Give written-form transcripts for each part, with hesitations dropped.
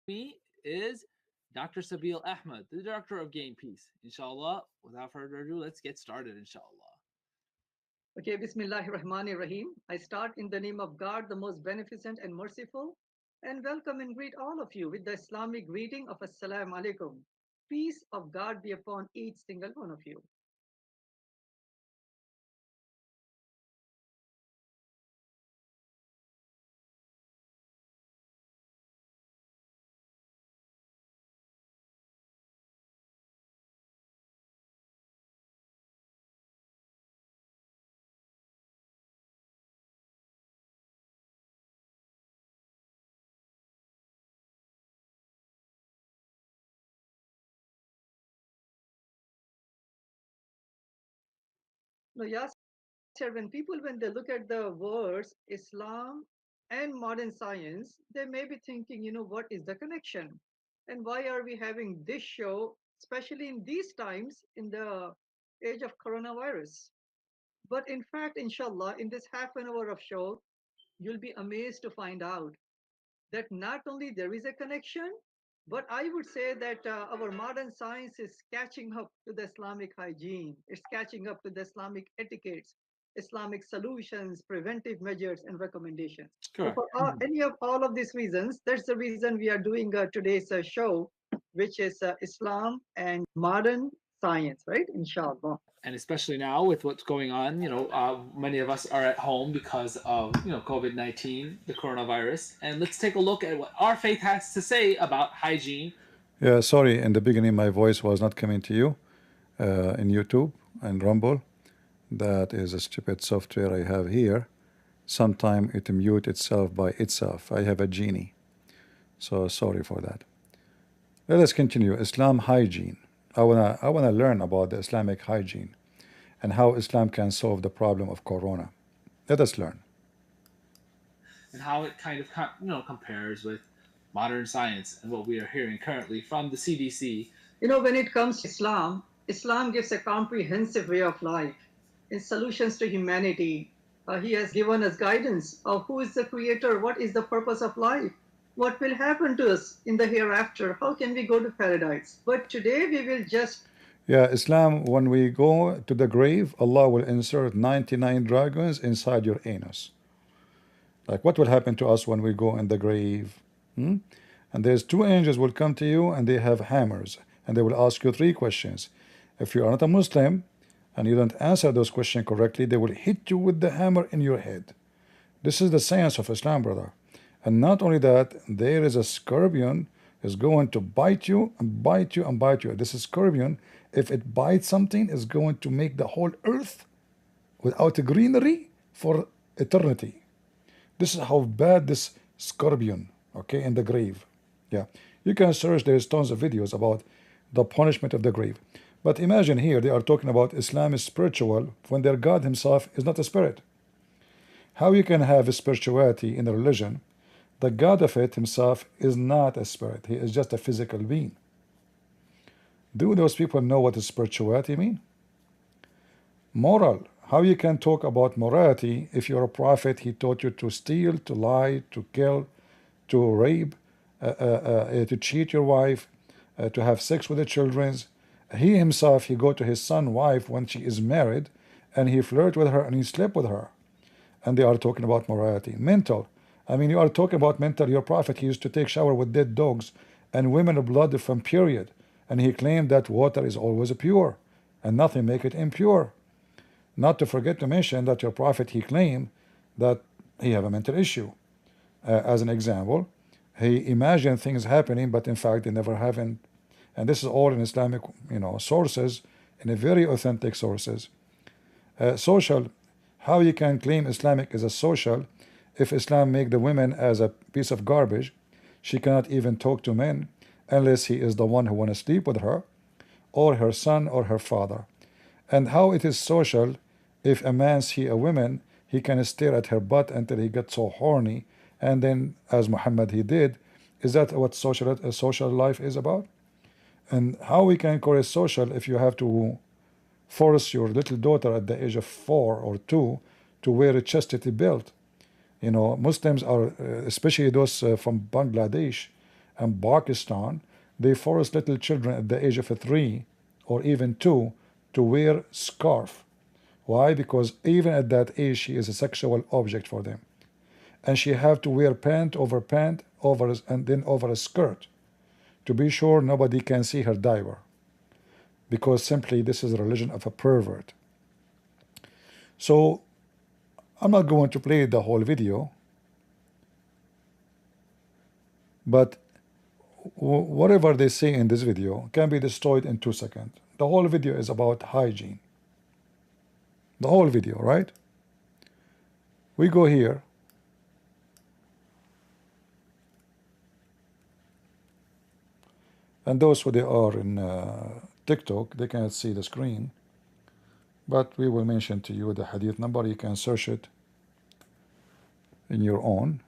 me is Dr. Sabil Ahmed, the director of Gain Peace. Inshallah, without further ado, let's get started, inshallah. Okay, Bismillahir Rahmanir Rahim. I start in the name of God, the most beneficent and merciful, and welcome and greet all of you with the Islamic greeting of Assalamu alaikum. Peace of God be upon each single one of you. Now, Yasser, when people, when they look at the words Islam and modern science, they may be thinking, what is the connection? And why are we having this show, especially in these times, in the age of coronavirus? But in fact, inshallah, in this half an hour of show, you'll be amazed to find out that not only there is a connection, but I would say that our modern science is catching up to the Islamic hygiene. It's catching up to the Islamic etiquettes, Islamic solutions, preventive measures, and recommendations. So Correct. for any of all of these reasons, that's the reason we are doing today's show, which is Islam and modern science, right? Inshallah. And especially now with what's going on, many of us are at home because of COVID-19, the coronavirus. And let's take a look at what our faith has to say about hygiene. Yeah, sorry, in the beginning my voice was not coming to you in YouTube and Rumble. That is a stupid software I have here. Sometime it mute itself by itself. I have a genie. So sorry for that. Let us continue. Islam hygiene. I wanna learn about the Islamic hygiene and how Islam can solve the problem of corona. Let us learn. And how it kind of compares with modern science and what we are hearing currently from the CDC. When it comes to Islam, Islam gives a comprehensive way of life in solutions to humanity. He has given us guidance of who is the creator, what is the purpose of life, what will happen to us in the hereafter, how can we go to paradise. But today we will just Yeah, Islam, when we go to the grave, Allah will insert 99 dragons inside your anus. Like what will happen to us when we go in the grave? Hmm? And there's two angels will come to you and they have hammers and they will ask you three questions. If you are not a Muslim and you don't answer those questions correctly, they will hit you with the hammer in your head. This is the science of Islam, brother. And not only that, there is a scorpion is going to bite you and bite you and bite you. This scorpion, if it bites something, is going to make the whole earth without greenery for eternity. This is how bad this scorpion, okay, in the grave. Yeah, you can search. There's tons of videos about the punishment of the grave. But imagine here they are talking about Islam is spiritual when their God himself is not a spirit. How you can have a spirituality in a religion? The God of it himself is not a spirit. He is just a physical being. Do those people know what spirituality mean? Moral. How you can talk about morality if you're a prophet? He taught you to steal, to lie, to kill, to rape, to cheat your wife, to have sex with the children. He himself, he go to his son's wife when she is married, and he flirt with her and he slept with her. And they are talking about morality. Mental. I mean, you are talking about mental. Your prophet, he used to take shower with dead dogs and women of blood from period. And he claimed that water is always pure and nothing make it impure. Not to forget to mention that your prophet, he claimed that he have a mental issue. As an example, he imagined things happening, but in fact they never happened. And this is all in Islamic, sources, in a very authentic sources. Social. How you can claim Islamic is a social if Islam make the women as a piece of garbage? She cannot even talk to men unless he is the one who want to sleep with her, or her son, or her father. And how it is social if a man see a woman, he can stare at her butt until he gets so horny, and then, as Muhammad he did. Is that what social life is about? And how we can call it social if you have to force your little daughter at the age of 4 or 2 to wear a chastity belt? Muslims are, especially those from Bangladesh, and Pakistan, they force little children at the age of 3 or even 2 to wear scarf. Why? Because even at that age she is a sexual object for them, and she have to wear pant over and then over a skirt to be sure nobody can see her diaper, because simply this is a religion of a pervert. So I'm not going to play the whole video, but whatever they say in this video can be destroyed in 2 seconds. The whole video is about hygiene. The whole video, right? We go here. And those who they are in TikTok, they cannot see the screen. But we will mention to you the hadith number. You can search it in your own.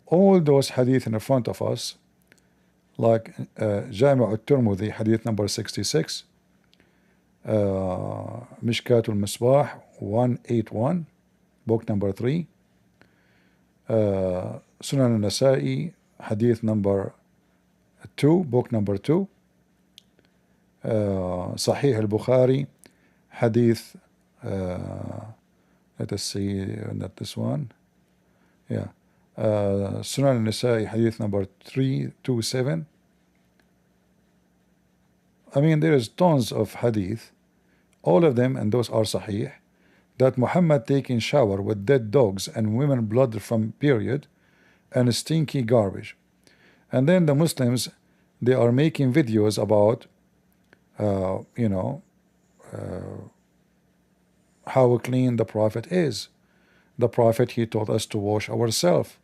All those hadith in front of us, like Jami' al-Tirmidhi, hadith number 66, Mishkat al-Misbah 181, book number 3, Sunan al-Nasa'i, hadith number 2, book number 2, Sahih al-Bukhari, hadith, let us see, not this one, yeah, Sunan al-Nasa'i, hadith number 327. I mean, there is tons of hadith, all of them, and those are sahih, that Muhammad taking shower with dead dogs and women blood from period and stinky garbage. And then the Muslims, they are making videos about how clean the Prophet is. The Prophet, he taught us to wash ourselves.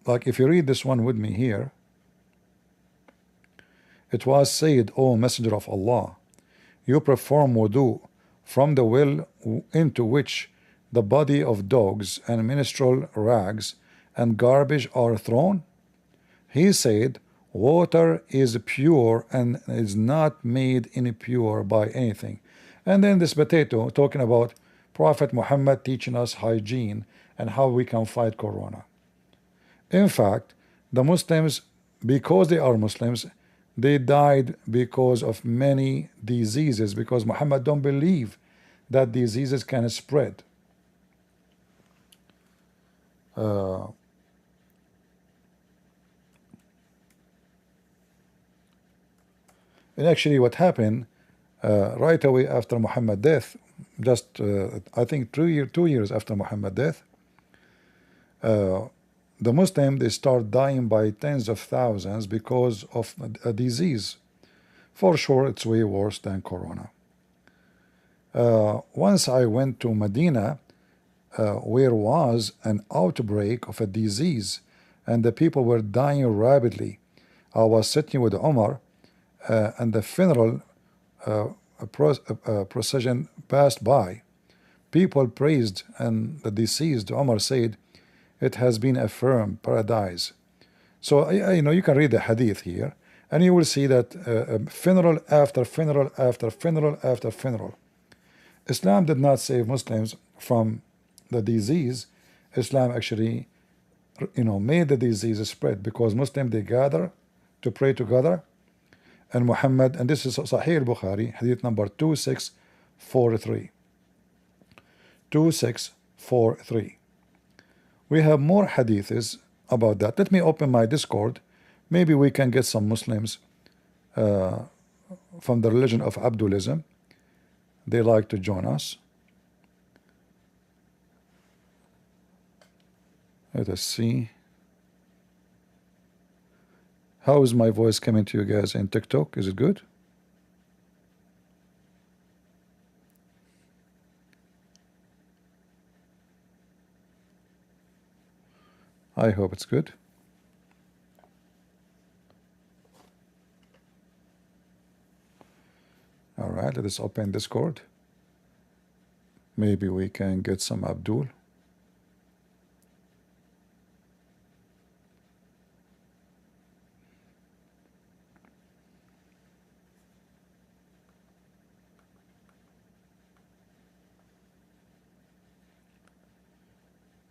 Like if you read this one with me here, it was said, O Messenger of Allah, you perform wudu from the well into which the body of dogs and menstrual rags and garbage are thrown? He said, water is pure and is not made impure by anything. And then this potato talking about Prophet Muhammad teaching us hygiene and how we can fight corona. In fact, the Muslims, because they are Muslims, they died because of many diseases, because Muhammad don't believe that diseases can spread. And actually what happened right away after Muhammad's death, just I think 2 years after Muhammad's death, the Muslims, they start dying by tens of thousands because of a disease. For sure, it's way worse than corona. Once I went to Medina, where was an outbreak of a disease, and the people were dying rapidly. I was sitting with Omar, and the funeral procession passed by. People praised, and the deceased, Omar said, it has been affirmed, paradise. So you can read the hadith here, and you will see that funeral after funeral after funeral after funeral. Islam did not save Muslims from the disease. Islam actually made the disease spread, because Muslims, they gather to pray together. And Muhammad, and this is Sahih al-Bukhari, hadith number 2643. 2643. We have more hadiths about that. Let me open my Discord. Maybe we can get some Muslims from the religion of Abdulism. They like to join us. Let us see. How is my voice coming to you guys in TikTok? Is it good? I hope it's good. All right, let us open Discord. Maybe we can get some Abdul.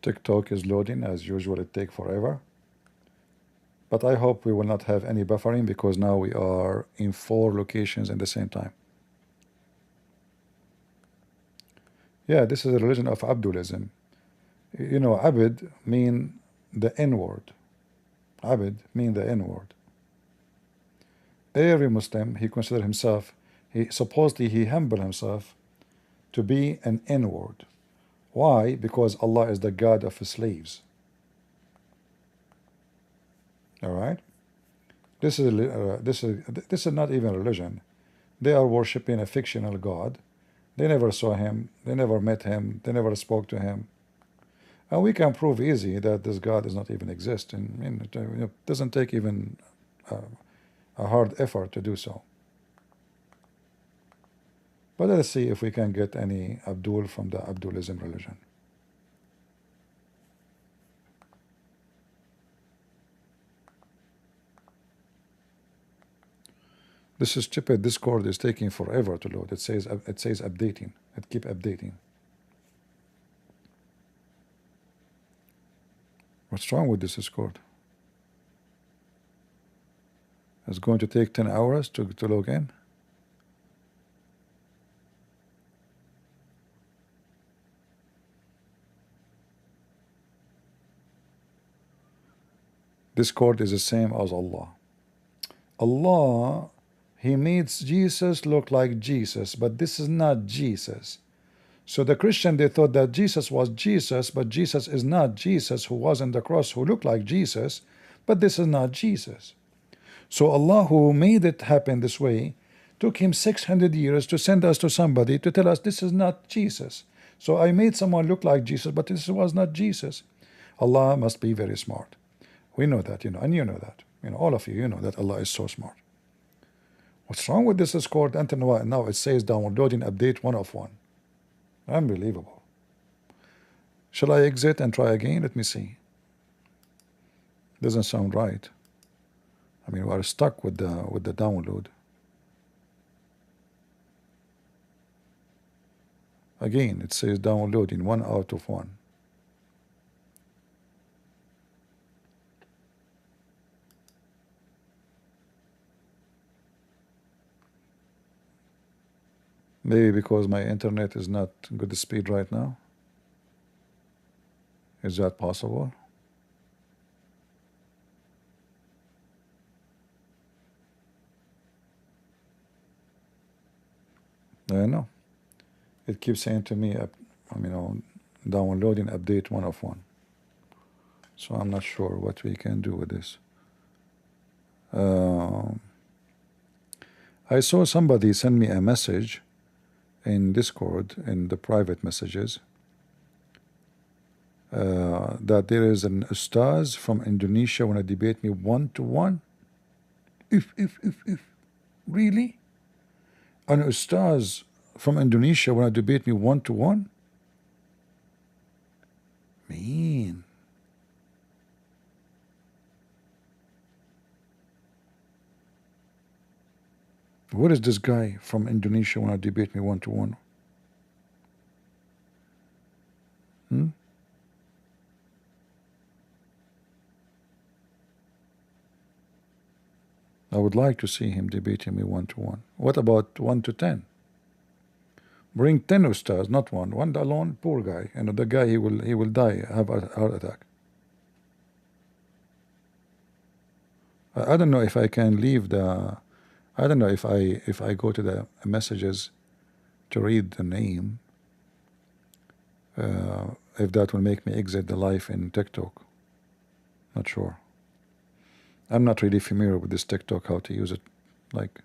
TikTok is loading as usual. It takes forever. But I hope we will not have any buffering because now we are in 4 locations at the same time. Yeah, this is a religion of Abdulism. You know, Abd mean the N-word. Abd mean the N-word. Every Muslim, he consider himself, supposedly he humble himself to be an N-word. Why? Because Allah is the God of slaves. All right. This is not even religion. They are worshiping a fictional God. They never saw him. They never met him. They never spoke to him. And we can prove easy that this God does not even exist. And it doesn't take even a hard effort to do so. But let's see if we can get any Abdul from the Abdulism religion. This is stupid. Discord is taking forever to load. It says updating. It keep updating. What's wrong with this Discord? It's going to take 10 hours to log in. Discord is the same as Allah. Allah, he makes Jesus look like Jesus, but this is not Jesus. So the Christian, they thought that Jesus was Jesus, but Jesus is not Jesus who was on the cross, who looked like Jesus, but this is not Jesus. So Allah, who made it happen this way, took him 600 years to send us to somebody to tell us this is not Jesus. So I made someone look like Jesus, but this was not Jesus. Allah must be very smart. We know that, and you know that. All of you know that Allah is so smart. What's wrong with this Discord? Until now it says downloading update 1 of 1. Unbelievable. Shall I exit and try again? Let me see. Doesn't sound right. I mean, we are stuck with the download. Again, it says downloading 1 out of 1. Maybe because my internet is not good speed right now. Is that possible? I know. It keeps saying to me, downloading update 1 of 1. So I'm not sure what we can do with this. I saw somebody send me a message in Discord, in the private messages, that there is an ustaz from Indonesia want to debate me 1-to-1. If really, an ustaz from Indonesia want to debate me 1-to-1? Mean. What is this guy from Indonesia want to debate me 1-to-1? I would like to see him debating me 1-to-1. What about 1-to-10? Bring 10 ustaz, not one. One alone, poor guy. The guy he will die, have a heart attack. I don't know if I can leave the. I don't know if I go to the messages to read the name. If that will make me exit the live in TikTok. Not sure. I'm not really familiar with this TikTok, how to use it. Like,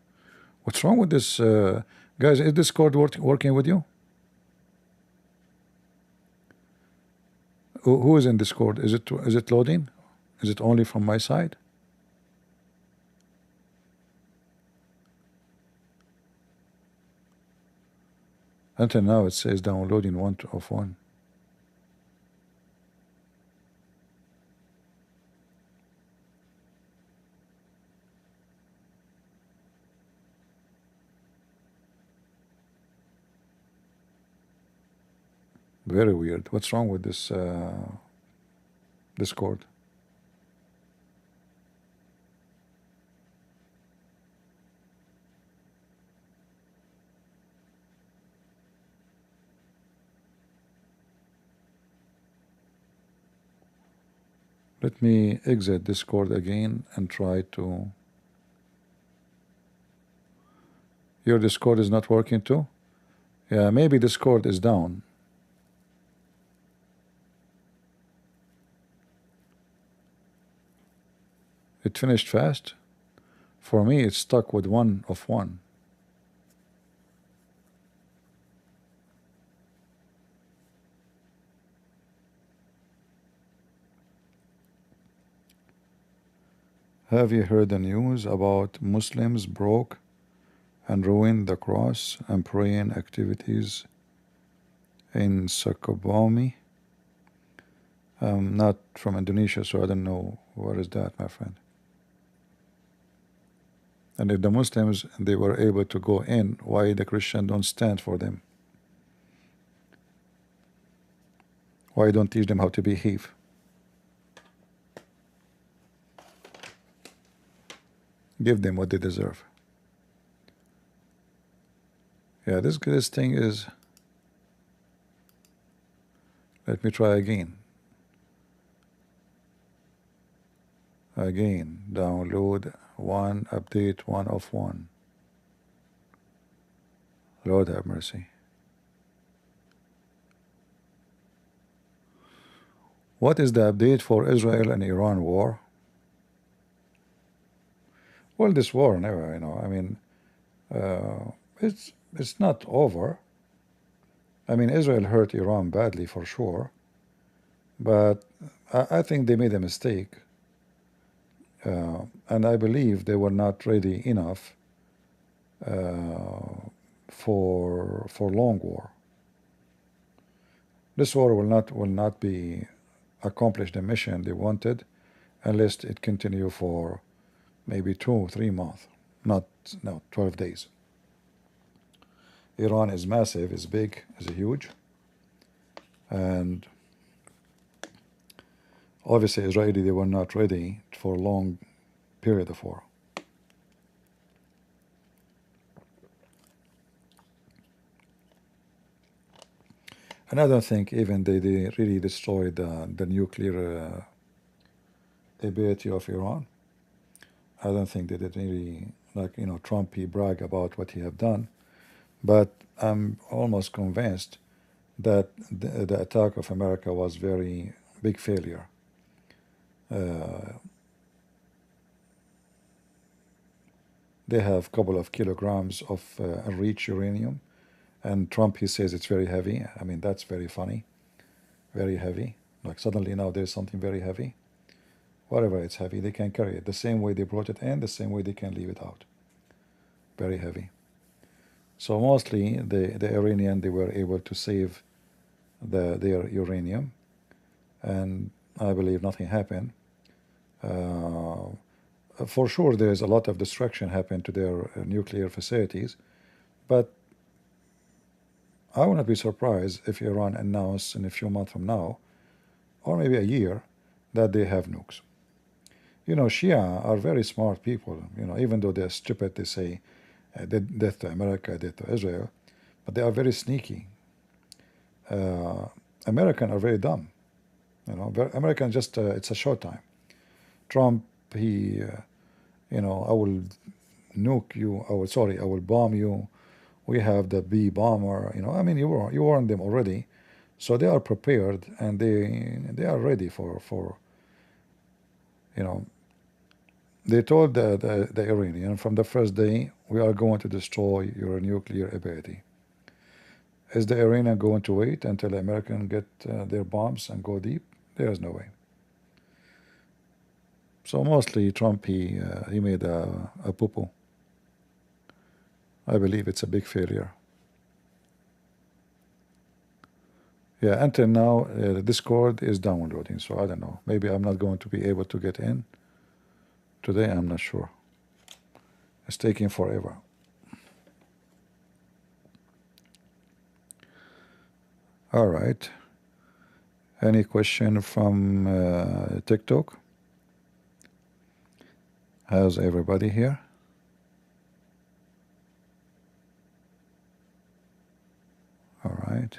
what's wrong with this? Guys, is Discord working with you? Who is in Discord? Is it loading? Is it only from my side? Until now it says downloading 1 of 1. Very weird. What's wrong with this Discord. Let me exit Discord again and try to. Your Discord is not working too? Yeah, maybe Discord is down. It finished fast? For me, it's stuck with 1 of 1. Have you heard the news about Muslims broke and ruined the cross and praying activities in Sukabumi? I'm not from Indonesia, so I don't know where is that, my friend. And if the Muslims they were able to go in, why the Christians don't stand for them? Why don't teach them how to behave? Give them what they deserve. Yeah, this thing is. Let me try again. Again, download 1, update 1 of 1. Lord have mercy. What is the update for Israel and Iran war? Well, this war never, I mean, it's not over. I mean, Israel hurt Iran badly for sure, but I think they made a mistake, and I believe they were not ready enough for long war. This war will not be accomplish the mission they wanted unless it continue for maybe 2 or 3 months, not 12 days. Iran is massive, is big, is huge, and obviously Israeli they were not ready for a long period of war. And I don't think even they really destroyed the nuclear ability of Iran. I don't think they did really, like, Trump, he brag about what he have done, but I'm almost convinced that the attack of America was very big failure. They have a couple of kilograms of enriched uranium, and Trump, he says it's very heavy. I mean, that's very funny, very heavy. Like suddenly now there's something very heavy. Whatever it's heavy, they can carry it. The same way they brought it in, the same way they can leave it out. Very heavy. So mostly the Iranian, they were able to save their uranium, and I believe nothing happened. For sure, there's a lot of destruction happened to their nuclear facilities, but I would not be surprised if Iran announced in a few months from now, or maybe a year, that they have nukes. Shia are very smart people. Even though they're stupid, they say death to America, death to Israel, but they are very sneaky. Americans are very dumb. American just it's a short time. Trump, he, I will nuke you. I will bomb you. We have the B bomber. I mean, you warned them already, so they are prepared and they are ready for. They told the Iranian from the first day, we are going to destroy your nuclear ability. Is the Iranian going to wait until the Americans get their bombs and go deep? There is no way. So mostly Trump, he made a poo-poo. I believe it's a big failure. Yeah, until now, the Discord is downloading, so I don't know. Maybe I'm not going to be able to get in today, I'm not sure. It's taking forever. All right. Any question from TikTok? How's everybody here? All right.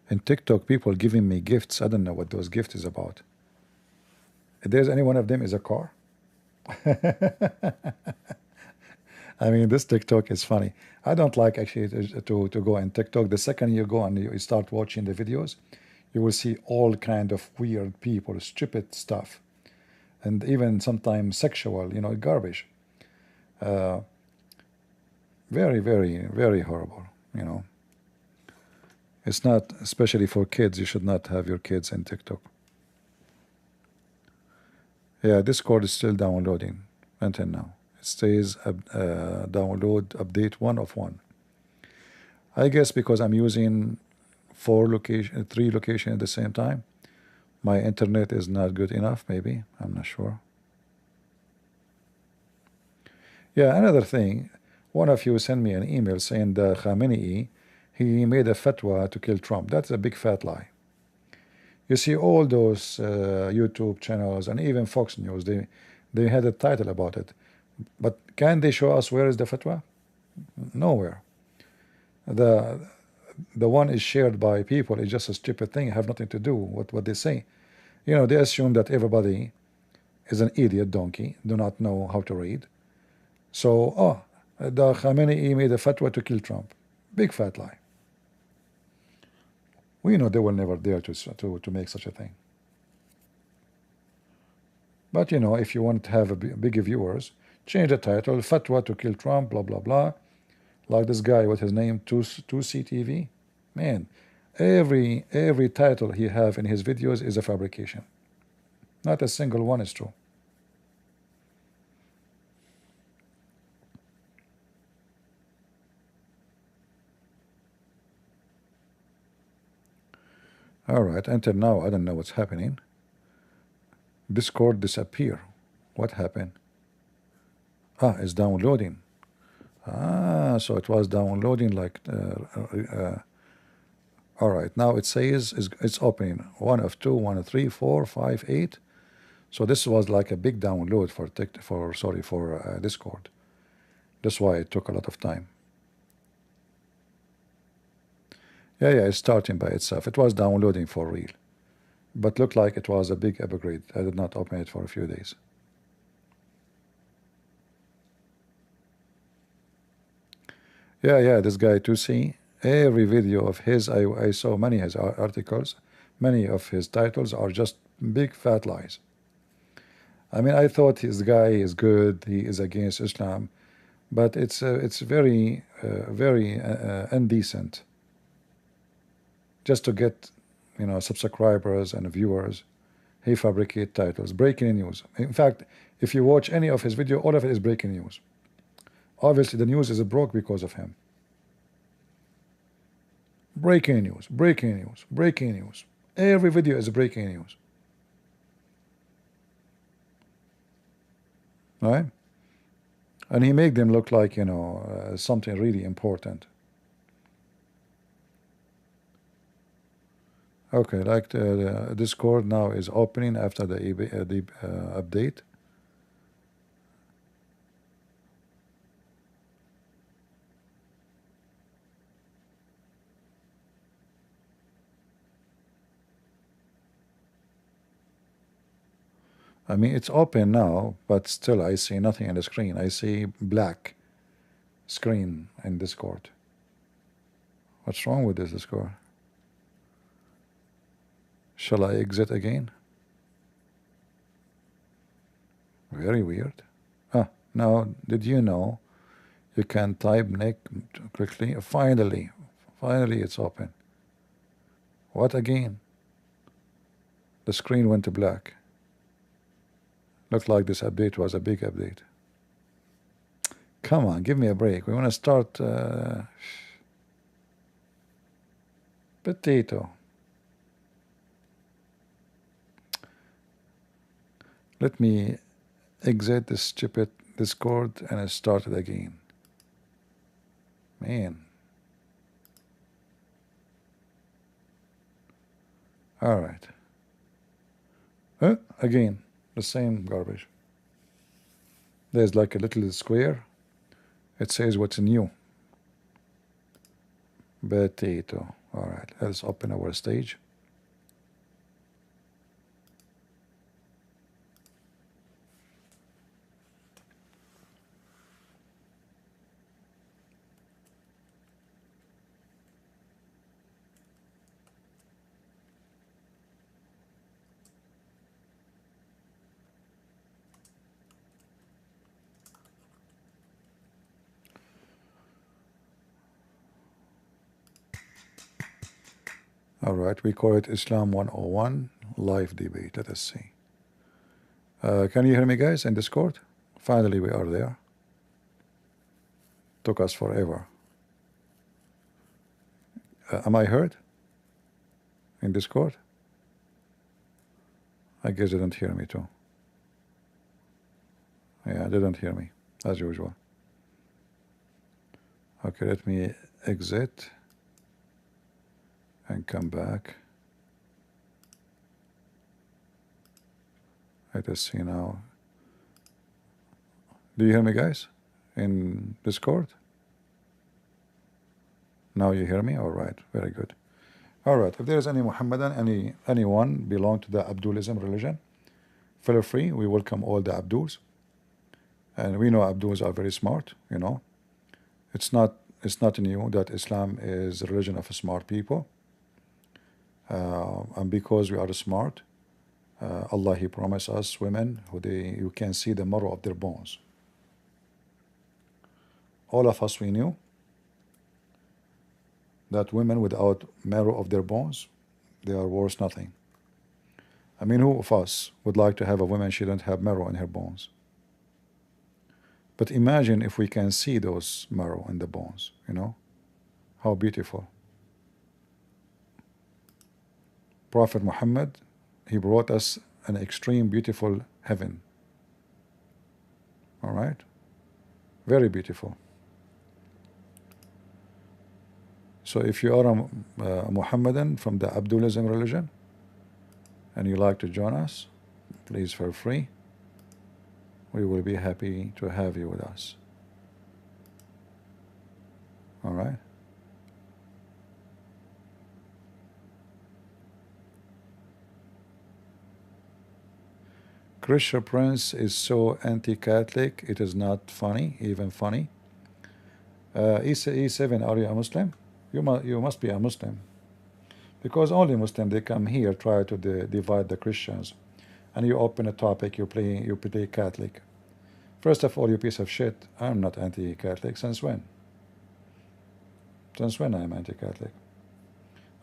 In TikTok, people giving me gifts. I don't know what those gifts is about. If there's any one of them is a car. I mean, this TikTok is funny. I don't like actually to go in TikTok. The second you go and you start watching the videos, you will see all kind of weird people, stupid stuff, and even sometimes sexual, you know, garbage. Very, very, very horrible, you know. It's not, especially for kids, you should not have your kids in TikTok. Yeah, Discord is still downloading until now. It says download update 1 of 1. I guess because I'm using 3 locations at the same time, my internet is not good enough, maybe. I'm not sure. Yeah, another thing, one of you sent me an email saying that Khamenei, he made a fatwa to kill Trump. That's a big fat lie. You see all those YouTube channels and even Fox News, they had a title about it. But can they show us where is the fatwa? Nowhere. The one is shared by people. It's just a stupid thing. Have nothing to do with what they say. You know, they assume that everybody is an idiot donkey, do not know how to read. So, the Khamenei made a fatwa to kill Trump. Big fat lie. We know they will never dare to make such a thing. But you know, if you want to have big viewers, change the title, fatwa to kill Trump, blah blah blah. Like this guy, what his name, 2CTV. Man, every title he have in his videos is a fabrication. Not a single one is true. All right, until now I don't know what's happening. Discord disappear. What happened? It's downloading. So it was downloading like all right, now it says it's opening 1 of 2, 1 of 3, 4, 5, 8. So this was like a big download for Discord. That's why it took a lot of time. Yeah, it's starting by itself. It was downloading for real, but looked like it was a big upgrade. I did not open it for a few days. Yeah, this guy to see every video of his, I saw many of his articles, many of his titles are just big fat lies. I mean, I thought this guy is good, he is against Islam, but it's very indecent. Just to get, you know, subscribers and viewers, he fabricate titles, breaking news. In fact, if you watch any of his video, all of it is breaking news. Obviously, the news is broke because of him. Breaking news, breaking news, breaking news. Every video is breaking news. Right? And he make them look like, you know, something really important. Okay, like the Discord now is opening after the update. I mean, it's open now, but still I see nothing on the screen. I see black screen in Discord. What's wrong with this Discord? Shall I exit again? Very weird. Now, did you know you can type Nick quickly? Finally it's open. What again? The screen went to black. Looked like this update was a big update. Come on, give me a break. We want to start potato. Let me exit this stupid Discord and start it again. Man. All right. Again, the same garbage. There's like a little square. It says what's new. Potato. All right. Let's open our stage. All right. We call it Islam 101 live debate. Let us see. Can you hear me, guys, in Discord? Finally, we are there. Took us forever. Am I heard in Discord? I guess they didn't hear me too. Yeah, they didn't hear me, as usual. Okay, let me exit and come back. Let us see now. Do you hear me, guys, in Discord? Now you hear me? All right, very good. All right, if there is any Muhammadan, anyone belong to the Abdulism religion, feel free. We welcome all the Abduls. And we know Abduls are very smart, you know. It's not new that Islam is a religion of smart people. And because we are smart, Allah, He promised us women you can see the marrow of their bones. All of us, we knew that women without marrow of their bones, they are worth nothing. I mean, who of us would like to have a woman she don't have marrow in her bones? But imagine if we can see those marrow in the bones, you know, how beautiful. Prophet Muhammad, he brought us an extreme beautiful heaven. All right, very beautiful. So if you are a Muhammadan from the Abdulism religion and you like to join us, please feel free. We will be happy to have you with us. All right. Christian Prince is so anti-Catholic, it is not funny, even funny. E7, are you a Muslim? You must be a Muslim, because only Muslim they come here try to divide the Christians, and you open a topic you play Catholic. First of all, you piece of shit, I'm not anti-Catholic. Since when? Since when I am anti-Catholic?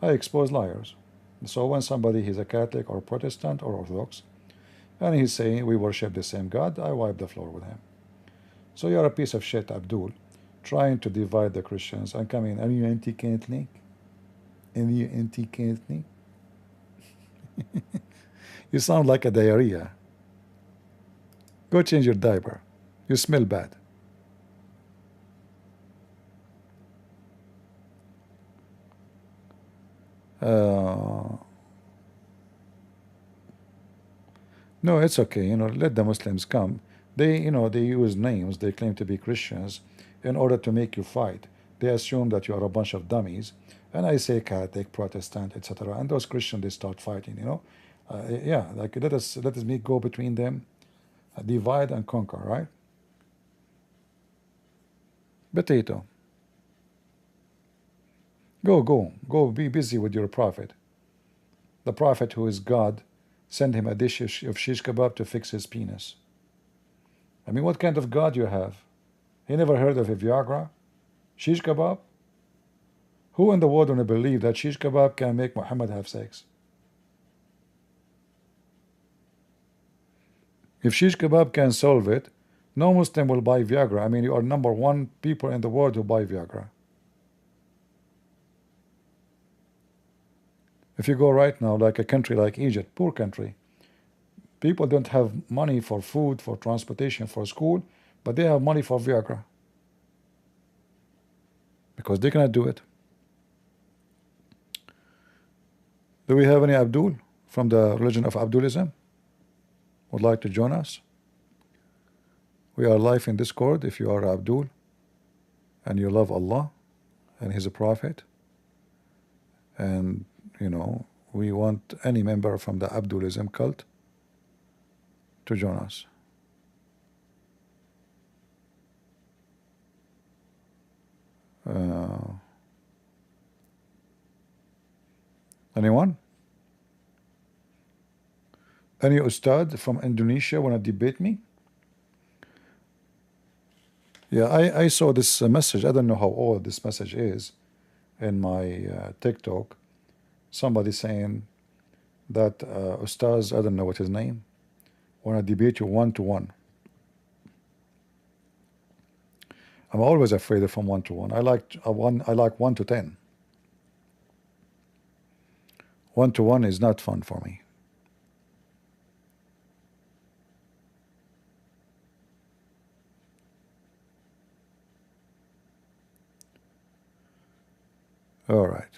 I expose liars. So when somebody is a Catholic or Protestant or Orthodox, and he's saying we worship the same God, I wipe the floor with him. So you're a piece of shit, Abdul, trying to divide the Christians and coming, are you anti-Catholic? Are you anti-Catholic? You sound like a diarrhea. Go change your diaper. You smell bad. No, it's okay. You know, let the Muslims come. They use names. They claim to be Christians in order to make you fight. They assume that you are a bunch of dummies. And I say Catholic, Protestant, etc. And those Christians, they start fighting. You know, yeah. Like let us go between them, divide and conquer. Right? Potato. Go. Be busy with your prophet. The prophet who is God, send him a dish of shish kebab to fix his penis. I mean, what kind of God you have? He never heard of a Viagra? Shish kebab? Who in the world will believe that shish kebab can make Muhammad have sex? If shish kebab can solve it, no Muslim will buy Viagra. I mean, you are number one people in the world who buy Viagra. If you go right now, like a country like Egypt, poor country, people don't have money for food, for transportation, for school, but they have money for Viagra. Because they cannot do it. Do we have any Abdul from the religion of Abdulism would like to join us? We are live in Discord. If you are Abdul and you love Allah and His Prophet, and you know, we want any member from the Abdulism cult to join us. Anyone? Any Ustad from Indonesia want to debate me? Yeah, I saw this message. I don't know how old this message is in my TikTok. Somebody saying that Ustaz, I don't know what his name, want to debate you 1-to-1. I'm always afraid of from 1-to-1. I like 1-to-10. 1-to-1 is not fun for me. All right.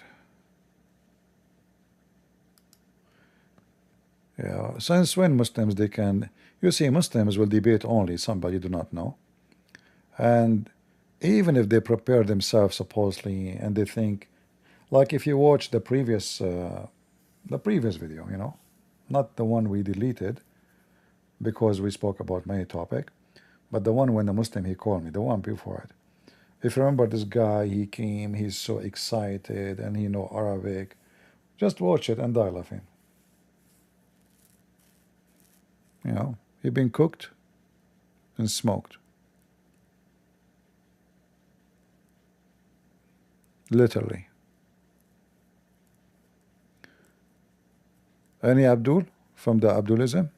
Yeah, since when Muslims they can, you see, Muslims will debate only somebody do not know, and even if they prepare themselves supposedly and they think, like if you watch the previous video, you know, not the one we deleted because we spoke about many topic, but the one when the Muslim he called me, the one before it. If you remember this guy, he came, he's so excited and he know Arabic. Just watch it and die laughing. You know, he been cooked and smoked. Literally. Any Abdul from the Abdulism?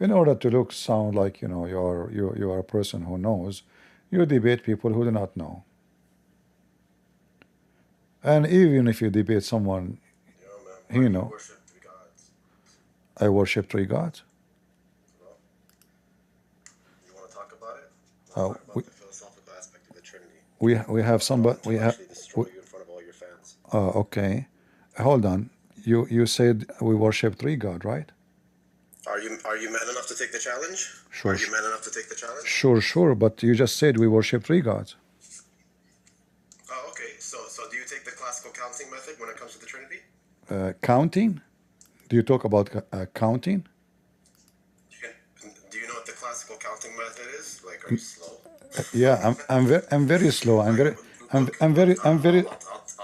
In order to look sound like, you know, you are a person who knows, you debate people who do not know. And even if you debate someone, you know, I worship 3 gods. Well, you want to talk about it? Let's talk about the philosophical aspect of the Trinity. We have somebody. We have. Destroy you in front of all your fans. Okay, hold on. You said we worship 3 gods, right? Are you man enough to take the challenge? Sure. Are you man enough to take the challenge? Sure. But you just said we worship 3 gods. Oh, okay. So do you take the classical counting method when it comes to the Trinity? Counting? Do you talk about counting? Do you know what the classical counting method is? Like, are you slow? Yeah, I'm very slow. I'm very. I'll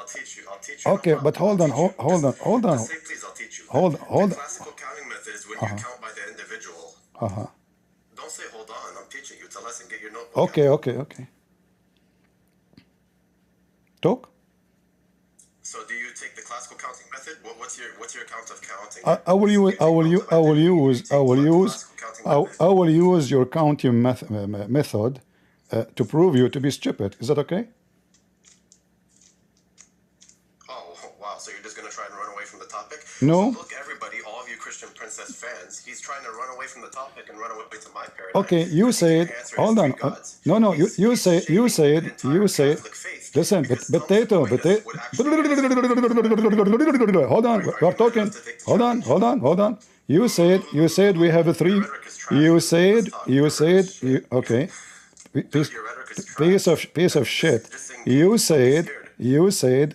teach you. Okay, but hold on. Just say please, I'll teach you. Hold The on. classical counting method is when you count by the individual. Don't say hold on. I'm teaching you. It's a lesson. Get your notebook. Okay. Talk. So do you take the classical counting method? What's your count of counting? I will use your counting method to prove you to be stupid. Is that okay? Oh wow! So you're just gonna try and run away from the topic? No. So look, everybody, all of you Christian Princess fans, he's trying to run away from the topic and run away to my paradigm. Okay, you said. Hold on. No. You said. Listen, potato. Hold on. We are talking. Hold on. You said we have a 3. You said. Okay. Piece of shit. You said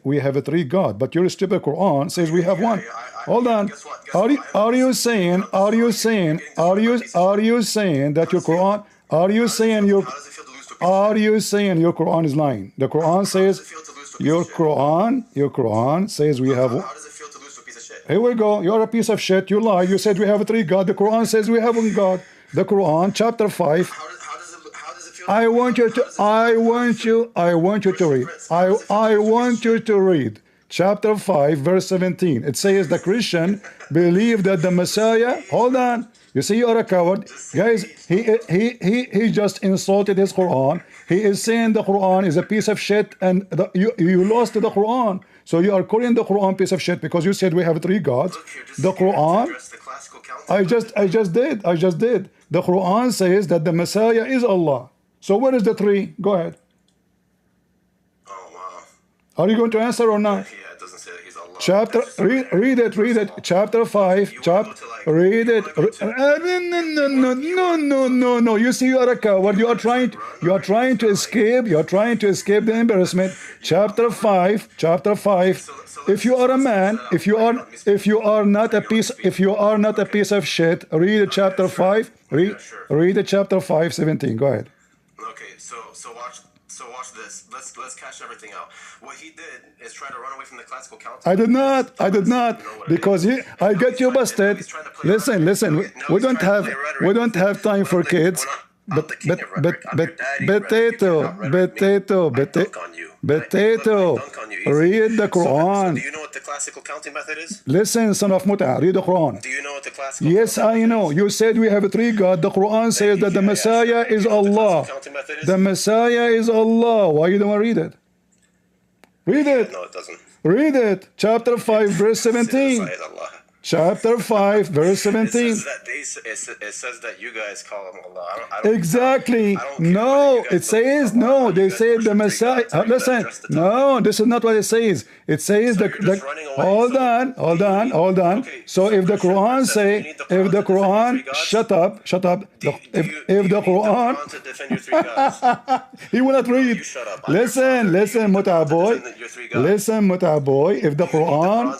we have a 3 God, but your stupid Quran says we have 1. Hold on. Are you saying that your Quran? Are you saying your Quran is lying? The Quran says your Quran says we have. How does it feel to lose to a piece of shit? Here we go. You're a piece of shit. You lie. You said we have a 3 God. The Quran says we have 1 God. The Quran, chapter 5. How does it feel? I want you to read chapter 5 verse 17. It says the Christian believe that the Messiah. Hold on. You see, you're a coward, guys. He just insulted his Quran. He is saying the Quran is a piece of shit, and you lost the Quran. So you are calling the Quran piece of shit because you said we have 3 gods. The Quran. I just did. The Quran says that the Messiah is Allah. So where is the 3? Go ahead. Oh wow. Are you going to answer or not? Yeah, it doesn't say that he's Allah. Chapter, read it. Chapter 5. Read it. No. You see, you are a coward. You are trying to escape. You are trying to escape the embarrassment. Chapter 5. If you are a man, if you are not a piece of shit, read chapter 5. Read chapter 5, 17. Go ahead. Okay, so watch this. Let's cash everything out. What he did is try to run away from the classical counting. I did not, because I get you busted. Listen. We don't have time for kids. Potato. Read the Quran. Do you know what the classical counting method is? Listen, son of Muta, read the Quran. Do you know what the classical? Yes, I know. You said we have 3 God. The Quran says that the Messiah is Allah. The Messiah is Allah. Why you don't read it? Read it. No, it doesn't. Read it. Chapter 5, verse 17. Chapter 5, verse 17. It says that you guys call him Allah. Exactly. No, it says no. They say the Messiah. Listen. No, this is not what it says. It says hold on. So if the Quran shut up. If the Quran, he will not read. Listen, Muta boy. Listen, Muta boy. If the Quran,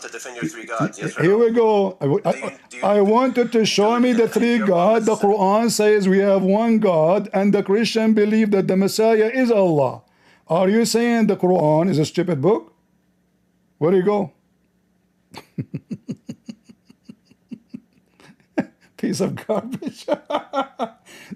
here we go. I wanted to show me the 3 God. The Quran says we have 1 God, and the Christian believe that the Messiah is Allah. Are you saying the Quran is a stupid book? Where do you go? Piece of garbage.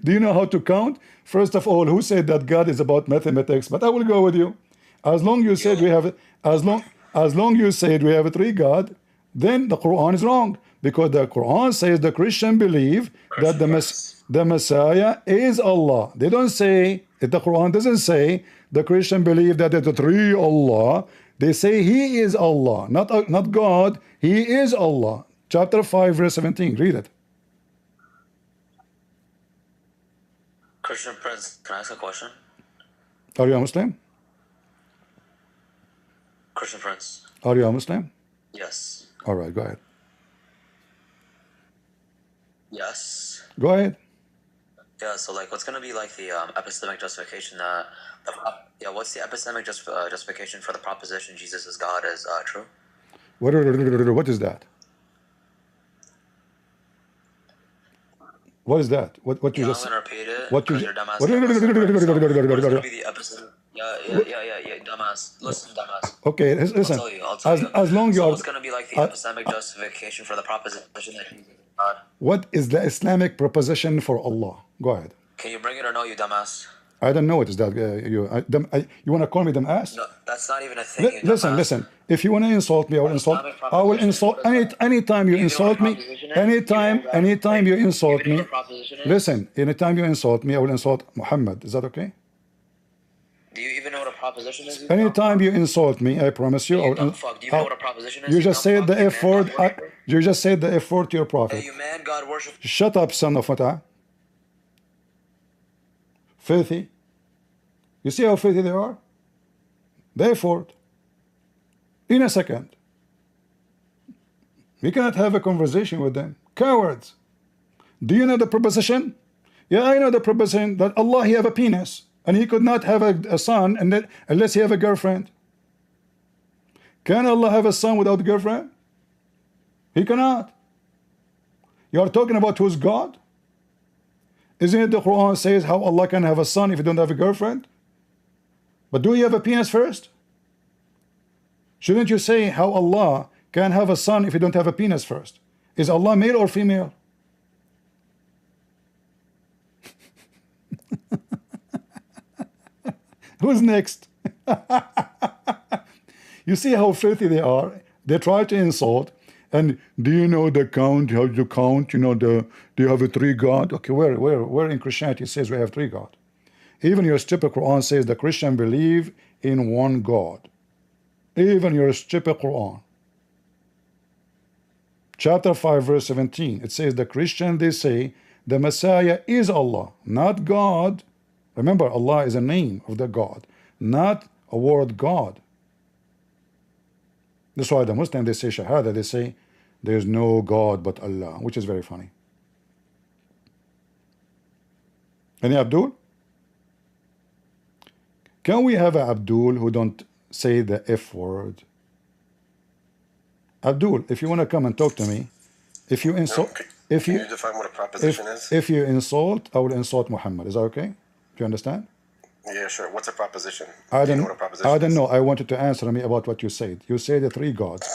Do you know how to count? First of all, who said that God is about mathematics? But I will go with you. As long you said we have, as long you said we have 3 God, then the Quran is wrong, because the Quran says the Christian believe that the Messiah is Allah. They don't say, the Quran doesn't say the Christian believe that there's 3 Allah. They say he is Allah, not God. He is Allah. Chapter 5, verse 17. Read it. Christian Prince, can I ask a question? Are you a Muslim? Christian Prince. Are you a Muslim? Yes. All right, go ahead. Yes. Go ahead. Yeah, so like what's going to be like the epistemic justification that, what's the epistemic justification for the proposition Jesus is God is true? What is that? What is that? What you just? I'm going to repeat it. What you? Yeah, dumbass. Listen, dumbass. Okay, listen. I'll tell you. As long you so are. what's going to be like the epistemic justification for the proposition that Jesus is God? What is the Islamic proposition for Allah? Go ahead. Can you bring it or no, you dumbass? I don't know what is that. You want to call me dumbass? No, that's not even a thing. Listen. If you want to insult me, I will insult. I will insult anytime you insult me. Anytime you insult me. Listen. Anytime you insult me, I will insult Mohammed. Is that okay? Do you even know what a proposition is? Anytime you insult me, I promise you. Do you know what a proposition is? You just said the F word. You just said the F word to your prophet. Hey, you man, God worship. Shut up, son of Mata. Filthy. You see how filthy they are? Therefore, in a second, we cannot have a conversation with them. Cowards. Do you know the proposition? Yeah, I know the proposition that Allah, he have a penis, and he could not have a son unless he have a girlfriend. Can Allah have a son without a girlfriend? He cannot. You are talking about who's God? Isn't it the Quran says how Allah can have a son if you don't have a girlfriend? But do you have a penis first? Shouldn't you say how Allah can have a son if you don't have a penis first? Is Allah male or female? Who's next? You see how filthy they are? They try to insult. And do you know the count? How you count? You know do you have a 3 God? Okay, where in Christianity it says we have 3 God? Even your stupid Quran says the Christian believe in 1 God. Even your stupid Quran. Chapter 5, verse 17. It says the Christian, they say the Messiah is Allah, not God. Remember, Allah is a name of the God, not a word God. That's why the Muslims, they say Shahada, they say there is no God but Allah, which is very funny. Any Abdul? Can we have a Abdul who don't say the F word? Abdul, if you want to come and talk to me, if you insult, if you define what a proposition is? If you insult, I will insult Muhammad. Is that okay? Do you understand? Yeah, sure. What's a proposition? I Do you know don't. what a proposition I don't is? know. I wanted to answer me about what you said. You said the three gods.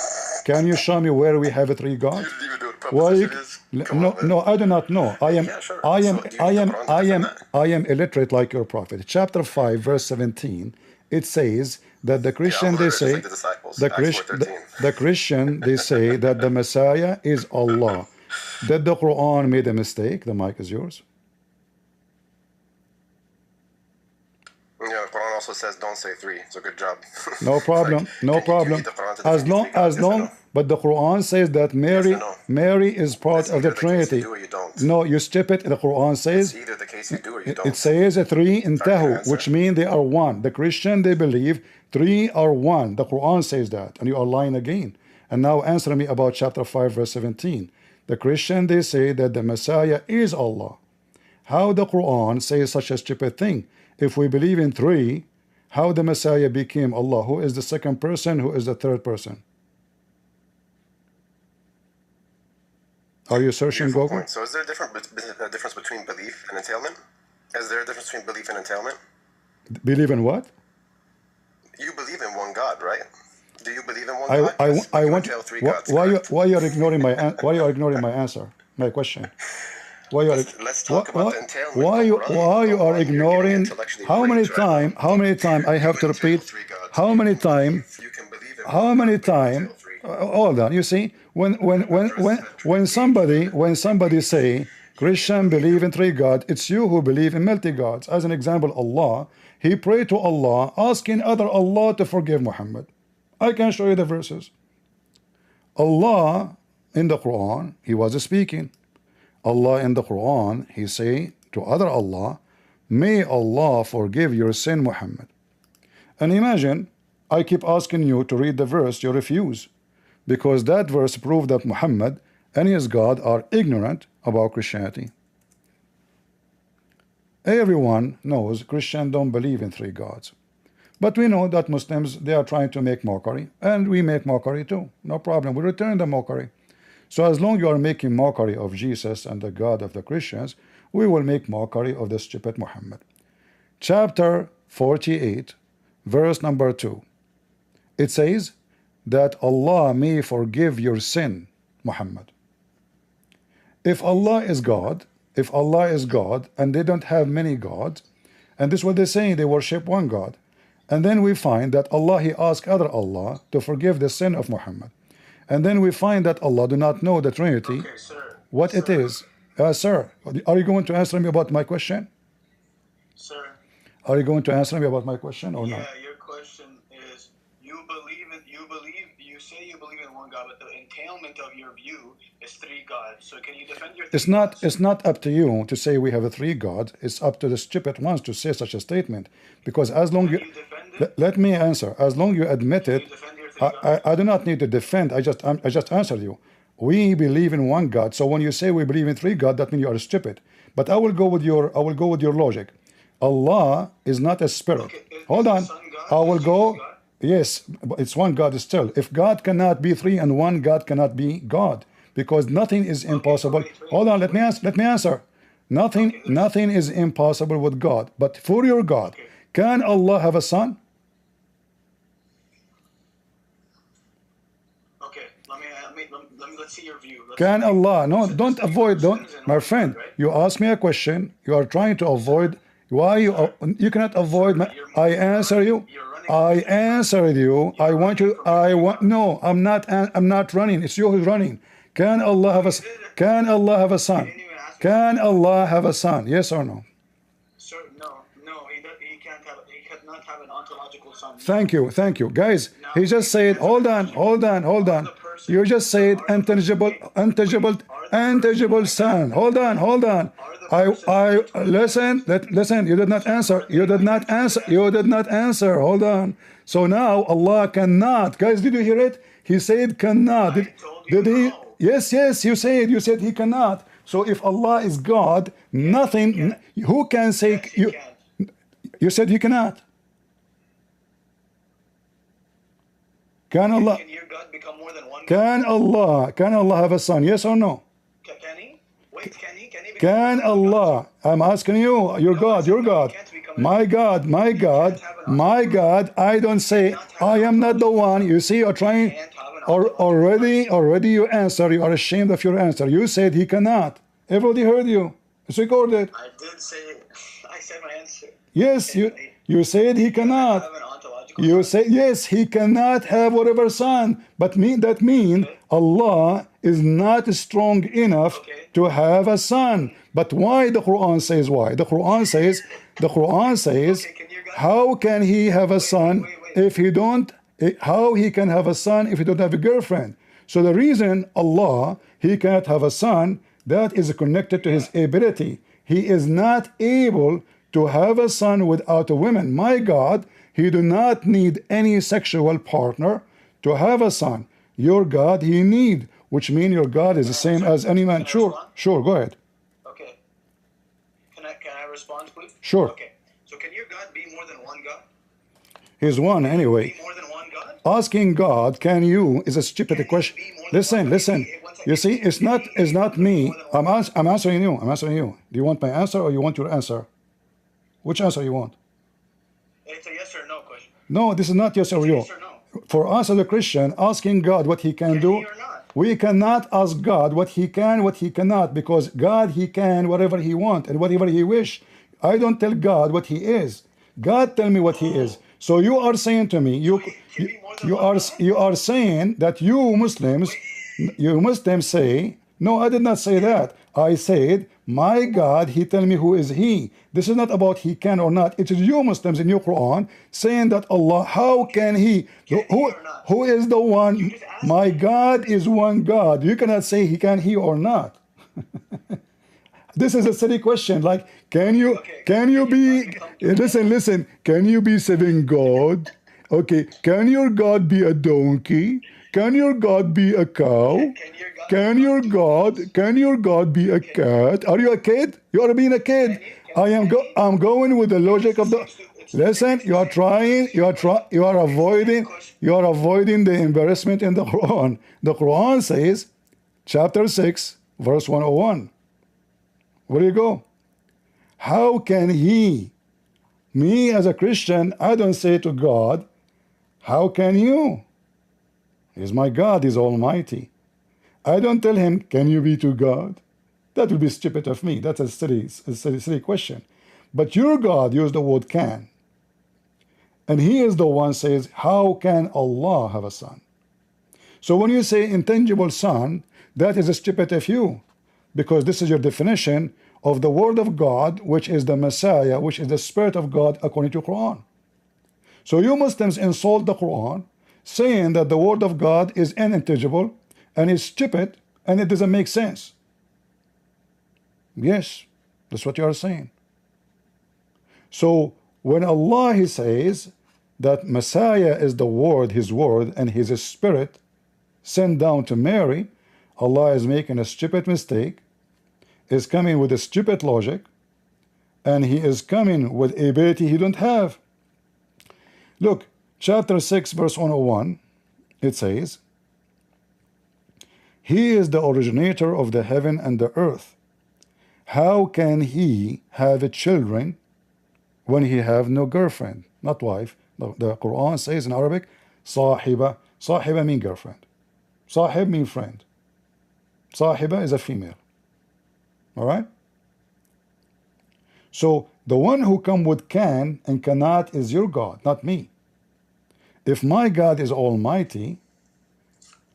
Can you show me where we have a three gods? You didn't even know what a Why? proposition is? Come No, on, man. no, I do not know. I am, Yeah, sure. I am, So do you I need the am, Quran to I am, defend that? I am illiterate like your prophet. Chapter 5, verse 17. It says that the Christian, Yeah, they just say, like the disciples. the Acts Christian, 4:13. the Christian, they say that the Messiah is Allah. Did the Quran made a mistake? The mic is yours. Yeah, the Quran also says don't say three. So good job. No problem, no can you problem. read the Quran to As defend long, three gods? as Yes or long, no? but the Quran says that Mary, no? Mary is part It's of the either the case you Trinity. do or you don't. No, you skip it. The Quran It's says either the case you do or you it don't. says a three in Sorry, can I Tahu, answer? which means they are one. The Christian, they believe three are one. The Quran says that, and you are lying again. And now answer me about chapter 5, verse 17. The Christian, they say that the Messiah is Allah. How the Quran says such a stupid thing? If we believe in three, how the Messiah became Allah? Who is the second person? Who is the third person? Are you searching Beautiful Google? point. So is there a difference between belief and entailment? Is there a difference between belief and entailment? Believe in what? You believe in one God, right? Do you believe in one I God? Yes, but I you want. entail three gods, Why you correct? why you are ignoring my why you are ignoring my answer? My question. Why you are Let's talk about the entailment. why you are ignoring? How many time? How many time I have to repeat? How many time? You can believe in How one many God, but you time? entail three. Hold on. You see, when somebody say Christian believe in three God, it's you who believe in multi gods. As an example, Allah, he prayed to Allah, asking other Allah to forgive Muhammad. I can show you the verses. Allah in the Quran, he was speaking. Allah in the Quran, he say to other Allah, may Allah forgive your sin, Muhammad. And imagine, I keep asking you to read the verse, you refuse. Because that verse proved that Muhammad and his God are ignorant about Christianity. Everyone knows Christians don't believe in three gods. But we know that Muslims, they are trying to make mockery, and we make mockery too. No problem, we return the mockery. So as long as you are making mockery of Jesus and the God of the Christians, we will make mockery of the stupid Muhammad. Chapter 48, verse number 2. It says that Allah may forgive your sin, Muhammad. If Allah is God, and they don't have many gods, and this is what they're saying, they worship one God. And then we find that Allah, he asked other Allah to forgive the sin of Muhammad. And then we find that Allah do not know the Trinity, Okay, sir. what it is. Sir, are you going to answer me about my question? Sir. Are you going to answer me about my question or not? Yeah, your question is you say you believe in one God, but the entailment of your view is three gods. So can you defend your three gods? It's not up to you to say we have a three God. It's up to the stupid ones to say such a statement. Because as long Can you defend it? let me answer. As long you admit Can it, you defend your three gods? I do not need to defend. I just answered you. We believe in one God. So when you say we believe in three God, that means you are stupid. But I will go with your logic. Allah is not a spirit. Okay, Hold is the on. Son God? I will Is go. Jesus God? Yes, it's one God still. If God cannot be three and one God cannot be God, because nothing is impossible. wait. Hold on, let me answer. Nothing is impossible with God. But for your God, Okay. can Allah have a son? Okay, let's see your view. Can Allah? No, So don't this is avoid. Don't, Muslims and my one friend. God, right? You ask me a question. You are trying to avoid. Why you cannot avoid? I answer you. I answered you. I want you. No. I'm not running. It's you who's running. Can Allah have a? Can Allah have a son? Can Allah have a son? Yes or no? Sir, no, he cannot have an ontological son. Thank you, guys. He just said, hold on. You just said intangible son. Hold on. Listen, listen, you did not answer. You did not answer. You did not answer. Hold on. So now Allah cannot. Guys, did you hear it? He said cannot. Did he? No. Yes, yes, you said he cannot. So if Allah is God, nothing, who can say, you said he cannot. Can Allah, can your God become more than one God? Can Allah have a son? Yes or no? Can he? Wait, can he? Can Allah, I'm asking you, your God, my God, my God, my God, I don't say, I am not the one. You see, you're trying, already you answer, you are ashamed of your answer. You said he cannot. Everybody heard you. It's recorded. I did say, I said my answer. Yes, you said he cannot. You say, yes, he cannot have whatever son. But that means Allah is not strong enough to have a son. But why the Quran says why? The Quran says, how can he have a son if he don't, how he can have a son if he don't have a girlfriend? So the reason Allah, he cannot have a son, that is connected to his ability. He is not able to have a son without a woman. My God, he do not need any sexual partner to have a son. Your God, he need, which means your God is the same as any man. Sure, go ahead. Okay. Can I respond, please? Sure. Okay. So can your God be more than one God? He's one anyway. Be more than one God? Asking God, can you, is a stupid question. Listen. You see, it's not me. I'm answering you. Do you want my answer or you want your answer? Which answer you want? It's a yes or no question. No, this is not yes or no. Yes or no. For us as a Christian, asking God what he can do, we cannot ask God what he can, what he cannot, because God, he can whatever he want and whatever he wish. I don't tell God what he is. God tell me what he is. So you are saying to me, you are saying that you Muslims say, no, I did not say that. I said, my God, he tell me who is he. This is not about he can or not. It is you Muslims in your Quran saying that Allah, how can he? Who is the one? My God is one God. You cannot say he can, he or not. This is a silly question. Like, can you be, listen, can you be seven God? Okay, can your God be a donkey? Can your God be a cow? Can your God be a cat? Are you a kid? You are being a kid. I'm going with the logic of the. Listen, you are avoiding the embarrassment in the Quran. The Quran says, chapter 6, verse 101. Where do you go? How can he? Me as a Christian, I don't say to God, how can you? He's my God, he's almighty. I don't tell him, can you be to God? That would be stupid of me. That's a silly question. But your God used the word can. And he is the one says, how can Allah have a son? So when you say intangible son, that is a stupid of you. Because this is your definition of the word of God, which is the Messiah, which is the Spirit of God according to Quran. So you Muslims insult the Quran, saying that the word of God is unintelligible and is stupid and it doesn't make sense. Yes, that's what you are saying. So when Allah, he says that Messiah is the word, his word, and his spirit sent down to Mary, Allah is making a stupid mistake, is coming with a stupid logic, and he is coming with ability he don't have. Look, chapter 6, verse 101, it says, he is the originator of the heaven and the earth. How can he have children when he have no girlfriend, not wife? The Quran says in Arabic, sahiba. Sahiba mean girlfriend. Sahib mean friend. Sahiba is a female. All right? So the one who come with can and cannot is your God, not me. If my God is almighty,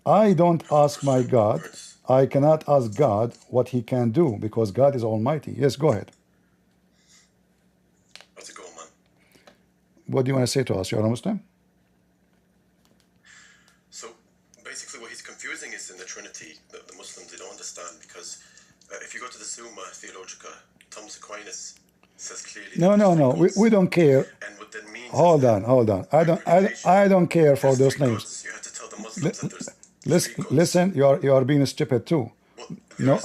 I don't ask my God, I cannot ask God what he can do because God is almighty. Yes, go ahead. How's it going, man? What do you want to say to us? You're a Muslim? So basically what he's confusing is in the Trinity, the Muslims, they don't understand because if you go to the Summa Theologica, Thomas Aquinas says clearly. No. We don't care. And what that means. Hold on. I don't care for those names. Gods. You have to tell the Muslims that there's three gods. Listen, you are being stupid too. Well,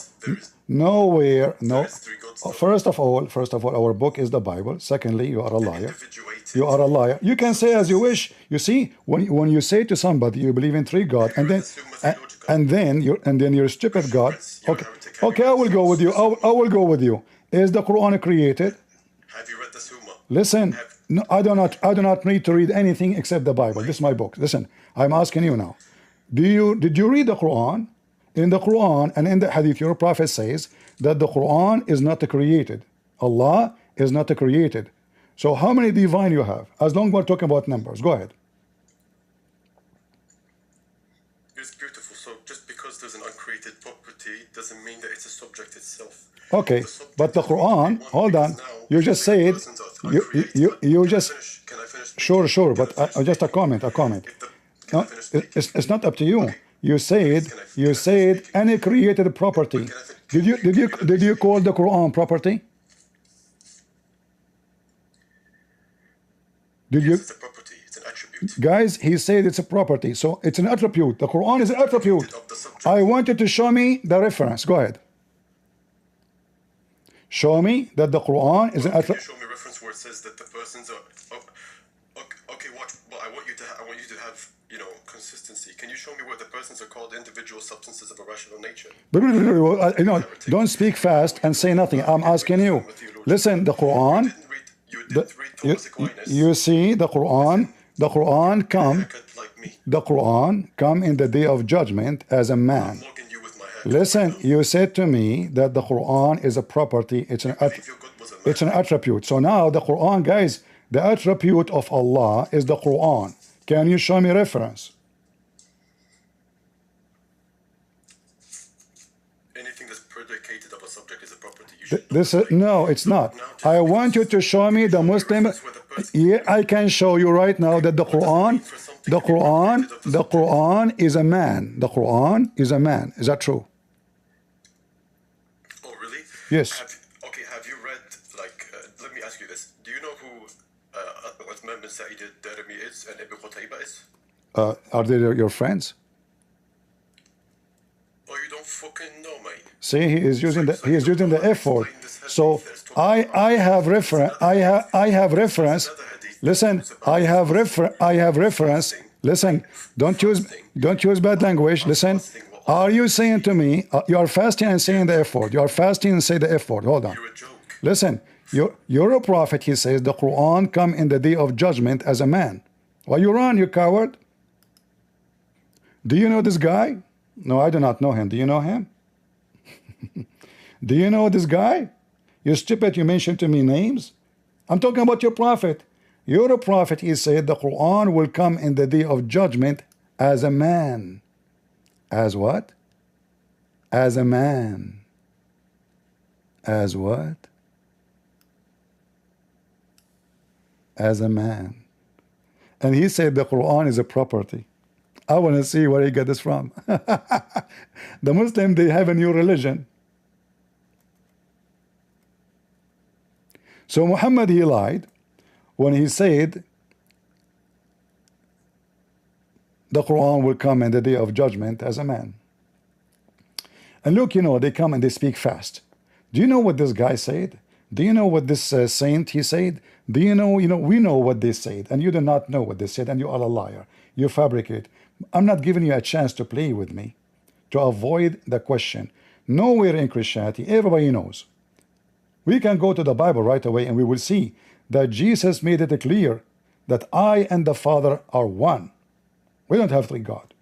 Nowhere. three gods. First of all, our book is the Bible. Secondly, you are a liar. Individuated. You are a liar. You can say as you wish. You see, when you say to somebody you believe in three God, and then you're a stupid God. Okay, I will go with you. I will go with you. Is the Quran created? Have you read the Summa? Listen, no, I do not need to read anything except the Bible. This is my book. Listen, I'm asking you now. Did you read the Quran? In the Quran and in the Hadith, your Prophet says that the Quran is not created. Allah is not created. So how many divine you have? As long as we're talking about numbers, go ahead. It's beautiful. So just because there's an uncreated property doesn't mean that it's a subject itself. Okay, but the Quran, hold on. You just said you just. Can I finish? Sure, but just a comment. No, it's not up to you. You said any created property. Did you call the Quran property? Did you? It's a property. It's an attribute. Guys, he said it's a property, so it's an attribute. The Quran is an attribute. I want you to show me the reference. Go ahead. Show me that the Quran is an attribute. Can you show me a reference where it says that the persons are? Okay, what? Well, I want you to have consistency. Can you show me where the persons are called individual substances of a rational nature? Don't speak fast and say nothing. I'm asking you. Listen, the Quran. You see the Quran. The Quran come in the day of judgment as a man. Listen, you said to me that the Quran is a property. It's an attribute. So now the Quran, guys, the attribute of Allah is the Quran. Can you show me reference? Anything that's predicated of a subject is a property. No, it's not. I want you to show me the Muslim. Yeah, I can show you right now that the Quran is a man. The Quran is a man. Is that true? Oh, really? Yes. Have you read, let me ask you this. Do you know who Uthman bin Sa'id al-Darimi is and Ibn Qutayba is? Are they your friends? Oh, you don't fucking know, mate. See, he is using the F word. So I have reference. Listen, I have reference. Listen, don't use bad language. Listen, are you saying to me you are fasting and saying the F word? You are fasting and say the F word. Hold on. You're a joke. Listen, you're a prophet. He says the Quran come in the day of judgment as a man. Why you run, you coward? Do you know this guy? No, I do not know him. Do you know him? Do you know this guy? You stupid, you mentioned to me names. I'm talking about your prophet. You're a prophet. He said the Quran will come in the day of judgment as a man. As what? As a man. As what? As a man. And he said the Quran is a property. I want to see where he got this from. The Muslims, they have a new religion. So Muhammad, he lied when he said the Quran will come in the day of judgment as a man. And look, they come and they speak fast. Do you know what this guy said? Do you know what this saint he said? Do you know, we know what they said, and you do not know what they said, and you are a liar. You fabricate. I'm not giving you a chance to play with me, to avoid the question. Nowhere in Christianity, everybody knows. We can go to the Bible right away and we will see that Jesus made it clear that I and the Father are one. We don't have three gods.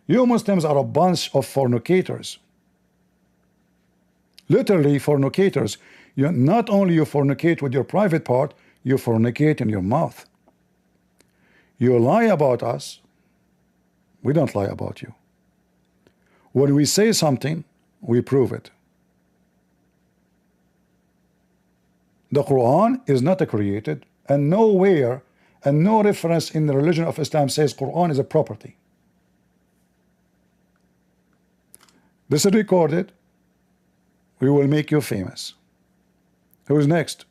You Muslims are a bunch of fornicators. Literally fornicators. Not only you fornicate with your private part, you fornicate in your mouth. You lie about us. We don't lie about you. When we say something, we prove it. The Quran is not created, and nowhere and no reference in the religion of Islam says Quran is a property. This is recorded. We will make you famous. Who's next?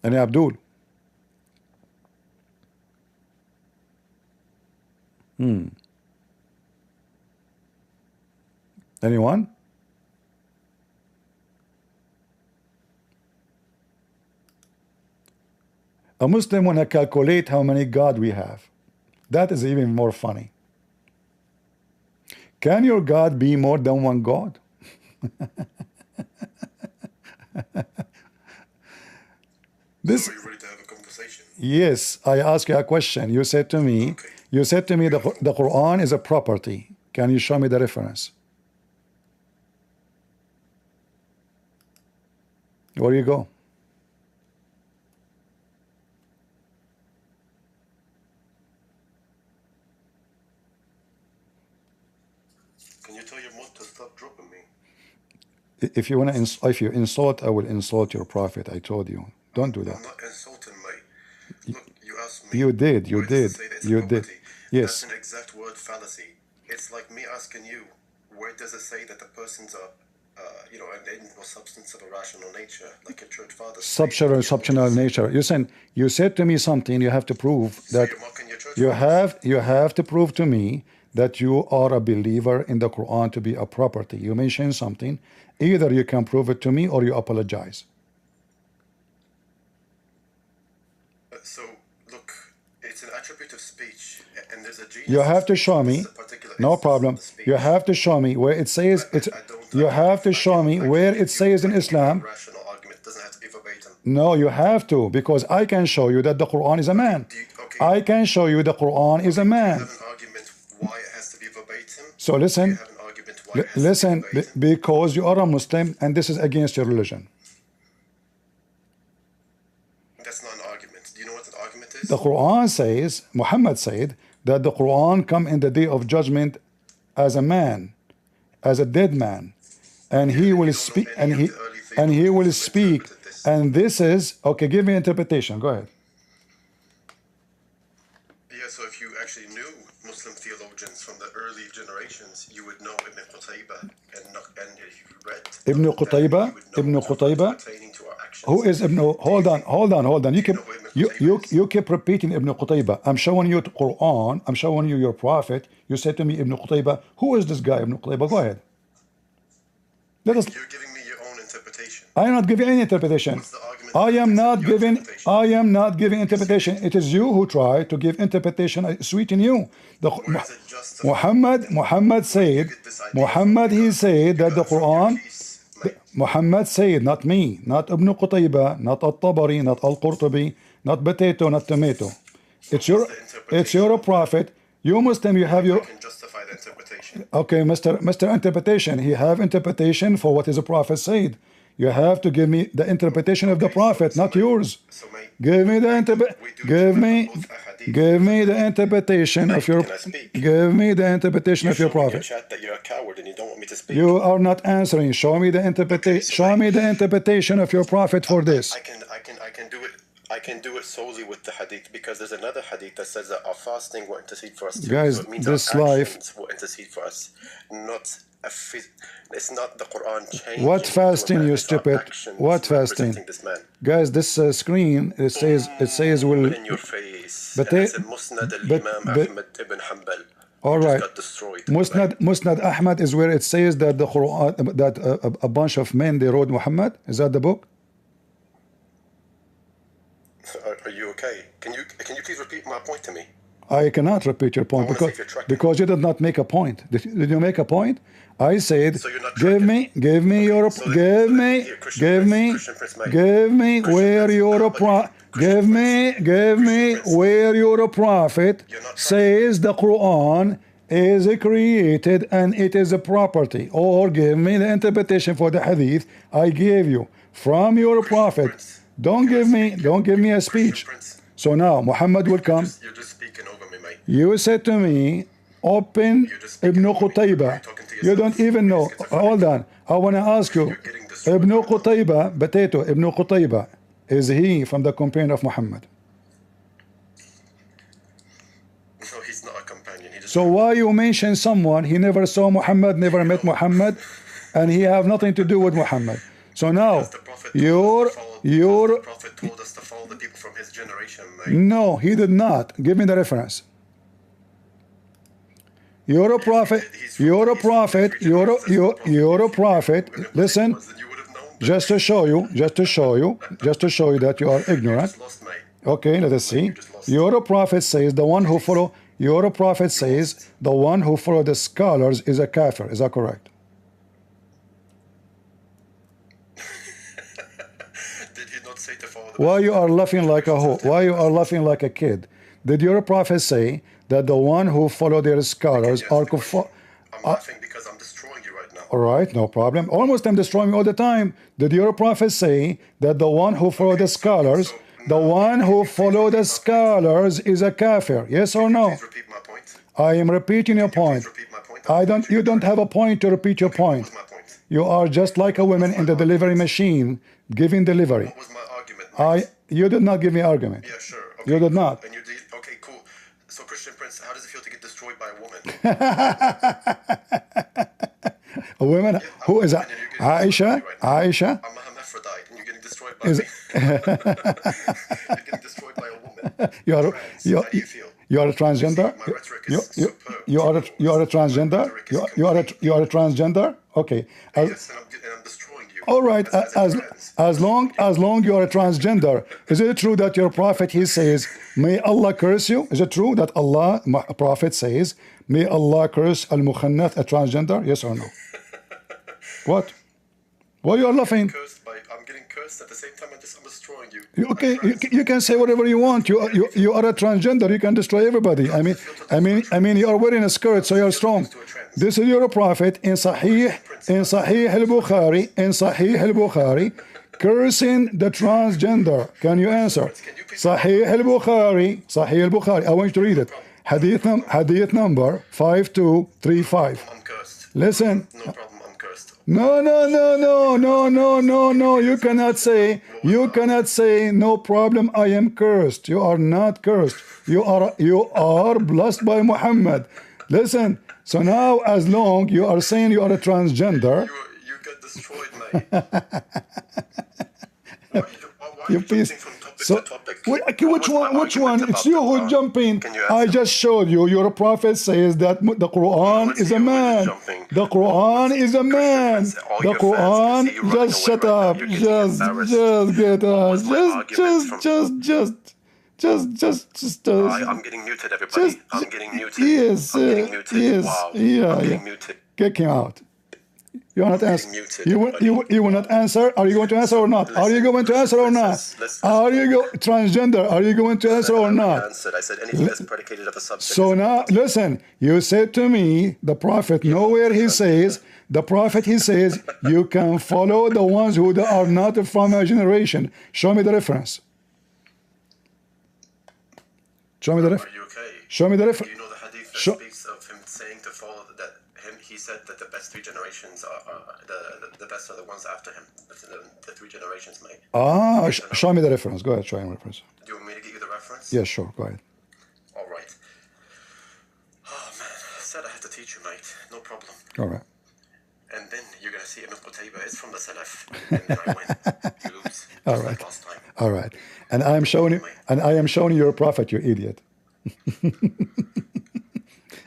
Any Abdul? Anyone? A Muslim wanna calculate how many God we have. That is even more funny. Can your God be more than one God? This. So are you ready to have a conversation? Yes, I ask you a question. You said to me, Okay. the Quran is a property. Can you show me the reference? Where you go? Can you tell your mod to stop dropping me? If you wanna if you insult, I will insult your prophet. I told you. Don't do I'm that. not insulting, mate. Look, you asked me. You did. You where does it did. say that it's a You did. property? Yes. That's an exact word fallacy. It's like me asking you, where does it say that the person's a, an identical substance of a rational nature, like a church father? Substantial nature. You said to me something. You have to prove So that you're mocking your church fathers? you have to prove to me that you are a believer in the Quran to be a property. You mentioned something. Either you can prove it to me or you apologize. So, look, it's an attribute of speech, and there's a genus You of have to speech, show and this me. is a particular No instance of problem. the speech. You have to show me where it says it's. You have to show me where it says in Islam. Rational argument doesn't have to be verbatim. No, you have to, because I can show you that the Quran is a man. Okay. I can show you the Quran is a Do you man. have an argument why it has to be verbatim? So Do you listen, have an argument why it has to be listen, verbatim? because you are a Muslim and this is against your religion. That's not an argument. Do you know what an argument is? The Quran says, Muhammad said, that the Quran come in the day of judgment as a man, as a dead man, and he You will don't speak, know any of the early and he will theologians who speak, interpreted this. and this is okay. Give me interpretation. Go ahead. Yeah, so if you actually knew Muslim theologians from the early generations, you would know Ibn Qutayba, and if you read Ibn them, Qutayba, you would know Ibn what Qutayba. pertaining to our actions. Who is Ibn? Hold on. You keep repeating Ibn Qutayba. I'm showing you the Quran. I'm showing you your prophet. You said to me Ibn Qutayba. Who is this guy Ibn Qutayba? Go ahead. Let us. You're giving me your own interpretation. I am not giving any interpretation. What's the argument? I am not Your giving. interpretation. I am not giving interpretation. It is you who try to give interpretation. I sweeten you. Where is it justified? Muhammad said. He said that the Quran. Muhammad said, not me, not Ibn Qutayba, not Al-Tabari, not Al-Qurtubi, not potato, not tomato. It's your prophet. You Muslim, you have I your. can justify the interpretation. Okay, Mr. Interpretation. He have interpretation for what his prophet said. You have to give me the interpretation of the prophet, not yours. So, mate, Give me the give me the interpretation of your. can I speak? Give me the interpretation of your showing in prophet. chat that you're a coward and you don't want me to speak. You are not answering. Show me the interpretation. so Show me the interpretation of your prophet for this. I can do it. I can do it solely with the hadith, because there's another hadith that says that our fasting will intercede for us too. Guys, so it means this our life. actions will intercede for us, not it's not the Quran changing. What fasting, you it's our stupid? actions What fasting? representing this man. Guys, this screen it says will. In your face. But And they- it's in Musnad but- al-Imam but- Ahmed ibn Hanbal. All Just right. got destroyed. Musnad Ahmed is where it says that the Quran that a bunch of men they wrote Muhammad. Is that the book? Are you okay? Can you please repeat my point to me? I cannot repeat your point I wanna see if you're tracking. because you did not make a point. Did you make a point? I said, So you're not give tracking. me your, So give then- me, here, Christian give Prince, me, Christian Prince, mate. give me Christian where Prince, your no, pro, but give me, give me Prince. where your prophet You're not says the Quran is created and it is a property, or give me the interpretation for the hadith I gave you from your prophet. Prince. Don't give me a Christian speech. Prince. So now Muhammad will come. You're just speaking over me, mate. You said to me, open You're just speaking Ibn over me. Qutayba. You're talking to You yourself. don't even know. Schizophrenic. Hold on. I want to ask you, You're getting destroyed. Ibn Qutayba, potato, Ibn Qutayba, is he from the companion of Muhammad? No, he's not a companion. He just So why you mention someone, he never saw Muhammad, never met Muhammad? and he have nothing to do with Muhammad. So now The Prophet your the Prophet told us to follow the people from his generation, mate. no, he did not. Give me the reference. You're a prophet. You're a prophet. You're a prophet. Listen, just to show you that you are ignorant. Lost, mate. Okay, let us see. Your prophet says the one who follow. Your prophet says the one who follow the scholars is a kafir. Is that correct? Did he not say to follow the Why you are laughing like a hoe? Why you are laughing like a kid? Did your prophet say that the one who follow their scholars are kuffar? I'm laughing because I'm destroying you right now. All right, no problem. Almost I'm destroying all the time. Did your prophet say that the one who follow the scholars, the one who follow the scholars is a kafir? Yes or no? Please repeat my point. I am repeating your point. Please repeat my point. I don't. You don't have a point to repeat your point. What was my point? You are just like a woman in the delivery machine giving delivery. What was my argument, mate? You did not give me argument. Yeah, sure. Okay, You did not. And you did. Okay, cool. So, Christian Prince, how does it feel to get destroyed by a woman? A woman who is a Aisha? Aisha? I'm a hermaphrodite, and you're getting destroyed by Is- me. You're getting destroyed by a woman. You are Trans. you How do you feel? you are a transgender. My rhetoric is superb. You are a transgender. You are a transgender. Okay. Yes, and I'm destroying you. All right. As a trans. As long you are a transgender, is it true that your prophet he says, "May Allah curse you"? Is it true that prophet says, "May Allah curse al-mukhannath, a transgender"? Yes or no? What? Why you are laughing? I'm getting cursed at the same time. I'm destroying you. Okay, you can say whatever you want. You are a transgender. You can destroy everybody. I mean, you are wearing a skirt, so you are strong. This is your prophet in Sahih al-Bukhari, cursing the transgender. Can you answer? Sahih al-Bukhari. I want you to read it. Hadith number 5235. I'm cursed. Listen. No problem. I'm cursed. No. You cannot say no problem. I am cursed. You are not cursed. You are blessed by Muhammad. Listen. So now, as long you are saying you are a transgender, You get destroyed, mate. Why are you you please. jumping from topic So to topic? which one? It's you who jumping. Can you answer? I just showed you. Your prophet says that the Quran is a man. The Quran is a man. The Quran. Just shut up. Just get us. Just. I'm getting muted, everybody. I'm getting muted. Yes. I'm getting muted. Yes. Wow. Yeah. I'm getting muted. Kick him out. You will not answer. muted, You will not answer. Are you going to answer or not? Are you going to answer or not? Are you transgender? Are you going to answer or not? I said anything that's predicated of a subject. So now, listen. You said to me, the prophet. Nowhere he says. The prophet he says you can follow the ones who are not from our generation. Show me the reference. Show me the Are reference. you okay? Show me the Do reference. you know the hadith that Sure. speaks of him saying to follow that he said that the best three generations are the best are the ones after him. The three generations, mate. Show me the reference. Go ahead. Show me the reference. Do you want me to get you the reference? Yeah, sure. Go ahead. All right. Oh man, I said I had to teach you, mate. No problem. All right. And then you're gonna see Ibn Qutayba. It's from the Salaf, and then I win. You lose. All Just right. like last time. All right. And I am showing you your prophet, you idiot.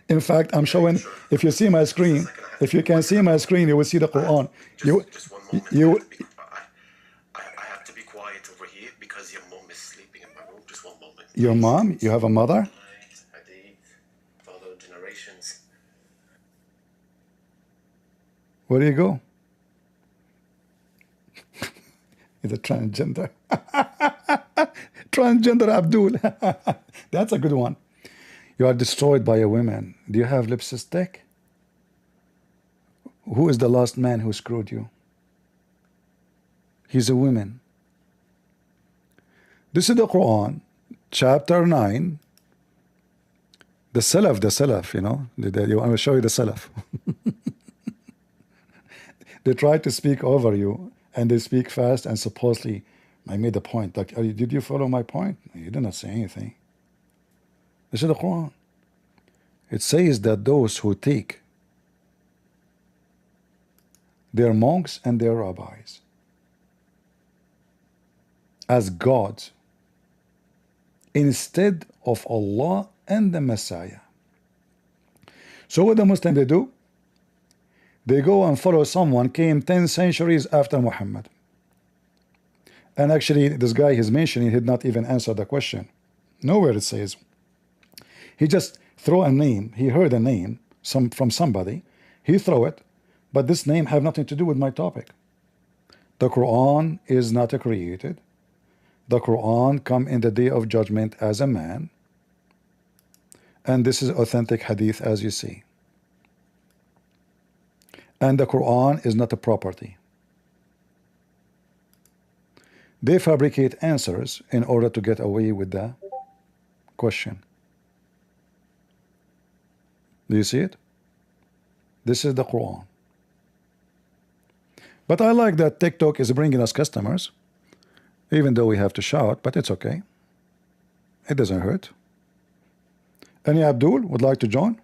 In fact, I'm showing. If you see my screen, if you can see my screen, you will see the Quran. Just one moment. I have to be quiet over here because your mom is sleeping in my room. Just one moment. Your mom? You have a mother? Hadith, follow generations. Where do you go? He's a transgender. Transgender Abdul. That's a good one. You are destroyed by a woman. Do you have lipstick? Who is the last man who screwed you? He's a woman. This is the Quran, chapter 9. The Salaf, you know. I will show you the Salaf. They try to speak over you, and they speak fast, and supposedly, I made a point. Like, did you follow my point? You did not say anything. This is the Quran. It says that those who take their monks and their rabbis as gods instead of Allah and the Messiah. So what the Muslim they do? They go and follow someone came 10 centuries after Muhammad. And actually this guy he's mentioning, he did not even answer the question. Nowhere it says. He just throw a name. He heard a name from somebody. He throw it, but this name have nothing to do with my topic. The Quran is not created. The Quran come in the day of judgment as a man. And this is authentic hadith as you see. And the Quran is not a property. They fabricate answers in order to get away with the question. Do you see it? This is the Quran. But I like that TikTok is bringing us customers, even though we have to shout, but it's okay. It doesn't hurt. Any Abdul would like to join?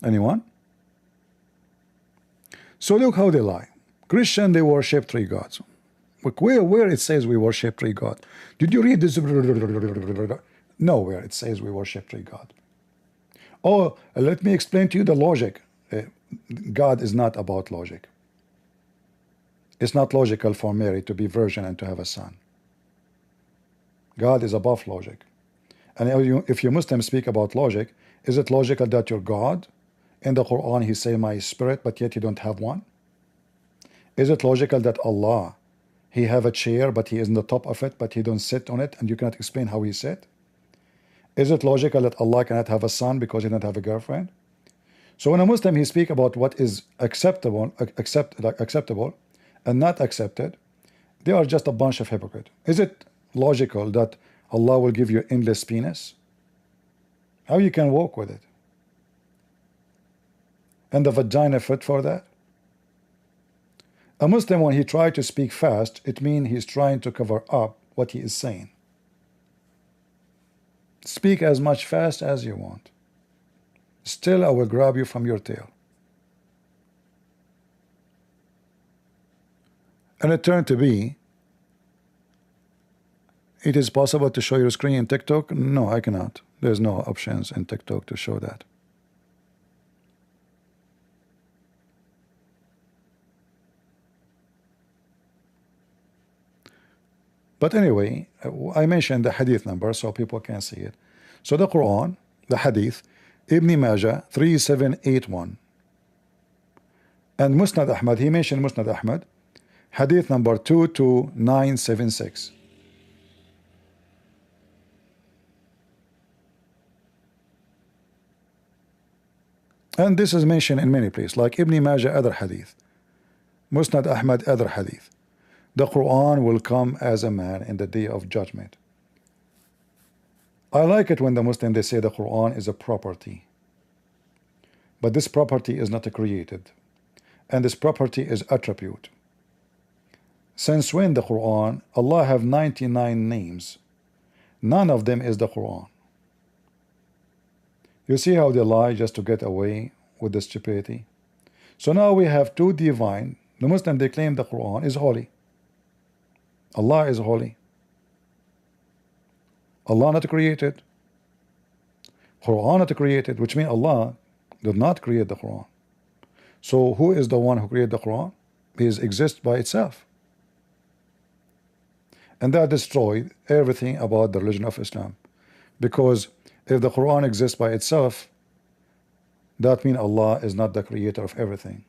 Anyone? So look how they lie. Christian, they worship three gods. Where it says we worship three gods? Did you read this? Nowhere it says we worship three gods. Oh, let me explain to you the logic. God is not about logic. It's not logical for Mary to be virgin and to have a son. God is above logic. And if you Muslims speak about logic, is it logical that your God in the Quran he say my spirit, but yet you don't have one? Is it logical that Allah he have a chair, but he is in the top of it, but he don't sit on it, and you cannot explain how he sit? Is it logical that Allah cannot have a son because he don't have a girlfriend? So when a Muslim he speak about what is acceptable and not accepted, they are just a bunch of hypocrites. Is it logical that Allah will give you endless penis? How you can walk with it? And the vagina fit for that? A Muslim, when he tries to speak fast, it means he's trying to cover up what he is saying. Speak as much fast as you want. Still, I will grab you from your tail. And it turned to be, it is possible to show your screen in TikTok? No, I cannot. There's no options in TikTok to show that. But anyway, I mentioned the hadith number so people can see it. So the Quran, the hadith, Ibn Majah 3781. And Musnad Ahmed, he mentioned Musnad Ahmed, hadith number 22976. And this is mentioned in many places, like Ibn Majah, other hadith, Musnad Ahmed, other hadith. The Quran will come as a man in the day of judgment. I like it when the Muslim they say the Quran is a property, but this property is not created, and this property is attribute. Since when the Quran, Allah have 99 names, none of them is the Quran. You see how they lie just to get away with the stupidity. So now we have two divine. The Muslim they claim the Quran is holy. Allah is holy. Allah not created. Quran not created, which means Allah did not create the Quran. So who is the one who created the Quran? It exists by itself. And that destroyed everything about the religion of Islam. Because if the Quran exists by itself, that means Allah is not the creator of everything.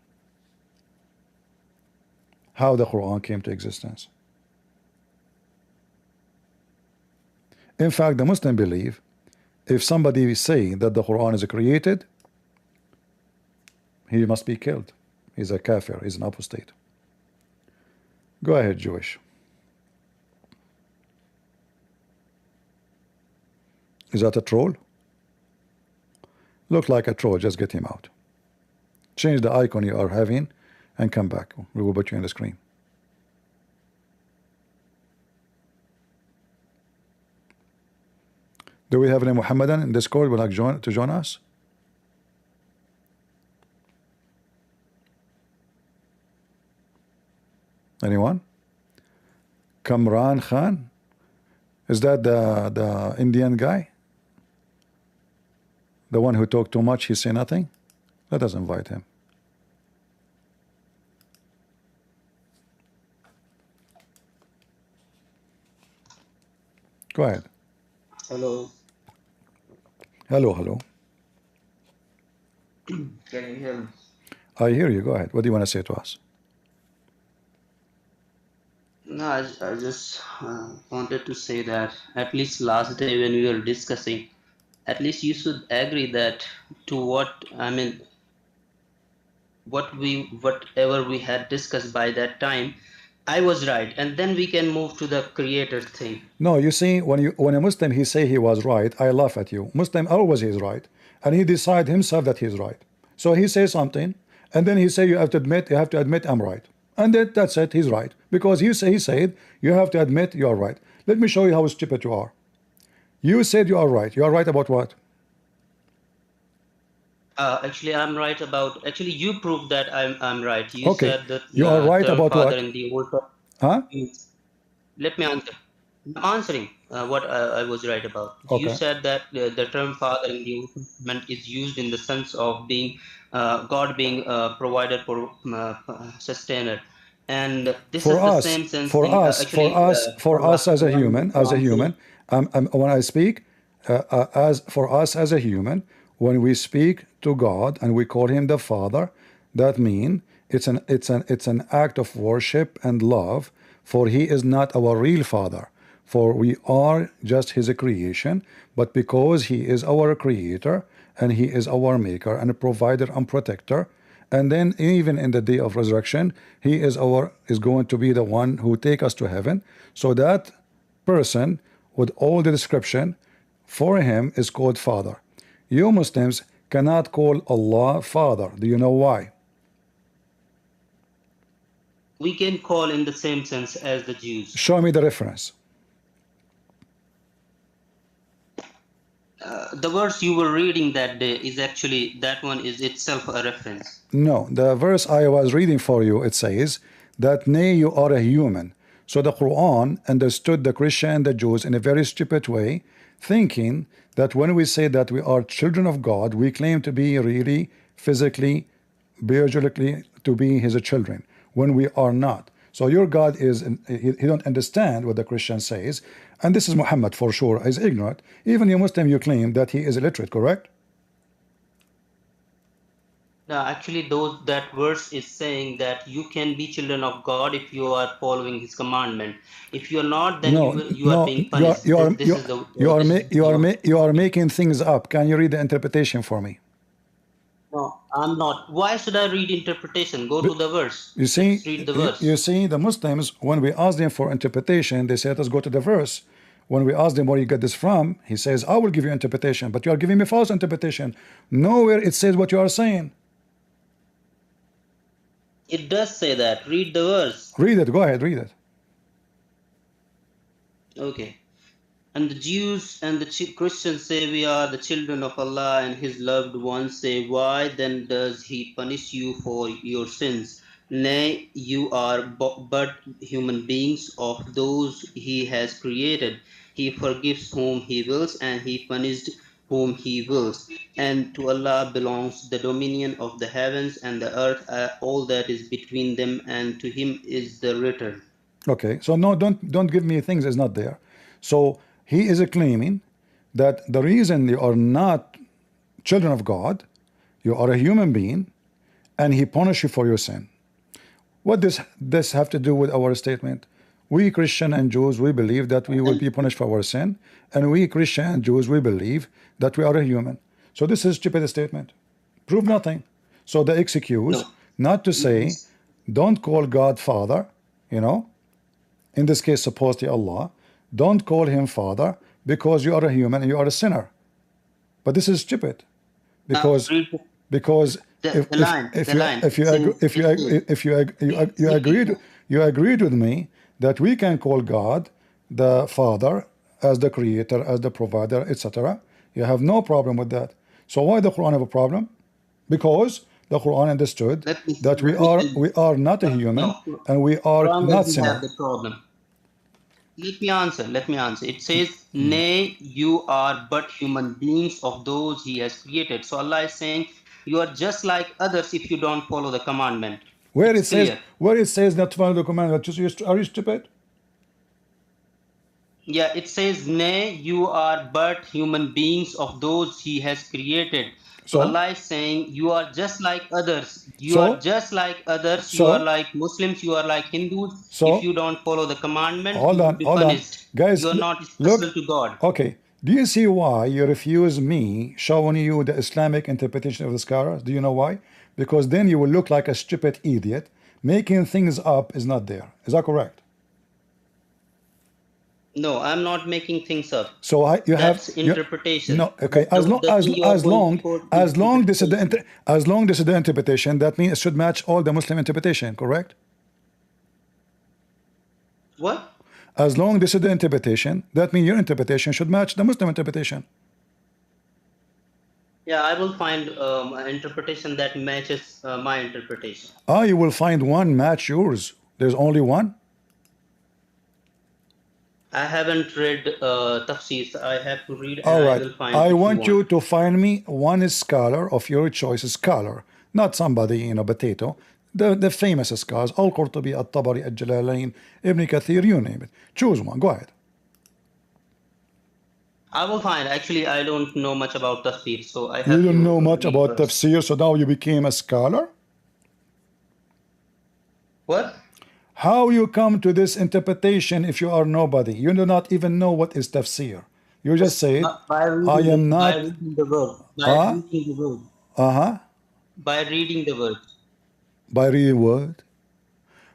How the Quran came to existence? In fact, the Muslim believe if somebody say that the Quran is created, he must be killed. He's a kafir, he's an apostate. Go ahead, Jewish. Is that a troll? Look like a troll, just get him out. Change the icon you are having and come back. We will put you in the screen. Do we have any Muhammadan in Discord would like to join us? Anyone? Kamran Khan? Is that the Indian guy? The one who talked too much, he say nothing? Let us invite him. Go ahead. Hello. Hello, hello. Can you hear me? I hear you. Go ahead. What do you want to say to us? No, I just wanted to say that at least last day when we were discussing, at least you should agree that to what I mean, whatever we had discussed by that time, I was right, and then we can move to the creator thing. No, you see, when a Muslim he say he was right, I laugh at you. Muslim always is right, and he decide himself that he's right. So he says something, and then he say you have to admit I'm right, and that's it. He's right because he said you have to admit you are right. Let me show you how stupid you are. You said you are right. You are right about what? Actually, I'm right about. Actually, you proved that I'm right. You Okay. said that You are right term about father what? in the Old Testament. Huh? Let me answer. I'm answering what I was right about. You Okay. said that the term father in the Old Testament is used in the sense of being God being provider for sustainer, and this For is the us, same sense. for us, for us, for us as a human, when I speak, as for us as a human, when we speak to God and we call Him the Father, that means it's an act of worship and love, for He is not our real Father, for we are just His creation, but because He is our Creator and He is our Maker and Provider and Protector. And then even in the day of resurrection, he is going to be the one who take us to heaven. So that person with all the description for him is called Father. You Muslims cannot call Allah Father. Do you know why? We can call in the same sense as the Jews. Show me the reference. The verse you were reading that day is actually, that one is itself a reference. No, the verse I was reading for you, it says that nay, you are a human. So the Quran understood the Christian and the Jews in a very stupid way, thinking that when we say that we are children of God, we claim to be really physically, biologically to be his children, when we are not. So your God is, he don't understand what the Christian says, and this is Muhammad for sure, is ignorant. Even you Muslim, you claim that he is illiterate, correct? No, actually, that verse is saying that you can be children of God if you are following His commandment. If you are not, then you are being punished. You are making things up. Can you read the interpretation for me? No, I'm not. Why should I read interpretation? Go to the verse. You see, Let's read the verse. you see, the Muslims, when we ask them for interpretation, they say, let us go to the verse. When we ask them where you get this from, he says, I will give you interpretation, but you are giving me false interpretation. Nowhere it says what you are saying. It does say that. Read the verse. Read it. Go ahead, read it. Okay. And the Jews and the Christians say we are the children of Allah, and His loved ones say, why then does He punish you for your sins? Nay, you are but human beings of those He has created. He forgives whom He wills, and He punished whom He wills. And to Allah belongs the dominion of the heavens and the earth, all that is between them, and to Him is the return. Okay, so no, don't give me things that's not there. So he is claiming that the reason you are not children of God, you are a human being, and he punished you for your sin. What does this have to do with our statement? We Christian and Jews, we believe that we will be punished for our sin, and we Christian and Jews, we believe that we are a human. So this is a stupid statement. Prove nothing. So the excuse not to say, don't call God Father, in this case supposedly Allah, don't call him Father because you are a human and you are a sinner. But this is stupid, because you agreed with me that we can call God the Father as the creator, as the provider, etc. You have no problem with that. So why the Quran have a problem? Because the Quran understood Let me that let me tell you. we are not a human No, and we are Quran not doesn't have sinner. the problem. Let me answer. Let me answer. It says, "Nay, you are but human beings of those He has created." So Allah is saying, you are just like others if you don't follow the commandment. It's clear. Where it says not to follow the commandment, are you stupid? Yeah, it says, "Nay, you are but human beings of those He has created." So So Allah is saying, you are just like others. You are so just like others. You are so like Muslims. You are like Hindus. If so you don't follow the commandment, hold you will on, be hold on, punished. guys. You are not Look, special to God. okay. Do you see why you refuse me showing you the Islamic interpretation of the scholars? Do you know why? Because then you will look like a stupid idiot. Making things up is not there. Is that correct? No, I'm not making things up. So you That's have interpretation. no, okay. The thing you are going for is As long this is interpretation. as long this is the interpretation, that means it should match all the Muslim interpretation, correct? What? As long this is the interpretation, that means your interpretation should match the Muslim interpretation. Yeah, I will find an interpretation that matches my interpretation. Ah, you will find one match yours. There's only one. I haven't read tafsir. I have to read, and All I right. will find I if you want you want. to find me one scholar of your choice, scholar, not somebody, you know, potato. The famous scholars, Al-Qurtubi, Al-Tabari, Al-Jalalain, Ibn Kathir, you name it. Choose one. Go ahead. I will find. Actually, I don't know much about tafsir, so I You have don't know to much read about first. tafsir, so now you became a scholar? What? How you come to this interpretation if you are nobody? You do not even know what is tafsir. You just said, By I reading am by not, reading the word. By uh, reading the word. uh-huh, By reading the word. by real word.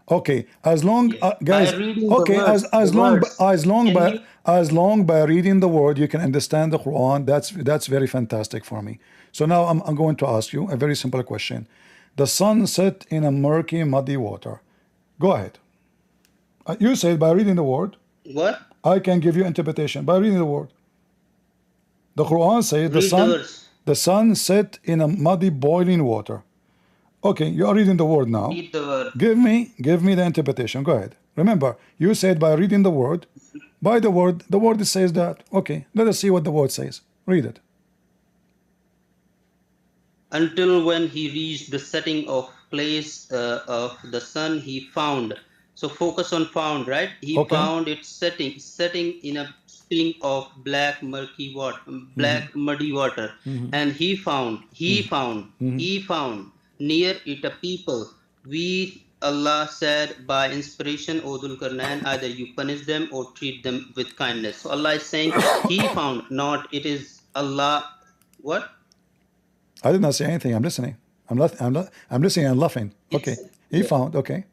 Okay, as long, Yes. By guys, reading the okay, words. The words. as long by reading the word, you can understand the Quran. That's very fantastic for me. So now I'm going to ask you a very simple question. The sun set in a murky, muddy water. Go ahead. You said by reading the word. What? I can give you interpretation by reading the word. The Quran says Read the verse. the sun set in a muddy, boiling water. Okay, you are reading the word now. Read the word. Give me the interpretation. Go ahead. Remember, you said by reading the word. By the word says that. Okay, let us see what the word says. Read it. Until when he reached the setting of place of the sun, he found. So focus on found, right? He Okay. found its setting in a spring of black murky water, black muddy water, and he found near it a people. We Allah said by inspiration, O Dhul-Qarnain, either you punish them or treat them with kindness. So Allah is saying he found, not it is Allah. What? I did not say anything. I'm listening. I'm listening and laughing. Okay. He found. Okay.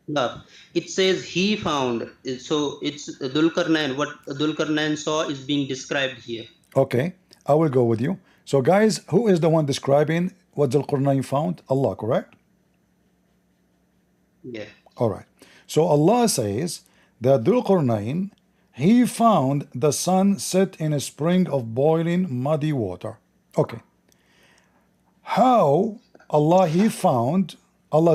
Love. It says he found. So it's Dhul-Qarnain. What Dhul-Qarnain saw is being described here. Okay. I will go with you. So, guys, who is the one describing what Dhul-Qarnain found? Allah, correct? Yeah. All right. So Allah says that Dhul-Qarnain, he found the sun set in a spring of boiling muddy water. Okay. How Allah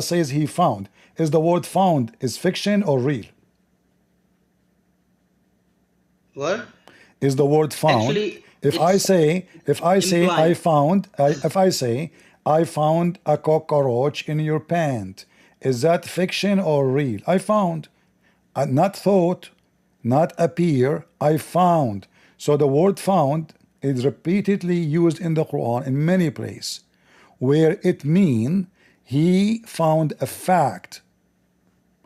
says he found. Is the word found is fiction or real? What? Is the word found? Actually, if I say I found a cockroach in your pant, is that fiction or real? I found. Not thought, not appear, I found. So the word found is repeatedly used in the Quran in many places where it means he found a fact.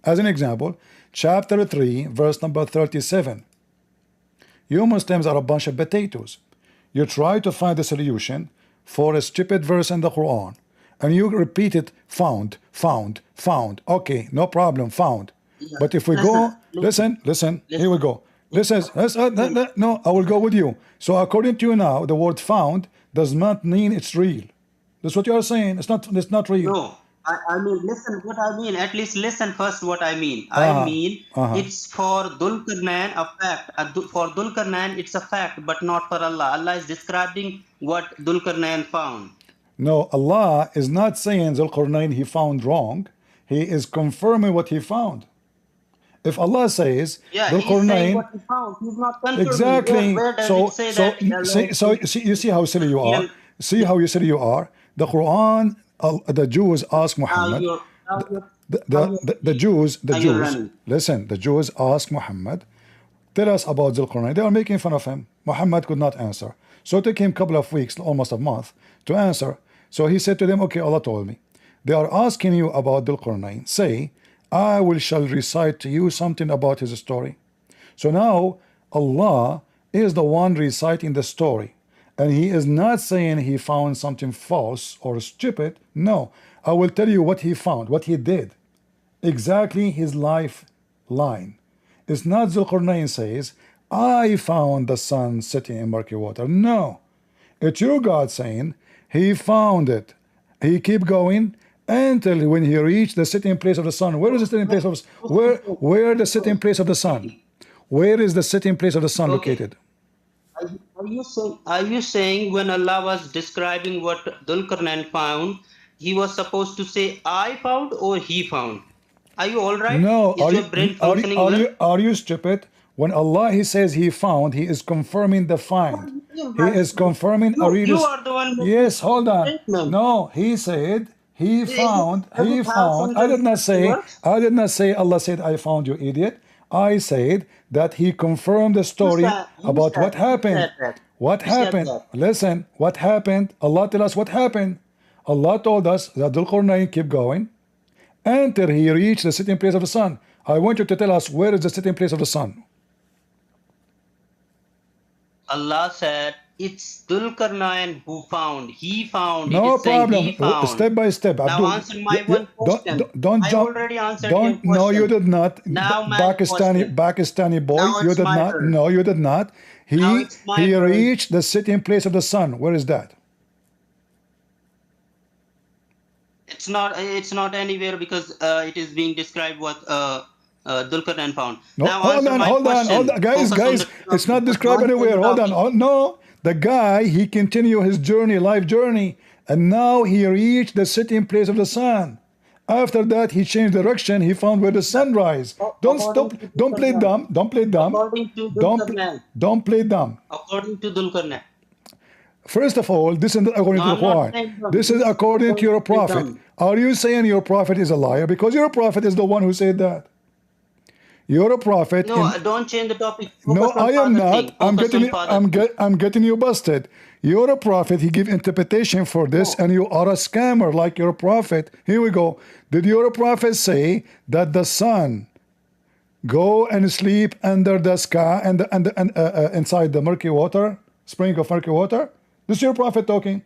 As an example, chapter 3, verse number 37. You Muslims are a bunch of potatoes. You try to find a solution for a stupid verse in the Quran and you repeat it, found. Okay, no problem, found. But if we go, listen, here we go. No, I will go with you. So according to you now, the word found does not mean it's real. That's what you are saying. It's not real. No. I mean, listen what I mean. At least listen first what I mean. I mean, it's for Dulkarnain a fact. For Dulkarnain, it's a fact, but not for Allah. Allah is describing what Dulkarnain found. No, Allah is not saying Zulqarnain he found wrong. He is confirming what he found. If Allah says Yeah, he's saying what he found. He's not confirming. exactly. Where does it say that? You see how silly you are. See how silly you are. The Quran, the Jews ask Muhammad. The Jews, listen. The Jews ask Muhammad, tell us about Zulqarnain. They are making fun of him. Muhammad could not answer. So it took him a couple of weeks, almost a month, to answer. So he said to them, okay, Allah told me. They are asking you about Zulqarnain. Say, I shall recite to you something about his story. So now Allah is the one reciting the story. And he is not saying he found something false or stupid. No, I will tell you what he found, what he did. Exactly his lifeline. It's not Zulqarnain says, I found the sun sitting in murky water. No, it's your God saying he found it. He keep going until when he reached the sitting place of the sun. Where is the sitting place of where the sitting place of the sun? Where is the sitting place of the sun located? Are you saying when Allah was describing what Dulkarnain found, he was supposed to say I found or he found? Are you all right? No. Are you stupid? When Allah he says he found, he is confirming the find. He is confirming a real. You are the one. Yes, hold on. No, he said he found. He found. I did not say. Allah said I found, you idiot. I said that he confirmed the story about what happened. What happened? Listen, what happened? Allah tell us what happened. Allah told us that Zulqarnain kept going until he reached the sitting place of the sun. I want you to tell us where is the sitting place of the sun. Allah said it's Dulkarnain who found. He found. No problem. Step by step. Now Abdul, answer my one question. Don't I jump. already answered your question. No, you did not. Now Pakistani boy, you did not. Turn. No, you did not. He reached the sitting place of the sun. Where is that? It's not anywhere because it is being described what Dulkarnain found. No, now hold on, guys, it's not described anywhere. Hold on. Oh, no, the guy he continued his journey, life journey, and now he reached the sitting place of the sun. After that, he changed direction. He found where the sun rise. Don't play dumb. Don't play dumb. Don't play dumb. According to Dulkarnain. First of all, this is not according to the Quran. This is according to your prophet. Are you saying your prophet is a liar? Because your prophet is the one who said that. You're a prophet. No, don't change the topic. No, I am not. I'm getting you busted. You're a prophet. He give interpretation for this, and you are a scammer like your prophet. Here we go. Did your prophet say that the sun go and sleep under the sky and inside the murky water, spring of murky water? This is your prophet talking.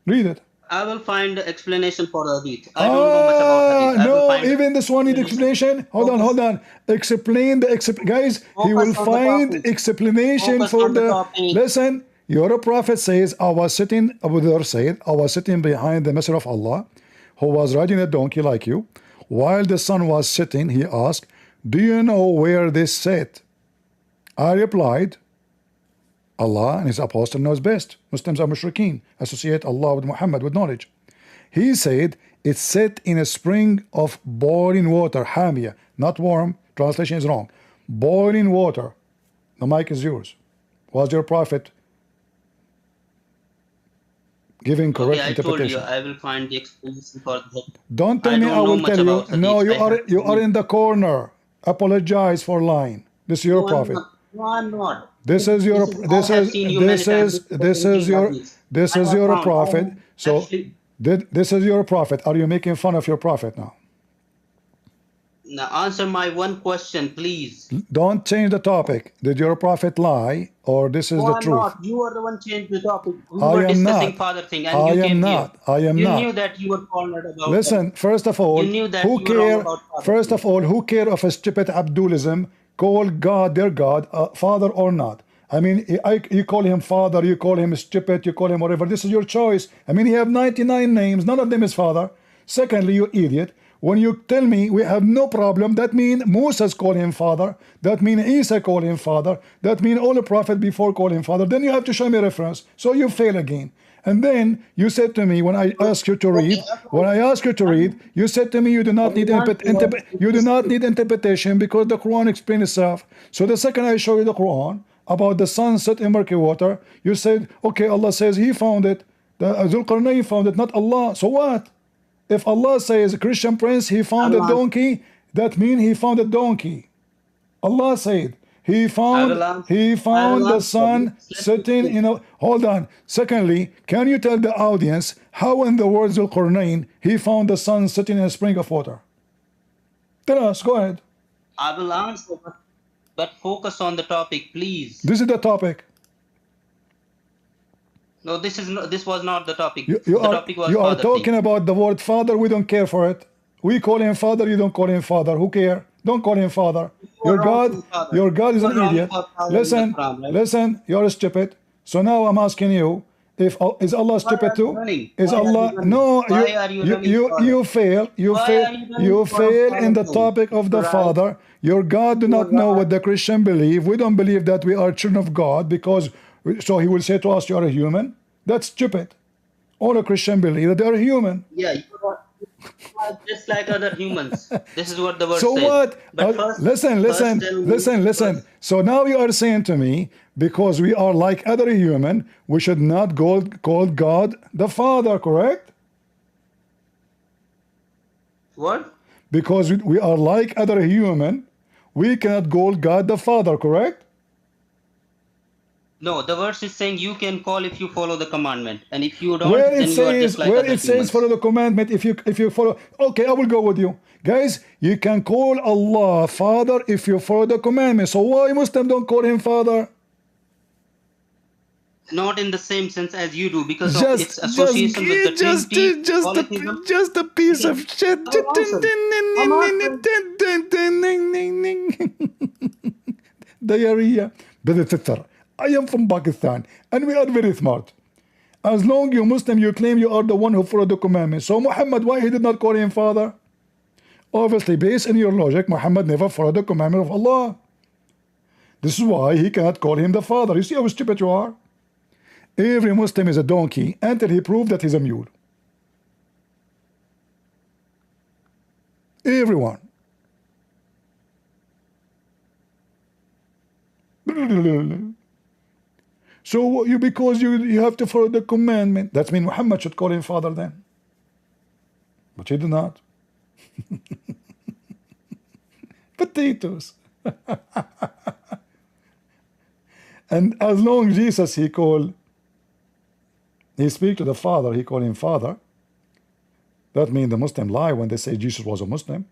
Read it. I will find the explanation for the hadith. I don't know much about hadith. No, even this one need explanation. Hold on. Explain guys. He will find explanation for the. Listen, your prophet says, Abu Dhar said, I was sitting behind the messenger of Allah, who was riding a donkey like you. While the sun was setting, he asked, do you know where this sat? I replied, Allah and his apostle knows best. Muslims are mushrikeen, associate Allah with Muhammad with knowledge. He said it's set in a spring of boiling water, hamia, not warm. Translation is wrong. Boiling water. The mic is yours. Was your prophet giving correct interpretation? I told you, I will find the explanation for that. Don't tell me I will tell you. No, you are in the corner. Apologize for lying. This is your prophet. No, I'm not. This is your prophet. So this is your prophet. Are you making fun of your prophet now? Now answer my one question, please. Don't change the topic. Did your prophet lie, or this is the truth? Not. You are the one changed the topic. We were discussing father thing, and you came here. I am not. You knew that you were cornered about. Listen, first of all, who care of a stupid Abdulism? Call God their God, father or not. I mean, you call him father, you call him stupid, you call him whatever. This is your choice. I mean, he have 99 names. None of them is father. Secondly, you idiot. When you tell me we have no problem, that means Moses call him father. That means Isa call him father. That means all the prophet before call him father. Then you have to show me reference. So you fail again. And then you said to me when I asked you to read, you said to me you do not need interpretation because the Quran explains itself. So the second I show you the Quran about the sun set in murky water, you said, okay, Allah says he found it. The Zulqarnain found it, not Allah. So what? If Allah says Christian prince, he found a donkey, that means he found a donkey. Allah said he found the sun sitting in a. Hold on. Secondly, can you tell the audience how in the word Zulqarnain he found the sun sitting in a spring of water? Tell us. Go ahead. I will answer, but focus on the topic, please. This is the topic. No, this is not. This was not the topic. You topic was you are talking about the word father. We don't care for it. We call him father. You don't call him father. Who care? Don't call him father. Your God is an idiot. Listen. You're stupid. So now I'm asking you, is Allah stupid too? Is Allah? No. You fail. You fail in the topic of the father. Your God do not know what the Christian believe. We don't believe that we are children of God because. So he will say to us, you are a human? That's stupid. All a Christian believe that they are human. Yeah, you are just like other humans. This is what the word so says. What? But first, listen. So now you are saying to me, because we are like other human, we should not call God the Father, correct? What? Because we are like other human, we cannot call God the Father, correct? No, the verse is saying you can call if you follow the commandment, and if you don't, where then you are just like other humans. Says follow the commandment, if you follow, okay, I will go with you, guys. You can call Allah Father if you follow the commandment. So why Muslims don't call him Father? Not in the same sense as you do, because of its association with the Trinity. Just a piece of shit. Diarrhea. I am from Pakistan and we are very smart. As long you Muslim, you claim you are the one who followed the commandments. So Muhammad, why he did not call him father? Obviously, based on your logic, Muhammad never followed the commandment of Allah. This is why he cannot call him the father. You see how stupid you are? Every Muslim is a donkey until he proved that he's a mule. Everyone. So because you have to follow the commandment, that means Muhammad should call him father then. But he did not. Potatoes. And as long as Jesus he speak to the Father, he call him Father. That means the Muslim lie when they say Jesus was a Muslim.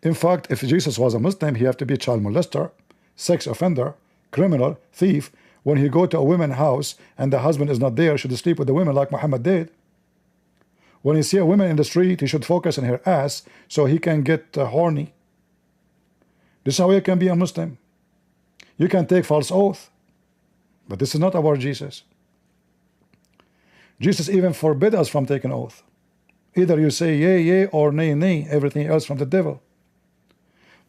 In fact, if Jesus was a Muslim, he have to be a child molester, sex offender, criminal, thief. When he go to a woman's house and the husband is not there, should sleep with the women like Muhammad did. When he see a woman in the street, he should focus on her ass so he can get horny. This is how you can be a Muslim. You can take false oath, but this is not our Jesus. Jesus even forbid us from taking oath. Either you say yea, yea, or nay, nay, everything else from the devil.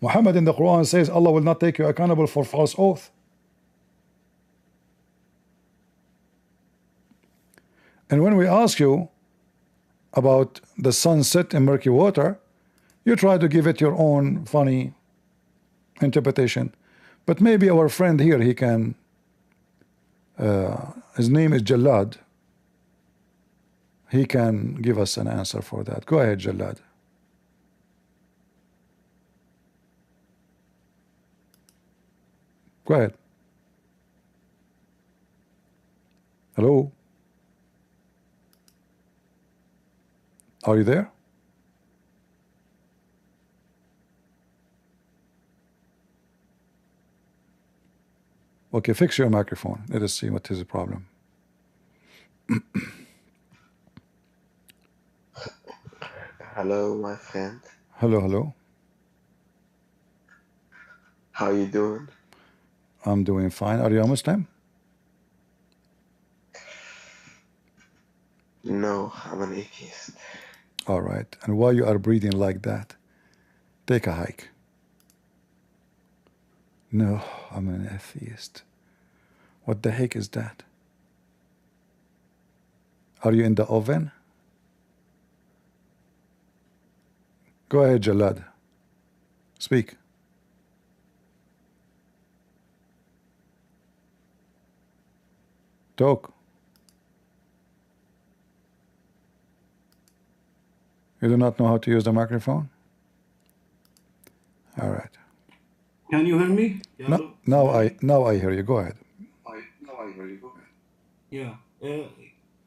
Muhammad in the Quran says Allah will not take you accountable for false oath. And when we ask you about the sunset in murky water, you try to give it your own funny interpretation. But maybe our friend here, he can, his name is Jalad. He can give us an answer for that. Go ahead, Jalad. Go ahead. Hello? Are you there? Okay, fix your microphone. Let us see what is the problem. Hello, my friend. Hello, hello. How you doing? I'm doing fine. Are you a Muslim? No, I'm an atheist. All right. And why you are breathing like that? Take a hike. No, I'm an atheist. What the heck is that? Are you in the oven? Go ahead, Jalad. Speak. Talk. You do not know how to use the microphone? All right. Can you hear me? No, now I hear you. Go ahead. Now I hear you. Go ahead. Yeah.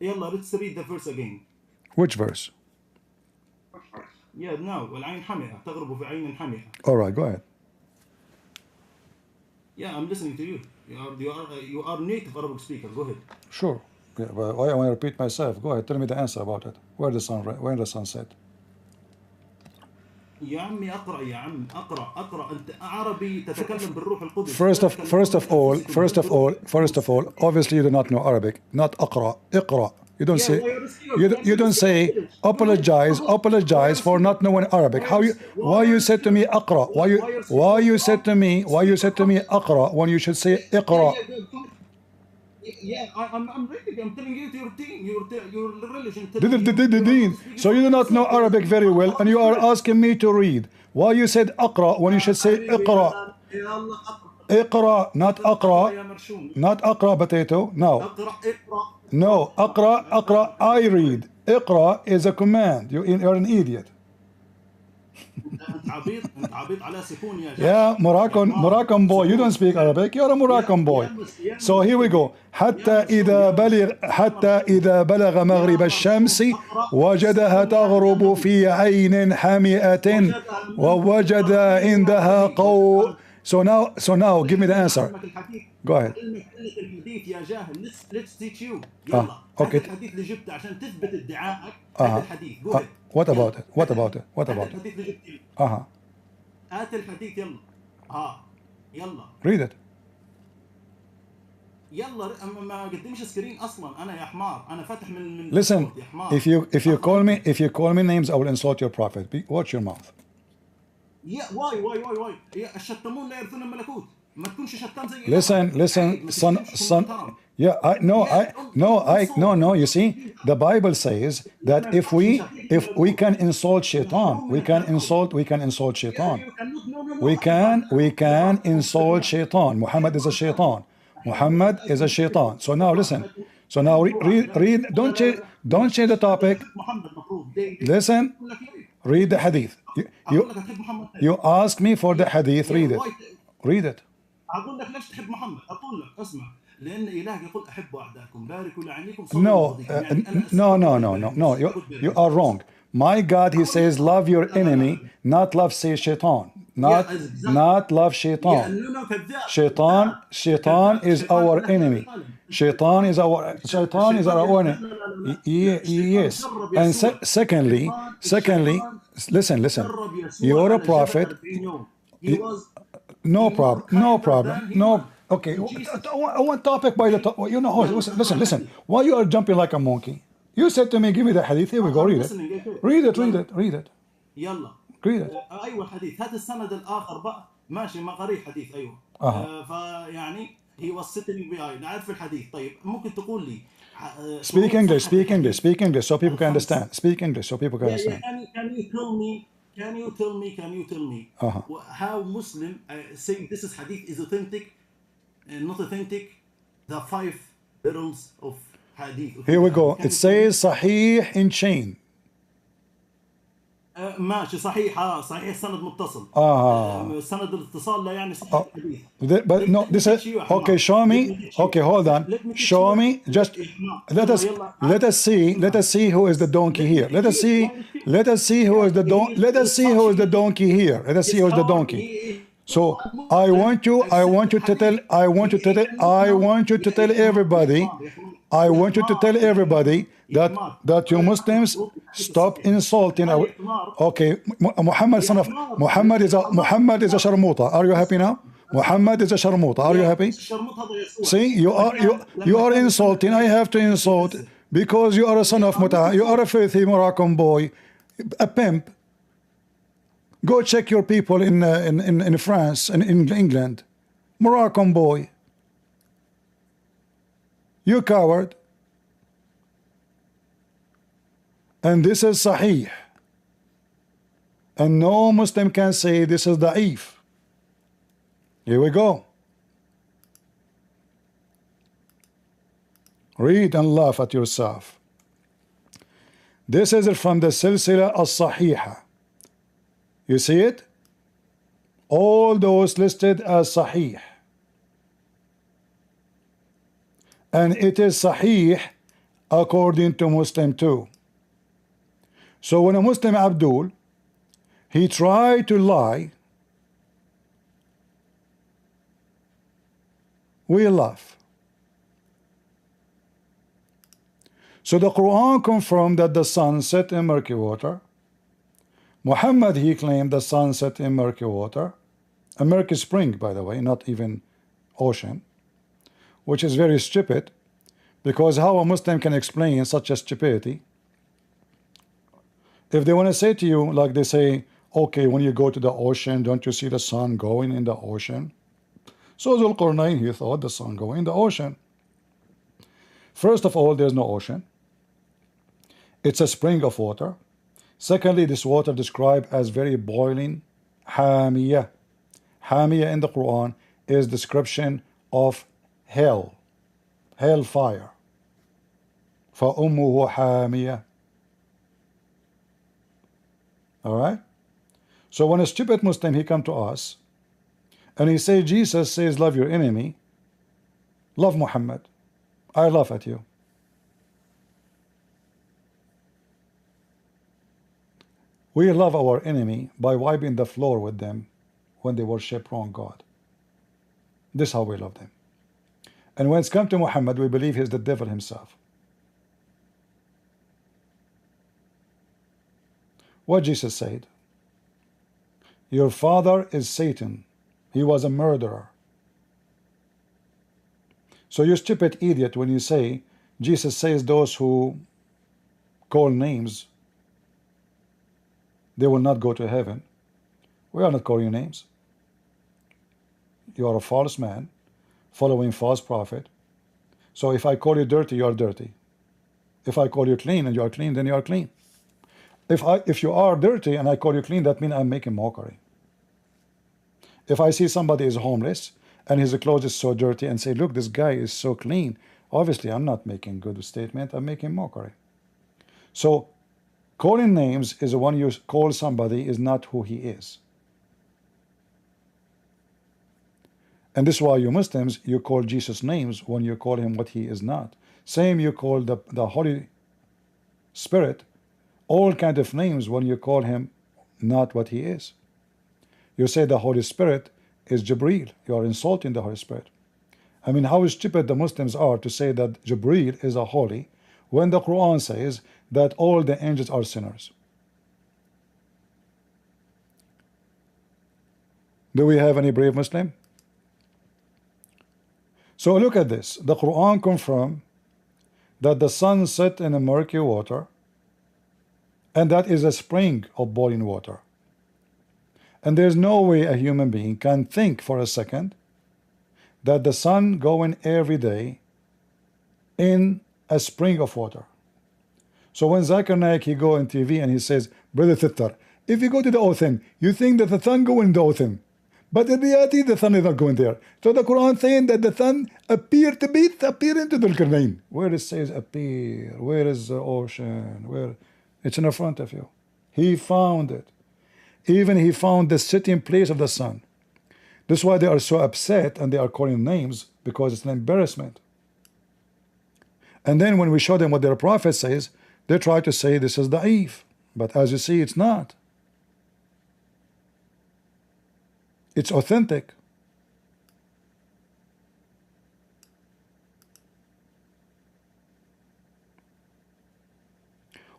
يلا, let's read the verse again. Which verse? Yeah, now. والعين حمئة تغرب في عين حمئة. All right, go ahead. Yeah, I'm listening to you. You are native Arabic speaker. Go ahead. Sure. Yeah, but I want to repeat myself. Go ahead. Tell me the answer about it. Where the sun set? يا عمي اقرأ يا عم اقرأ أنت عربي تتكلم بالروح القدس. First of all, obviously you do not know Arabic. Not أقرأ. اقرأ. You don't say apologize for not knowing Arabic. Why you said to me أقرأ? Why you said to me أقرأ when you should say اقرأ? Yeah, I'm reading. I'm telling you your team, your religion. So you do not know Arabic very well, and you are asking me to read. Why you said أقرأ when you should say اقرأ? اقرأ, not أقرأ. Not أقرأ potato. No. No. أقرأ. I read. اقرأ is a command. You're an idiot. Yeah, Moroccan boy. You don't speak Arabic. You're a Moroccan boy. So here we go. حتى إذا بلغ مغرب الشمس وجدها تغرب في عين حمئة ووجد عندها قوم. So now give me the answer. Go ahead. Let's teach you. Okay. الحديث اللي جبته عشان تثبت ادعائك. الحديث. What about it? الحديث اللي جبته. هات الحديث يلا. يلا. Read it. يلا ما قدمش سكرين اصلا انا يا حمار انا فاتح من Listen, if you call me names I will insult your prophet. Watch your mouth. واي الشتمون لا يرثون الملكوت ما تكونش شتام زي Listen, son. Yeah, no. You see, the Bible says that if we can insult Shaitan, we can insult Shaitan. We can insult Shaitan. Muhammad is a Shaitan. So now listen. So now read. Don't change the topic. Listen. Read the hadith. You ask me for the hadith. Read it. أقول لك ليش تحب محمد؟ أقول لك اسمع لأن إلهك يقول أحبوا أعداءكم باركوا لعينيكم. No. You are wrong. My God, He says, love your enemy, not love say Shaitan, not love Shaitan. Shaitan is our enemy. Shaitan is our enemy. Yes. And secondly, listen. You're a prophet. No problem. No. Okay. I want topic by the top. You know. Listen. Why you are jumping like a monkey? You said to me, give me the hadith. Here we go. Read it. يلا. Read it. أيوة حديث. هات السند الآخر بقى. ماشي ما قريت حديث أيوة. فيعني he was sitting behind. نعرف الحديث. طيب ممكن تقول لي. Speak English so people can understand. Speak English so people can understand. Can you tell me how Muslim saying this is hadith is authentic and not authentic? The 5 barrels of hadith. Here we go. It says صحيح in chain. ماشي صحيح السند متصل. سند الاتصال لا يعني صحيح الحديث. But no, this is okay. Show me. Okay, hold on. Show me. Just let us see who is the donkey here. Let us see who is the donkey here. Let us see who is the donkey. So I want you to tell everybody that you Muslims stop insulting our. Okay, Muhammad is a sharmuta. Are you happy now? Muhammad is a sharmuta. Are you happy? See, you are insulting. I have to insult. Because you are a son of Muta, you are a filthy Moroccan boy, a pimp. Go check your people in France and in England. Moroccan boy. You coward. And this is Sahih. And no Muslim can say this is Da'if. Here we go. Read and laugh at yourself. This is from the Silsila As-Sahiha. You see it? All those listed as Sahih. And it is Sahih according to Muslim too. So when a Muslim Abdul, he tried to lie, we laugh. So the Quran confirmed that the sun set in murky water. Muhammad, he claimed the sun set in murky water, a murky spring, by the way, not even ocean, which is very stupid, because how a Muslim can explain such a stupidity? If they want to say to you, like they say, okay, when you go to the ocean, don't you see the sun going in the ocean? So Zulqarnain, he thought the sun going in the ocean. First of all, there's no ocean. It's a spring of water. Secondly, this water described as very boiling, hamiyah. Hamiyah in the Quran is description of hell, hellfire. فَأُمُّهُ حَامِيَةٌ. All right? So when a stupid Muslim, he come to us, and he say, Jesus says, love your enemy, love Muhammad. I laugh at you. We love our enemy by wiping the floor with them when they worship wrong God. This is how we love them. And when it's come to Muhammad, we believe he's the devil himself. What Jesus said, your father is Satan. He was a murderer. So you stupid idiot, when you say Jesus says those who call names, they will not go to heaven. We are not calling names. You are a false man following false prophet. So if I call you dirty, you are dirty. If I call you clean and you are clean, then you are clean. If you are dirty and I call you clean, that means I'm making mockery. If I see somebody is homeless and his clothes is so dirty and say, look, this guy is so clean, obviously I'm not making good statement, I'm making mockery. So calling names is when you call somebody is not who he is. And this is why you Muslims, you call Jesus names when you call him what he is not. Same you call the Holy Spirit all kind of names when you call him not what he is. You say the Holy Spirit is Jibreel. You are insulting the Holy Spirit. I mean, how stupid the Muslims are to say that Jibreel is a holy when the Quran says that all the angels are sinners. Do we have any brave Muslim? So look at this. The Quran confirms that the sun set in a murky water, and that is a spring of boiling water. And there's no way a human being can think for a second that the sun going every day in a spring of water. So when Zakir Naik, he go on TV and he says, Brother Thittar, if you go to the ocean, you think that the sun go in the ocean. But in reality, the sun is not going there. So the Quran saying that the sun appear into the Qarnayn. Where it says appear? Where is the ocean? Where? It's in front of you. He found it. Even he found the sitting place of the sun. This is why they are so upset and they are calling names, because it's an embarrassment. And then when we show them what their prophet says, they try to say this is da'if. But as you see, it's not. It's authentic.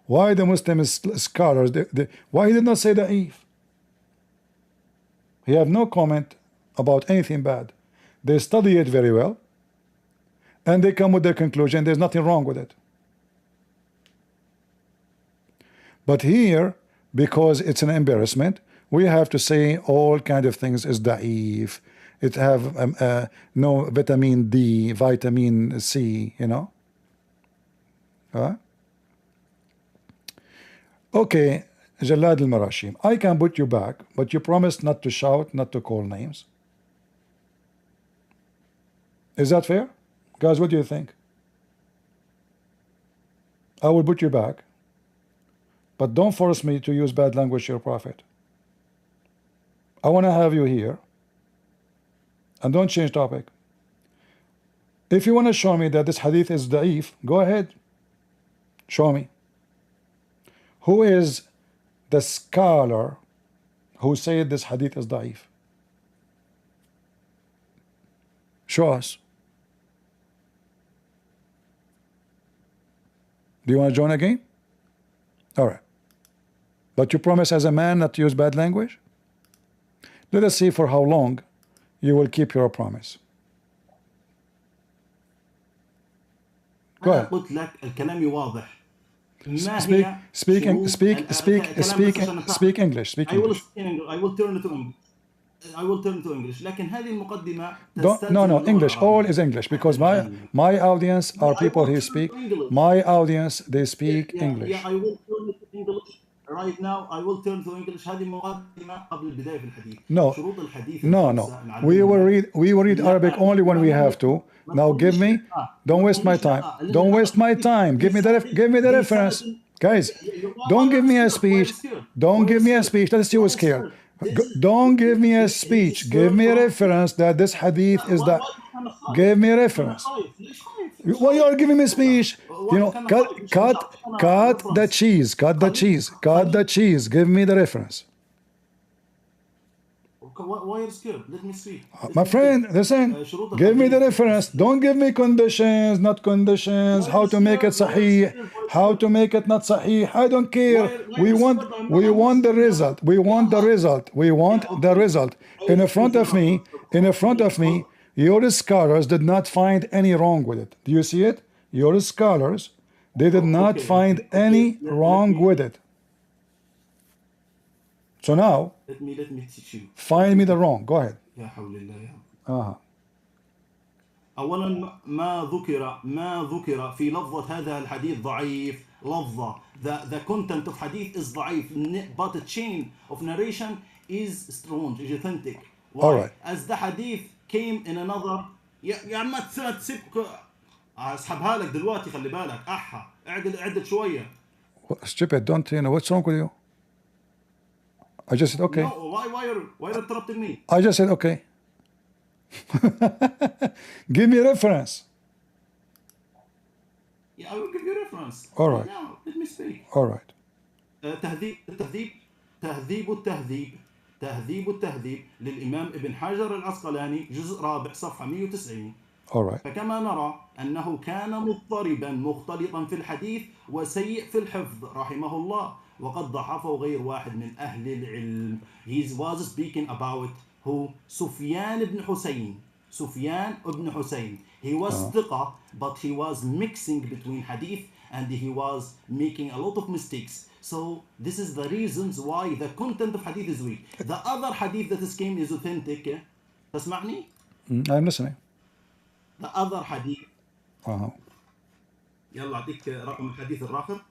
Why the Muslim scholars, why he did not say da'if? He have no comment about anything bad. They study it very well, and they come with their conclusion. There's nothing wrong with it. But here, because it's an embarrassment, we have to say all kind of things is da'if. It have no vitamin D, vitamin C, you know. Okay, Jalad al-Marashim, I can put you back, but you promised not to shout, not to call names. Is that fair? Guys, what do you think? I will put you back, but don't force me to use bad language to your prophet. I want to have you here, and don't change topic. If you want to show me that this hadith is da'if, go ahead. Show me. Who is the scholar who said this hadith is da'if? Show us. Do you want to join again? All right. But you promise as a man not to use bad language? Let us see for how long you will keep your promise. Go ahead. قلت لك الكلام واضح. Speak English. Speak English. I will turn to English. I will turn to English. لكن هذه المقدمة no, English. All is English because my audience are people who speak. My audience, they speak English. Yeah, I will turn to English. Right now, I will turn to English. هذه مقدمة قبل البداية في الحديث. شروط الحديث. No. We will read Arabic only when we have to. Now give me. Don't waste my time. Don't waste my time. Give me the reference, guys. Don't give me a speech. Don't give me a speech. Let's see who's scared. Don't give me a speech. Give me a reference that this hadith is that. Give me a reference. Why you are giving me a speech? You know, cut the cheese. Cut the cheese. Cut the cheese. Give me the reference. Why are you scared? Let me speak. My friend, listen. Give me the reference. Don't give me conditions, not conditions. How to make it sahih, how to make it not sahih. I don't care. We want the result. We want the result. We want the result. In front of me, your scholars did not find any wrong with it. Do you see it? Your scholars, they did not find any wrong with it. So now, let me teach you. Find me the wrong. Go ahead. يا حول الله يا أولا ما ذكر في لفظة هذا الحديث ضعيف. لفظة the content of hadith is ضعيف, but the chain of narration is strong, is authentic. Why? All right. As the hadith came in another. يا عم تسيب أسحبها لك دلوقتي. خلي بالك اعدل شوية. Stupid, don't you know what's wrong with you? I just said okay. No, why are you interrupting me? I just said okay. Give me a reference. Yeah, I will give you a reference. All right. Now, let me speak. All right. تهذيب التهذيب للإمام ابن حجر العسقلاني جزء رابع صفحة 190. All right. فكما نرى أنه كان مضطربا مختلطا في الحديث وسيء في الحفظ رحمه الله، وقد ضعفه غير واحد من أهل العلم. He was speaking about who? سفيان بن حسين. He was ثقة, but he was mixing between hadith and he was making a lot of mistakes. So this is the reasons why the content of hadith is weak. The other hadith that is came is authentic. تسمعني? I'm listening. The other hadith. يلا أعطيك رقم الحديث الآخر.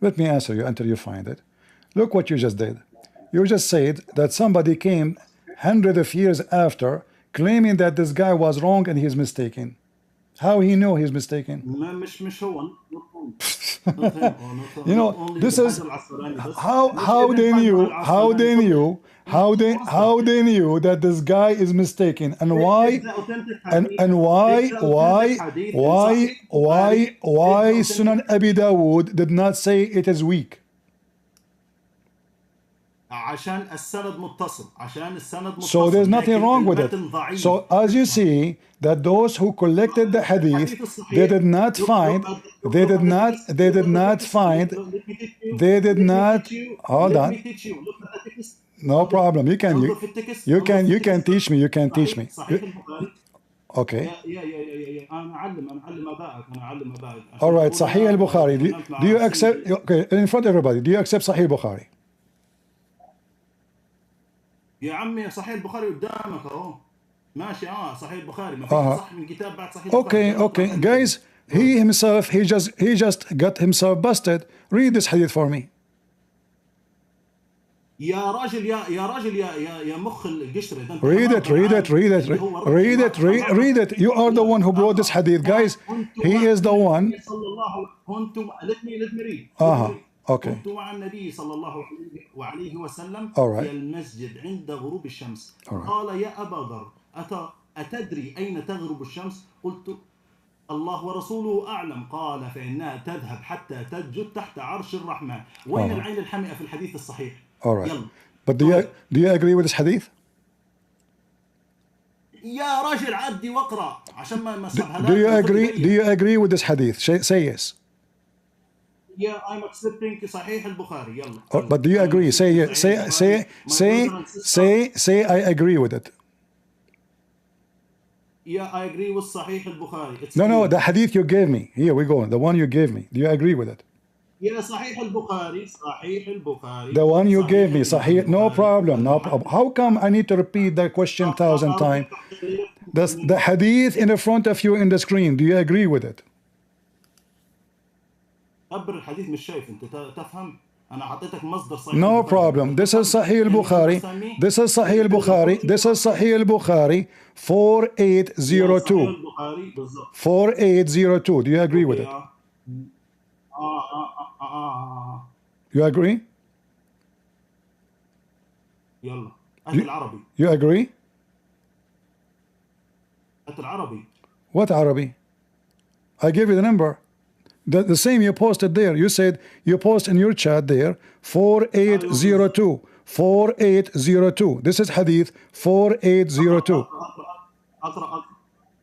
Let me answer you until you find it. Look what you just did. You just said that somebody came hundreds of years after claiming that this guy was wrong and he's mistaken. How he knew he's mistaken? مش هو. You know, this is how they knew that this guy is mistaken, and why Sunan Abi Dawud did not say it is weak. عشان السند متصل. So there's nothing wrong with it. So as you see that those who collected the hadith, they did not find hold on. No problem. You can teach me. Okay. انا اعلم ابائك All right. Sahih al-Bukhari. Do you accept? Okay, in front of everybody. Do you accept Sahih al-Bukhari? يا عمي صحيح البخاري قدامك اهو ماشي. صحيح البخاري ما فيش صح من كتاب بعد صحيح البخاري. Okay. Guys, he himself, he just got himself busted. Read this hadith for me. يا راجل يا مخ القشره. Read it. You are the one who brought this hadith, guys. He is the one. Let me read. Okay. كنت مع النبي صلى الله عليه وسلم في المسجد عند غروب الشمس. قال يا أبا ذر أتدري أين تغرب الشمس؟ قلت الله ورسوله أعلم. قال فإنها تذهب حتى تسجد تحت عرش الرحمن. وين العين الحمئة في الحديث الصحيح؟ يلا. But do you agree with this hadith? يا راجل عدي واقرأ عشان ما Do you agree with this hadith? Say yes. Yeah, I'm accepting صحيح البخاري. يلا. But do you agree? Say I agree with it. Yeah, I agree with صحيح البخاري. No, the hadith you gave me. Here we go. The one you gave me. Do you agree with it? Yeah, صحيح البخاري. The one you gave me. صحيح. No problem. How come I need to repeat that question 1,000 times? The hadith in the front of you in the screen. Do you agree with it? أبر الحديث مش شايف أنت تفهم. أنا حطيتك مصدر صحيح. No problem. This is Sahih al-Bukhari. This is Sahih al-Bukhari 4802. 4802. Do you agree with it? You agree? يلا. العربي. You agree? العربي. What Arabi? I gave you the number. The same you posted there. You said you post in your chat there 4802. 4802. This is hadith 4802.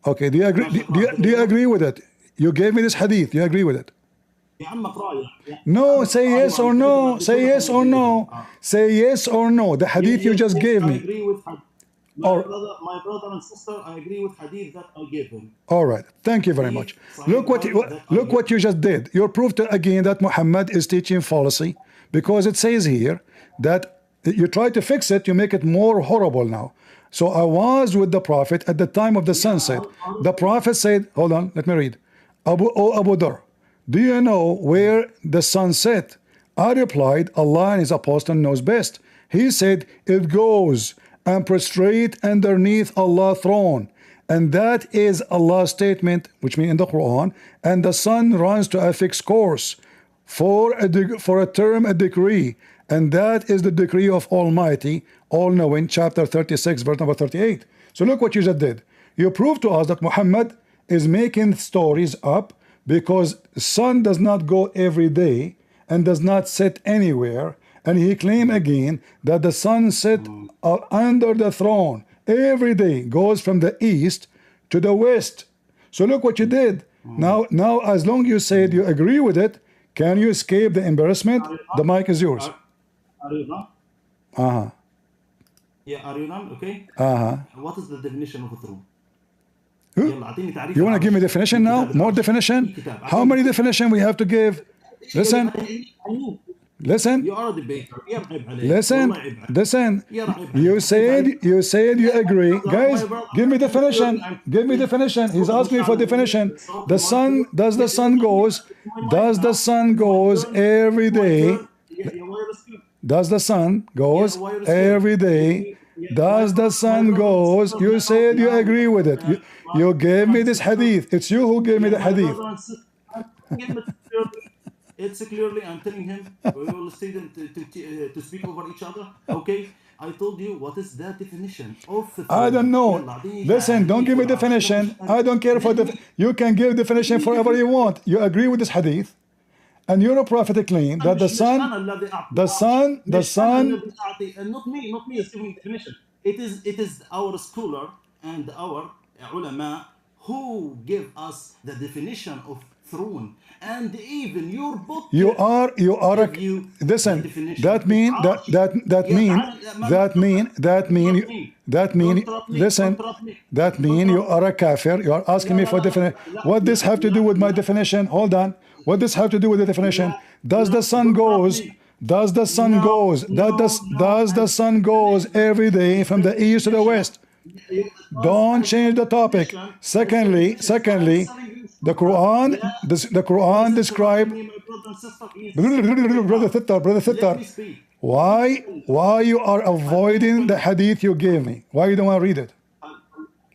Okay, do you agree? Do you agree with it? You gave me this hadith. You agree with it? No, say yes or no. Say yes or no. Say yes or no. The hadith you just gave me. My brother and sister, I agree with hadith that I gave them. All right, thank you very much. Look what you just did. You proved again that Muhammad is teaching fallacy, because it says here that you try to fix it, you make it more horrible now. So I was with the Prophet at the time of the sunset. The Prophet said, hold on, let me read. Abu Dhar, do you know where the sun set? I replied, Allah and His Apostle knows best. He said, it goes and prostrate underneath Allah's throne. And that is Allah's statement, which means in the Quran. And the sun runs to a fixed course for a term, a decree. And that is the decree of Almighty, all-knowing, chapter 36, verse number 38. So look what you just did. You proved to us that Muhammad is making stories up because the sun does not go every day and does not set anywhere. And he claimed again that the sun set under the throne every day, goes from the east to the west. So look what you did. Now, as long as you said you agree with it, can you escape the embarrassment? The mic is yours. Are you done? Yeah, are you done? Okay. What is the definition of a throne? You want to give me definition now? More definition? How many definition we have to give? Listen. You are a debater. Listen. You said you agree. Guys, give me definition. Give me definition. He's asking me for definition. The sun, does the sun goes every day? Does the sun goes every day? Does the sun goes? You said you agree with it. You gave me this hadith. It's you who gave me the hadith. It's clearly, I'm telling him, we will stay to speak over each other. Okay, I told you what is the definition of the throne. I don't know. Listen, don't give me definition. I don't care for the. You can give definition for whatever you want. You agree with this hadith, and your prophet claim that the sun. Not me is giving definition. It is our scholar and our ulama who give us the definition of throne. And even your book you are a you listen. definition That of mean that arsh. that that Yeah, mean تعال- that mean that mean that mean Don't interrupt me. listen. Don't interrupt me. That mean you are a kafir. You are asking لا me لا for لا definition. لا What this have to do with my definition? Hold on. What this have to do with the definition? Does the sun goes? Does the sun goes? Does the sun goes every day from the east to the west? Don't change the topic. Secondly, the Quran, the Quran describe. Brother Thittar, why you are avoiding the hadith you gave me? Why you don't want to read it?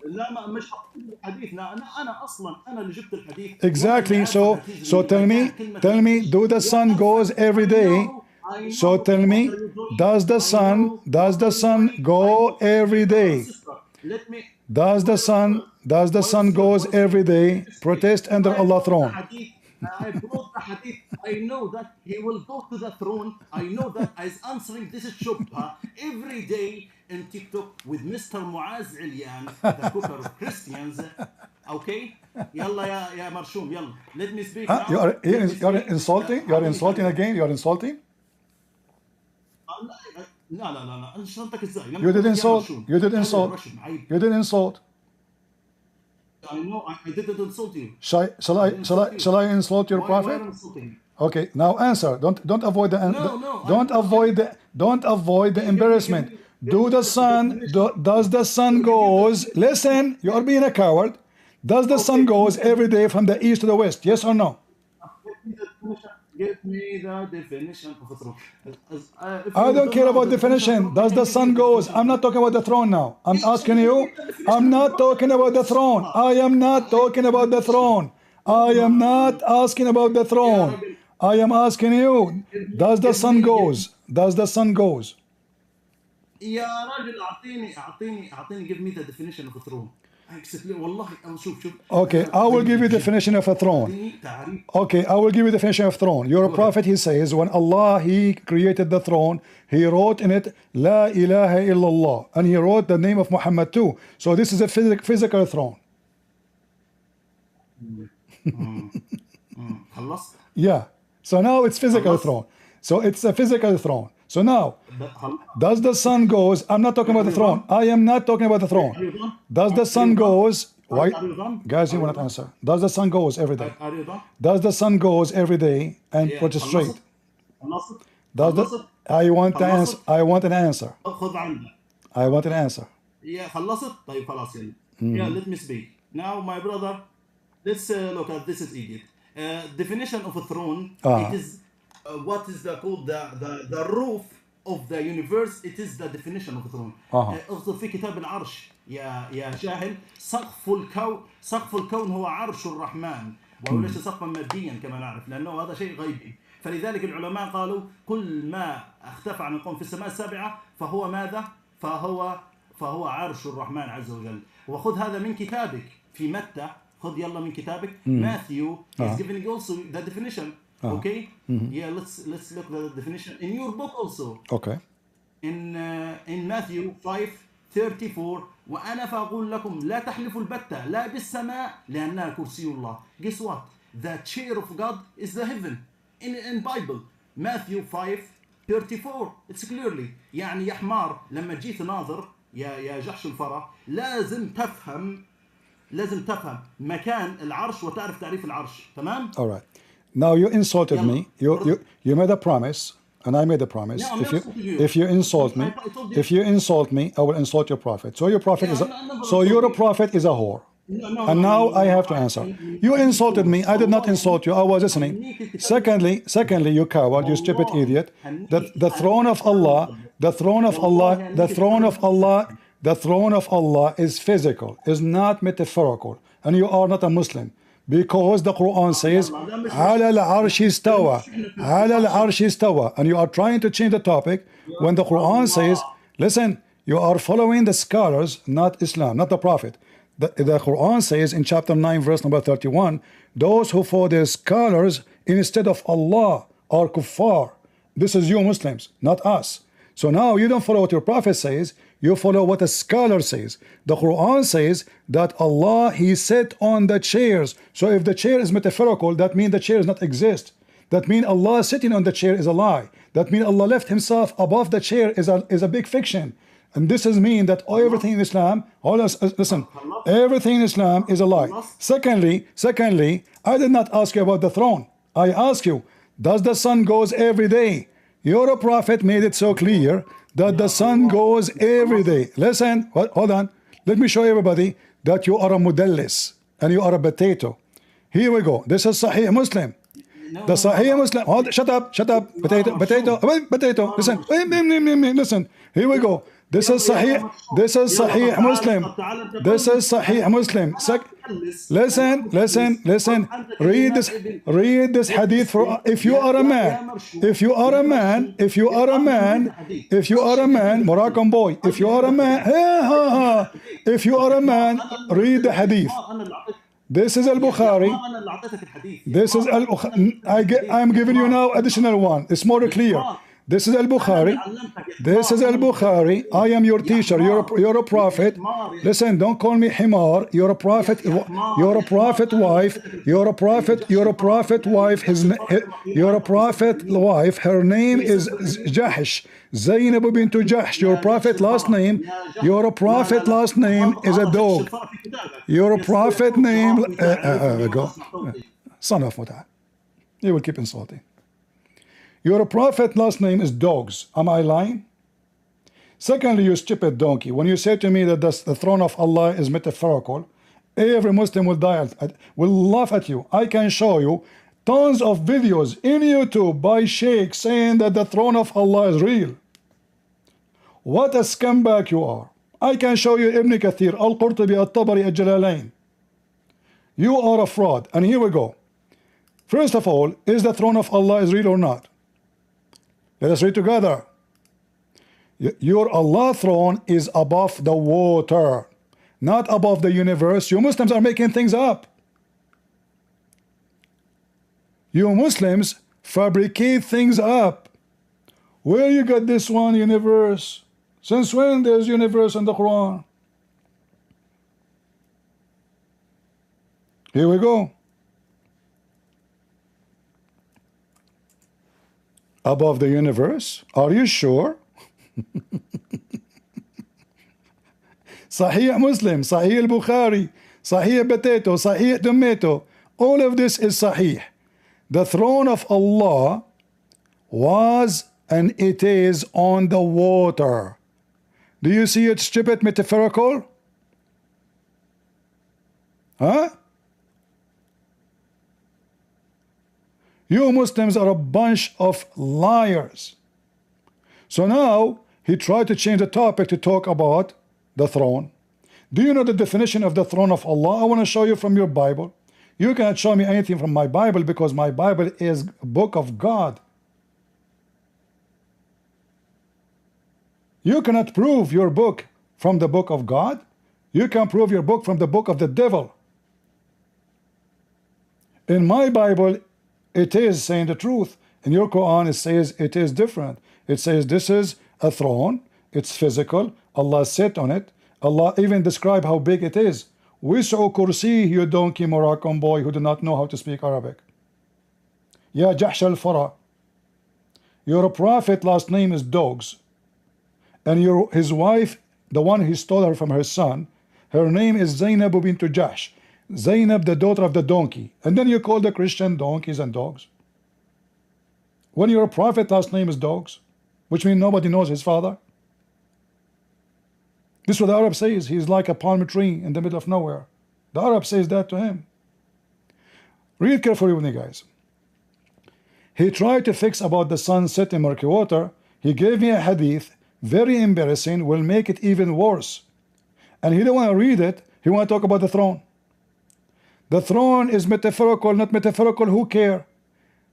لا مش الحديث. انا اصلا انا اللي جبت الحديث. Exactly. So tell me, do the sun goes every day? So tell me, does the sun go every day? Let me. Does the sun goes every day? Protest under Allah's throne. I brought the hadith. I know that he will go to the throne. I know that as answering this is shubha every day in TikTok with Mr. Muaz Ilyan, the cooker of Christians. Okay? Yalla ya Marshum, yalla. Let me speak now. You're insulting? You're insulting again? You're insulting? لا انت شرطك ازاي؟ You did insult. You did insult. You did insult. I know I didn't insult you. Shall I insult your prophet? Okay, now answer. Don't avoid the don't avoid the embarrassment. Does the sun goes? Listen, you are being a coward. Does the sun goes every day from the east to the west? Yes or no? Give me the definition of a throne. I don't care about definition. Does the sun goes? I'm not talking about the throne now. I'm asking you. I'm not talking about the throne. I am not talking about the throne. I am not asking about the throne. I am asking you. Does the sun goes? Does the sun goes? يا راجل اعطيني give me the definition of a throne. والله شوف Okay, I will give you the definition of a throne. Okay, I will give you the definition of throne. Your prophet, he says, when Allah, he created the throne, he wrote in it, La ilaha illallah. And he wrote the name of Muhammad too. So this is a physical throne. Yeah. So now it's physical throne. So it's a physical throne. So now, does the sun goes? I'm not talking about the throne. I am not talking about the throne. Does the sun goes? Why, guys? You will not answer. Does the sun goes every day? Does the sun goes every day and prostrate? Does the? I want the answer. I want an answer. I want an answer. Yeah, خلصت. طيب خلاص يلا. Yeah, let me speak. Now, my brother, let's look at this is idiot. Definition of a throne. It is. What is called the roof of the universe. It is the definition of the throne. اغضب في كتاب العرش يا جاهل. سقف الكون هو عرش الرحمن وليس سقفا ماديا كما نعرف لانه هذا شيء غيبي. فلذلك العلماء قالوا كل ما اختفى عن الكون في السماء السابعه فهو ماذا؟ فهو عرش الرحمن عز وجل. وخذ هذا من كتابك في متى. خذ يلا من كتابك. Matthew is giving also the definition. Okay. Yeah. Let's look at the definition in your book also. Okay. In Matthew 5:34 وأنا فأقول لكم لا تحلفوا البتة لا بالسماء لأنها كرسي الله. Guess what? The chair of God is the heaven. In Bible Matthew 5:34 it's clearly يعني يا حمار لما تجي تناظر يا جحش الفرح لازم تفهم مكان العرش وتعرف تعريف العرش. تمام؟ All right. Now you insulted me. You made a promise, and I made a promise. No, if you insult me, I will insult your prophet. So your prophet your prophet is a whore. And now I have to answer. You insulted me. I did not insult you. I was listening. Secondly, you coward, you stupid idiot. The throne of Allah is physical, is not metaphorical, and you are not a Muslim. Because the Quran says, "Ala al-arshi istawa," "Ala al-arshi istawa," and you are trying to change the topic when the Quran says, "Listen, you are following the scholars, not Islam, not the Prophet." The Quran says in chapter 9, verse number 31, "Those who follow the scholars instead of Allah are kuffar." This is you Muslims, not us. So now you don't follow what your prophet says, you follow what a scholar says. The Quran says that Allah, He sat on the chairs. So if the chair is metaphorical, that means the chair does not exist. That means Allah sitting on the chair is a lie. That means Allah left Himself above the chair is a big fiction. And this is mean that everything in Islam, listen, everything in Islam is a lie. Secondly, I did not ask you about the throne. I ask you, does the sun goes every day? Your prophet made it so clear that the sun goes every day. Listen, hold on. Let me show everybody that you are a mudallis and you are a potato. Here we go. This is Sahih Muslim. The Sahih Muslim. Hold, shut up. Potato. Listen. Listen. Here we go. This is Sahih Muslim. This is Sahih Muslim. Listen. Read this hadith for if you are a man, Moroccan boy, if you are a man, read the hadith. This is Al-Bukhari. I'm giving you now additional one. It's more clear. This is Al-Bukhari. I am your teacher. You're a prophet. Listen, don't call me Himar. You're a prophet. You're a prophet wife. You're a prophet wife. You're a prophet wife. Her name is Jahsh. Zainab bint Jahsh. Your prophet last name. Your prophet last name is a dog. Your prophet name. Go. Son of Muta. You will keep insulting. Your prophet last name is dogs. Am I lying? Secondly, you stupid donkey. When you say to me that the throne of Allah is metaphorical, every Muslim will laugh at you. I can show you tons of videos in YouTube by sheikhs saying that the throne of Allah is real. What a scumbag you are. I can show you Ibn Kathir, Al-Qurtubi, Al-Tabari, Al-Jalalain. You are a fraud. And here we go. First of all, is the throne of Allah is real or not? Let us read together. Your Allah throne is above the water, not above the universe. You Muslims are making things up. You Muslims fabricate things up. Where you got this one universe? Since when there's universe in the Quran? Here we go. Above the universe? Are you sure? Sahih Muslim, Sahih al-Bukhari, Sahih potato, Sahih tomato. All of this is Sahih. The throne of Allah was and it is on the water. Do you see it stupid metaphorical? Huh? You Muslims are a bunch of liars. So now he tried to change the topic to talk about the throne. Do you know the definition of the throne of Allah? I want to show you from your Bible. You cannot show me anything from my Bible because my Bible is a book of God. You cannot prove your book from the book of God. You can prove your book from the book of the devil. In my Bible, it is saying the truth. In your Quran, it says it is different. It says this is a throne. It's physical. Allah sat on it. Allah even described how big it is. Wis'u kursi, you donkey Moroccan boy who do not know how to speak Arabic. Ya Jahsh al-Fara. Your prophet last name is dogs. And his wife, the one who stole her from her son, her name is Zainab bint Jahsh. Zainab, the daughter of the donkey. And then you call the Christian donkeys and dogs. When your prophet last name is dogs, which means nobody knows his father. This is what the Arab says. He's like a palm tree in the middle of nowhere. The Arab says that to him. Read carefully with me, guys. He tried to fix about the sun set in murky water. He gave me a hadith, very embarrassing, will make it even worse. And he didn't want to read it. He want to talk about the throne. The throne is metaphorical, not metaphorical, who care?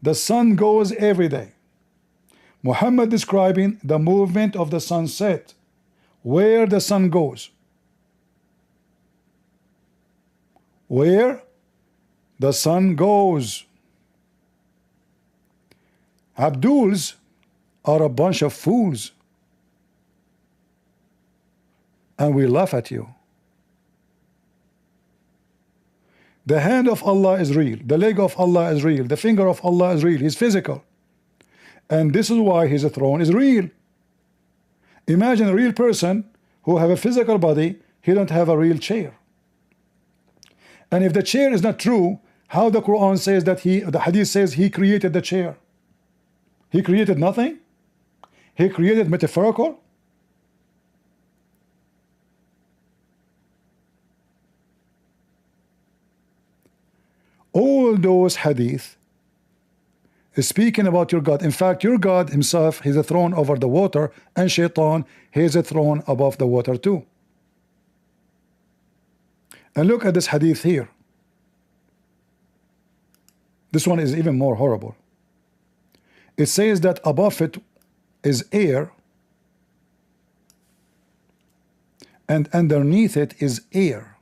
The sun goes every day. Muhammad describing the movement of the sunset, where the sun goes. Where the sun goes. Abduls are a bunch of fools. and we laugh at you. The hand of Allah is real, the leg of Allah is real, the finger of Allah is real, He's physical. And this is why His throne is real. Imagine a real person who have a physical body, he don't have a real chair. And if the chair is not true, how the Quran says that the Hadith says He created the chair? He created nothing? He created metaphorical? All those hadith is speaking about your God. In fact, your God himself, He's a throne over the water, and Shaitan, He is a throne above the water too. And look at this hadith here. This one is even more horrible. It says that above it is air, and underneath it is air.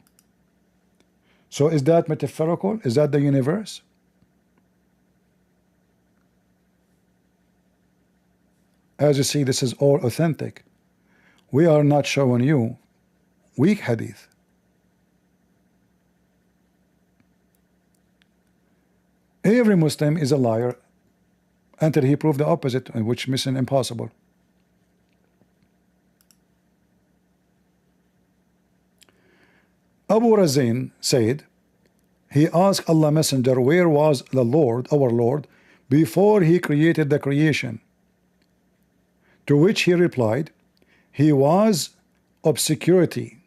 So is that metaphorical? Is that the universe? As you see, this is all authentic. We are not showing you weak hadith. Every Muslim is a liar until he proved the opposite, which mission impossible. Abu Razin said, he asked Allah Messenger, where was the Lord, our Lord, before He created the creation? To which he replied, He was obscurity,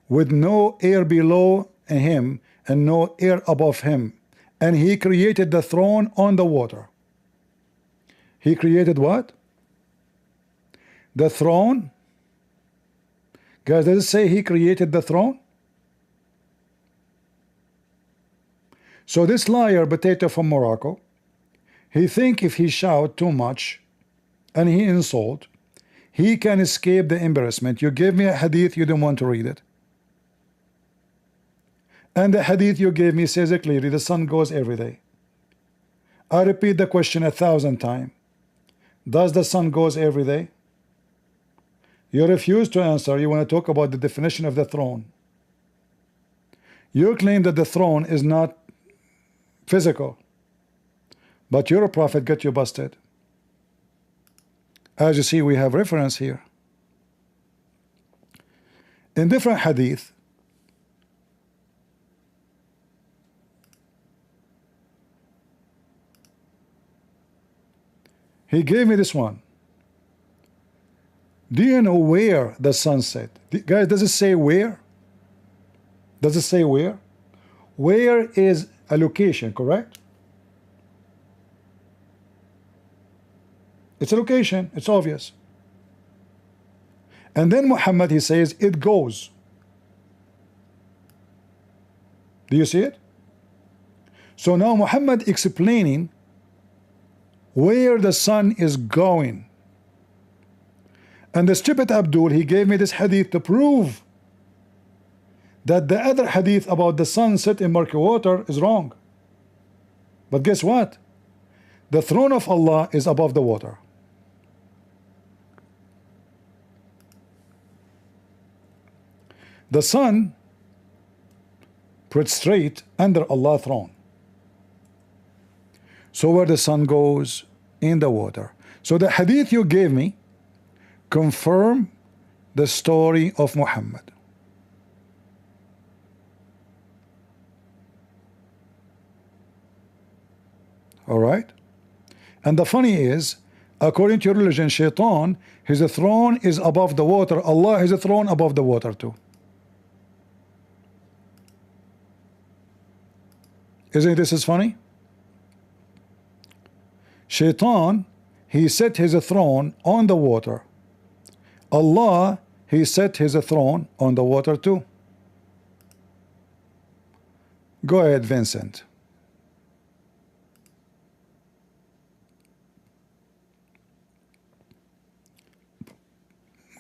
with no air below Him and no air above Him, and He created the throne on the water. He created what? The throne. Guys, does it say He created the throne? So this liar potato from Morocco, he think if he shout too much and he insult, he can escape the embarrassment. You gave me a hadith, you don't want to read it. And the hadith you gave me says it clearly, the sun goes every day. I repeat the question 1,000 times. Does the sun goes every day? You refuse to answer. You want to talk about the definition of the throne. You claim that the throne is not physical, but your prophet got you busted. As you see, we have reference here. In different hadith, he gave me this one. Do you know where the sun set? Guys, does it say where? Does it say where? Where is a location, correct? It's a location, it's obvious. And then Muhammad, he says, it goes. Do you see it? So now Muhammad explaining where the sun is going. And the stupid Abdul, he gave me this hadith to prove that the other hadith about the sun set in murky water is wrong. But guess what? The throne of Allah is above the water. The sun put straight under Allah's throne. So where the sun goes, in the water. So the hadith you gave me confirm the story of Muhammad. All right? And the funny is, according to your religion, Shaitan, his throne is above the water. Allah has a throne above the water too. Isn't this is funny? Shaitan, he set his throne on the water. Allah, he set his throne on the water too. Go ahead, Vincent.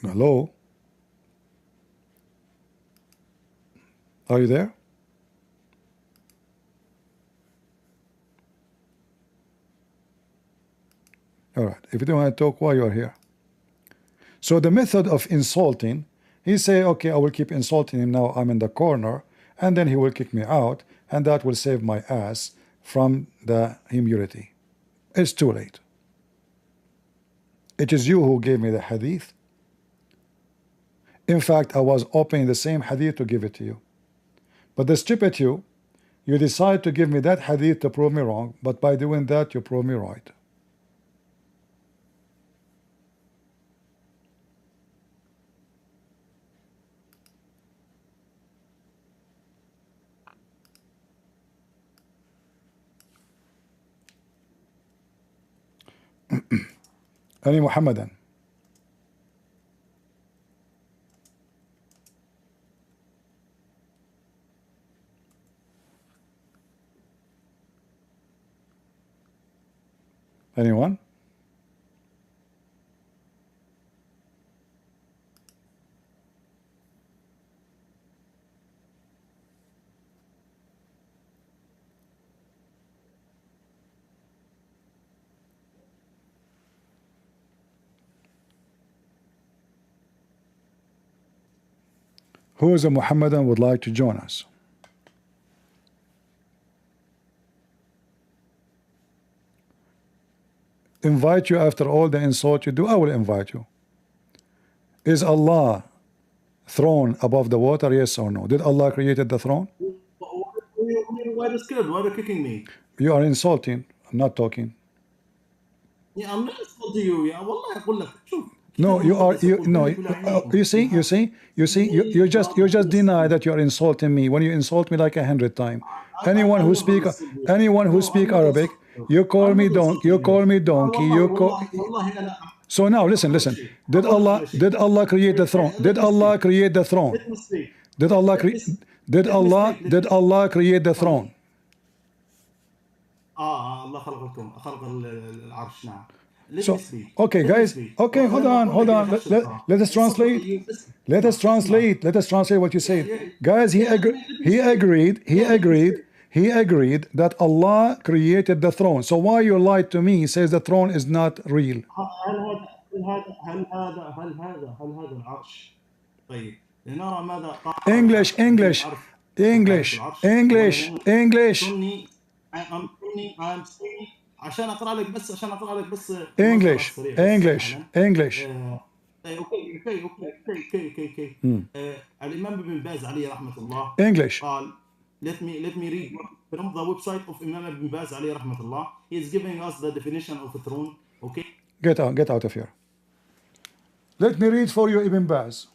Hello? Are you there? All right. If you don't want to talk, why you are here? So the method of insulting, He say, okay, I will keep insulting him, now I'm in the corner, and then he will kick me out, and that will save my ass from the immunity. It's too late. It is you who gave me the hadith. In fact, I was opening the same hadith to give it to you. But the stupid you decide to give me that hadith to prove me wrong, but by doing that, you prove me right. Any Muhammadan? Anyone? Who is a Muhammadan would like to join us? Invite you after all the insult you do. I will invite you. Is Allah throne above the water? Yes or no? Did Allah created the throne? Why are you scared? Why are you kicking me? You are insulting. I'm not talking. Yeah, I'm not insulting you. Yeah, والله أقول لك. شوف. No, you are. You see. You just deny that you are insulting me when you insult me like 100 times. Anyone who speak Arabic, you call me donkey. You call me donkey. You call. So now listen. Did Allah create the throne? Did Allah create the throne? Did Allah create the throne? الله خلق العرش نعم. So, okay, guys. Okay, hold on. Let us translate. Let us translate what you said, guys. He agreed that Allah created the throne. So why you lied to me? He says the throne is not real. English. عشان اقرا لك بس English. اوكي الامام ابن باز عليه رحمه الله English. قال let me read from the website of Imam Ibn Baz عليه رحمه الله. He is giving us the definition of a throne. Okay, get out of here. Let me read for you Ibn Baz.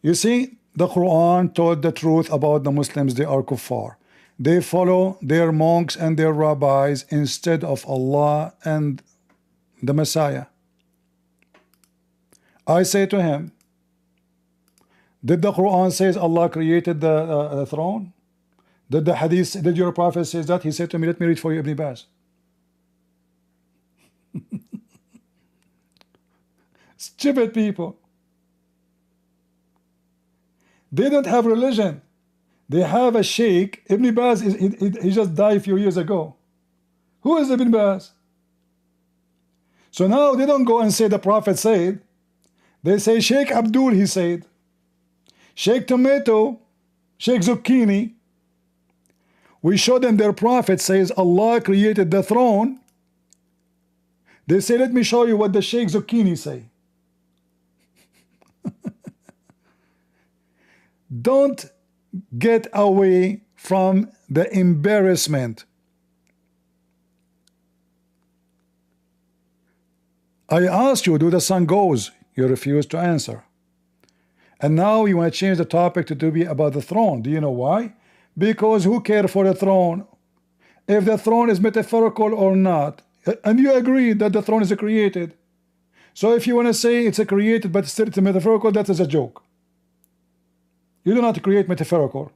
You see, the Quran told the truth about the Muslims. They are kuffar. They follow their monks and their rabbis instead of Allah and the Messiah. I say to him, did the Quran says Allah created the throne? Did the hadith, did your prophet says that? He said to me, let me read for you Ibn Baz. Stupid people. They don't have religion. They have a sheikh. Ibn Baz, he just died a few years ago. Who is Ibn Baz? So now they don't go and say the prophet said. They say Sheikh Abdul, he said. Sheikh Tomato, Sheikh Zucchini. We show them their prophet says Allah created the throne. They say, let me show you what the Sheikh Zucchini say. Don't get away from the embarrassment. I asked you, do the sun goes? You refused to answer. And now you want to change the topic to be about the throne. Do you know why? Because who cares for the throne? If the throne is metaphorical or not, and you agree that the throne is created. So if you want to say it's a created but still it's a metaphorical, that is a joke. You do not create metaphorical.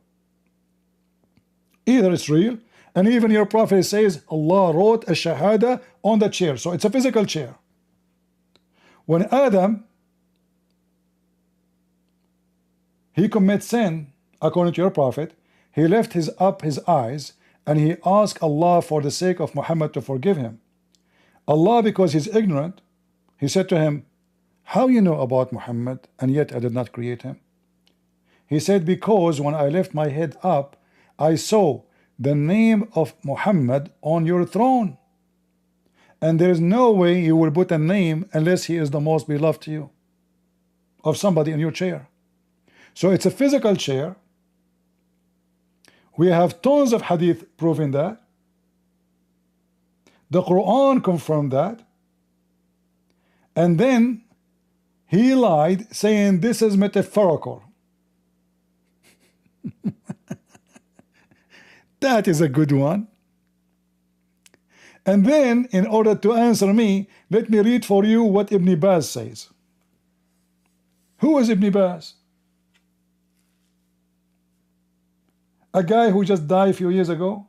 Either it's real, and even your prophet says Allah wrote a shahada on the chair, so it's a physical chair. When Adam, he commits sin, according to your prophet, he left his eyes and he asked Allah for the sake of Muhammad to forgive him. Allah, because he's ignorant, he said to him, How you know about Muhammad and yet I did not create him? He said, because when I lift my head up, I saw the name of Muhammad on your throne. And there is no way you will put a name unless he is the most beloved to you, of somebody in your chair. So it's a physical chair. We have tons of hadith proving that. The Quran confirmed that. And then he lied, saying this is metaphorical. That is a good one. And then, in order to answer me, let me read for you what Ibn Baz says. Who is Ibn Baz? A guy who just died a few years ago?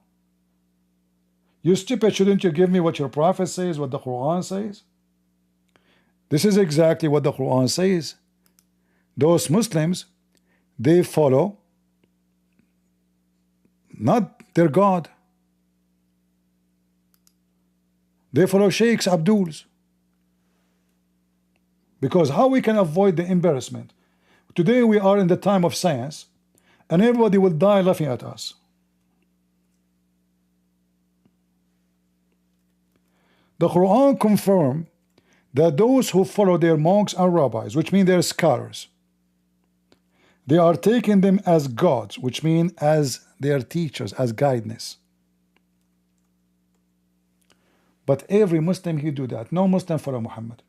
You stupid, shouldn't you give me what your prophet says, what the Quran says? This is exactly what the Quran says. Those Muslims, they follow not their God. They follow sheikhs, Abduls. Because how we can avoid the embarrassment? Today we are in the time of science, and everybody will die laughing at us. The Quran confirms that those who follow their monks and rabbis, which mean they're scholars, they are taking them as gods, which mean as their teachers, as guidance. But every Muslim, he do that. No Muslim follow Muhammad.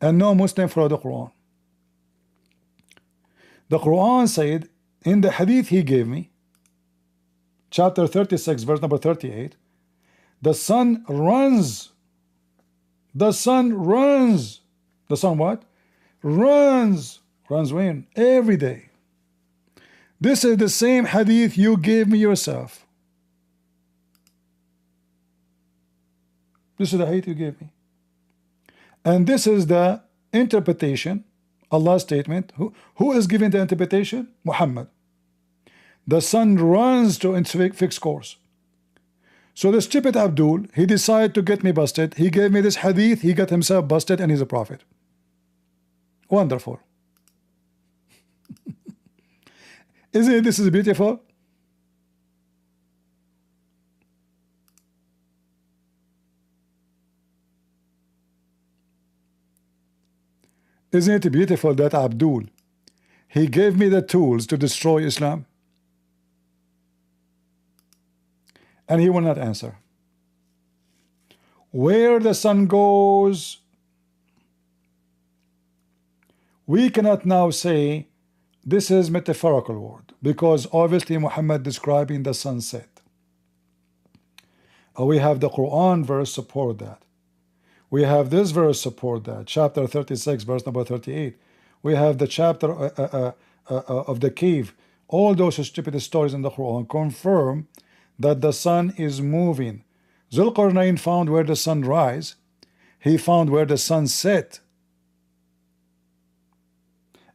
And no Muslim follow the Quran. The Quran said, in the hadith he gave me, chapter 36, verse number 38, the sun runs. The sun runs. The sun what? Runs. Runs when? Every day. This is the same hadith you gave me yourself. This is the hadith you gave me. And this is the interpretation, Allah's statement. Who is giving the interpretation? Muhammad. The sun runs to its fixed course. So the stupid Abdul, he decided to get me busted. He gave me this hadith, he got himself busted, and he's a prophet. Wonderful. Isn't this is beautiful? Isn't it beautiful that Abdul, he gave me the tools to destroy Islam? And he will not answer. Where the sun goes, we cannot now say this is metaphorical word, because obviously Muhammad describing the sunset. We have the Quran verse support that. We have this verse support that, chapter 36, verse number 38. We have the chapter of the cave. All those stupid stories in the Quran confirm that the sun is moving. Zulqarnain found where the sun rise. He found where the sun set.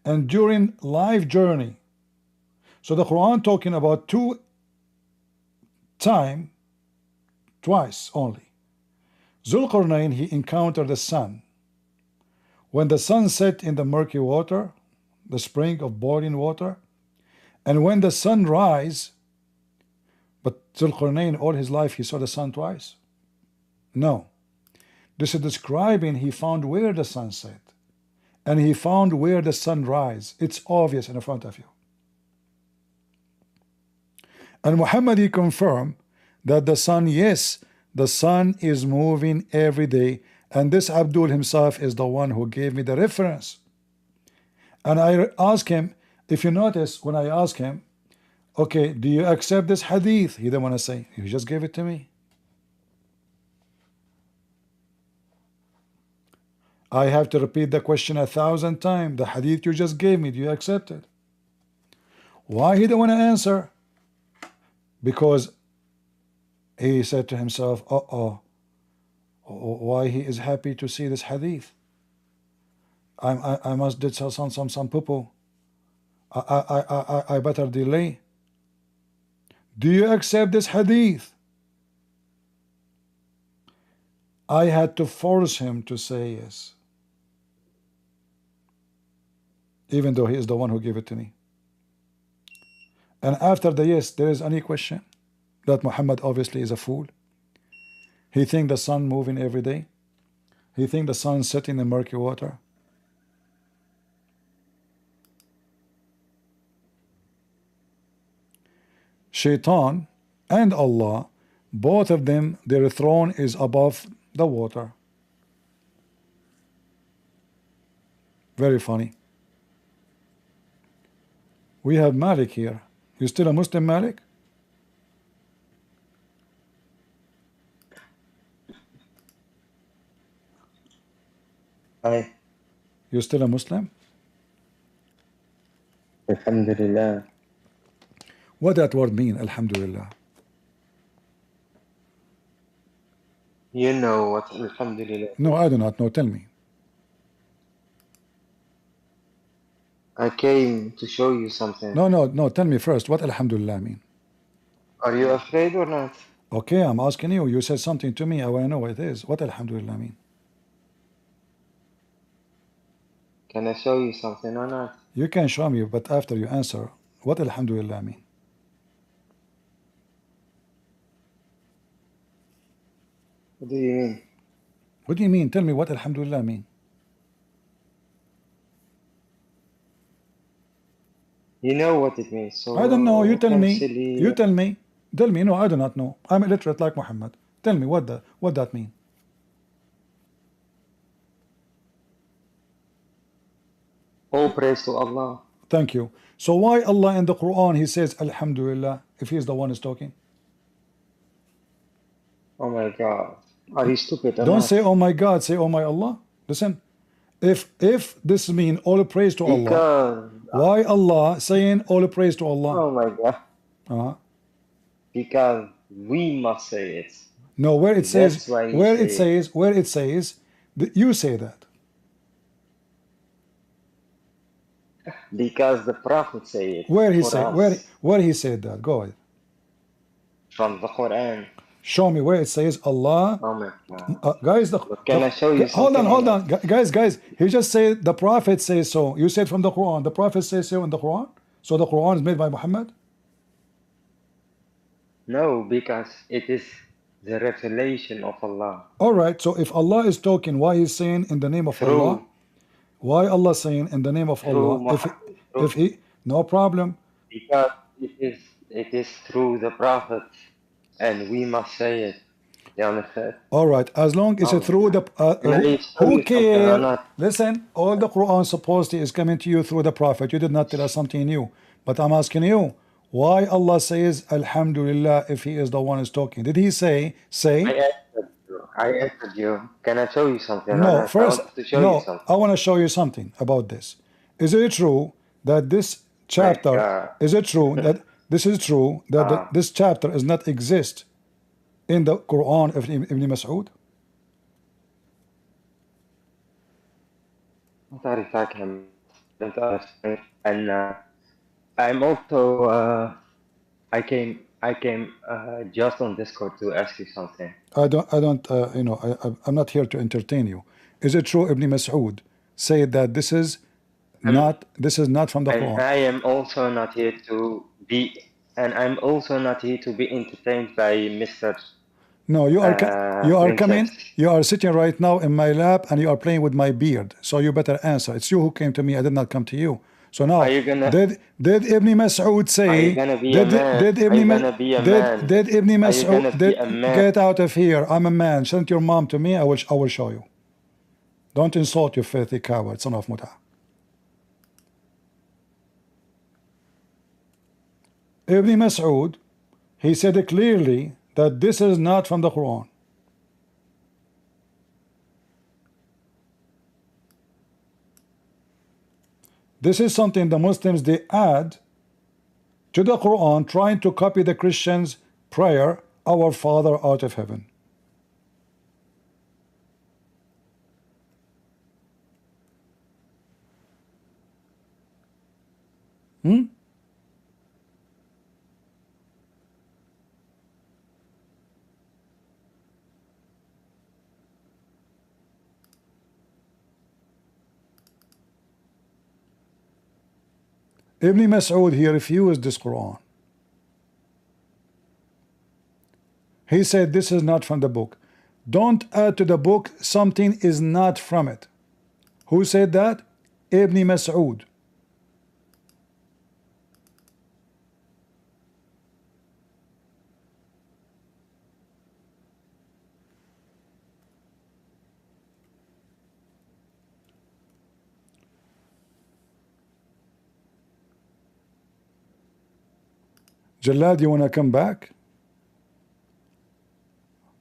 And during life journey, so the Quran talking about twice only. Zulqarnain, he encountered the sun. When the sun set in the murky water, the spring of boiling water, and when the sun rise, but Zulqarnain all his life he saw the sun twice? No. This is describing he found where the sun set, and he found where the sun rise. It's obvious in front of you. And Muhammad, he confirmed that the sun, yes, the sun is moving every day, and this Abdul himself is the one who gave me the reference. And I asked him, if you notice, when I asked him, okay, do you accept this hadith? He didn't want to say. He just gave it to me. I have to repeat the question 1,000 times. The hadith you just gave me, do you accept it? Why he didn't want to answer? Because he said to himself, why he is happy to see this hadith? I must did some poo-poo. I better delay. Do you accept this hadith? I had to force him to say yes. even though he is the one who gave it to me. And after the yes, there is any question that Muhammad obviously is a fool. He think the sun moving every day. He think the sun setting in murky water. Shaitan and Allah, both of them, their throne is above the water. Very funny. We have Malik here. You still a Muslim, Malik? Hi. You still a Muslim? Alhamdulillah. What that word mean, Alhamdulillah? You know what Alhamdulillah No, is. I do not know. Tell me. I came to show you something. No. Tell me first. What Alhamdulillah mean? Are you afraid or not? Okay, I'm asking you. You said something to me. I want to know what it is. What Alhamdulillah mean? Can I show you something or not? You can show me, but after you answer, what Alhamdulillah mean? What do you mean? What do you mean? Tell me what Alhamdulillah mean. You know what it means, so I don't know. You tell me. silly. You tell me. Tell me. No, I do not know. I'm illiterate like Muhammad. Tell me what that mean. All praise to Allah. Thank you. So why Allah in the Quran he says Alhamdulillah if he is the one who's talking? Oh my God. Are you stupid or Don't not? say oh my God. Say oh my Allah. Listen. If this mean all praise to Allah, Because, why Allah saying all praise to Allah? oh my God. Because we must say it. No, where it says, That's why where it says, you say that. Because the Prophet said it. Where he for said, us. where he said that? Go ahead. From the Quran. Show me where it says Allah. Oh my God. Guys, Can I show you hold something? on. Guys. He just said the Prophet says so. You said from the Quran. The Prophet says so in the Quran. So the Quran is made by Muhammad? No, because it is the revelation of Allah. All right. So if Allah is talking, why he's saying in the name of Allah? Why Allah saying in the name of Allah? If he no problem. Because it is through the Prophet, and we must say it. You understand? All right. As long as it's through the who cares? Listen, all the Quran supposedly is coming to you through the Prophet. You did not tell us something new. But I'm asking you, why Allah says Alhamdulillah if he is the one who's talking? Did he say? I answered you. Can I show you something? No, first, I want to show you something about this. Is it true that this chapter, is it true that this is true that this chapter does not exist in the Quran of Ibn Masood? And I'm also I came just on Discord to ask you something. I'm not here to entertain you. Is it true Ibn Masood said that this is not from the Quran? I am also not here to be, and I'm also not here to be entertained by Mr. No, you are coming. You are sitting right now in my lap, and you are playing with my beard. So you better answer. It's you who came to me. I did not come to you. So now, did Ibn Masood say? Did Ibn Masood get out of here? I'm a man. Send your mom to me. I will show you. Don't insult you, filthy coward, son of Muta. Ibn Masood, he said clearly that this is not from the Quran. This is something the Muslims they add to the Quran, trying to copy the Christians' prayer, Our Father art of heaven. Ibn Mas'ud, he refused this Quran. He said this is not from the book. Don't add to the book something is not from it. Who said that? Ibn Mas'ud. Jalad, you want to come back?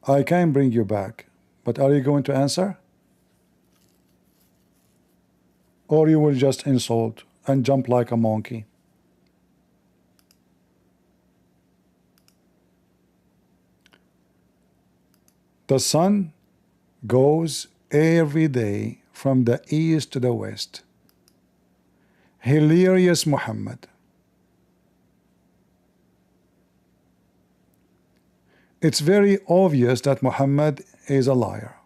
I can bring you back, but are you going to answer? Or you will just insult and jump like a monkey? The sun goes every day from the east to the west. Hilarious Muhammad. It's very obvious that Muhammad is a liar.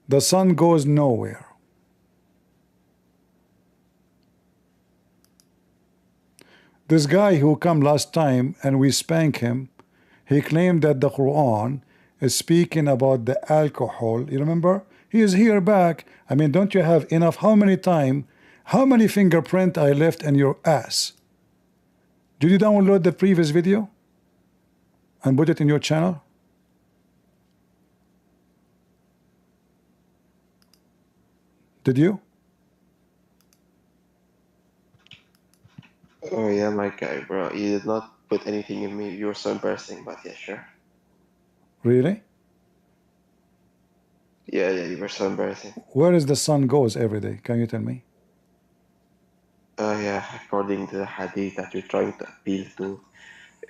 The sun goes nowhere. This guy who come last time and we spank him, he claimed that the Quran is speaking about the alcohol. You remember? He is here back. I mean, don't you have enough? How many fingerprint I left in your ass? Did you download the previous video and put it in your channel? Did you? Oh yeah, my guy, bro. You did not put anything in me. You were so embarrassing, but yeah, sure. Really? Yeah, you were so embarrassing. Where is the sun goes every day? Can you tell me? Yeah, according to the hadith that you're trying to appeal to,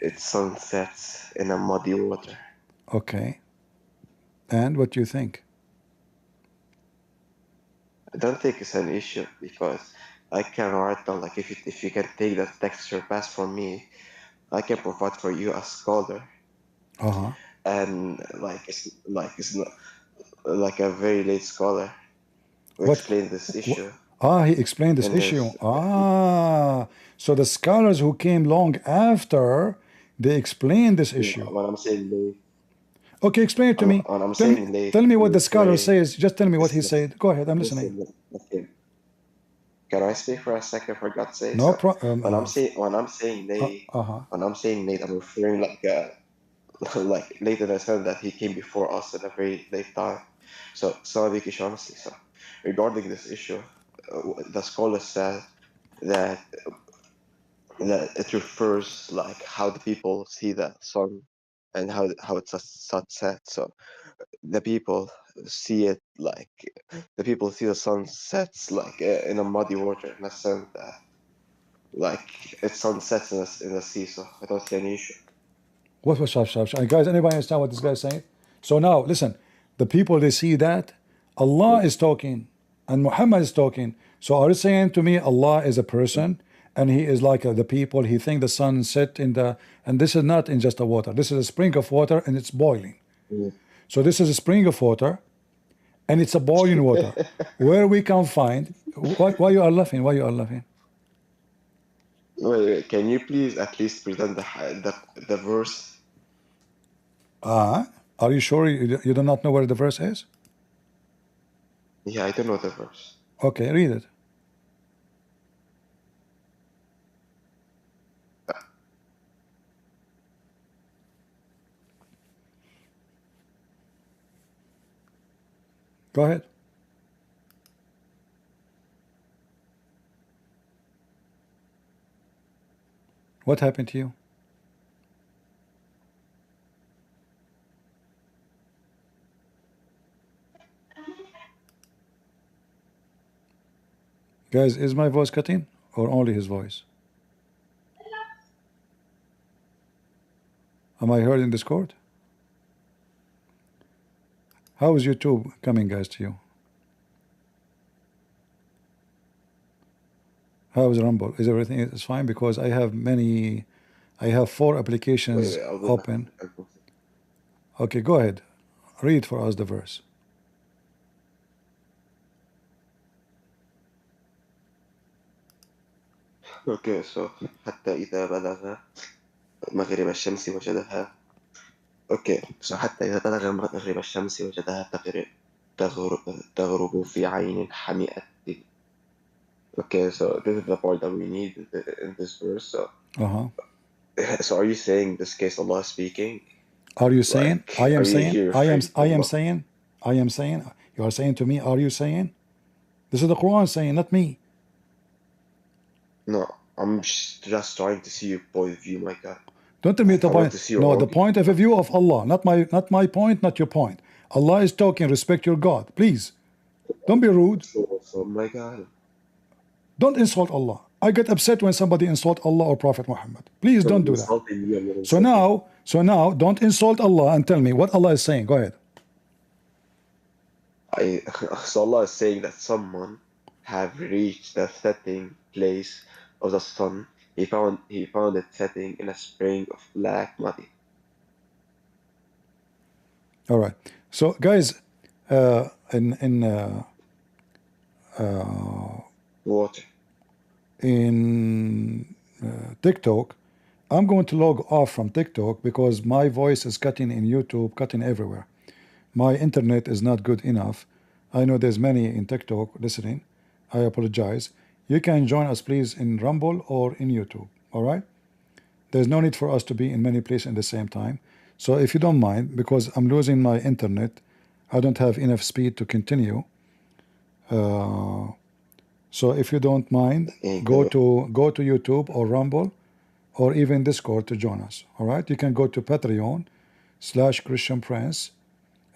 it sunsets in a muddy water. Okay. And what do you think? I don't think it's an issue because I can write down, like, if you can take that texture pass from me, I can provide for you a scholar. And it's not like a very late scholar who explained this issue. He explained this issue. So the scholars who came long after, they explained this issue. When I'm saying late. Okay, explain it to me. When I'm saying late. Tell me what the scholar says. Just tell me what he said. Go ahead, I'm listening. Can I speak for a second, for God's sake? No so problem. When I'm saying late, I'm referring like late in the sense that he came before us at a very late time. So honestly, so regarding this issue, the scholar said that it refers like how the people see the sun and how it's a sunset. So the people see it like the sun sets like in a muddy water, in a sense that like it sunsets in the sea. So I don't see any issue. What was guys, anybody understand what this guy is saying? So now listen, the people, they see that Allah is talking and Muhammad is talking. So are you saying to me Allah is a person and he is like the people? He think the sun set in the, and this is not in just the water, this is a spring of water and it's boiling. So this is a spring of water and it's a boiling water where we can find, why you are laughing? Why you are laughing? Wait, can you please at least present the verse? Are you sure you do not know where the verse is? Yeah, I don't know the verse. Okay, read it. Go ahead. What happened to you? Guys, is my voice cutting or only his voice? Am I heard in Discord? How is YouTube coming, guys, to you? How is Rumble? Is everything is fine? Because I have 4 applications open. Okay, go ahead. Read for us the verse. Okay, so حتى إذا بلغ مغرب الشمس وجدها. Okay, so حتى إذا بلغ مغرب الشمس وجدها تغرب في عين حمئة. Okay, so this is the part that we need in this verse. So, so are you saying this case Allah is speaking? Are you saying? Like, I am are you saying. here I am. referring to I am Allah? saying. I am saying. You are saying to me. Are you saying? This is the Quran saying, not me. No, I'm just trying to see your point of view, my God. Don't tell me the I want point. to see your No, the argument. point of view of Allah, not my point, not your point. Allah is talking. Respect your God, please. Don't be rude. So my God. Don't insult Allah. I get upset when somebody insult Allah or Prophet Muhammad. Please don't do that. So now, don't insult Allah and tell me what Allah is saying. Go ahead. So Allah is saying that someone have reached the setting place of the sun. He found it setting in a spring of black muddy. All right. So guys, Water. in TikTok, I'm going to log off from TikTok because my voice is cutting in YouTube, cutting everywhere. My internet is not good enough. I know there's many in TikTok listening. I apologize. You can join us please in Rumble or in YouTube. All right. There's no need for us to be in many places at the same time. So if you don't mind, because I'm losing my internet, I don't have enough speed to continue. So if you don't mind, go to YouTube or Rumble or even Discord to join us. All right. You can go to Patreon/Christian Prince,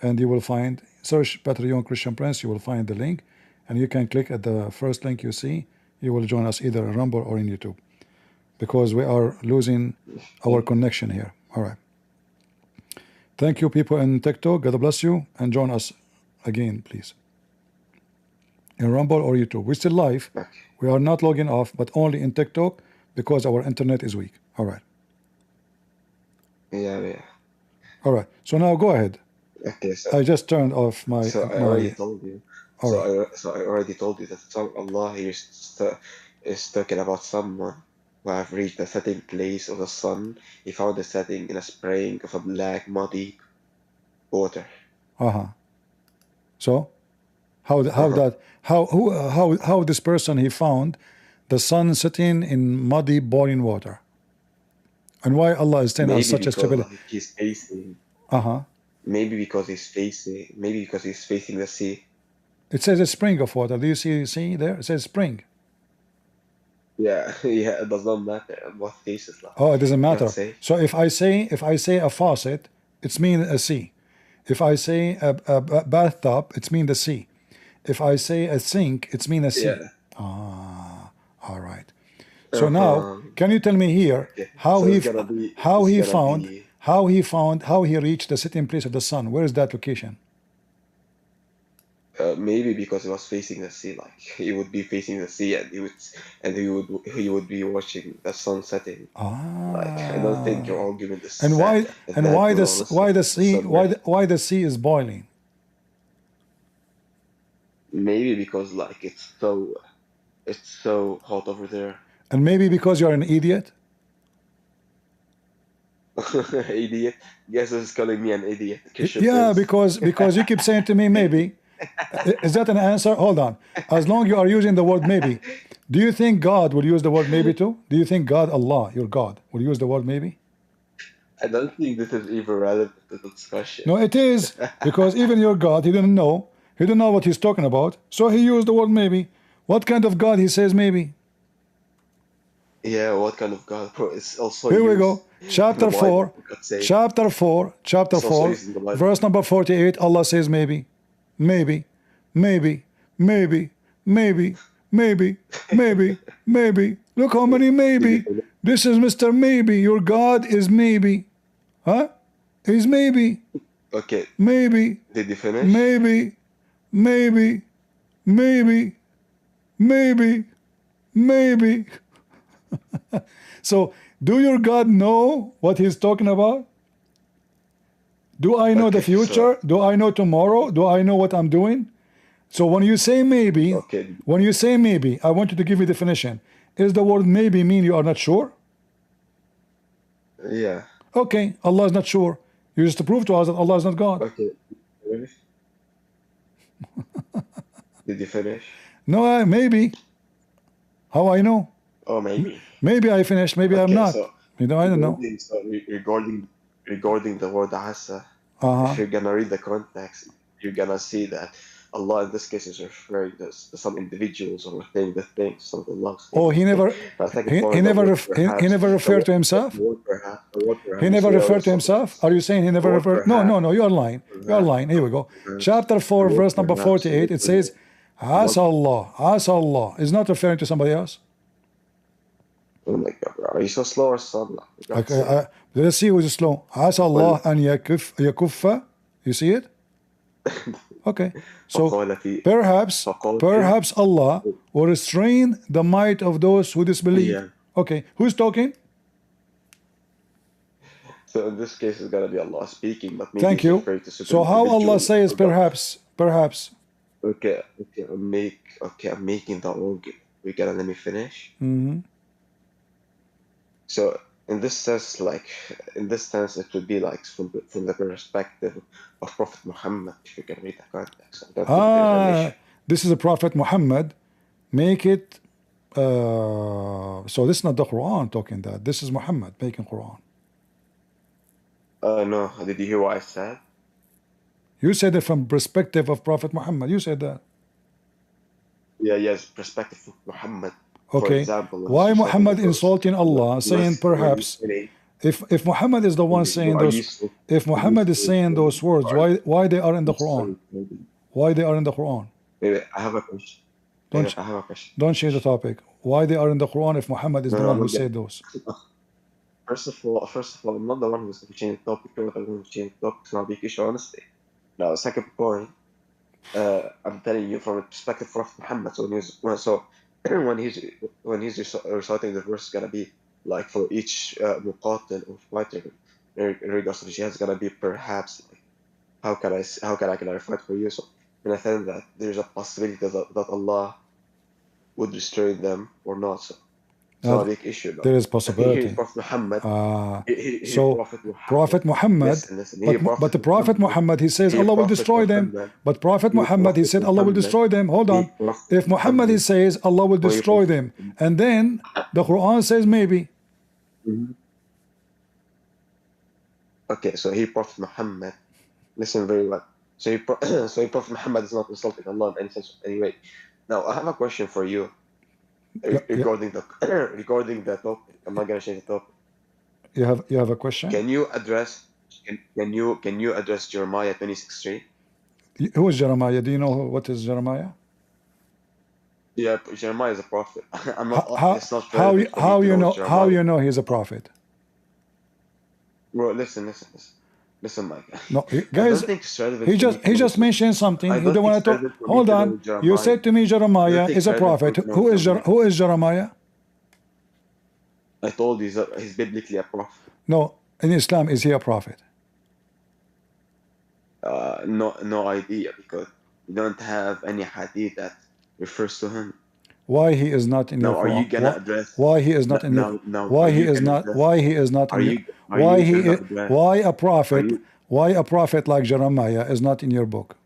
and you will find, search Patreon Christian Prince, you will find the link, and you can click at the first link you see. You will join us either in Rumble or in YouTube, because we are losing our connection here. All right. Thank you, people in TikTok. God bless you, and join us again, please, in Rumble or YouTube. We're still live. We are not logging off, but only in TikTok because our internet is weak. All right. Yeah. All right. So now go ahead. Okay, so I just turned off my. So I already told you. All right. So I already told you that Allah here is talking about someone who have reached the setting place of the sun. He found the setting in a spring of a black muddy water. So how this person, he found the sun sitting in muddy boiling water, and why Allah is telling us such a stability? He's facing. Maybe because he's facing the sea. It says a spring of water. Do you see there? It says spring. Yeah, it does not matter what faces like. Oh, it doesn't matter. So if I say a faucet, it's mean a sea. If I say a bathtub, it's mean the sea. If I say a sink, it's mean a sea. Yeah. All right. So now, can you tell me here how he reached the sitting place of the sun? Where is that location? Maybe because he was facing the sea, like he would be facing the sea, and he would be watching the sun setting. Like I don't think your argument is. And why the sea is boiling? Maybe because like it's so hot over there. And maybe because you're an idiot. Idiot? Guess who's calling me an idiot? Yeah, because you keep saying to me maybe. Is that an answer? Hold on. As long you are using the word maybe, do you think God will use the word maybe too? Do you think God, Allah, your God, will use the word maybe? I don't think this is even relevant to the discussion. No, it is, because even your God, he didn't know. He didn't know what he's talking about, so he used the word maybe. What kind of God he says maybe? Yeah, what kind of God? It's also here we go. Chapter 4, verse number 48, Allah says maybe. Maybe. Look how many maybe. This is Mr. Maybe. Your God is maybe. Huh? He's maybe. Okay. Maybe. Did you finish? Maybe. So, do your God know what he's talking about? Do I know the future? Do I know tomorrow? Do I know what I'm doing? So when you say maybe, I want you to give me definition. Is the word maybe mean you are not sure? Yeah. Okay, Allah is not sure. You just to prove to us that Allah is not God. Okay. Finish? Did you finish? No, maybe. How I know? Oh, maybe. Maybe I finished. Maybe I'm Okay, not. so You know, I don't know. regarding the word asa, if you're gonna read the context, you're gonna see that Allah in this case is referring to some individuals or saying the things, something Allah. Oh, he never referred to himself. He never referred to himself. Are you saying he never referred? No, you are lying. You are lying. Here we go. Chapter 4, verse number 48. It says, Asa Allah is not referring to somebody else. Oh my God, bro. Are you so slow or something? Okay, let's see who's slow. Asa Allah an yakuffa. You see it? Okay. So perhaps Allah will restrain the might of those who disbelieve. Yeah. Okay. Who's talking? So in this case, it's gonna be Allah speaking, but maybe thank you. So how Allah says perhaps? Okay, I'm making the argument. We gotta let me finish. So in this sense, it would be like from the perspective of Prophet Muhammad. If you can read the context, I don't think there's an issue. This is a Prophet Muhammad. Make it. So this is not the Quran talking that. This is Muhammad making Quran. No. Did you hear what I said? You said it from perspective of Prophet Muhammad. You said that. Yeah, yes, perspective of Muhammad. Okay. For example, why Muhammad insulting Allah, saying perhaps? If Muhammad is the one saying those, if Muhammad is saying those words, why they are in the Quran? Why they are in the Quran? Wait, I have a question. I have a question. Don't change the topic. Why they are in the Quran if Muhammad is the one who said those? First of all, I'm not the one who's going to change the topic. You're the one who changed the topic. Now, because honestly. Now, second point, I'm telling you from the perspective of Muhammad. So when he's reciting the verse, it's gonna be like for each muqatil or fighter in regards to Jihad, it's gonna be perhaps like, how can I clarify it for you? So and I think that there's a possibility that Allah would restrain them or not. So it's not a big issue. Though. There is possibility. Prophet Muhammad. Prophet Muhammad. But the Prophet Muhammad, he says Allah will destroy them. But Prophet Muhammad, he said Allah will destroy them. Hold on. If Muhammad he says Allah will destroy them, and then the Quran says maybe. Okay, so Prophet Muhammad. Listen very well. So Prophet Muhammad is not insulting Allah in any sense anyway. Now I have a question for you. Regarding the topic, I'm not gonna change the topic. You have a question? Can you address Jeremiah 26:3? Who is Jeremiah? Do you know what is Jeremiah? Yeah, Jeremiah is a prophet. I'm not. How you know he's a prophet? Bro, listen, Mike. No, guys, he just mentioned something. You don't want to talk. Hold on. You said to me Jeremiah is a prophet. Who is Jeremiah? I told you he's biblically a prophet. No, in Islam, is he a prophet? No idea, because you don't have any hadith that refers to him. Why he is not in your Quran? Are you gonna address? Why he is not in your? Why he is not? Why he is not in your? Why a prophet? Why a prophet like Jeremiah is not in your book?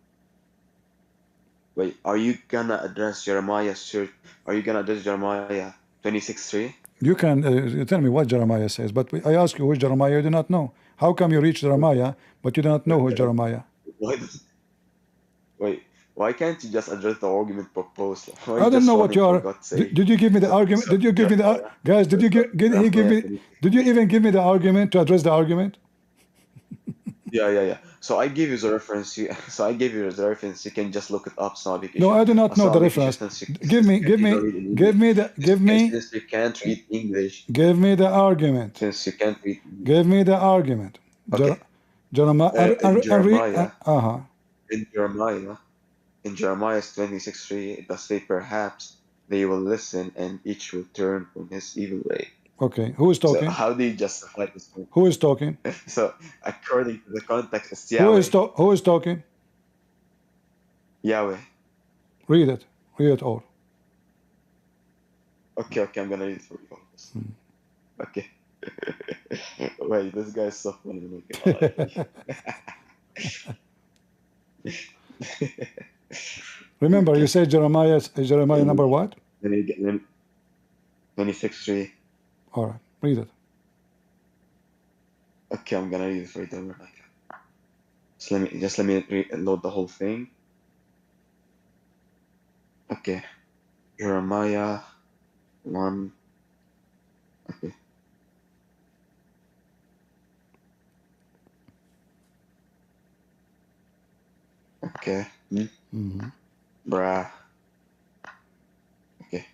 Wait, are you gonna address Jeremiah? Are you gonna address Jeremiah 26:3? You can tell me what Jeremiah says, but I ask you who is Jeremiah. You do not know. How come you reach Jeremiah, but you do not know who is Jeremiah? Wait. Why can't you just address the argument proposed? I don't know what you are. Did you give me the argument? Did you give me the guys? Did you even give me the argument to address the argument? Yeah. So I gave you the reference. You can just look it up. No, I do not know the reference. Give me. Since you can't read English. Give me the argument. Since you can't read. Give me the argument. Okay. Jeremiah. In Jeremiah 26:3, it does say, perhaps they will listen and each will turn from his evil way. Okay, who is talking? So how do you justify this point? Who is talking? So according to the context, it's Yahweh. Who is talking? Yahweh. Read it all. Okay, I'm gonna read it for you. Okay. Wait, this guy is so funny. I'm not gonna lie. Remember, you Okay. said Jeremiah number what? Let me get 26:3. All right, read it. Okay, I'm gonna read it for you. Don't worry. Just let me load the whole thing. Okay. Jeremiah 1. Okay. Okay. Bruh. Okay.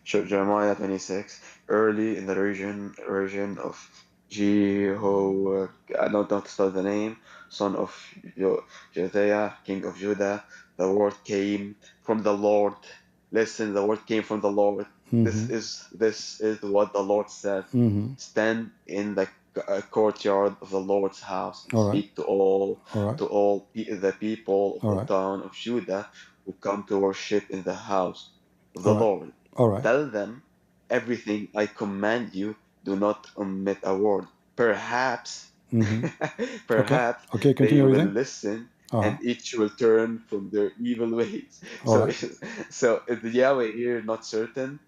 Jeremiah 26. Early in the region of Jeho, I don't know how to spell the name, son of Josiah, king of Judah. The word came from the Lord. Listen, the word came from the Lord. This is what the Lord said. Stand in the courtyard of the Lord's house and speak to all the people of the town of Judah who come to worship in the house of the Lord. Tell them everything I command you. Do not omit a word. Perhaps, perhaps Okay, they continue will reading. listen and each will turn from their evil ways. So is the Yahweh here not certain?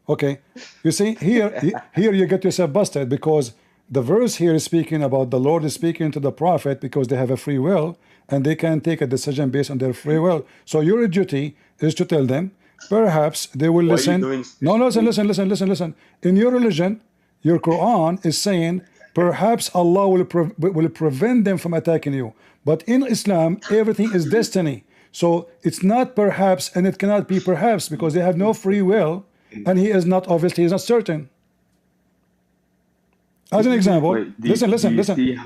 Okay, you see here, here you get yourself busted because the verse here is speaking about the Lord is speaking to the prophet because they have a free will and they can take a decision based on their free will. So your duty is to tell them, perhaps they will listen. No, listen. In your religion, your Quran is saying perhaps Allah will prevent them from attacking you. But in Islam, everything is destiny. So it's not perhaps and it cannot be perhaps because they have no free will and he is not, obviously, he's not certain. As an example, listen,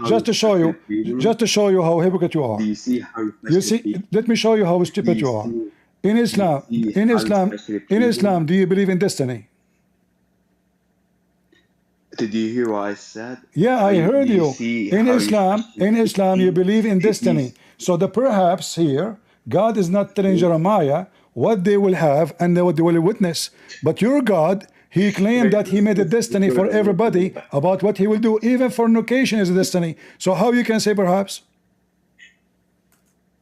just to show you how hypocrite you are. Do you see how You see, let me show you how stupid you are. In Islam, do you believe in destiny? Did you hear what I said? Yeah, I heard you. In Islam, you believe in destiny. So the perhaps here, God is not telling Jeremiah what they will have and what they will witness. But your God, he claimed that he made a destiny for everybody about what he will do. Even fornication is a destiny. So how you can say perhaps?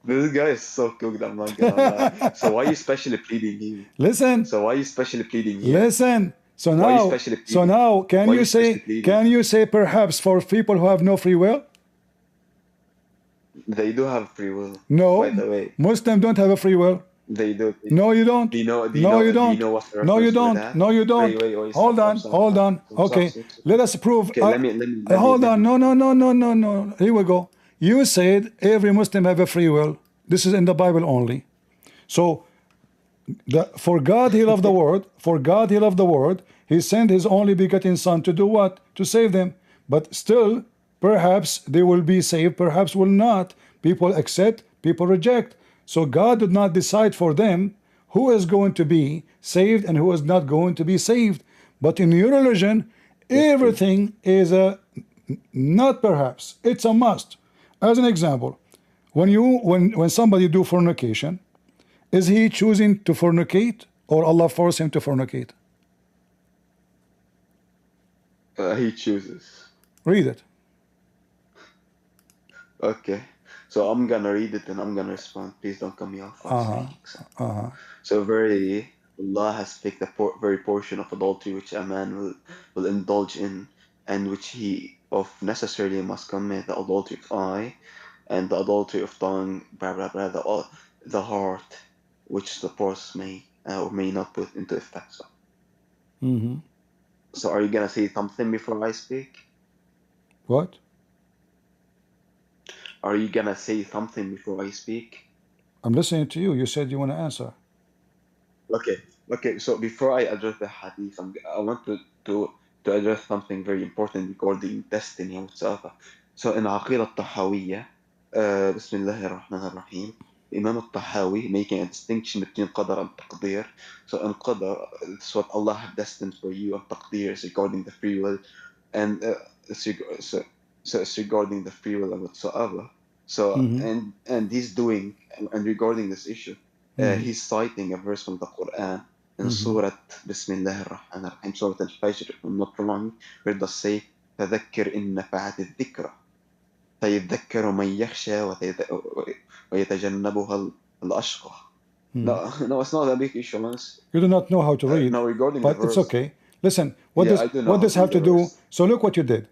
This guy is so cooked, I'm not gonna lie. So why are you specially pleading here? Listen. So why are you specially pleading here? Listen. So now, can you say perhaps for people who have no free will? They do have free will. No, by the way. Muslims don't have a free will. They do. No, you don't. No, you don't. No, you don't. No, you don't. Wait, hold on. Okay, let us prove. Okay, let me hold on. No. Here we go. You said every Muslim have a free will. This is in the Bible only. So, for God he loved the world. For God he loved the world. He sent his only begotten Son to do what? To save them. But still, perhaps they will be saved. Perhaps will not. People accept. People reject. So God did not decide for them who is going to be saved and who is not going to be saved. But in your religion, everything is not perhaps. It's a must. As an example, when somebody do fornication, is he choosing to fornicate or Allah force him to fornicate? He chooses. Read it. Okay. So I'm gonna read it and I'm gonna respond. Please don't cut me off. So verily, Allah has picked a very portion of adultery which a man will indulge in, and which he of necessarily must commit: the adultery of eye, and the adultery of tongue, the heart, which the force may or may not put into effect. So are you gonna say something before I speak? What? Are you gonna say something before I speak? I'm listening to you. You said you want to answer. Okay. So before I address the hadith, I want to address something very important regarding destiny whatsoever. So in Aqidah al-Tahawiyya, Bismillah ar-Rahman ar-Rahim, Imam al-Tahawi making a distinction between qadar and taqdir. So in qadar, it's what Allah has destined for you, and taqdir is regarding the free will, and it's regarding the free will and whatsoever. So and he's doing and regarding this issue, he's citing a verse from the Quran in Surah Bismillah ar-Rahman ar-Rahim, Surah Al-Fajr, if I'm not wrong, where it does say, فذكر إن نفعت الذكرى فيذكر من يخشى ويتجنبها الأشقى. No, it's not a big issue, honestly. You do not know how to read, no, regarding but the it's verse, okay. Listen, what yeah, does this have to do? So look what you did.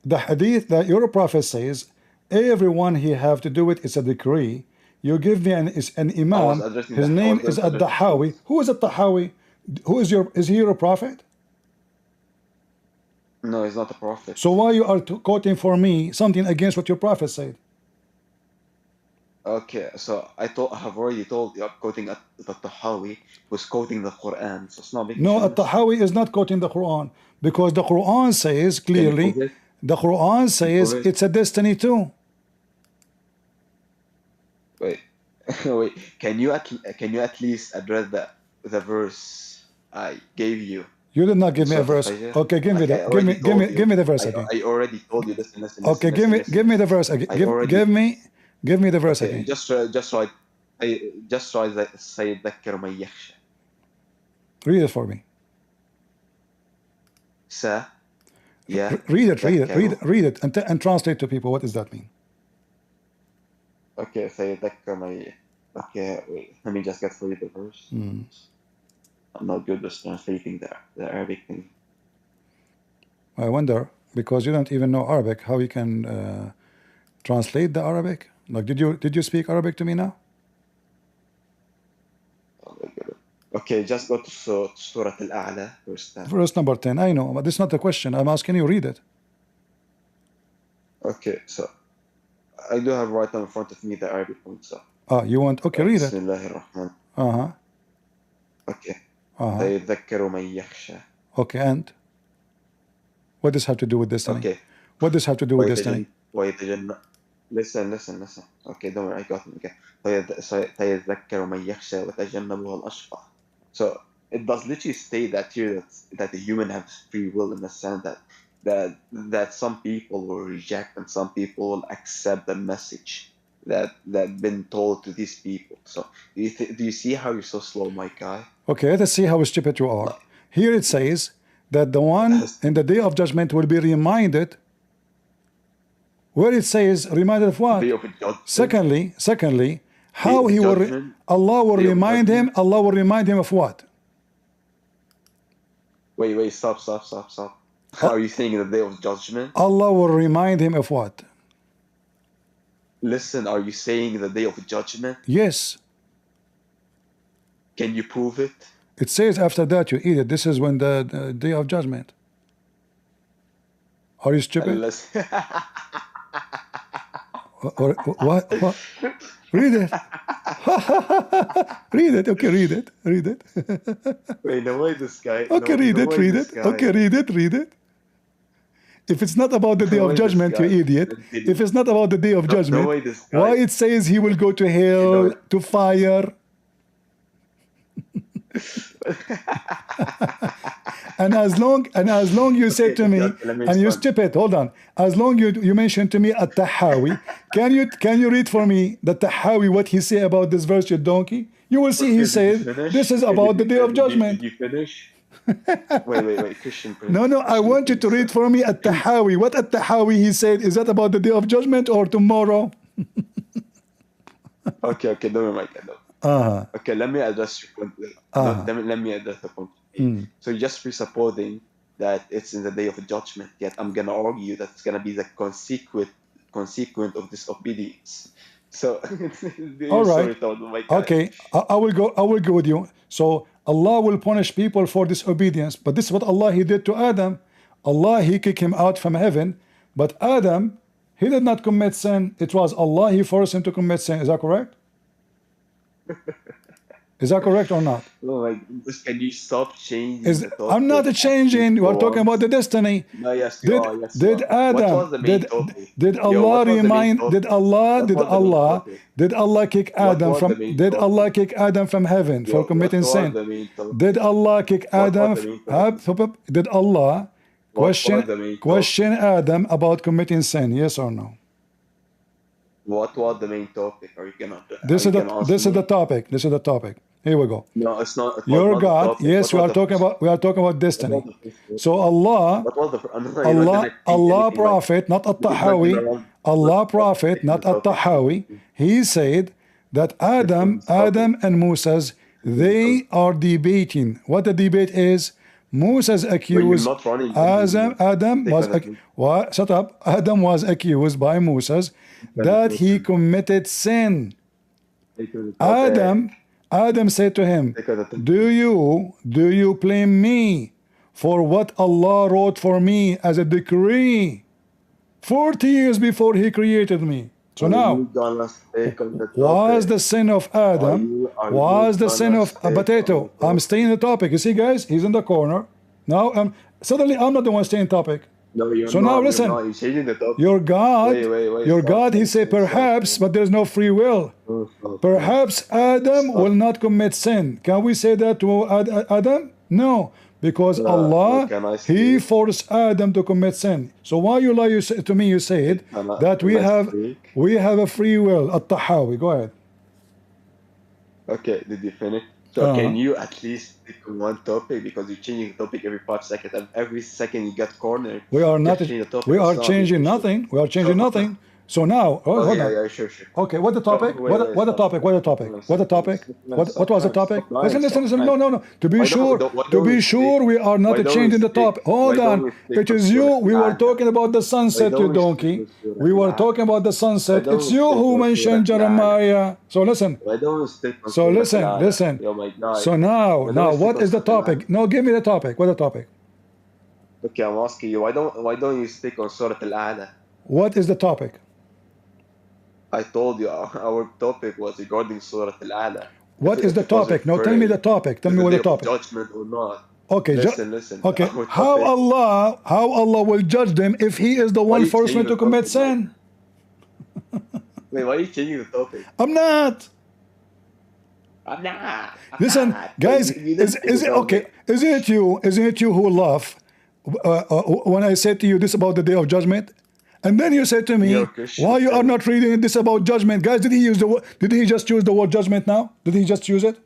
The hadith that your prophet says, everyone he have to do it, it's a decree. You give me an imam, his name is Ad-Dahawi. Who is Ad-Dahawi? Is he your prophet? No, he's not a prophet. So why you are quoting for me something against what your prophet said? Okay, so I have already told you, I'm quoting the Tahawi, who's quoting the Quran. So it's not big. No, At-Tahawi is not quoting the Quran, because the Quran says clearly, the Quran says it's a destiny too. Wait, wait. Can you at least address the verse I gave you? You did not give me a verse. Okay, give me that. Give me the verse again. I already told you. Listen. Okay, give me the verse again. Give me the verse again. Just try that. Say ذكر من يخشى. Read it for me. Sa. Yeah. Read it, and translate to people. What does that mean? Okay, say ذكر من. Okay, wait. Let me just get for you the verse. I'm not good with translating the Arabic thing. I wonder, because you don't even know Arabic, how you can translate the Arabic. Like, did you speak Arabic to me now? Oh my God. Okay, just go to Surah Al-A'la, verse 10. Verse number 10. I know, but this is not the question. I'm asking you, read it. Okay, so I do have right now in front of me the Arabic one. So. You want? Okay, read it. Bismillah ar-Rahman. Okay. يذكر من يخشى. Okay, and what does have to do with destiny? Okay. What does have to do with destiny? Listen. Okay, don't worry, I got it. Okay. فيذكر من يخشى وتجنبها الأشقى. So it does literally state that here that the human has free will, in the sense that some people will reject and some people will accept the message that been told to these people. So do you see how you're so slow, my guy? Okay, let us see how stupid you are. Here it says that the one in the day of judgment will be reminded. Where it says reminded of what? Secondly, how he will Allah will remind him. Allah will remind him of what? Wait, stop. How are you saying the day of judgment? Allah will remind him of what? Listen, are you saying the day of judgment? Yes. Can you prove it? It says after that you eat it. This is when the day of judgment. Are you stupid? What? Read it. Read it. Okay, read it. Wait, no way, this guy. Okay, read it. Okay, read it. If it's not about the day of judgment, you idiot. If it's not about the day of judgment, why it says he will go to hell, to fire? and as long you say to me, and you stupid, hold on. As long you mention to me At-Tahawi, can you read for me the Tahawi what he say about this verse, you donkey? You will see he said this is about the day of judgment. Did you finish? Wait, Christian. No, I want you to read for me At-Tahawi. What At-Tahawi he said, is that about the day of judgment or tomorrow? Okay, don't worry, Mike. Okay, let me address your point. Let me address the point. So you're just presupposing that it's in the day of judgment, yet I'm gonna argue that it's gonna be the consequent of disobedience. So all right. Okay, I will go with you. So Allah will punish people for disobedience, but this is what Allah he did to Adam. Allah he kicked him out from heaven, but Adam he did not commit sin. It was Allah he forced him to commit sin. Is that correct? Is that correct or not? Oh my goodness, can you stop changing? I'm not changing. We are talking about the destiny. No, yes, did Adam? Did Allah remind? Did Allah kick Adam from? Did Allah kick Adam from heaven for committing sin? Did Allah kick Adam? Did Allah question Adam about committing sin? Yes or no? What was the main topic? Or you cannot. This You is can the answer this is me. the topic. This is the topic. Here we go. No, it's not. It was Your not the God. topic. Yes, What we was are the talking first? about. We are talking about What destiny. was the first word? So Allah, What was the first? No, you're not Allah, gonna change Allah anything. Like, Prophet, not this is not At-Tahawi. gonna run. Allah Prophet, Stick to not the topic. At-Tahawi. He said that Stick to Adam this topic. and Moses, they are debating. What the debate is? Moses But you're accused not running. Adam Stick was on it. what? Shut up. Adam was accused by Moses that he committed sin. Okay. Adam said to him, Stick on it. do you blame me for what Allah wrote for me as a decree 40 years before he created me? So Are now, you gonna stick on the was topic? the sin of Adam, Are was you the sin gonna of a stick on potato? the I'm topic? staying in the topic. You see, guys, he's in the corner. Now, suddenly I'm not the one staying topic. No, you're So not. now You're listen, not. You're changing the topic. your God, Wait. your Stop. God, he said perhaps, but there's no free will. Perhaps Adam will not commit sin. Can we say that to Adam? No, because No, Allah, can I he speak? forced Adam to commit sin. So why you lie to me? You said that Can I speak? we have a free will. At-Tahawi. Go ahead. Okay, did you finish? So can you at least stick on one topic, because you're changing the topic every 5 seconds, and every second you get cornered, We are you not. have to change the topic. We It's are not changing issue. nothing. We are changing nothing. So now, hold on. Yeah, sure. Okay, what the topic? Wait, What the stop. topic? What the topic? What the topic? What was the topic? Stop lying, Listen. stop No. lying. To be Why sure, we are not why don't we changing the stick- topic. Hold why don't on. we stick It to is you. Surah We were Al-A'la? talking about the sunset, Why you don't we donkey. stick to Surah We were Al-A'la? talking about the sunset. Why don't It's we you stick who to mentioned Surah Al-A'la? Jeremiah. So listen. Why don't we stick on So Surah listen. Al-A'la? Oh my God. So Why now, don't we what stick is the on Surah Al-A'la? topic? No, give me the topic. What the topic? Okay, I'm asking you. Why don't you stick on Surah Al-A'la? What is the topic? I told you our topic was regarding Surah Al-A'la. What is the If it was topic? No, tell me the referring topic. Tell to me what the day of topic. judgment or not. Okay, Listen. okay. Our How topic- Allah will judge them if he is the Why one you forced me changing to the commit topic, sin? Wait, why are you changing the topic? I'm not. I'm not. Listen, guys, You didn't is it think okay? about Isn't it you who laugh when I said to you this about the day of judgment? And then you said to me, You're a Christian, why you are so- not reading this about judgment? Guys, did he use the word? Did he just use the word judgment now? Did he just use it?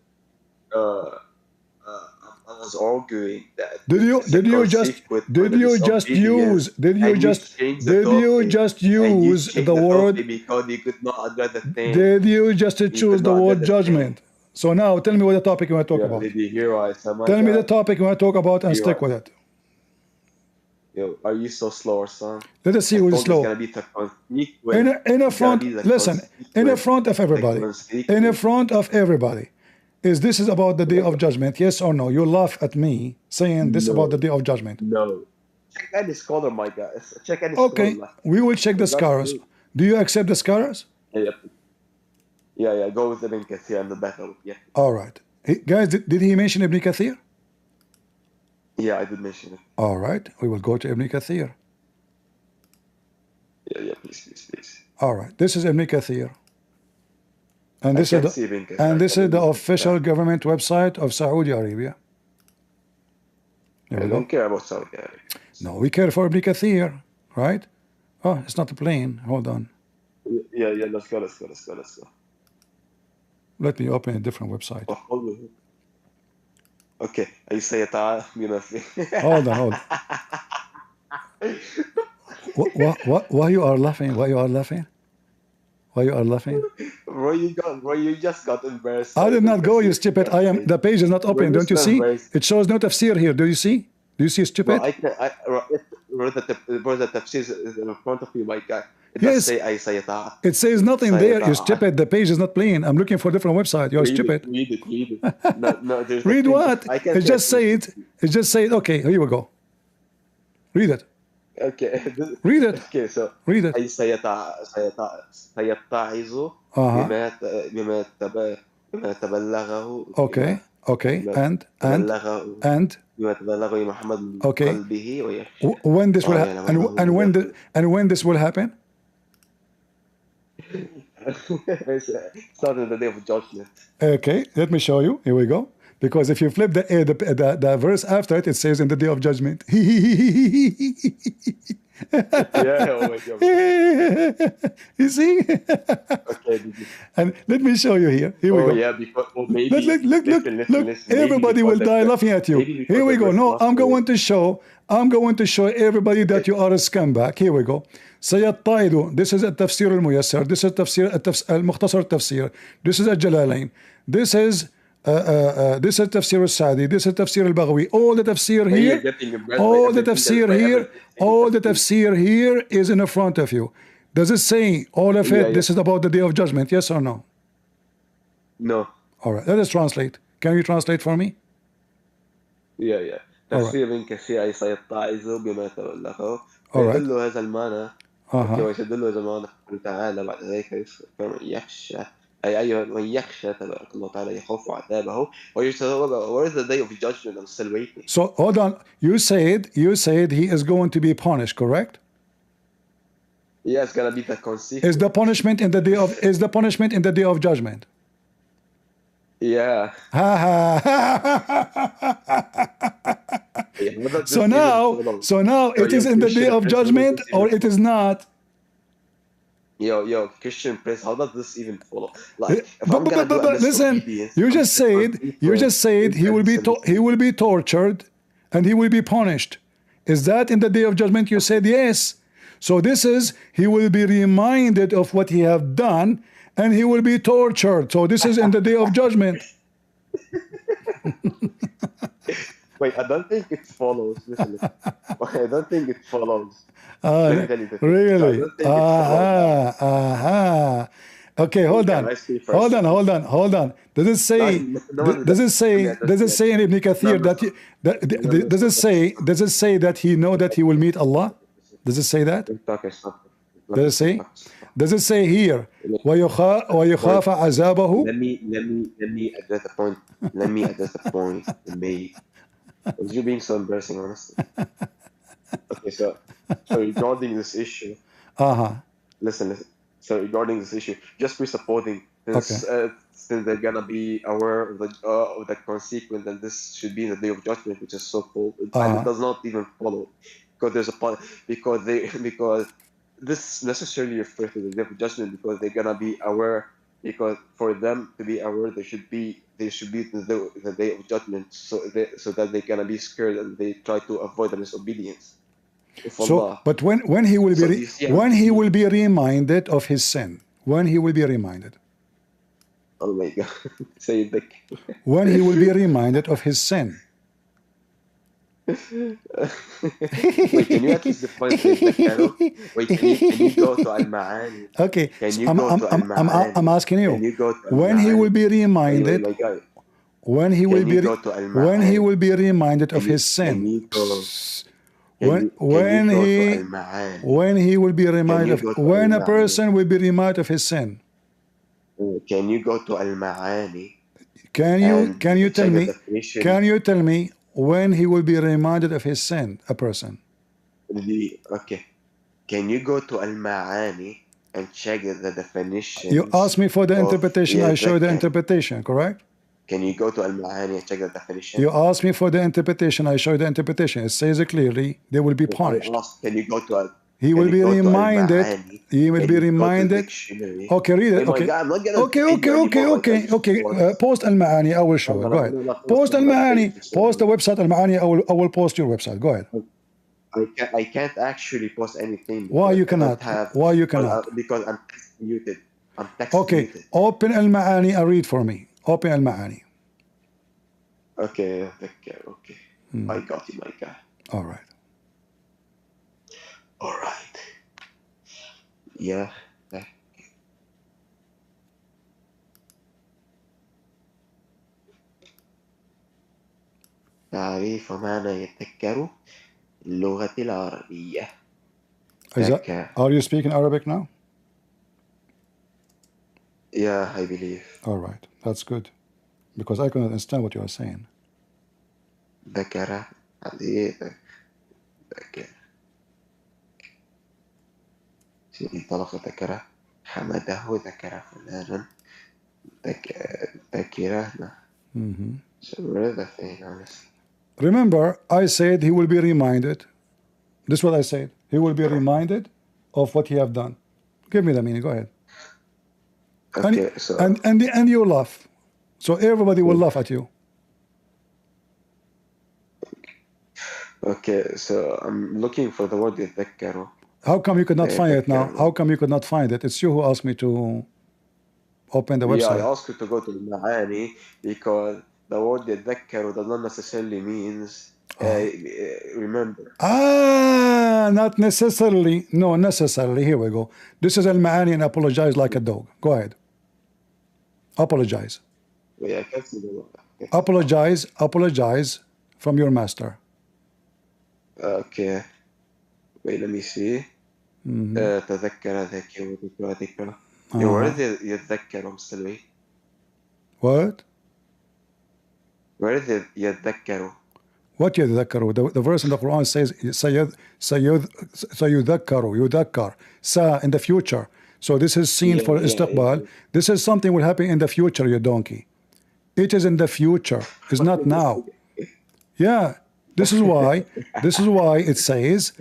I was arguing that. Did you it's a just consequence for did the you just disobedience, use did you and just changed the did you topic, just and you use changed the word topic because you could not address the thing. did you just choose could the not word address the judgment? So now tell me what the topic you want to talk about. Did you hear what I said, my Tell me the guy? topic you want to talk about and You're stick right. with it. Yo, are you so slow, son? Let us see I who's told you slow. it's gonna be the consequence. In a It's gonna front, be the listen, in a consequence. front of everybody, The in a consequence. front of everybody, is this is about the day of judgment? Yes or no? You laugh at me saying this about the day of judgment. No. Check any scholar, my guy. Check any Okay, scholar. we will check the That's scholars. true. Do you accept the scholars? Yeah. Go with Ibn Kathir and the battle. Yeah. All right. Guys, did he mention Ibn Kathir? Yeah, I did mention it. All right, we will go to Ibn Kathir. Yeah, please. All right, this is Ibn Kathir. And I this can't is see Ibn Kathir. and this I is the don't official government website of Saudi Arabia. There I we go. don't care about Saudi Arabia. No, we care for Ibn Kathir, right? Oh, it's not a plane. Hold on. Yeah, let's go. Let me open a different website. Okay, I say it بما فيه. Hold on. Why you are laughing? Why you are laughing? Bro, you just got embarrassed. I did not go, you stupid. The page is not open. Don't you see? It shows no tafsir here. Do you see? Do you see, stupid? Bro, the tafsir is in front of you, my guy. It Yes. does say I say it. It says nothing there. You stupid. The page is not playing. I'm looking for a different website. You're stupid. Read it. No, there's Read nothing- what? I can't It just say it. It just say it. Okay, here we go. Read it. Okay. Read it. Okay, so Read it. أي سيتعظ بما تبلغه Okay. And بما تبلغه محمد من Okay. قلبه ويخشى. when this will when this will happen? It's not in the day of judgment. Okay, let me show you. Here we go. Because if you flip the verse after it, it says in the day of judgment. Yeah, oh my God. You see? Okay. And let me show you here. Here we Oh go. yeah, because maybe Look. listen. Maybe Everybody will because die laughing at you. maybe because Here we of go. the No, I'm cluster. going to show everybody that you are a scumbag. Here we go. سيتعظ. This is التفسير الميسر. This is المختصر التفسير. This is الجلالين. This is تفسير السعدي. This is تفسير البغوي. All the tafsir here. All the tafsir here is in front of you. Does it say all of it? This is about the day of judgment. Yes or no? No. All right. Let us translate. Can you translate for me? Yeah. تفسير من كثير أي سيتعظ بما تولته All right. ويدل هذا المعنى ويدل هذا المعنى قوله تعالى بعد ذلك فمن يخشى أي أيها من يخشى تبارك الله تعالى يخاف عذابه ويتوب. Where is the day of judgment? I'm still waiting. So hold on. You said he is going to be punished, correct? Yeah, it's gonna be the consequence. Is the punishment in the day of judgment? Yeah. So now it is in the day of judgment or it is not? Yo, Christian Prince, how does this even follow? Like, but listen, you just said he will be tortured and he will be punished. Is that in the day of judgment? You said yes. So this is, he will be reminded of what he have done and he will be tortured. So this is in the day of judgment. Wait, I don't think it follows. Listen. I don't think it follows. Really? Okay, hold on. Does it say in Ibn Kathir does it say that he know that he will meet Allah? Does it say that? Does it say here وَيُخَافَ عَذَابَهُ? Let me address the point. Let me address the point made. You're being so embarrassing, honestly. Okay, so regarding this issue, listen. So regarding this issue, just presupposing since they're gonna be aware of the consequence, and this should be in the day of judgment, which is so cold, and it does not even follow, because there's because this necessarily refers to the day of judgment, because they're gonna be aware. Because for them to be aware, they should be the day of judgment, so that they gonna be scared and they try to avoid the disobedience. But when he will be reminded of his sin, when he will be reminded. Oh my God, say it back. When he will be reminded of his sin. Wait, can you at least define the Wait, can you go to Al-Ma'ani? Okay, can you go to Al-Ma'ani? I'm asking you. Can you go to when he will be reminded, when he will be reminded of his sin. When he will be reminded of, when a person will be reminded of his sin. Can you go to Al-Ma'ani? Can you tell me when he will be reminded of his sin, a person? Okay. Can you go to Al-Ma'ani and check the definition? You asked me for the interpretation, I show the interpretation, correct? Can you go to Al-Ma'ani and check the definition? You asked me for the interpretation, I show the interpretation. It says clearly they will be punished. Can you go to He will be reminded. He will be reminded. Okay, read it. Okay. Post Al-Ma'ani. I will show it. Go ahead. Post Al-Ma'ani. Post the website Al-Ma'ani. I will post your website. Go ahead. I can't actually post anything. Why you cannot? Why you cannot? Because I'm muted. Okay. Open Al-Ma'ani and read for me. Open Al-Ma'ani. Okay. I got you, my guy. All right. Yeah. تعريف معنى يتذكر اللغة العربية. Are you speaking Arabic now? Yeah, I believe. All right, that's good, because I can understand what you are saying. ذكر انطلق ذكر حمده ذكر فلانا ذكرنا. So where is the thing, honestly? Remember, I said he will be reminded. This is what I said. He will be reminded of what he have done. Give me the meaning. Go ahead. Okay, so And you laugh. So everybody will laugh at you. okay, so I'm looking for the word يتذكروا. How come you could not find it now? يتذكروا. How come you could not find it? It's you who asked me to open the Yeah, I website. asked you to go to المعاني because the word يتذكروا does not necessarily means remember. Not necessarily. No, necessarily. Here we go. This is al-ma'ani and apologize like a dog. Go ahead. Apologize. Wait, I can't see the word. Okay. Apologize from your master. Okay. Wait, let me see. تذكر ذكر وذكر ذكر. Where is it يتذكر مستلوي? What? Where is it يتذكر? What يتذكروا? The verse in the Quran says سيذكر يذكر sa in the future. So this is seen for istiqbal. This is something will happen in the future, you donkey. It is in the future. It's not now. Yeah. This is why it says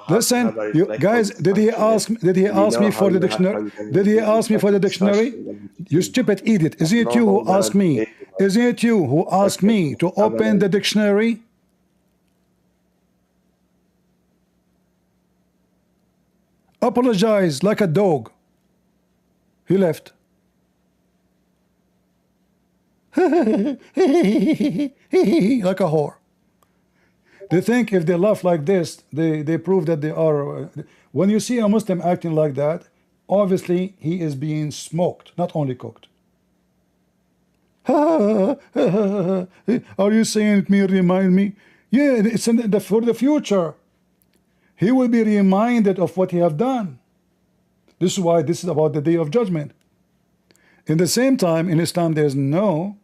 Listen, you guys, did he ask me for the dictionary? Did he ask me for the dictionary? You stupid idiot. Isn't it you who asked me? Isn't it you who asked me to open the dictionary? Apologize like a dog. He left. Like a whore. They think if they laugh like this, they prove that they are. When you see a Muslim acting like that, obviously he is being smoked, not only cooked. Are you saying it may remind me? Yeah, it's for the future. He will be reminded of what he have done. This is why this is about the day of judgment. In the same time, in Islam, there's no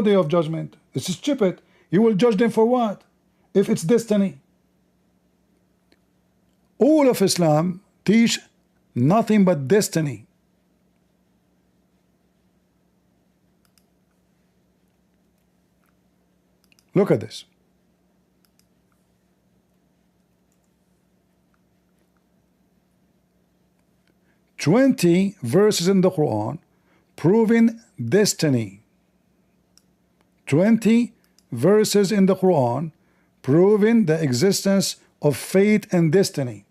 day of judgment. This is stupid. You will judge them for what? If it's destiny. All of Islam teach nothing but destiny. Look at this. "20 verses in the Quran proving destiny." 20 verses in the Quran proving the existence of fate and destiny.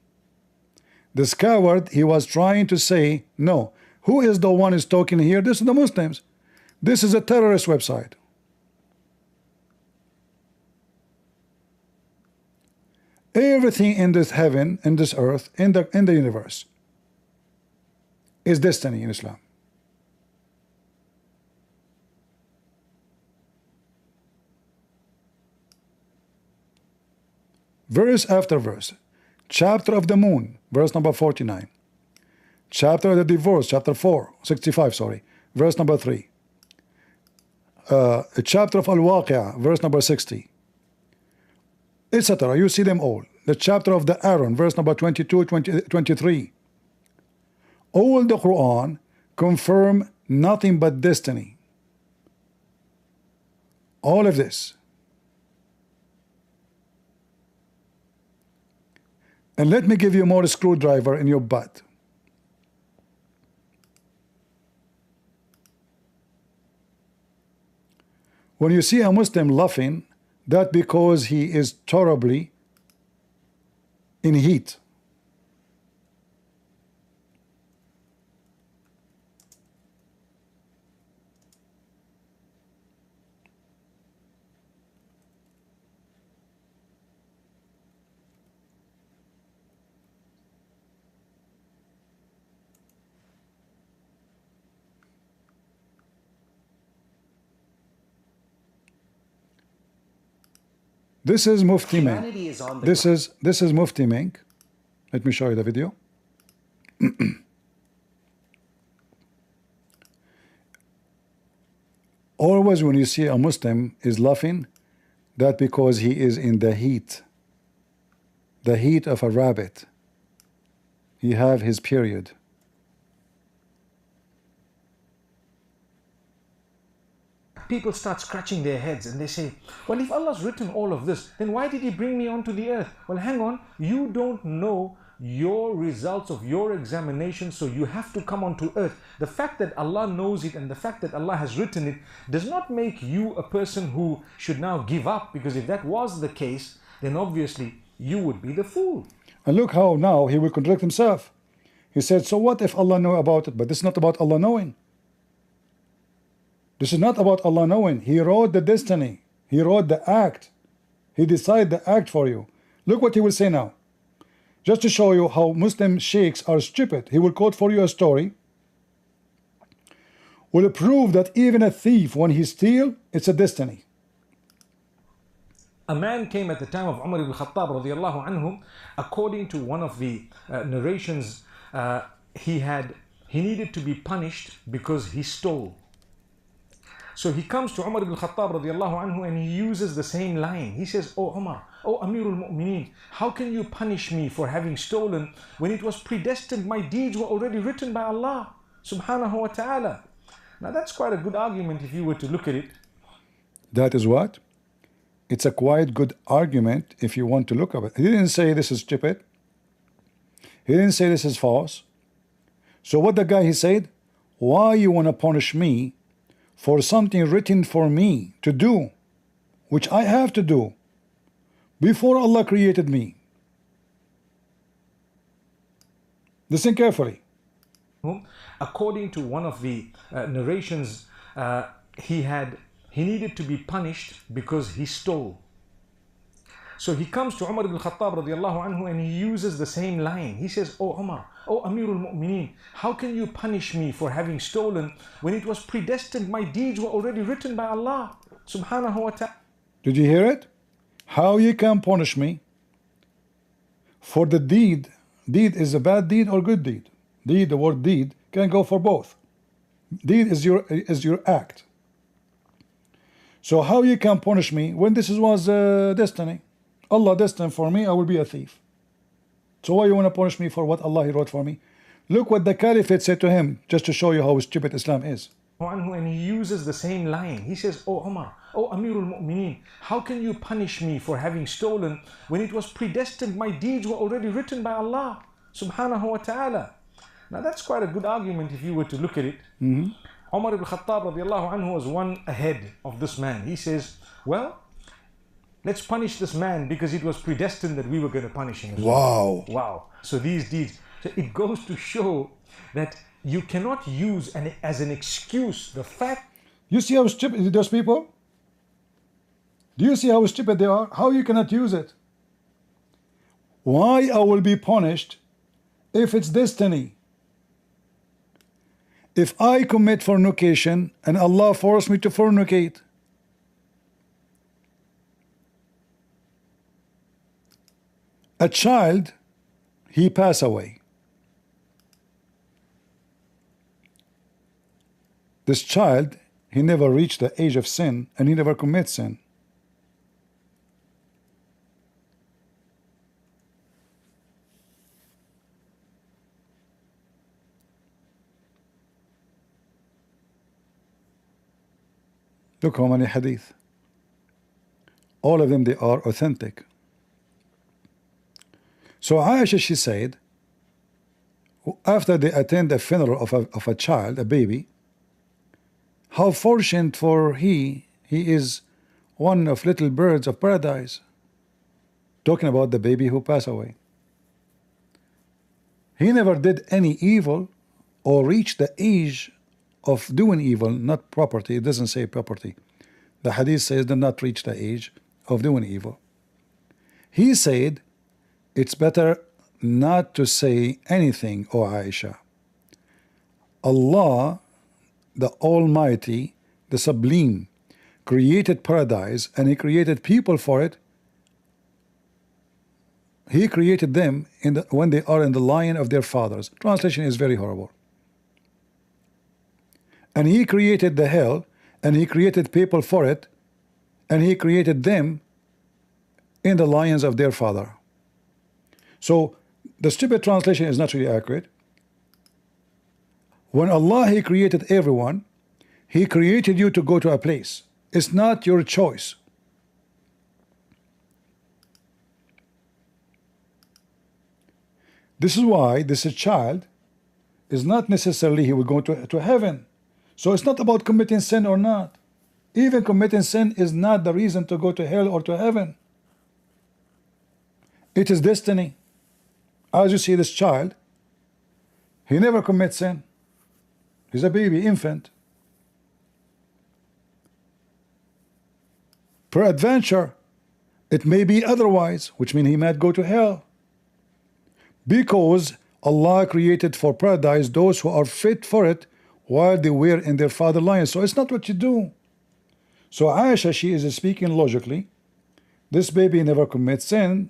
This coward, he was trying to say, no, who is the one who's talking here? This is the Muslims. This is a terrorist website. Everything in this heaven, in this earth, in the universe is destiny in Islam. Verse after verse. Chapter of the moon, verse number 49. Chapter of the divorce, chapter 65, verse number 3. A chapter of Al-Waqi'ah, verse number 60. Etc. You see them all. The chapter of the Aaron, verse number 22, 23. All the Quran confirm nothing but destiny. All of this. And let me give you more screwdriver in your butt. When you see a Muslim laughing, that because he is terribly in heat. This is Mufti Menk. This is Mufti Menk. Let me show you the video. Always when you see a Muslim is laughing, that because he is in the heat of a rabbit. He have his period. people start scratching their heads and they say, well, if Allah's written all of this, then why did He bring me onto the earth? Well, hang on, you don't know your results of your examination, so you have to come onto earth. The fact that Allah knows it and the fact that Allah has written it does not make you a person who should now give up, because if that was the case, then obviously you would be the fool. And look how now he will contradict himself. He said, so what if Allah knew about it? But this is not about Allah knowing. This is not about Allah knowing. He wrote the destiny. He wrote the act. He decided the act for you. Look what he will say now. Just to show you how Muslim sheikhs are stupid, he will quote for you a story. Will prove that even a thief, when he steals, it's a destiny. A man came at the time of Umar ibn Khattab radiallahu anhu. According to one of the narrations, he needed to be punished because he stole. So he comes to Umar ibn Khattab radiallahu anhu and he uses the same line. He says, "Oh Umar, oh Amirul Mu'mineen, how can you punish me for having stolen when it was predestined? My deeds were already written by Allah subhanahu wa ta'ala." Now that's quite a good argument if you were to look at it. That is what? It's a quite good argument if you want to look at it. He didn't say this is stupid. He didn't say this is false. So what the guy he said, why you want to punish me for something written for me to do, which I have to do before Allah created me? Listen carefully. According to one of the narrations, he needed to be punished because he stole. So he comes to Umar ibn Khattab radiallahu anhu and he uses the same line. He says, "Oh Umar, oh Amirul Mu'mineen, how can you punish me for having stolen when it was predestined? My deeds were already written by Allah subhanahu wa ta'ala." Did you hear it? How you can punish me for the deed? Deed is a bad deed or good deed. Deed, the word deed, can go for both. Deed is your act. So how you can punish me when this was destiny? Allah destined for me, I will be a thief. So why you want to punish me for what Allah He wrote for me? Look what the Caliphate said to him, just to show you how stupid Islam is. And he uses the same line. He says, "Oh Umar, oh Amirul Mu'mineen, how can you punish me for having stolen when it was predestined? My deeds were already written by Allah subhanahu wa ta'ala." Now that's quite a good argument if you were to look at it. Umar ibn Khattab radiallahu anhu was one ahead of this man. He says, well, let's punish this man because it was predestined that we were going to punish him as well. Wow. So these deeds. So it goes to show that you cannot use as an excuse the fact. You see how stupid those people? Do you see how stupid they are? How you cannot use it? Why I will be punished if it's destiny? If I commit fornication and Allah forced me to fornicate, a child, he passed away. This child, he never reached the age of sin and he never commits sin. Look how many hadith. All of them, they are authentic. So Aisha, she said, after they attend the funeral of a child, a baby, how fortunate for he is one of little birds of paradise. Talking about the baby who passed away. He never did any evil or reached the age of doing evil, not property. It doesn't say property. The hadith says did not reach the age of doing evil. He said, it's better not to say anything, O Aisha. Allah, the Almighty, the Sublime, created paradise and He created people for it. He created them when they are in the line of their fathers. Translation is very horrible. And He created the hell, and He created people for it, and He created them in the lions of their father. So the stupid translation is not really accurate. When Allah He created everyone, He created you to go to a place. It's not your choice. This is why this child is not necessarily he will go to heaven. So it's not about committing sin or not. Even committing sin is not the reason to go to hell or to heaven. It is destiny. As you see this child, he never commits sin. He's a baby, infant. Peradventure, it may be otherwise, which means he might go to hell. Because Allah created for paradise those who are fit for it while they were in their father's line. So it's not what you do. So Aisha, she is speaking logically. This baby never commits sin,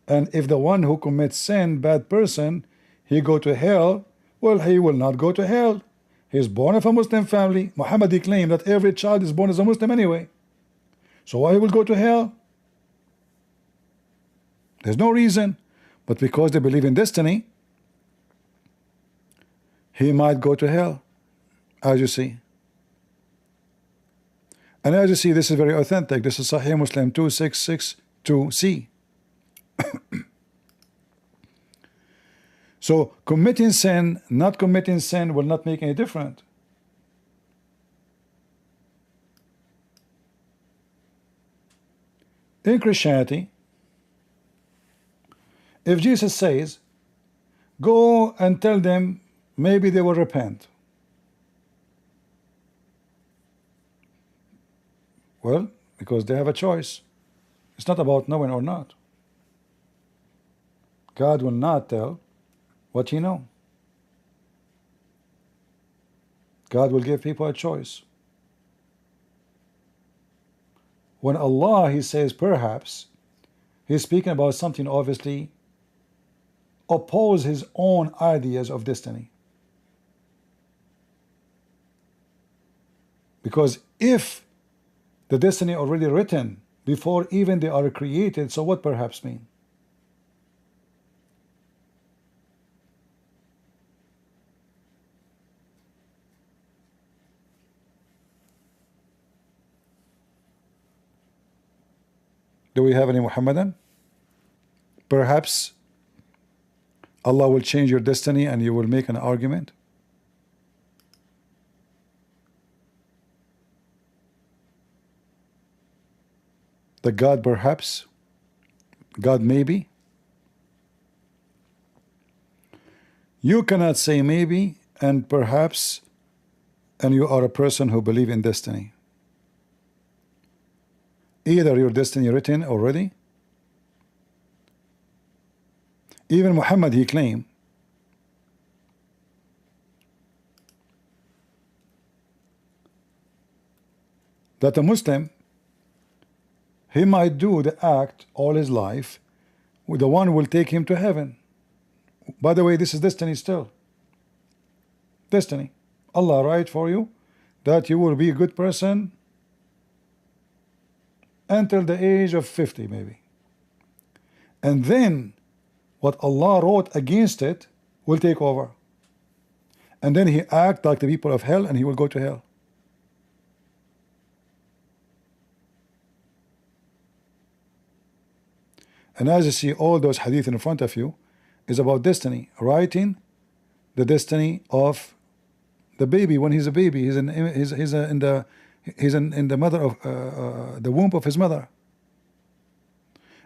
and if the one who commits sin, bad person, he go to hell, well, he will not go to hell. He is born of a Muslim family. Muhammad claimed that every child is born as a Muslim anyway. So why he will go to hell? There's no reason. But because they believe in destiny, he might go to hell, as you see. And as you see, this is very authentic. This is Sahih Muslim 2662C. So committing sin, not committing sin will not make any difference. In Christianity, if Jesus says, go and tell them, maybe they will repent. Well, because they have a choice. It's not about knowing or not. God will not tell what he knows. God will give people a choice. When Allah, he says perhaps, he's speaking about something obviously oppose his own ideas of destiny. Because if the destiny already written before even they are created, so what perhaps mean? Do we have any Muhammadan? Perhaps Allah will change your destiny and you will make an argument. The God perhaps, God maybe. You cannot say maybe and perhaps, and you are a person who believe in destiny. Either your destiny written already. Even Muhammad, he claimed that a Muslim, he might do the act all his life, the one will take him to heaven. By the way, this is destiny still. Destiny. Allah write for you that you will be a good person until the age of 50 maybe. And then what Allah wrote against it will take over. And then he act like the people of hell and he will go to hell. And as you see, all those hadith in front of you is about destiny, writing the destiny of the baby when he's a baby. He's in the mother of the womb of his mother.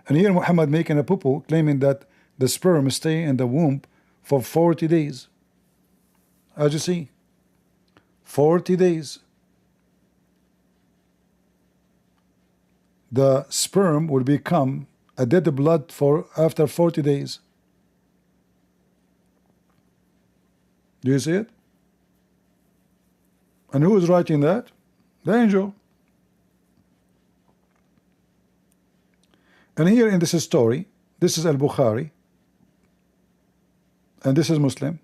And here Muhammad making a poo-poo, claiming that the sperm stay in the womb for 40 days. As you see, 40 days. The sperm will become a dead blood for after 40 days. Do you see it? And who is writing that? The angel. And here in this story, this is Al-Bukhari, and this is Muslim.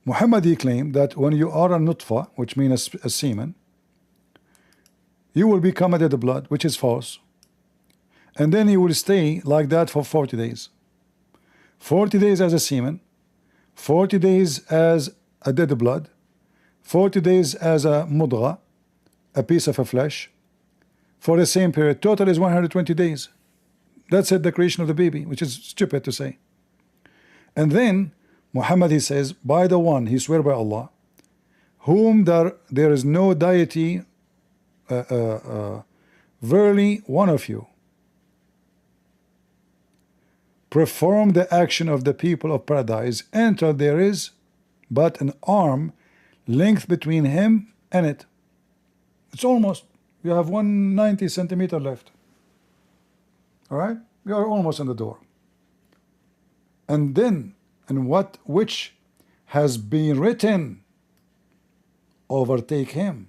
Muhammad, he claimed that when you are a nutfa, which means a semen, you will become a dead blood, which is false. And then you will stay like that for 40 days. 40 days as a semen, 40 days as a dead blood, 40 days as a mudgha, a piece of a flesh, for the same period. Total is 120 days. That's it, the creation of the baby, which is stupid to say. And then Muhammad, he says, by the one, he swear by Allah, whom there is no deity, verily one of you perform the action of the people of paradise until there is but an arm length between him and it. It's almost, you have 190 centimeter left. All right, we are almost on the door. And then, and what which has been written overtake him.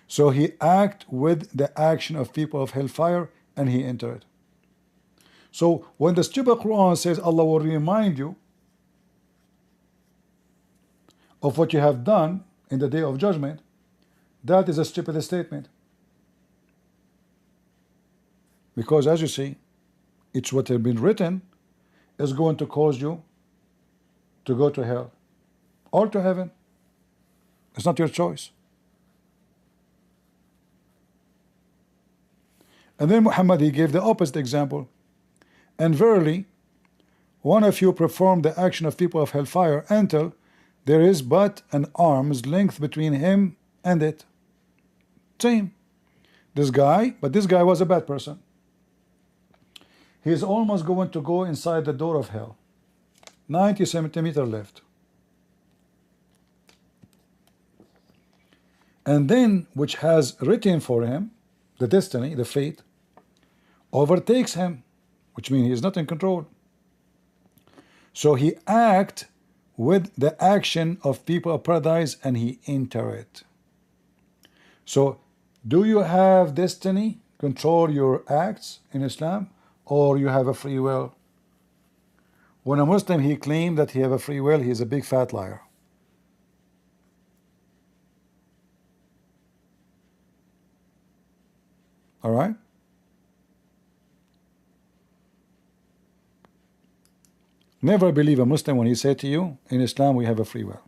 So he act with the action of people of hellfire, and he entered. So when the stupid Quran says Allah will remind you of what you have done in the day of judgment, that is a stupid statement. Because as you see, it's what has been written is going to cause you to go to hell or to heaven. It's not your choice. And then Muhammad, he gave the opposite example. And verily, one of you performed the action of people of hellfire until there is but an arm's length between him and it. Same. This guy, but this guy was a bad person. He is almost going to go inside the door of hell. 90 centimeters left. And then, which has written for him, the destiny, the fate, overtakes him, which means he is not in control. So he act with the action of people of paradise, and he enter it. So, do you have destiny, control your acts in Islam, or you have a free will? When a Muslim, he claimed that he have a free will, he is a big fat liar. All right? Never believe a Muslim when he say to you, in Islam we have a free will.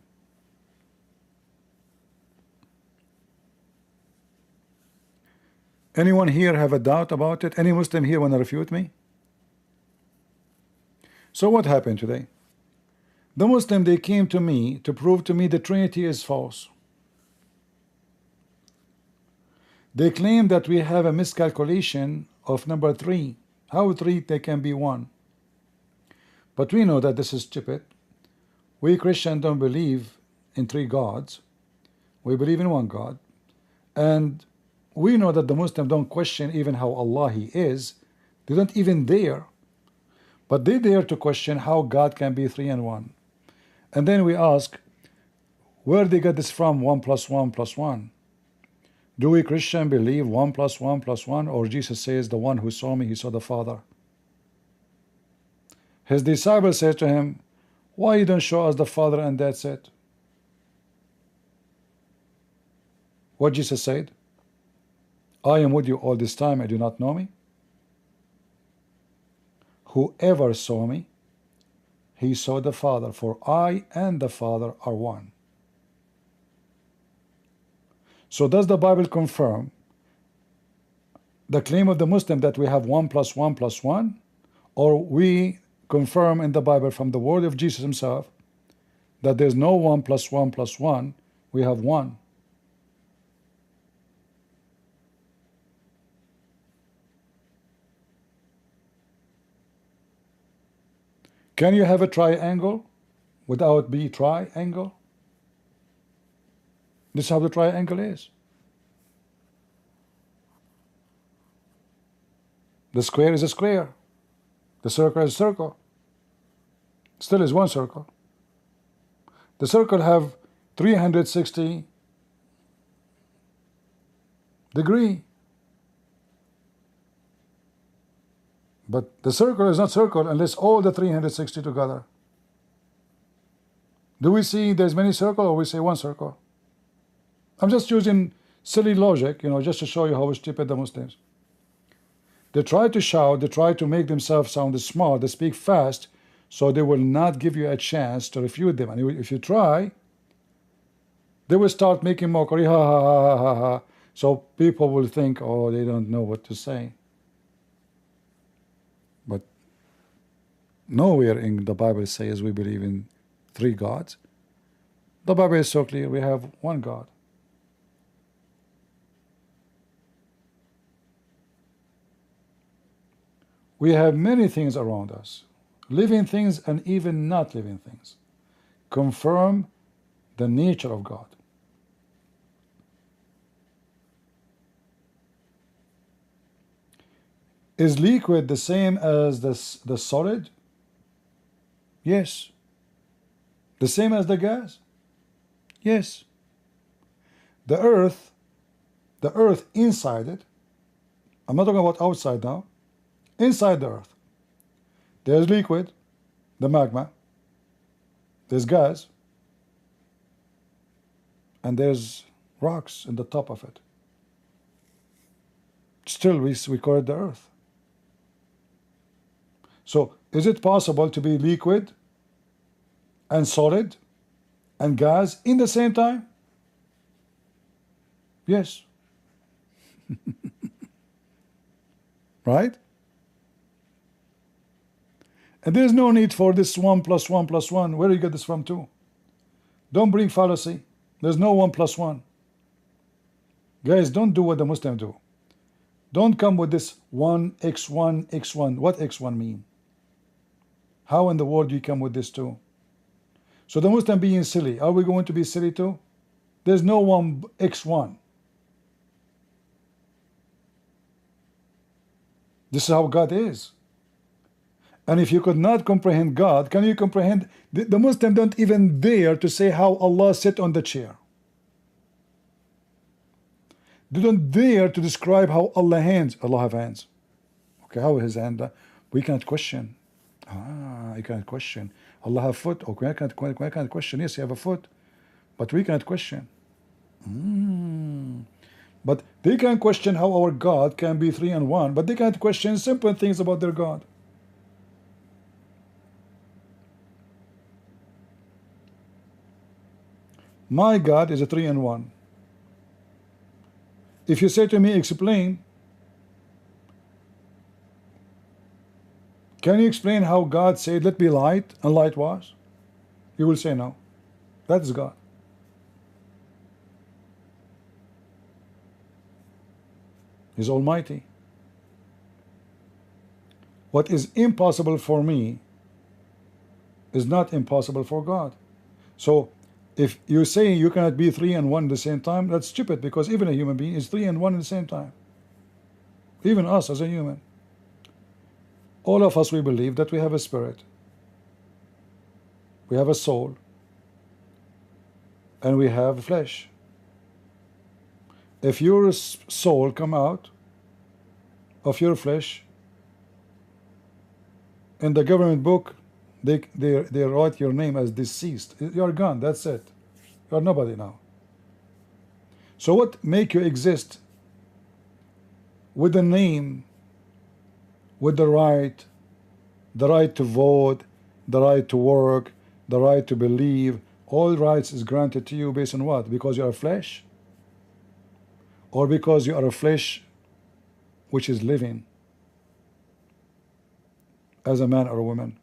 Anyone here have a doubt about it? Any Muslim here want to refute me? So what happened today? The Muslim, they came to me to prove to me the Trinity is false. They claim that we have a miscalculation of number 3. How 3 they can be 1? But we know that this is stupid. We Christians don't believe in 3 gods. We believe in 1 God. And we know that the Muslims don't question even how Allah He is. They don't even dare. But they dare to question how God can be 3 and 1. And then we ask, where they get this from, 1 plus 1 plus 1? Do we Christian believe 1 plus 1 plus 1? Or Jesus says, the one who saw me, he saw the Father. His disciples said to him, why you don't show us the Father, and that's it? What Jesus said? I am with you all this time, and do not know me? Whoever saw me, he saw the Father, for I and the Father are one. So does the Bible confirm the claim of the Muslim that we have 1 plus 1 plus 1? Or we confirm in the Bible from the word of Jesus himself that there's no 1 plus 1 plus 1, we have 1. Can you have a triangle without be triangle? This is how the triangle is. The square is a square. The circle is a circle. Still is 1 circle. The circle have 360 degree. But the circle is not circle unless all the 360 together. Do we see there's many circles, or we say one circle? I'm just using silly logic, you know, just to show you how stupid the Muslims. They try to shout, they try to make themselves sound smart, they speak fast, so they will not give you a chance to refute them. And if you try, they will start making mockery, ha ha ha ha ha. So people will think, oh, they don't know what to say. But nowhere in the Bible says we believe in 3 gods. The Bible is so clear, we have one God. We have many things around us, living things and even not living things, confirm the nature of God. Is liquid the same as the solid? Yes. The same as the gas? Yes. The earth inside it, I'm not talking about outside now, inside the earth, there's liquid, the magma, there's gas, and there's rocks in the top of it. Still, we call it the earth. So, is it possible to be liquid and solid and gas in the same time? Yes. Right? And there's no need for this 1 + 1 + 1. Where do you get this from too? Don't bring fallacy. There's no 1 + 1. Guys, don't do what the Muslims do. Don't come with this 1x1 x1. What x1 mean? How in the world do you come with this too? So the Muslim being silly, are we going to be silly too? There's no 1x1. This is how God is. And if you could not comprehend God, can you comprehend? The Muslim don't even dare to say how Allah sit on the chair. They don't dare to describe how Allah have hands. Okay, how his hand? We can't question. You can't question. Allah have foot. Okay, I can't question. Yes, you have a foot, but we can't question. But they can question how our God can be 3 and 1, but they can't question simple things about their God. My God is a 3 and 1. If you say to me, explain, can you explain how God said, let be light, and light was? You will say no. That is God. He's almighty. What is impossible for me is not impossible for God. So if you say you cannot be 3 and 1 at the same time, that's stupid, because even a human being is 3 and 1 at the same time. Even us as a human. All of us, we believe that we have a spirit, we have a soul, and we have flesh. If your soul come out of your flesh, in the government book, they write your name as deceased. You're gone, that's it. You're nobody now. So what make you exist with a name, with the right to vote, the right to work, the right to believe? All rights is granted to you based on what? Because you are flesh? Or because you are a flesh which is living as a man or a woman?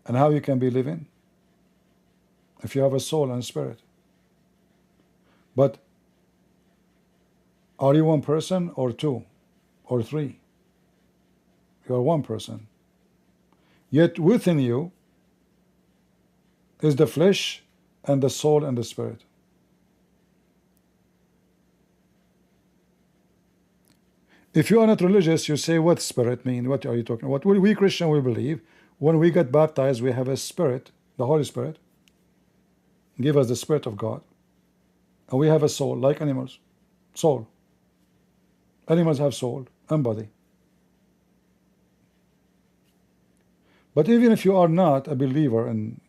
And how you can be living? If you have a soul and spirit. But are you one person or 2 or 3? You are one person. Yet within you is the flesh and the soul and the spirit. If you are not religious, you say, what spirit mean? What are you talking about? We Christian, we believe when we get baptized, we have a spirit, the Holy Spirit, give us the Spirit of God. And we have a soul, like animals. Soul. Animals have soul and body. But even if you are not a believer in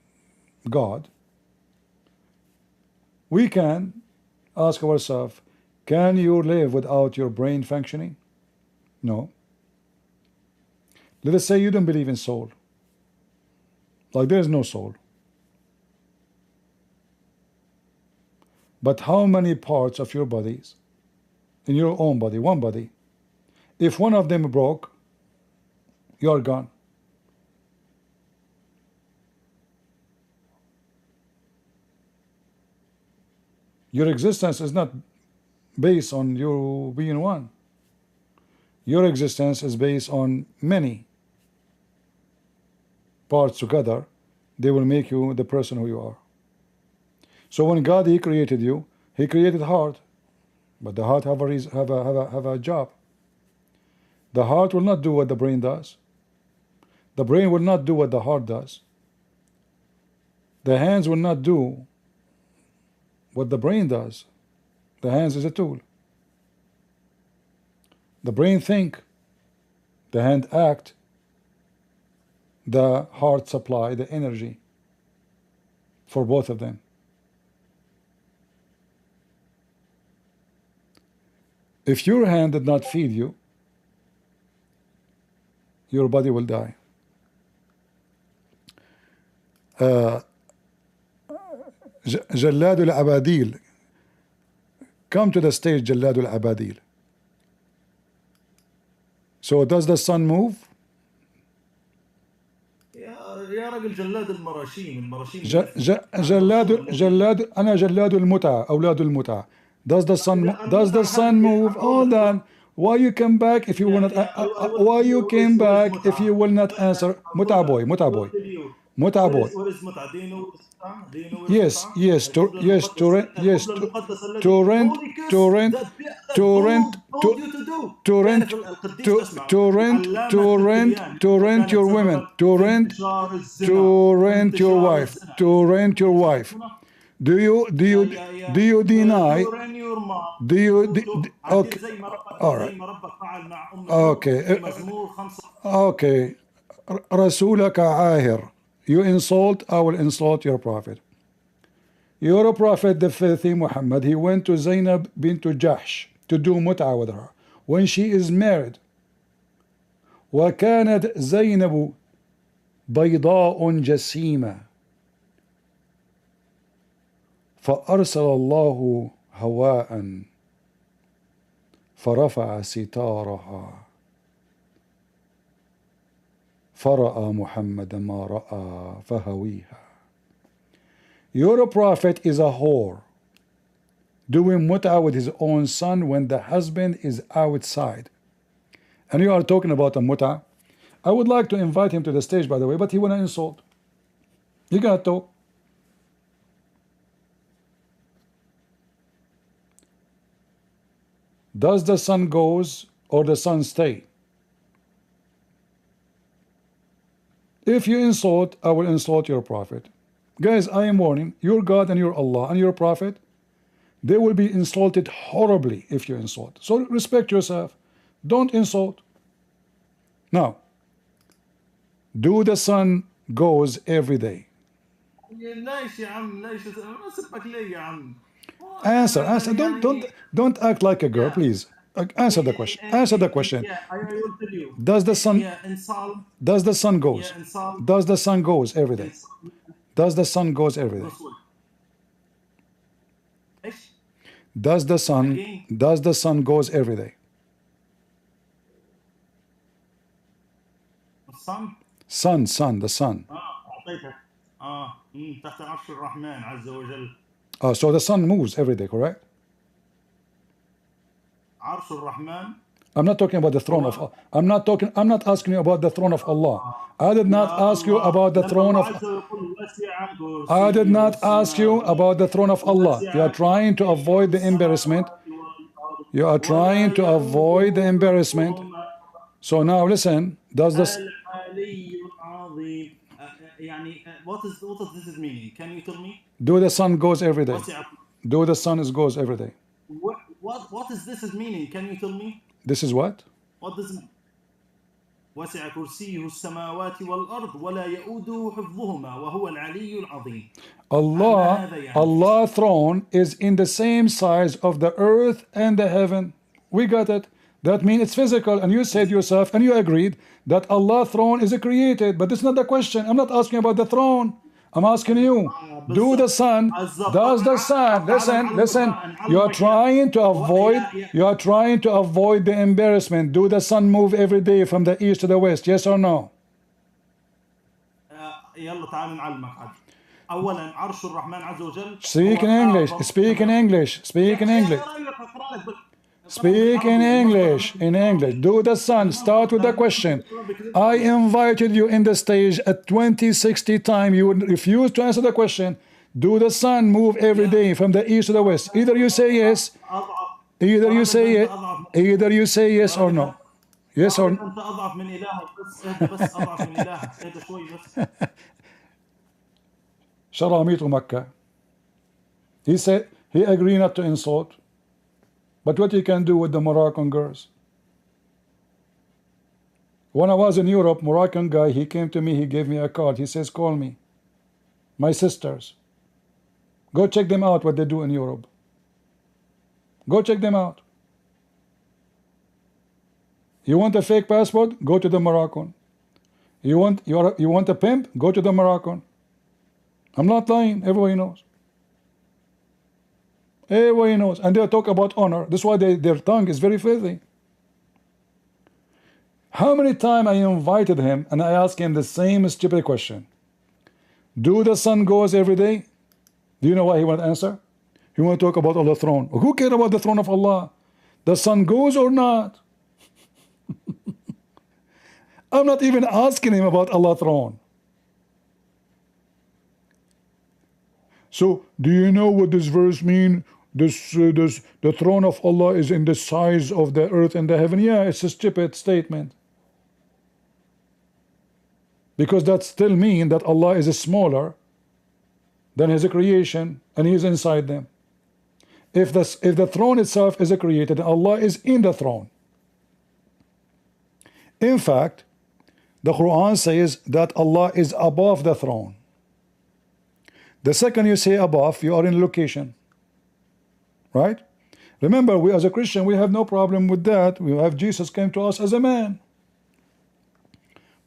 God, We can ask ourselves, can you live without your brain functioning? No. Let us say you don't believe in soul. Like there is no soul. But how many parts of your bodies, in your own body, one body, if one of them broke, you are gone. Your existence is not based on you being one. Your existence is based on many parts together. They will make you the person who you are. So when God, He created you, He created heart, but the heart have a job. The heart will not do what the brain does. The brain will not do what the heart does. The hands will not do what the brain does. The hands is a tool. The brain think, the hand act, the heart supply the energy for both of them. If your hand did not feed you, your body will die. جلاد العباديل, come to the stage, جلاد العباديل. So does the sun move? يا راجل جلاد المراشيم جلاد أنا جلاد المتعة أولاد المتعة. Does the sun move? Hold on. Why you come back if you will not? Why you came back if you will not answer? متعة boy. متعة boy. Yes. To rent your women. To rent your wife. Do you deny? Okay. All right. Okay. رسولك عاهر. You insult, I will insult your prophet. Your prophet, the filthy Muhammad, he went to Zainab bint Jahsh to do mut'a with her when she is married. وكانت زينب بيضاء جسيمة فأرسل الله هواء فرفع ستارها فرأى محمد ما رأى فهويها. Your prophet is a whore doing mut'a with his own son when the husband is outside. And you are talking about a mut'a. I would like to invite him to the stage, by the way, but he will not insult. You gotta talk. Does the sun goes or the sun stay? If you insult, I will insult your prophet. Guys, I am warning, your God and your Allah and your prophet, they will be insulted horribly if you insult. So respect yourself. Don't insult. Now, do the sun goes every day? Answer. Don't act like a girl, please. Answer the question. Answer the question. Does the sun goes? Does the sun goes every day? Does the sun goes every day? Does the sun goes every day? Sun, the sun. So the sun moves every day, correct? I'm not talking about the throne of. I'm not asking you about the throne of Allah. I did not ask you about the throne of. I did not ask you about the throne of Allah. You are trying to avoid the embarrassment. You are trying to avoid the embarrassment. So now listen. Does this? What does this mean? Can you tell me? Do the sun goes every day? Do the sun goes every day? What is this meaning? Can you tell me? This is what? What وسع كرسيه السماوات والأرض ولا يؤوده حفظهما وهو العلي العظيم. Allah throne is in the same size of the earth and the heaven. We got it. That means it's physical, and you said yourself and you agreed that Allah throne is created, but this is not the question. I'm not asking about the throne. I'm asking you, do the sun, does the sun, listen, you are trying to avoid the embarrassment. Do the sun move every day from the east to the west, yes or no? يلا تعال نعلمك عاد. أولا عرش الرحمن عز وجل. Speak in English, speak in English, speak in English. Speak in English, Do the sun. Start with the question. I invited you in the stage at 20-60 times. You would refuse to answer the question. Do the sun move every day from the east to the west? Either you say yes, either you say yes or no. Yes or no. Sharamitu Makkah. He said he agreed not to insult. But what you can do with the Moroccan girls? When I was in Europe, Moroccan guy, he came to me, he gave me a card. He says, call me. My sisters. Go check them out what they do in Europe. Go check them out. You want a fake passport? Go to the Moroccan. You want a pimp? Go to the Moroccan. I'm not lying, everybody knows. Everybody knows, and they'll talk about honor. That's why their tongue is very filthy. How many times I invited him and I asked him the same stupid question? Do the sun goes every day? Do you know what he want to answer? He want to talk about Allah's throne. Who cares about the throne of Allah? The sun goes or not? I'm not even asking him about Allah's throne. So, do you know what this verse means? The throne of Allah is in the size of the earth and the heaven. Yeah, it's a stupid statement. Because that still means that Allah is smaller than His creation and He is inside them. If the throne itself is created, Allah is in the throne. In fact, the Quran says that Allah is above the throne. The second you say above, you are in location. Right? Remember, we as a Christian, we have no problem with that. We have Jesus came to us as a man.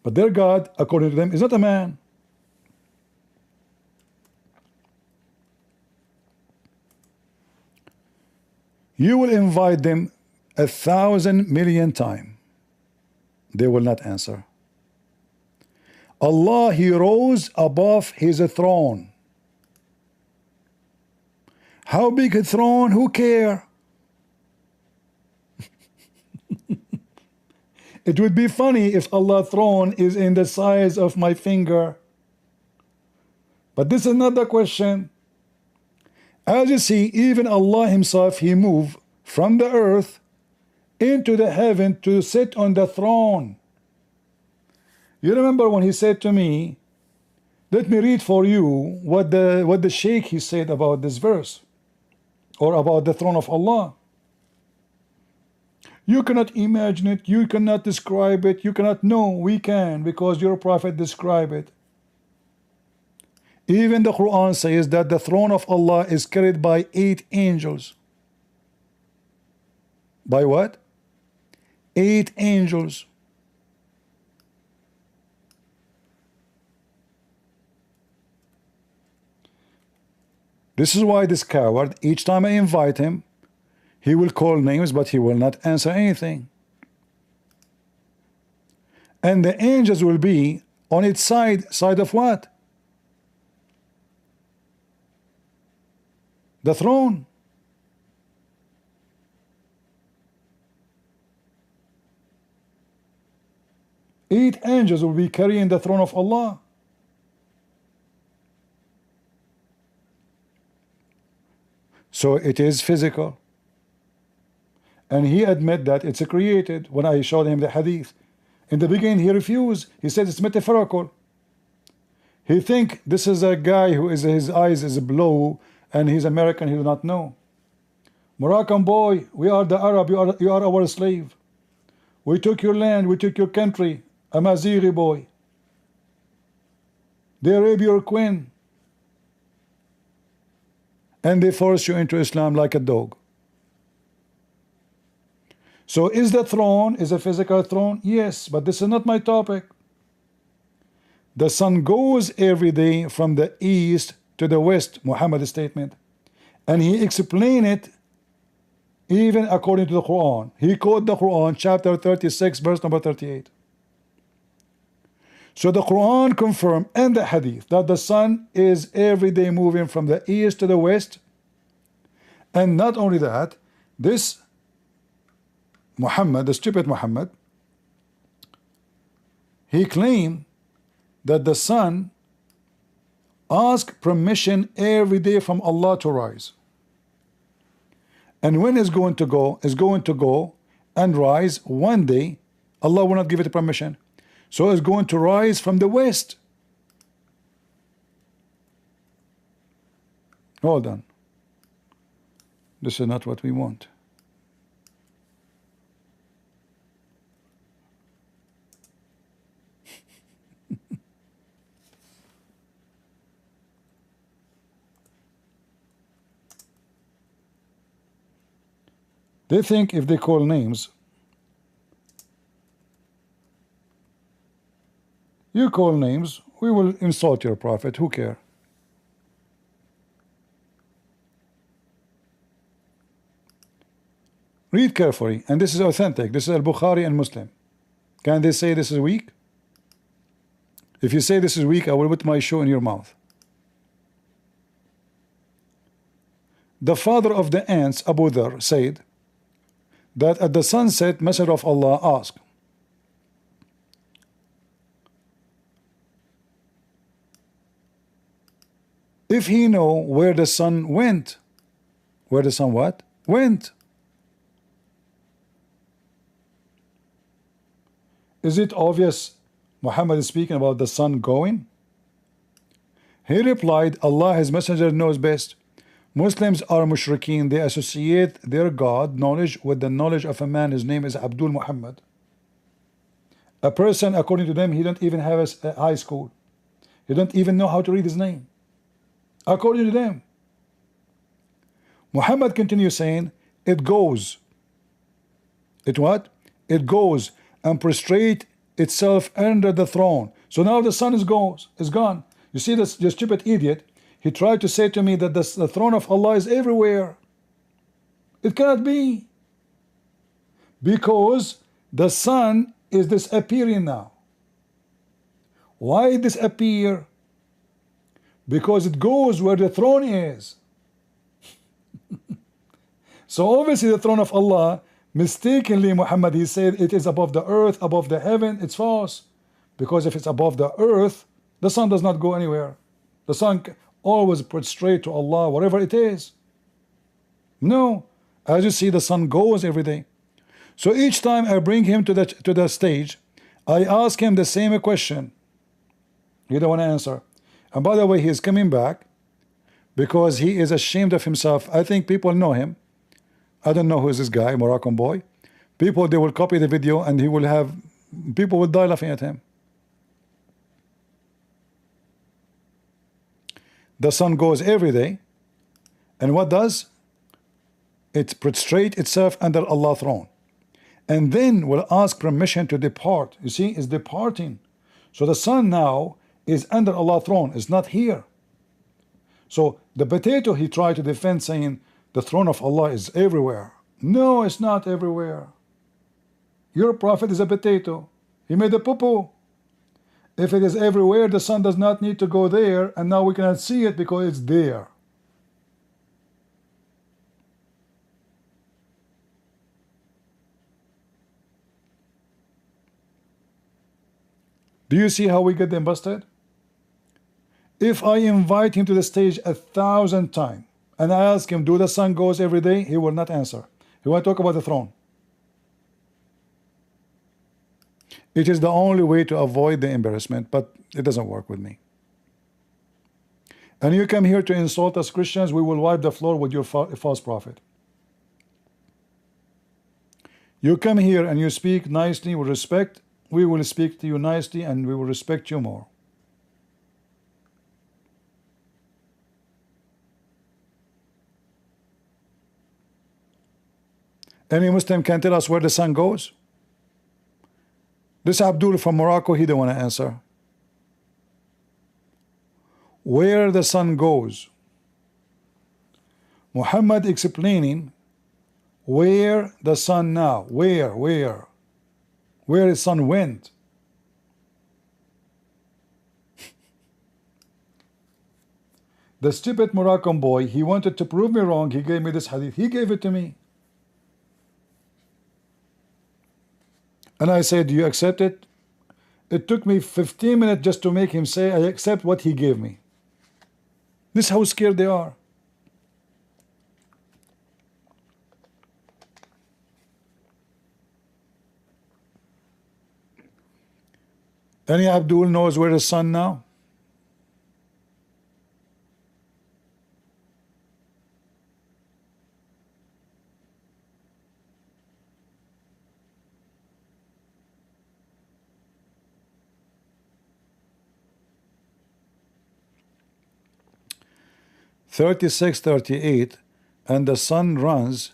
But their God, according to them, is not a man. You will invite them 1,000 million times. They will not answer. Allah, He rose above His throne. How big a throne? Who care? It would be funny if Allah's throne is in the size of my finger. But this is not the question. As you see, even Allah Himself, He moved from the earth into the heaven to sit on the throne. You remember when He said to me, let me read for you what the Sheikh he said about this verse, or about the throne of Allah. You cannot imagine it, you cannot describe it, you cannot know. We can, because your prophet described it. Even the Quran says that the throne of Allah is carried by 8 angels. By what? 8 angels. This is why this coward, each time I invite him, he will call names, but he will not answer anything. And the angels will be on its side. Side of what? The throne. Eight angels will be carrying the throne of Allah. So it is physical. And he admit that it's created. When I showed him the hadith, in the beginning he refused. He said it's metaphorical. He think this is a guy who is, his eyes is blue and he's American, he do not know. Moroccan boy, we are the Arab, you are our slave. We took your land, we took your country, a Maziri boy. They rape your Quinn. And they force you into Islam like a dog. So is the throne, is a physical throne? Yes, but this is not my topic. The sun goes every day from the east to the west, Muhammad's statement. And he explained it even according to the Quran. He quoted the Quran, chapter 36, verse number 38. So the Quran confirmed and the Hadith that the sun is every day moving from the east to the west. And not only that, this Muhammad, the stupid Muhammad, he claimed that the sun asks permission every day from Allah to rise. And when is going to go? Is going to go and rise one day. Allah will not give it permission. So it's going to rise from the west. Hold on. This is not what we want. They think if they call names, you call names, we will insult your prophet. Who care? Read carefully, and this is authentic. This is Al-Bukhari and Muslim. Can they say this is weak? If you say this is weak, I will put my shoe in your mouth. The father of the ants, Abu Dhar, said that at the sunset, Messenger of Allah asked, if he know where the sun went. Where the sun what? Went. Is it obvious Muhammad is speaking about the sun going? He replied, Allah, his messenger, knows best. Muslims are mushrikeen. They associate their God knowledge with the knowledge of a man. His name is Abdul Muhammad. A person, according to them, he don't even have a high school. He don't even know how to read his name. According to them. Muhammad continues saying, it goes. It what? It goes and prostrate itself under the throne. So now the sun is gone. You see this stupid idiot. He tried to say to me that the throne of Allah is everywhere. It cannot be. Because the sun is disappearing now. Why disappear? Because it goes where the throne is. So obviously the throne of Allah, mistakenly Muhammad, he said it is above the earth, above the heaven. It's false. Because if it's above the earth, the sun does not go anywhere. The sun always prostrate to Allah, whatever it is. No. As you see, the sun goes every day. So each time I bring him to the stage, I ask him the same question. He don't want to answer. And by the way, he is coming back because he is ashamed of himself. I think people know him. I don't know who is this guy, Moroccan boy. People, they will copy the video and he will have, people will die laughing at him. The sun goes every day. And what does? It prostrate itself under Allah's throne. And then will ask permission to depart. You see, it's departing. So the sun now is under Allah's throne. It's not here. So the potato he tried to defend saying the throne of Allah is everywhere. No, it's not everywhere. Your prophet is a potato. He made a poo-poo. If it is everywhere, the sun does not need to go there, and now we cannot see it because it's there. Do you see how we get them busted? If I invite him to the stage 1,000 times and I ask him, do the sun goes every day? He will not answer. He will talk about the throne. It is the only way to avoid the embarrassment, but it doesn't work with me. And you come here to insult us Christians, we will wipe the floor with your false prophet. You come here and you speak nicely with respect, we will speak to you nicely and we will respect you more. Any Muslim can tell us where the sun goes? This Abdul from Morocco, he don't want to answer. Where the sun goes? Muhammad explaining where the sun now, where the sun went. The stupid Moroccan boy, he wanted to prove me wrong. He gave me this hadith. He gave it to me. And I said, do you accept it? It took me 15 minutes just to make him say, I accept what he gave me. This is how scared they are. Any Abdul knows where the sun now? (36:38), and the sun runs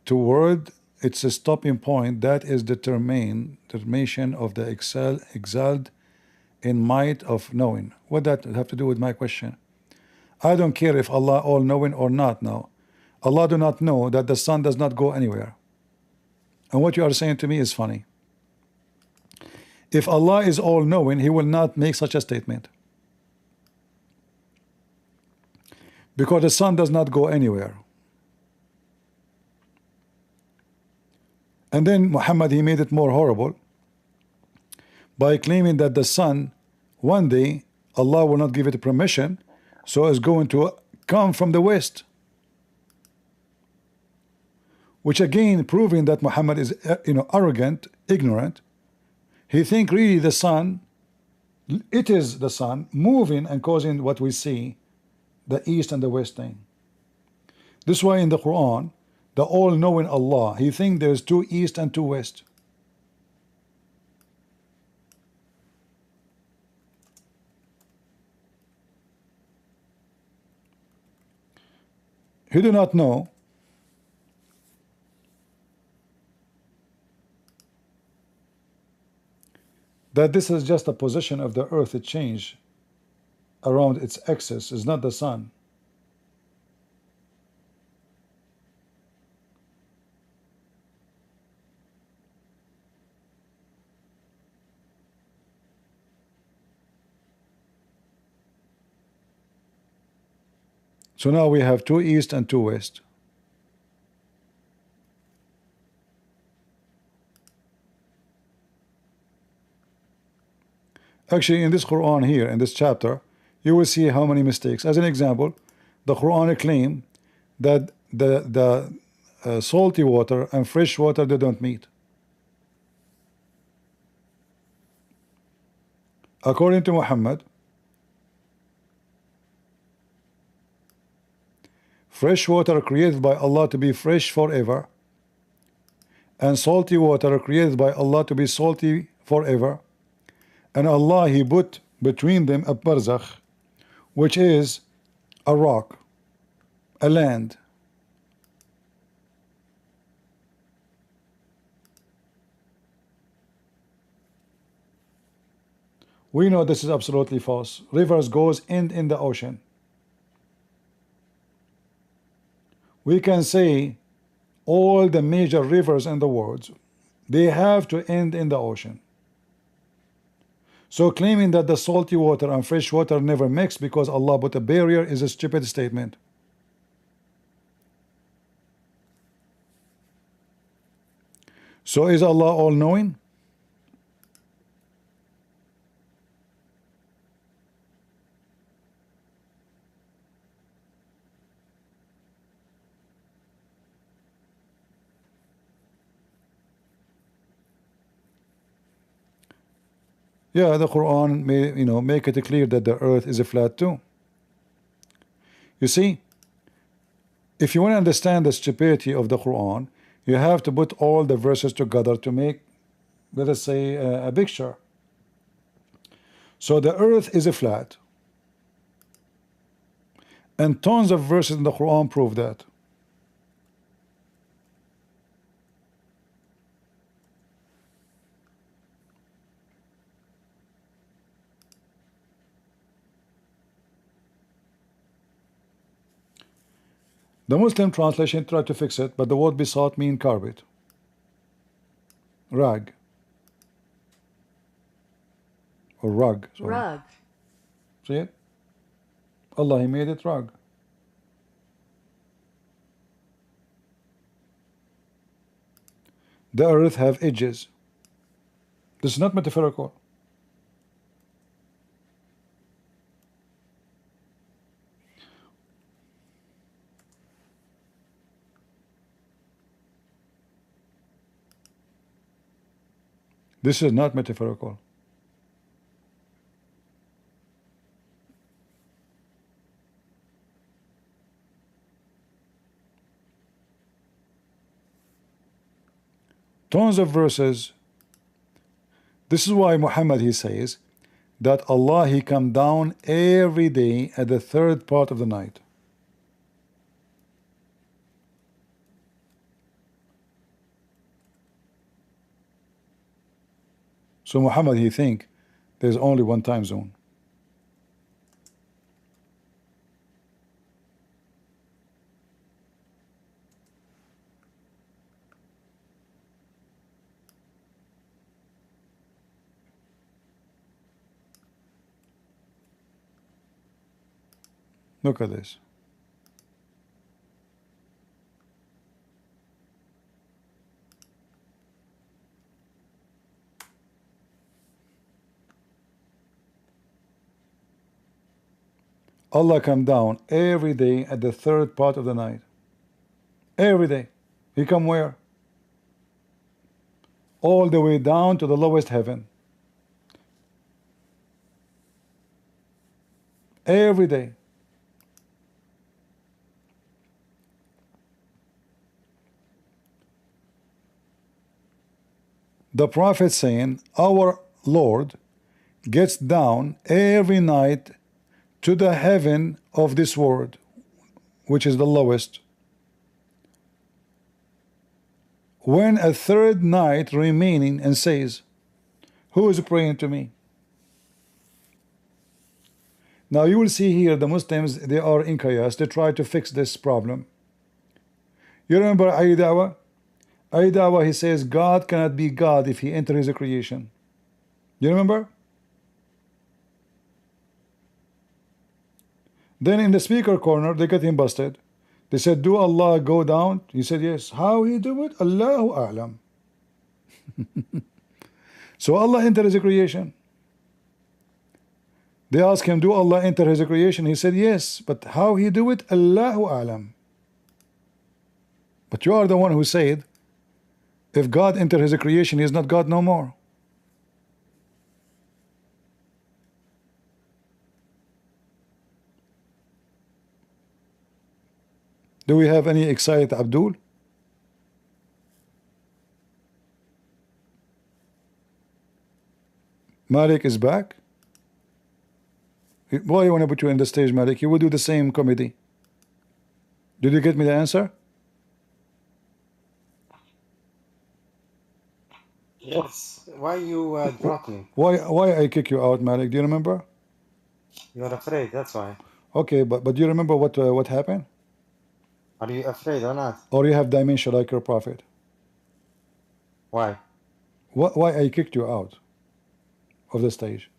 toward its stopping point, that is determination of the exalted in might of knowing. What that have to do with my question? I don't care if Allah all knowing or not now. Allah do not know that the sun does not go anywhere. And what you are saying to me is funny. If Allah is all knowing, he will not make such a statement. Because the sun does not go anywhere. And then Muhammad, he made it more horrible by claiming that the sun, one day Allah will not give it permission, so it's going to come from the west, which again proving that Muhammad is arrogant, ignorant. He think really the sun, it is the sun moving and causing what we see, the east and the west thing. This is why in the Quran, the all-knowing Allah, he think there's two east and two west. He do not know that this is just a position of the earth, it change around its axis, is not the sun. So now we have two east and two west. Actually, in this Quran here, in this chapter, you will see how many mistakes. As an example, the Quran claim that the salty water and fresh water, they don't meet. According to Muhammad, fresh water created by Allah to be fresh forever, and salty water created by Allah to be salty forever, and Allah, he put between them a barzakh, which is a rock, a land. We know this is absolutely false. Rivers goes in the ocean. We can say all the major rivers in the world, they have to end in the ocean. So claiming that the salty water and fresh water never mix because Allah put a barrier is a stupid statement. So is Allah all-knowing? Yeah, the Quran may, make it clear that the earth is a flat too. You see, if you want to understand the stupidity of the Quran, you have to put all the verses together to make let us say, a picture. So the earth is a flat. And tons of verses in the Quran prove that. The Muslim translation tried to fix it, but the word bisat mean carpet, rag, or rug. Sorry. Rug. See it? Allah, He made it rug. The earth have edges. This is not metaphorical. This is not metaphorical. Tons of verses. This is why Muhammad, he says that Allah, He come down every day at the third part of the night. So Muhammad, he think there's only one time zone. Look at this. Allah come down every day at the third part of the night. Every day. He come where? All the way down to the lowest heaven. Every day. The Prophet saying, our Lord gets down every night to the heaven of this world, which is the lowest, when a third night remaining, and says, who is praying to me? Now you will see here the Muslims, they are in chaos. They try to fix this problem. You remember Dawah? Dawah, he says God cannot be God if He enters His creation. You remember? Then in the speaker corner, they got him busted. They said, do Allah go down? He said, yes. How He do it? Allahu A'lam. So Allah entered His creation. They asked him, do Allah enter His creation? He said, yes. But how He do it? Allahu A'lam. But you are the one who said, if God enter His creation, He is not God no more. Do we have any excited Abdul? Malik is back. Why you want to put you in the stage, Malik? You will do the same comedy. Did you get me the answer? Yes. Why you dropped me? Why I kick you out, Malik? Do you remember? You're afraid, that's why. Okay, but do you remember what happened? Are you afraid or not? Or you have dementia like your prophet? Why? Why I kicked you out of the stage?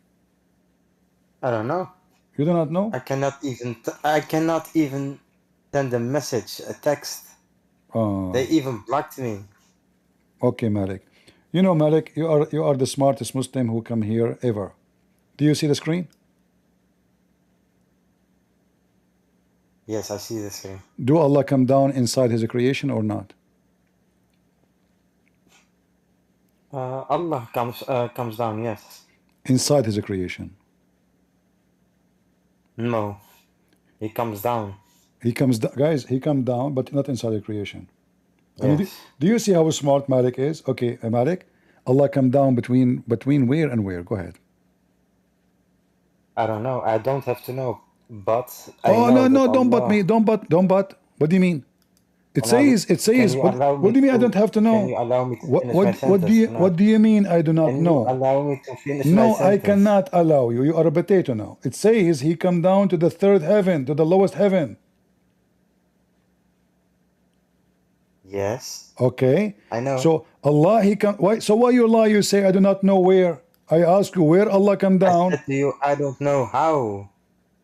I don't know. You do not know? I cannot even send a message, a text. They even blocked me. Okay, Malik. You know, Malik, you are the smartest Muslim who come here ever. Do you see the screen? Yes, I see the screen. Do Allah come down inside His creation or not? Allah comes down, yes. Inside His creation. No, He comes down. He comes down, guys. He comes down, but not inside the creation. I Yes. mean, do you see how smart Malik is? Okay, Malik, Allah come down between where and where? Go ahead. I don't know. I don't have to know. But I Oh know no, that don't but Allah. me. Don't but. What do you mean? It says. Can you allow What me do you mean? I to? don't have to Can know. you allow me to finish my What sentence? do you mean? I do not Can you know. allow me to finish my No, I sentence? cannot allow you. You are a potato now. It says he come down to the third heaven, to the lowest heaven. Yes. Okay. I know. So Allah, he come. Why? So why you lie? You say I do not know where. I ask you where Allah come down. I said to you, I don't know how.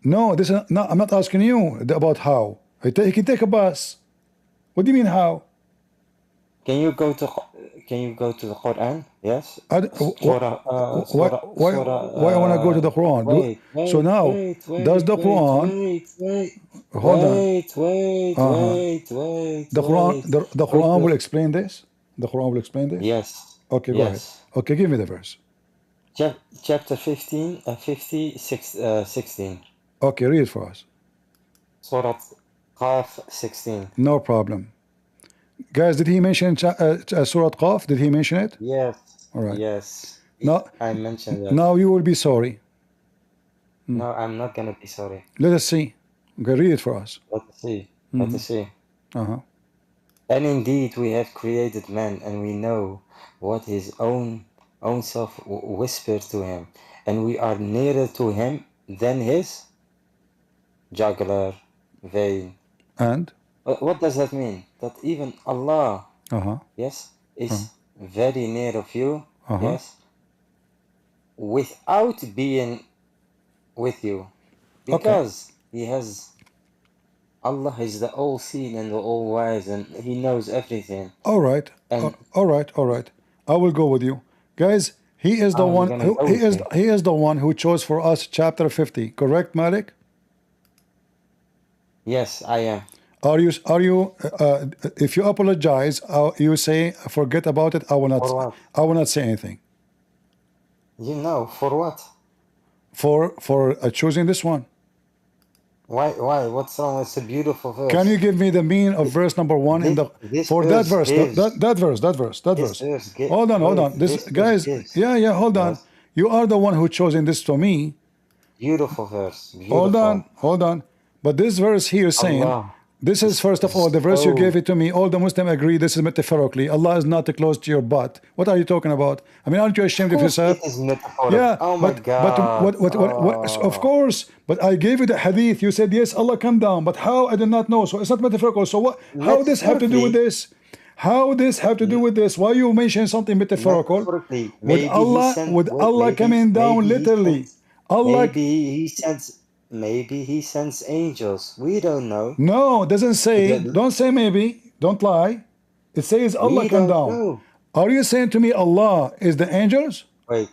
No, this is not. I'm not asking you about how. He can take a bus. What do you mean how? Can you go to the Quran? Yes. Why I want to go to the Quran? So now, does the Quran? Hold on. The Quran will explain this. The Quran will explain this. Yes. Okay, go ahead. Okay, give me the verse. Chapter 15, 16. Okay, read it for us. Surah Qaf 16. No problem. Guys, did he mention Surah Qaf? Did he mention it? Yes. All right. Yes. Now, I mentioned that. now you will be sorry. No, I'm not gonna be sorry. Let us see. Okay, read it for us. Let us see. Let us see. Uh-huh. And indeed, we have created man, and we know what his own self whispered to him, and we are nearer to him than his jugular vein. And what does that mean? That even Allah, yes, is very near of you, yes, without being with you, because He has. Allah is the all-seeing and the all-wise, and He knows everything. All right. All right. I will go with you, guys. He is the one. He is the one who chose for us chapter 50. Correct, Malik? Yes, I am. Are you? If you apologize, you say forget about it. I will not. For what? I will not say anything. You know, for what? For choosing this one. Why? What's wrong? It's a beautiful verse. Can you give me the meaning of verse number 1 in the for that verse? That verse. Hold on. This guys. Yeah. Hold on. You are the one who chosen this to me. Beautiful verse. Beautiful. Hold on. But this verse here saying, this is first of all the verse you gave it to me. All the Muslims agree this is metaphorically. Allah is not close to your butt. What are you talking about? I mean, aren't you ashamed of yourself? It is metaphorical. Yeah. Oh my God. But what? Of course. But I gave you the hadith. You said yes, Allah come down. But how? I did not know. So it's not metaphorical. So what? How this have to do with this? How this have to do with this? Why you mention something metaphorical? With Allah coming down literally. Allah. Maybe he sends angels. We don't know. No, it doesn't say. Don't say maybe. Don't lie. It says Allah come down. Know. Are you saying to me Allah is the angels? Wait.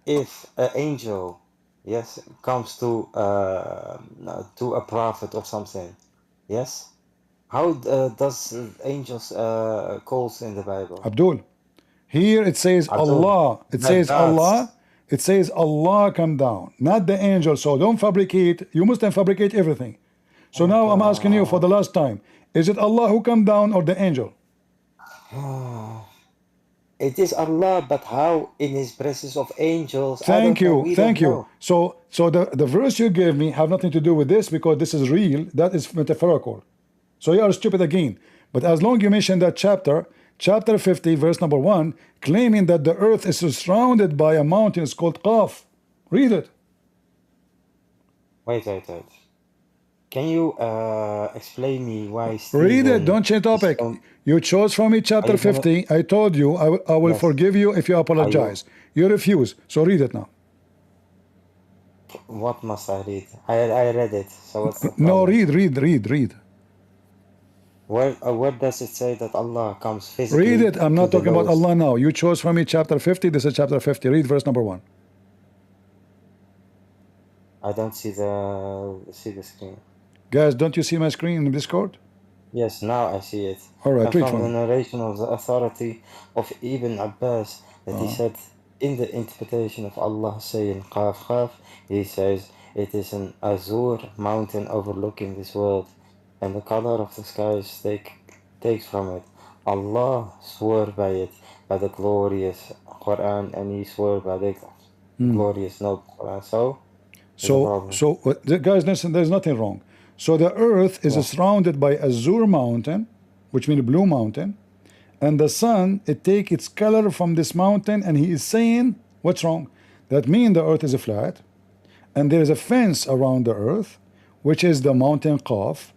If an angel, yes, comes to a prophet or something, yes, how does angels calls in the Bible? Abdul. Here it says Abdul. Allah. It says Allah. It says Allah come down, not the angel. So don't fabricate. You must fabricate everything. So now I'm asking you for the last time. Is it Allah who come down or the angel? It is Allah, but how in His presence of angels? Thank you. So the verse you gave me have nothing to do with this because this is real. That is metaphorical. So you are stupid again. But as long as you mention that chapter 50, verse number 1, claiming that the earth is surrounded by a mountain, it's called Qaf. Read it. Wait. Can you explain me why? Read it. Don't change topic. You chose from me chapter 50. I told you I will forgive you if you apologize. You refuse. So read it now. What must I read? I read it. So what's the problem? No, read. Where does it say that Allah comes physically? Read it. I'm not talking about Allah now. You chose from me chapter 50. This is chapter 50. Read verse number 1. I don't see the screen. Guys, don't you see my screen in Discord? Yes, now I see it. All right, and from the narration of the authority of Ibn Abbas that he said in the interpretation of Allah saying Qaf, he says it is an azure mountain overlooking this world, and the color of the skies takes from it. Allah swore by it, by the glorious Quran, and he swore by the glorious noble Quran. So, there's a problem. Guys, listen, there's nothing wrong. So the earth is surrounded by Azure mountain, which means blue mountain, and the sun, it take its color from this mountain, and he is saying, what's wrong? That means the earth is flat, and there is a fence around the earth, which is the mountain Qaf,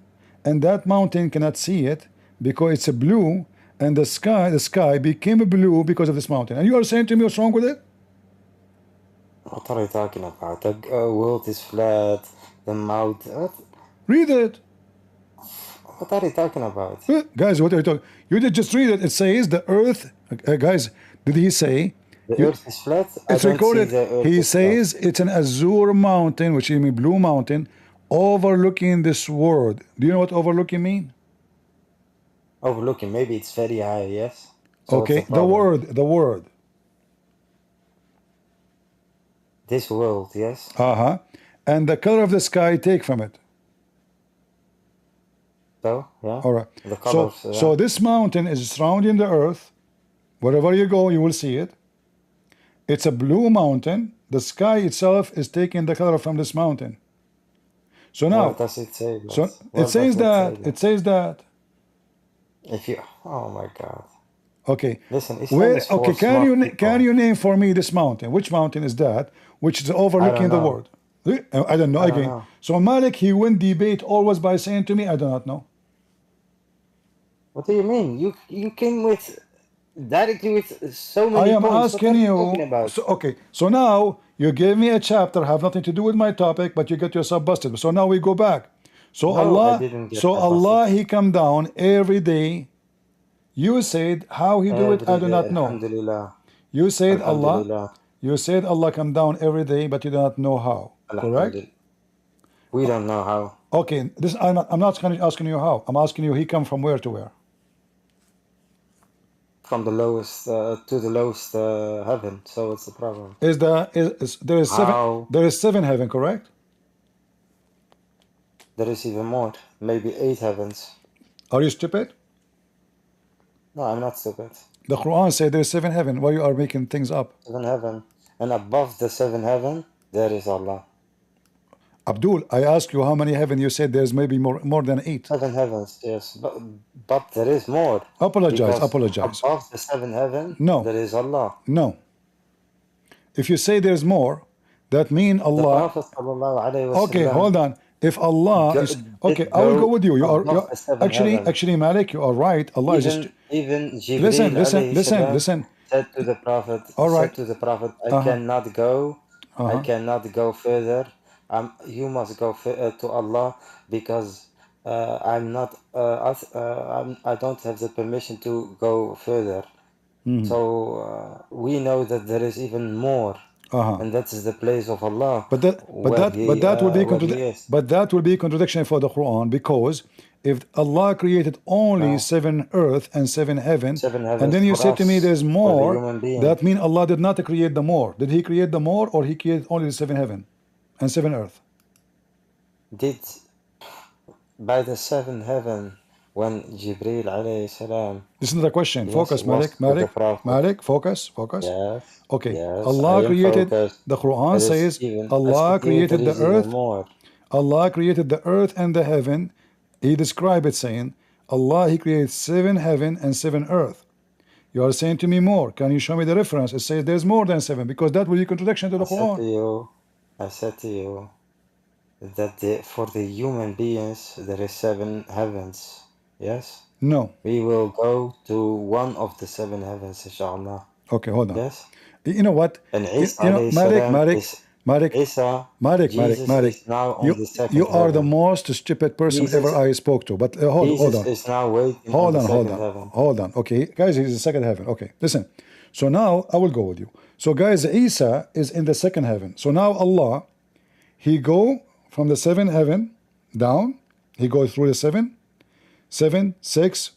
and that mountain cannot see it because it's a blue, and the sky became blue because of this mountain. And you are saying to me what's wrong with it? What are you talking about? The world is flat, the mouth. What? Read it. What are you talking about? Guys, what are you talking? You did just read it. It says the earth. Guys, did he say? The earth is flat? It's recorded. He says it's an Azure mountain, which means blue mountain, overlooking this world. Do you know what overlooking mean? Overlooking, maybe it's very high, yes? So okay, the word. This world, yes? Uh-huh. And the color of the sky take from it. So, yeah. All right. The colors, so this mountain is surrounding the earth. Wherever you go, you will see it. It's a blue mountain. The sky itself is taking the color from this mountain. So now, what does it say? So it says that. It says that. If you, oh my God. Okay. Listen, okay. Can you name for me this mountain? Which mountain is that? Which is overlooking the world? I don't know. Again. So Malik, he win debate always by saying to me, I do not know. What do you mean? You came with directly with so many I am points. asking you. So now you gave me a chapter, have nothing to do with my topic, but you get yourself busted. So now we go back. So Allah, he come down every day. You said how he do it, I do not know. You said Allah. You said Allah come down every day, but you do not know how. Correct? We don't know how. Okay, I'm not asking you how. I'm asking you he come from where to where? From the lowest to the lowest heaven. So what's the problem? There is seven heaven, correct? There is even more. Maybe 8 heavens. Are you stupid? No, I'm not stupid. The Quran says there is 7 heaven. Why you are making things up? 7 heaven. And above the 7 heaven, there is Allah. Abdul, I asked you how many heaven. You said there's maybe more than 8. 7 heavens, yes. But there is more. Apologize. Above the 7 heaven, there is Allah. No. If you say there's more, that means Allah. The Prophet okay, hold on. If Allah is okay, I will go with you. You are actually Malik. You are right. Allah is even Jibreel listen. Said to the Prophet. All right. Said to the Prophet, I cannot go. I cannot go further. You must go to Allah because I'm not. I don't have the permission to go further. So we know that there is even more. And that is the place of Allah. But that will be contradiction for the Quran, because if Allah created only 7 earth and 7 heaven, and then you say to me there's more, that means Allah did not create the more. Did he create the more, or he created only the 7 heaven and 7 earth? By the 7 heaven, when Jibreel alayhi salam. Listen to the question. Focus, Malik. Focus. Yes. Okay. Yes, Allah created. The Quran says Allah created the earth. Allah created the earth and the heaven. He described it saying, Allah, he created 7 heaven and 7 earth. You are saying to me more. Can you show me the reference? It says there's more than 7, because that will be contradiction to the Quran. I said to you that for the human beings there is 7 heavens. Yes? No. We will go to one of the 7 heavens, inshallah. Okay, hold on. Yes? You know what? And Isa, Malik, now on the second you are heaven. the most stupid person ever I spoke to. But hold on. Is now waiting hold on. Okay, guys, he's in the second heaven. Okay, listen. So now I will go with you. So guys, Isa is in the second heaven. So now Allah, he go from the 7 heaven down. He goes through the 7, 6,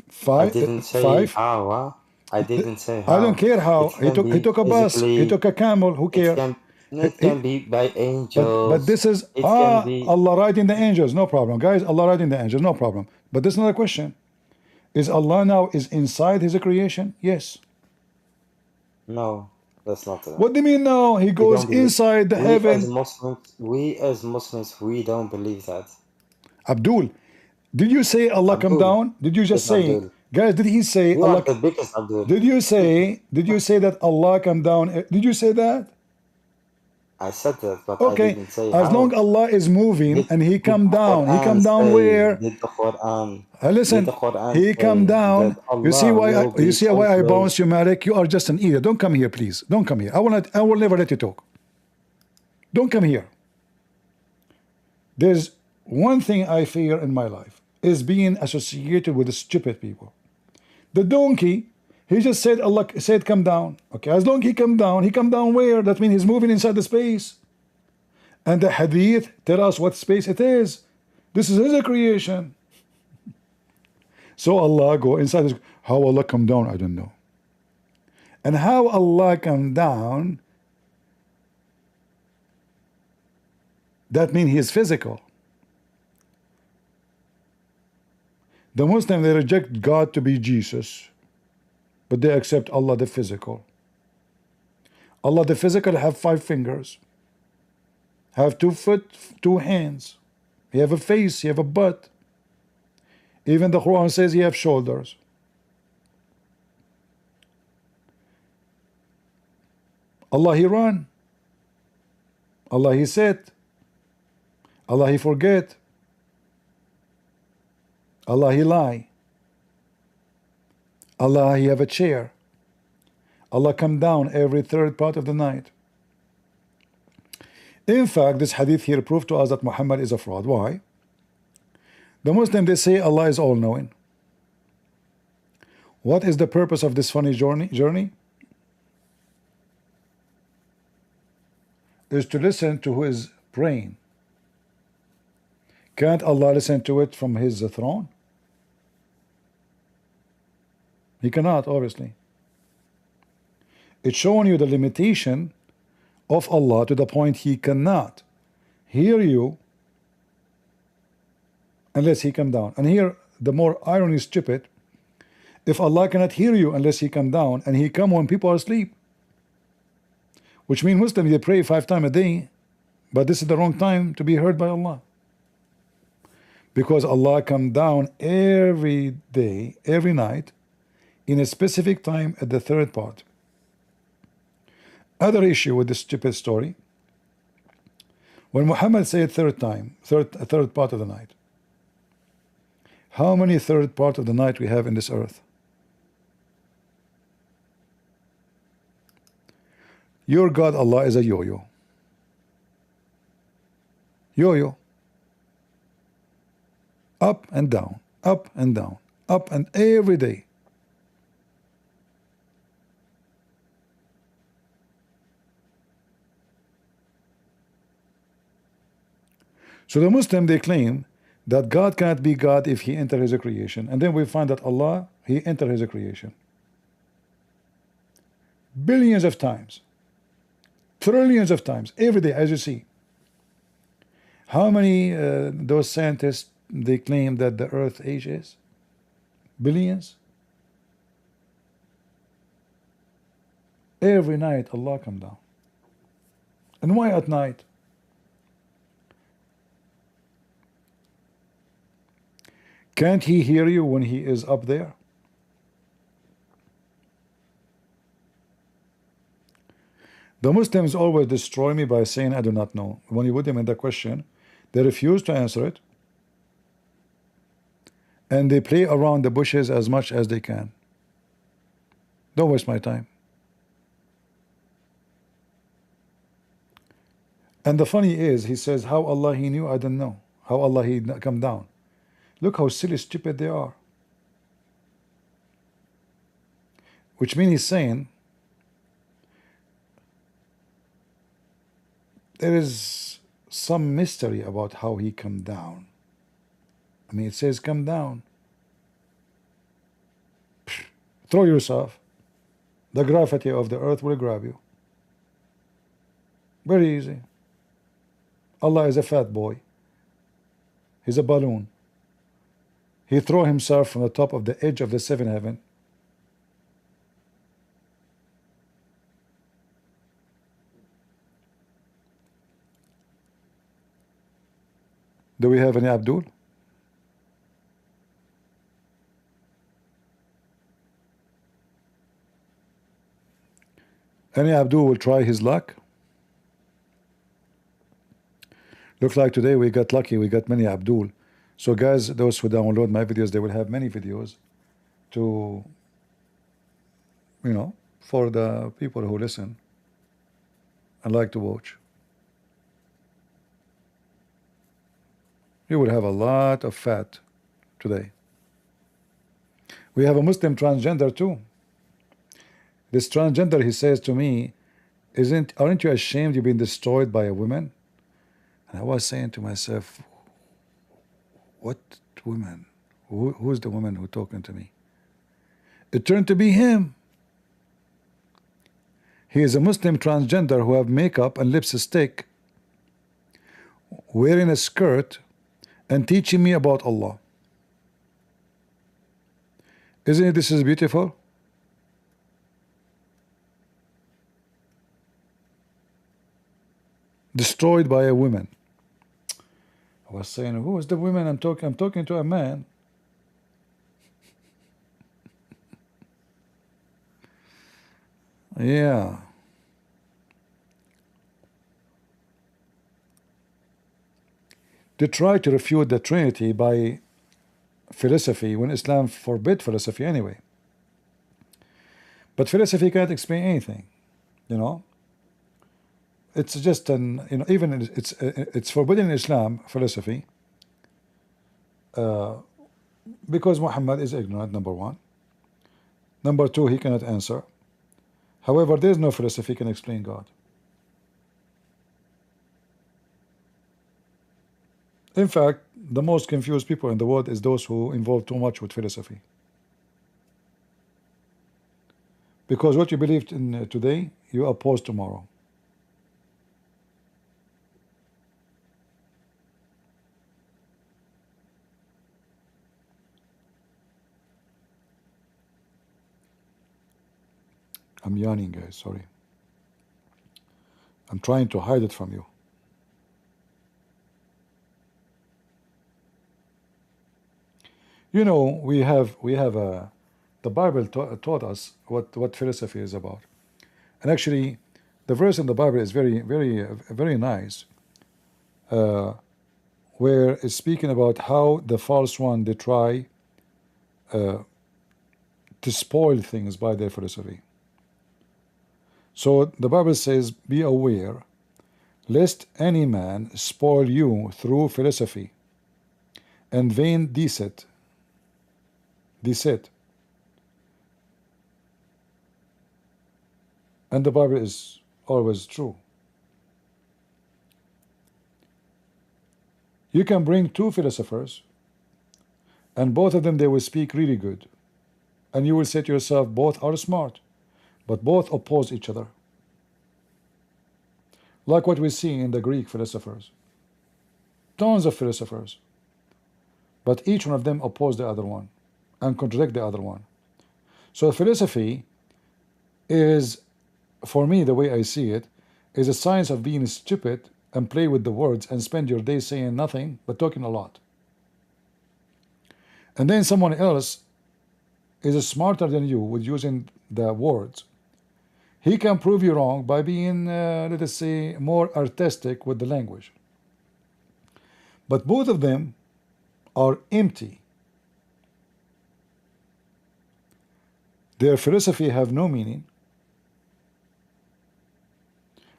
5. I didn't say how. I didn't say how. I don't care how. He took a bus. He took a camel. Who cares? It can be by angels. But this is Allah riding the angels. No problem, guys. Allah riding the angels. No problem. But this is not a question. Is Allah now is inside his creation? Yes. No, that's not it. What do you mean now? He We goes don't believe. inside the heaven. We as Muslims, we don't believe that. Abdul, did you say Allah come Abdul, down? Did you just yes, say, Abdul. guys, did he say You Allah? are the biggest, Abdul. Did you say that Allah come down? Did you say that? I said that, but I Okay, didn't say as how. long Allah is moving and he Did come the down, he Quran come down say, where? Did the Quran, Listen, did the Quran he come say down. that You see Allah why? will be You see so why I close? bounce you, Malik? You are just an idiot. Don't come here, please. Don't come here. I will never let you talk. Don't come here. There's one thing I fear in my life is being associated with the stupid people. The donkey, he just said Allah said come down. Okay, as long as he come down where? That means he's moving inside the space. And the hadith tell us what space it is. This is his creation. So Allah go inside his, how Allah come down, I don't know. And how Allah come down, that means he is physical. The Muslim, they reject God to be Jesus, but they accept Allah the physical. Allah the physical have 5 fingers, have 2 foot, 2 hands. He have a face, he have a butt. Even the Quran says he have shoulders. Allah he run. Allah he sit. Allah he forget. Allah he lie. Allah he have a chair. Allah come down every 3rd part of the night. In fact, this hadith here proved to us that Muhammad is a fraud. Why? The Muslim, they say Allah is all-knowing. What is the purpose of this funny journey? Is to listen to who is praying. Can't Allah listen to it from his throne? He cannot, obviously. It's showing you the limitation of Allah to the point he cannot hear you unless he come down. And here the more irony is stupid. If Allah cannot hear you unless he come down, and he come when people are asleep, which means Muslims, they pray 5 times a day, but this is the wrong time to be heard by Allah, because Allah come down every day, every night, in a specific time at the 3rd part. Other issue with this stupid story, when Muhammad said 3rd time, third part of the night, how many 3rd part of the night we have in this earth? Your God Allah is a yo-yo. Yo-yo. Up and down, up and down, up and every day. So the Muslim, they claim that God cannot be God if he enter his creation, and then we find that Allah, he enter his creation billions of times, trillions of times, every day, as you see. How many those scientists, they claim that the earth age is? Billions. Every night Allah come down. And why at night? Can't he hear you when he is up there? The Muslims always destroy me by saying I do not know. When you put them in the question, they refuse to answer it, and they play around the bushes as much as they can. Don't waste my time. And the funny is, he says, how Allah he knew, I don't know. How Allah he come down. Look how silly, stupid they are. Which means he's saying there is some mystery about how he come down. I mean, it says come down. Psh, throw yourself. The gravity of the earth will grab you. Very easy. Allah is a fat boy. He's a balloon. He threw himself from the top of the edge of the seventh heaven. Do we have any Abdul? Any Abdul will try his luck? Looks like today we got lucky, we got many Abdul. So guys, those who download my videos, they will have many videos to, you know, for the people who listen and like to watch. You will have a lot of fat today. We have a Muslim transgender too. This transgender, he says to me, aren't you ashamed you've been destroyed by a woman? And I was saying to myself, what woman? Who's the woman who talking to me? It turned to be him. He is a Muslim transgender who have makeup and lipstick, wearing a skirt and teaching me about Allah. Isn't it this is beautiful? Destroyed by a woman. I was saying, who is the woman I'm talking? I'm talking to a man. Yeah. They try to refute the Trinity by philosophy when Islam forbid philosophy anyway. But philosophy can't explain anything, you know. It's just an, you know, even it's forbidden in Islam, philosophy, because Muhammad is ignorant, number one. Number two, he cannot answer. However, there is no philosophy can explain God. In fact, the most confused people in the world is those who involve too much with philosophy. Because what you believe in today, you oppose tomorrow. I'm yawning, guys, sorry. I'm trying to hide it from you. You know, we have the Bible taught us what philosophy is about. And actually, the verse in the Bible is very nice, where it's speaking about how the false one, they try to spoil things by their philosophy. So the Bible says, be aware lest any man spoil you through philosophy and vain deceit. And the Bible is always true. You can bring two philosophers and both of them, they will speak really good, and you will say to yourself, both are smart, but both oppose each other, like what we see in the Greek philosophers. Tons of philosophers, but each one of them oppose the other one and contradict the other one. So philosophy is, for me, the way I see it, is a science of being stupid and play with the words and spend your day saying nothing but talking a lot. And then someone else is smarter than you with using the words. He can prove you wrong by being, let us say, more artistic with the language. But both of them are empty. Their philosophy have no meaning.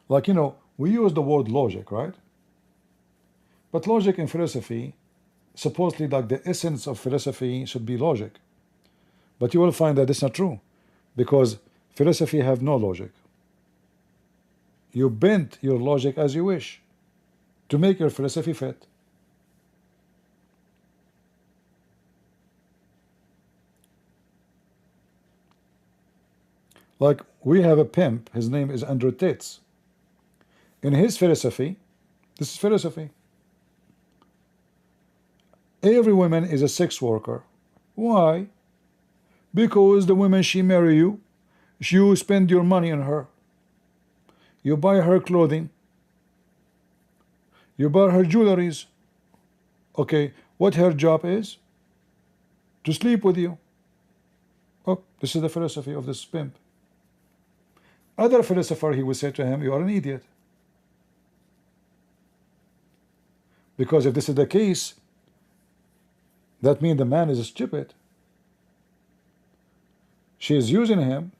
Like, you know, we use the word logic, right? But logic in philosophy, supposedly like the essence of philosophy should be logic. But you will find that it's not true, because philosophy have no logic. You bend your logic as you wish to make your philosophy fit. Like, we have a pimp, his name is Andrew Tate. In his philosophy, this is philosophy. Every woman is a sex worker. Why? Because the woman she marry you, you spend your money on her. You buy her clothing. You buy her jewelries. Okay, what her job is? To sleep with you. Oh, this is the philosophy of this pimp. Other philosopher, he would say to him, you are an idiot. Because if this is the case, that means the man is stupid. She is using him.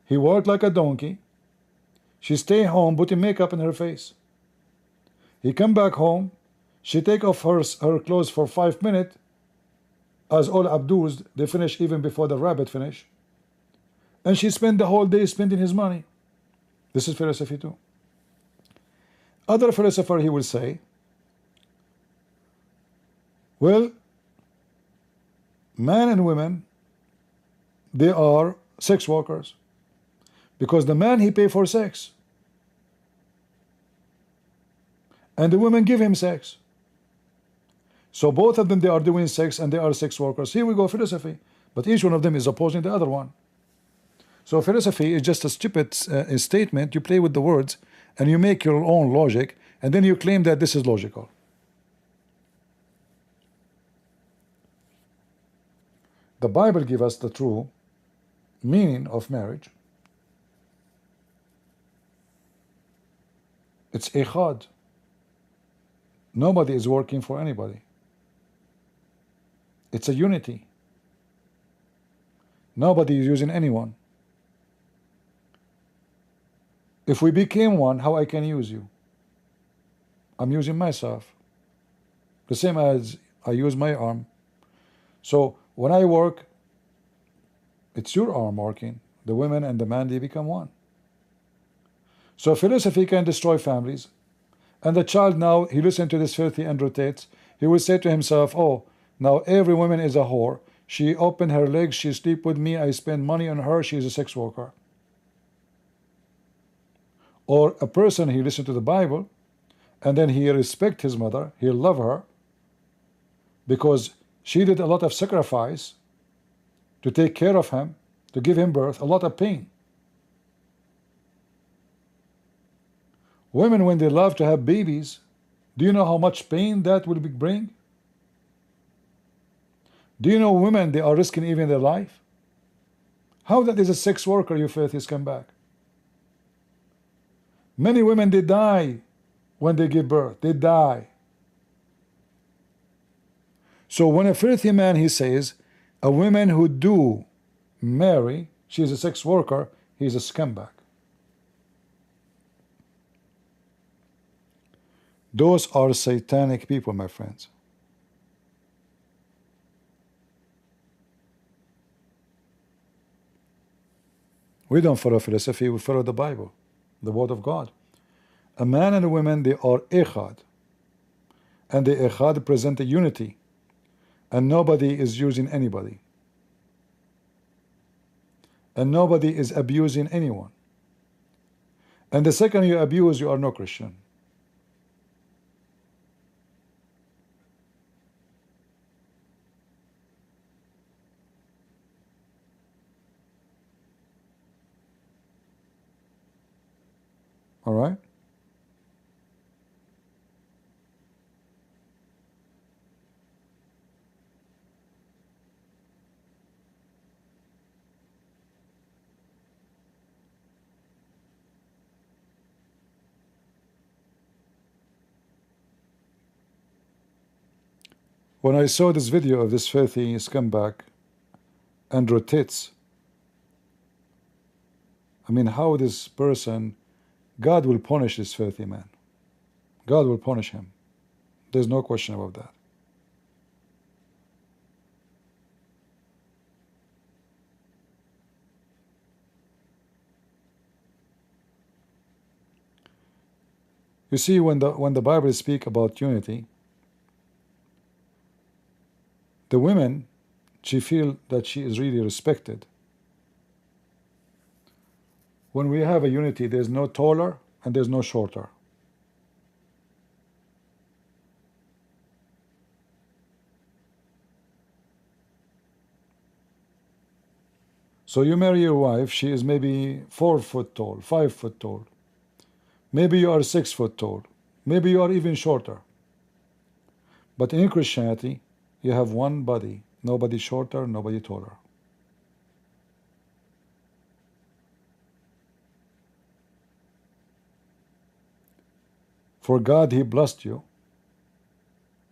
He worked like a donkey. She stay home putting makeup in her face. He come back home. She take off her clothes for 5 minutes. As all Abduls, they finish even before the rabbit finish. And she spend the whole day spending his money. This is philosophy too. Other philosopher, he will say, well, men and women, they are sex workers. Because the man, he pay for sex. And the women give him sex. So both of them, they are doing sex and they are sex workers. Here we go, philosophy. But each one of them is opposing the other one. So philosophy is just a stupid statement. You play with the words and you make your own logic, and then you claim that this is logical. The Bible gives us the true meaning of marriage. It's ikhad. Nobody is working for anybody. It's a unity. Nobody is using anyone. If we became one, how I can use you? I'm using myself. The same as I use my arm. So when I work, it's your arm working. The women and the man, they become one. So philosophy can destroy families. And the child now, he listens to this filthy and rotates. He will say to himself, oh, now every woman is a whore. She opened her legs, she sleep with me, I spend money on her, she is a sex worker. Or a person, he listens to the Bible, and then he respect his mother, he love her, because she did a lot of sacrifice to take care of him, to give him birth, a lot of pain. Women, when they love to have babies, do you know how much pain that will bring? Do you know women, they are risking even their life? How that is a sex worker, you filthy scumbag? Many women, they die when they give birth. They die. So when a filthy man, he says, a woman who do marry, she is a sex worker, he is a scumbag. Those are satanic people, my friends. We don't follow philosophy, we follow the Bible, the Word of God. A man and a woman, they are echad. And the echad present a unity. And nobody is using anybody. And nobody is abusing anyone. And the second you abuse, you are no Christian. All right? When I saw this video of this filthy scumbag and rotates, I mean, how this person, God will punish this filthy man. God will punish him. There's no question about that. You see, when the Bible speaks about unity, the women, she feel that she is really respected. When we have a unity, there's no taller and there's no shorter. So you marry your wife, she is maybe 4 foot tall, 5 foot tall. Maybe you are 6 foot tall. Maybe you are even shorter. But in Christianity, you have one body. Nobody shorter, nobody taller. For God, He blessed you.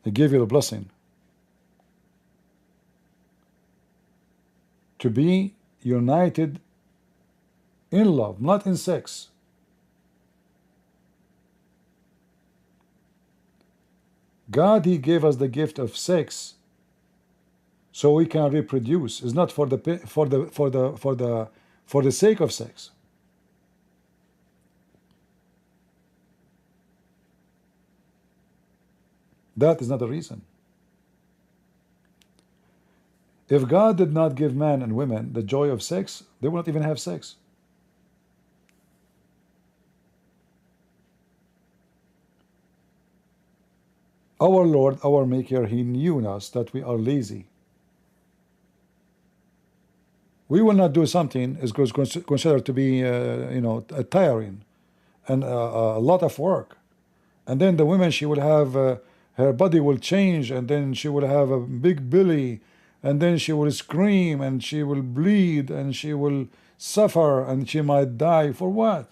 He gave you the blessing to be united in love, not in sex. God, He gave us the gift of sex so we can reproduce. It's not for the sake of sex. That is not the reason. If God did not give man and women the joy of sex, they would not even have sex. Our Lord, our Maker, He knew us that we are lazy. We will not do something is considered to be, tiring and a lot of work. And then the woman, she will have, her body will change, and then she will have a big belly, and then she will scream, and she will bleed, and she will suffer, and she might die. For what?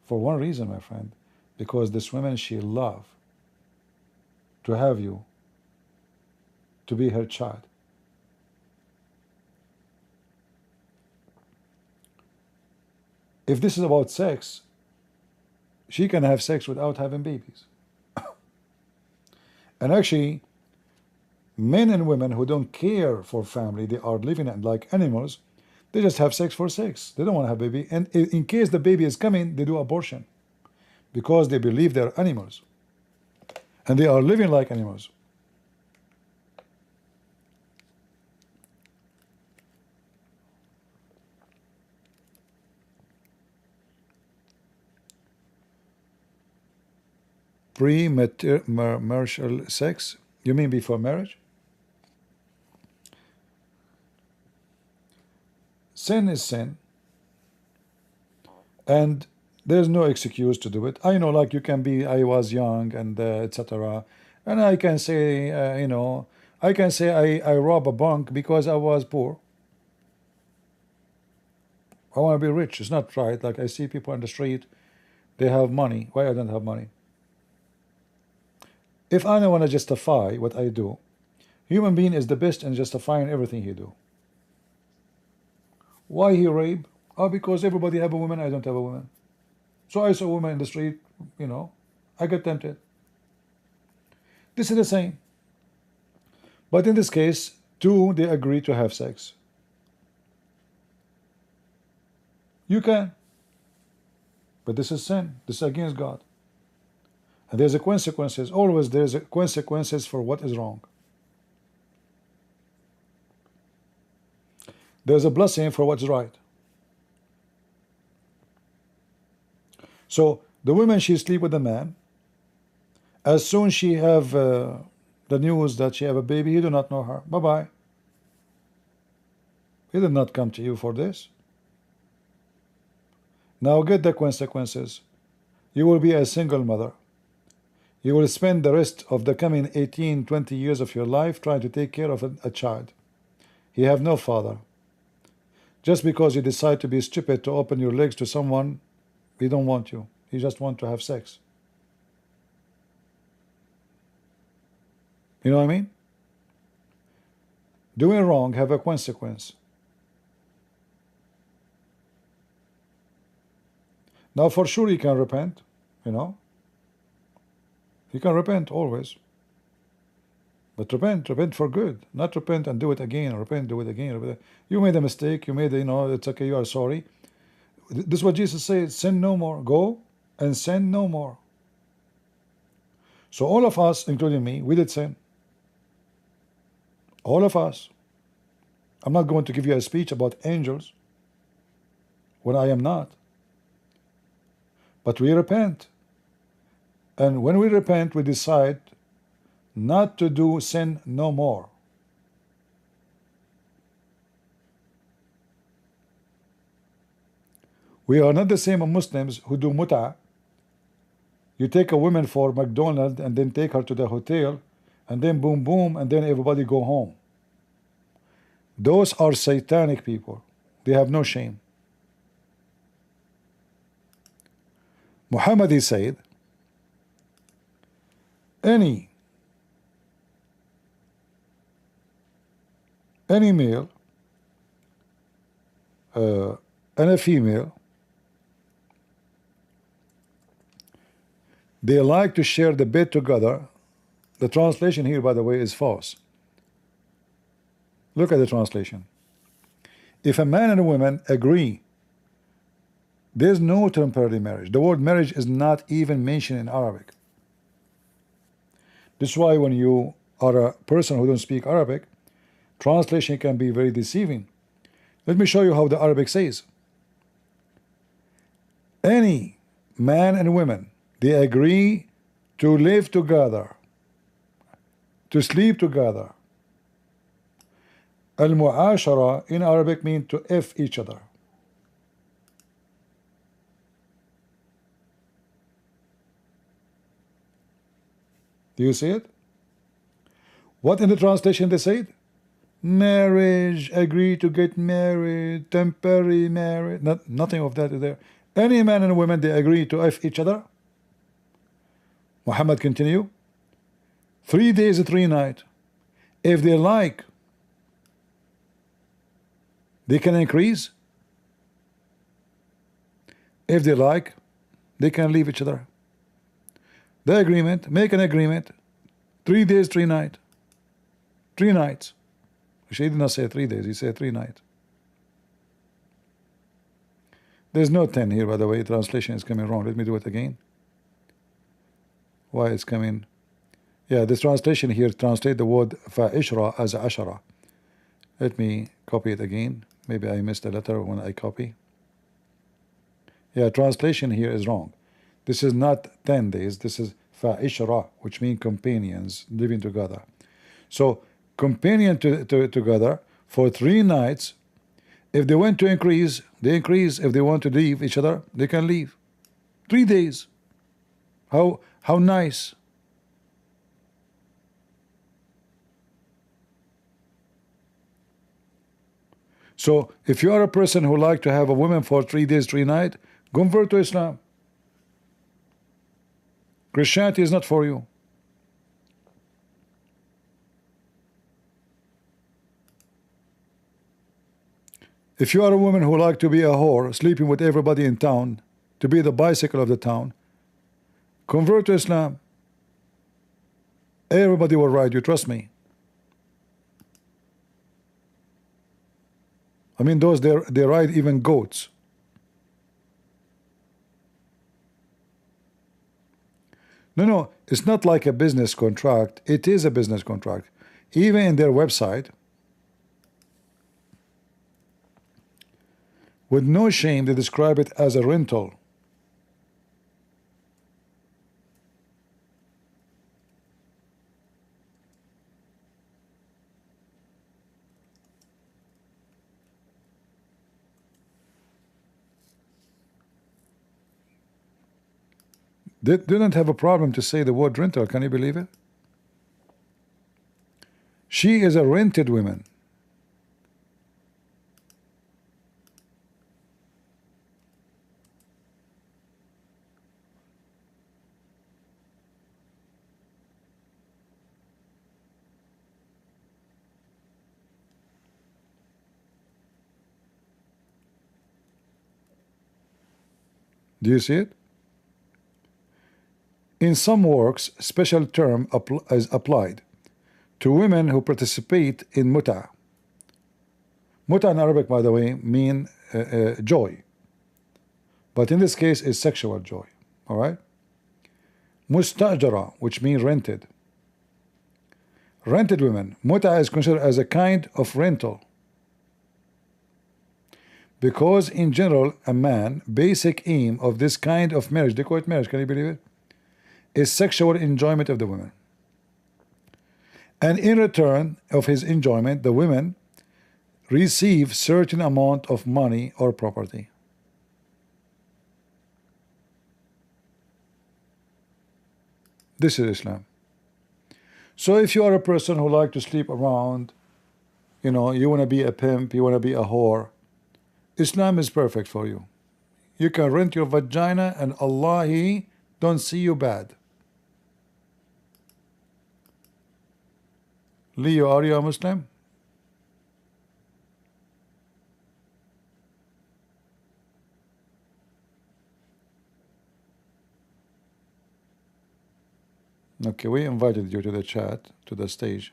For one reason, my friend. Because this woman, she loves to have you, to be her child. If this is about sex, she can have sex without having babies. And actually, men and women who don't care for family, they are living like animals, they just have sex for sex. They don't want to have a baby. And in case the baby is coming, they do abortion because they believe they're animals. And they are living like animals. Pre-marital sex? You mean before marriage? Sin is sin. And there's no excuse to do it. I know, like, you can be, I was young, and etc. And I can say, I can say I rob a bank because I was poor. I want to be rich. It's not right. Like, I see people on the street, they have money. Why I don't have money? If I don't want to justify what I do, human being is the best in justifying everything he do. Why he rape? Oh, because everybody have a woman, I don't have a woman. So I saw a woman in the street, I get tempted. This is the same. But in this case, two, they agree to have sex. You can. But this is sin. This is against God. And there's a consequences. Always there's a consequences for what is wrong. There's a blessing for what's right. So the woman, she sleep with the man. As soon as she have the news that she have a baby, you do not know her. Bye-bye. He did not come to you for this. Now get the consequences. You will be a single mother. You will spend the rest of the coming 18, 20 years of your life trying to take care of a child. You have no father. Just because you decide to be stupid to open your legs to someone, he don't want you. He just want to have sex. You know what I mean? Doing wrong have a consequence. Now for sure you can repent, You can repent always. But repent for good. Not repent and do it again, repent, do it again. You made a mistake, you made, it's okay, you are sorry. This is what Jesus said, sin no more. Go and sin no more. So all of us, including me, we did sin. All of us. I'm not going to give you a speech about angels when I am not. But we repent. And when we repent, we decide not to do sin no more. We are not the same Muslims who do muta. You take a woman for McDonald's and then take her to the hotel and then boom boom and then everybody go home. Those are satanic people. They have no shame. Muhammad, he said, any male and a female, they like to share the bed together. The translation here, by the way, is false. Look at the translation. If a man and a woman agree, there's no temporary marriage. The word marriage is not even mentioned in Arabic. This is why when you are a person who don't speak Arabic, translation can be very deceiving. Let me show you how the Arabic says. Any man and woman, they agree to live together, to sleep together. Al-mu'ashara in Arabic means to F each other. Do you see it? What in the translation they said? Marriage, agree to get married, temporary marriage. Nothing of that is there. Any man and woman, they agree to F each other. Muhammad continue. 3 days, 3 nights. If they like, they can increase. If they like, they can leave each other. The agreement, make an agreement. 3 days, 3 nights. 3 nights. He did not say 3 days, he said 3 nights. There's no 10 here, by the way. Translation is coming wrong. Let me do it again. Why it's coming? Yeah, this translation here translate the word fa'ishra as ashara. Let me copy it again. Maybe I missed a letter when I copy. Yeah, translation here is wrong. This is not 10 days. This is fa'ishra, which means companions living together. So companion together for 3 nights. If they want to increase, they increase. If they want to leave each other, they can leave. 3 days. How nice. So if you are a person who like to have a woman for 3 days, 3 nights, convert to Islam. Christianity is not for you. If you are a woman who like to be a whore, sleeping with everybody in town, to be the bicycle of the town, convert to Islam. Everybody will ride you, trust me. I mean, those they ride even goats. No, it's not like a business contract. It is a business contract. Even in their website, with no shame, they describe it as a rental. They didn't have a problem to say the word rental. Can you believe it? She is a rented woman. Do you see it? In some works, special term is applied to women who participate in muta. Muta in Arabic, by the way, mean joy, but in this case is sexual joy. All right. Mustajara, which means rented. Rented women. Muta is considered as a kind of rental, because in general, a man basic aim of this kind of marriage, they call it marriage. Can you believe it? Is sexual enjoyment of the women, and in return of his enjoyment, the women receive certain amount of money or property. This is Islam. So if you are a person who like to sleep around, you know, you want to be a pimp, you want to be a whore, Islam is perfect for you. You can rent your vagina and Allah, He don't see you bad. Leo, are you a Muslim? Okay, we invited you to the chat, to the stage.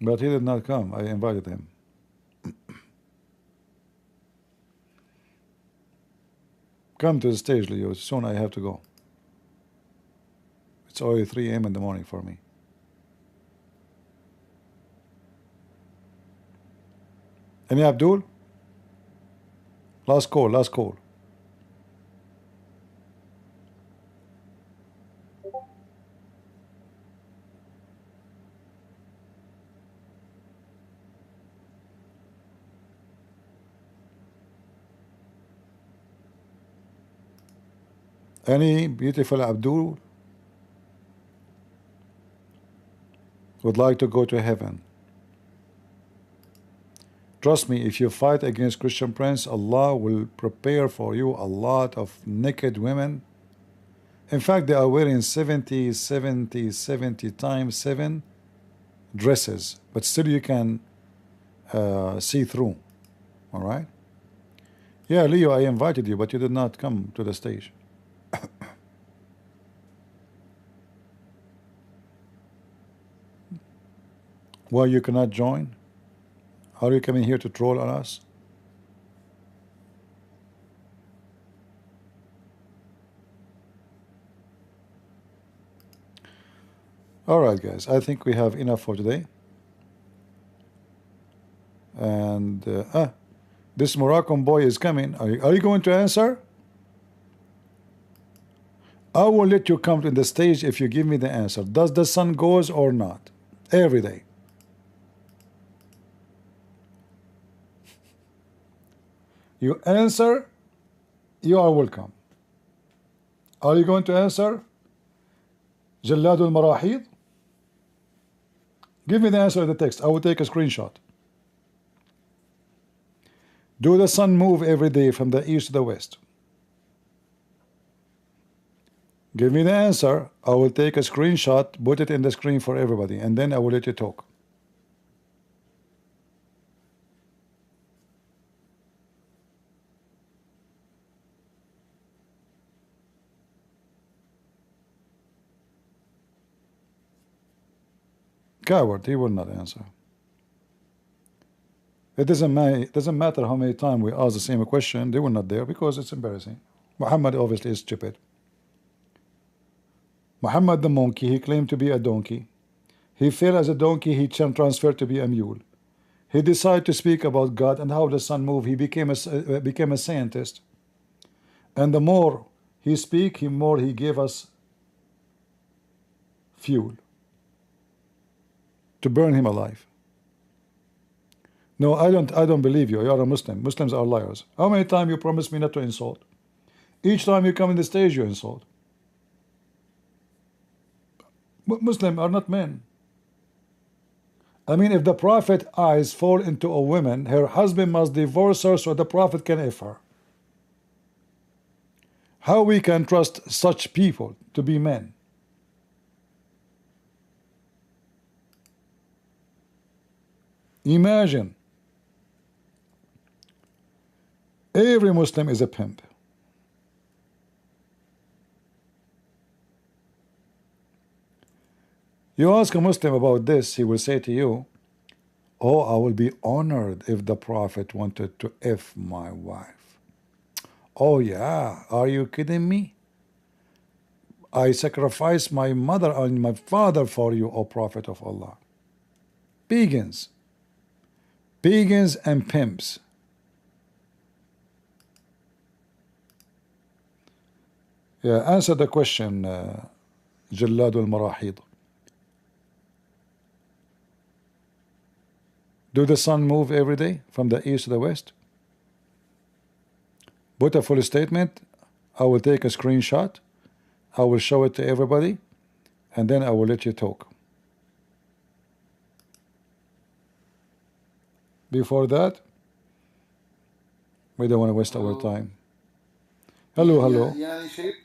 But he did not come. I invited him. Come to the stage, Leo. Soon I have to go. It's already 3 a.m. in the morning for me. Any Abdul? Last call, last call. Any beautiful Abdul would like to go to heaven? Trust me, if you fight against Christian Prince, Allah will prepare for you a lot of naked women. In fact, they are wearing 70 times 7 dresses, but still you can see through. All right? Yeah, Leo, I invited you, but you did not come to the stage. Why you cannot join? Are you coming here to troll on us? Alright guys, I think we have enough for today. And this Moroccan boy is coming. Are you going to answer? I will let you come to the stage if you give me the answer. Does the sun goes or not? Every day. You answer, you are welcome. Are you going to answer? Jalladul Marahid? Give me the answer of the text. I will take a screenshot. Do the sun move every day from the east to the west? Give me the answer. I will take a screenshot, put it in the screen for everybody, and then I will let you talk. Coward, he will not answer. It doesn't matter how many times we ask the same question, they will not dare because it's embarrassing. Muhammad obviously is stupid. Muhammad the monkey, he claimed to be a donkey. He fell as a donkey, he transferred to be a mule. He decided to speak about God and how the sun moved. He became a scientist. And the more he speak, the more he gave us fuel to burn him alive. No, I don't believe you. You are a Muslim. Muslims are liars. How many times you promised me not to insult? Each time you come in the stage, you insult. Muslims are not men. I mean, if the Prophet eyes fall into a woman, her husband must divorce her so the Prophet can F her. How we can trust such people to be men? Imagine. Every Muslim is a pimp. You ask a Muslim about this, he will say to you, oh, I will be honored if the Prophet wanted to F my wife. Oh yeah, are you kidding me? I sacrifice my mother and my father for you, O Prophet of Allah. Pagans. Pagans and pimps. Yeah, answer the question, Jalladul Marahid. Do the sun move every day from the east to the west? Put a full statement. I will take a screenshot. I will show it to everybody, and then I will let you talk. Before that, we don't want to waste our time. Hello, hello. يعني شايف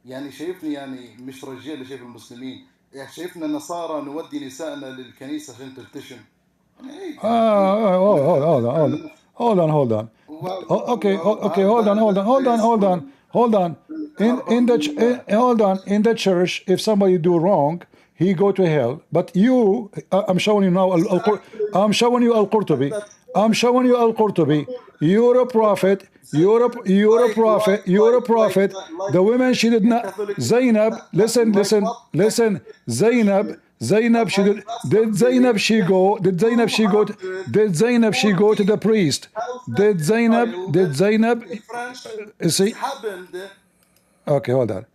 يعني شايفني يعني مش رجال اللي شايف المسلمين، يعني شايفنا نصارى نودي نسائنا للكنيسة عشان تلتشم. Hold on. Okay, hold on. In the church, if somebody do wrong, he go to hell. But you, I'm showing you now. I'm showing you Al-Qurtubi. You're a prophet. You're a prophet. The women she did not. Zainab, listen. Zainab, did Zainab she go to the priest? Did Zainab see? Okay, hold on.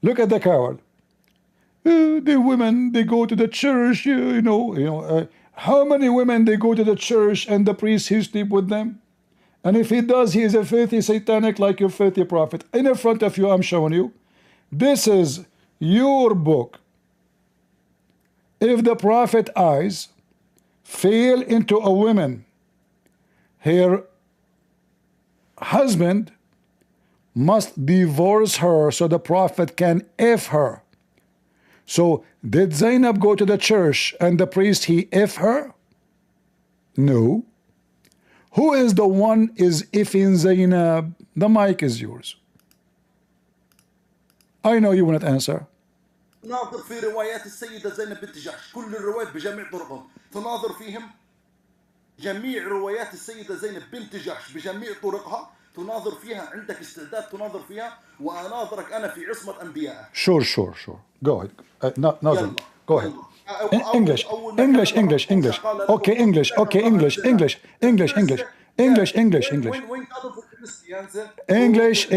Look at the coward. The women, they go to the church, how many women they go to the church and the priest he sleep with them? And if he does, he is a filthy satanic like your filthy prophet. In front of you, I'm showing you. This is your book. If the prophet eyes fail into a woman, her husband must divorce her so the prophet can F her. So did Zainab go to the church and the priest he F her? No. Who is the one is Fing Zainab? The mic is yours. I know you will not answer. تناظر في روايات السيدة زينب بنت جحش، كل الروايات بجميع طرقهم، تناظر فيهم جميع روايات السيدة زينب بنت جحش بجميع طرقها، تناظر فيها، عندك استعداد تناظر فيها، وأناظرك أنا في عصمة أنبيائه. Sure. Go ahead. No. Go ahead. English. Okay, English.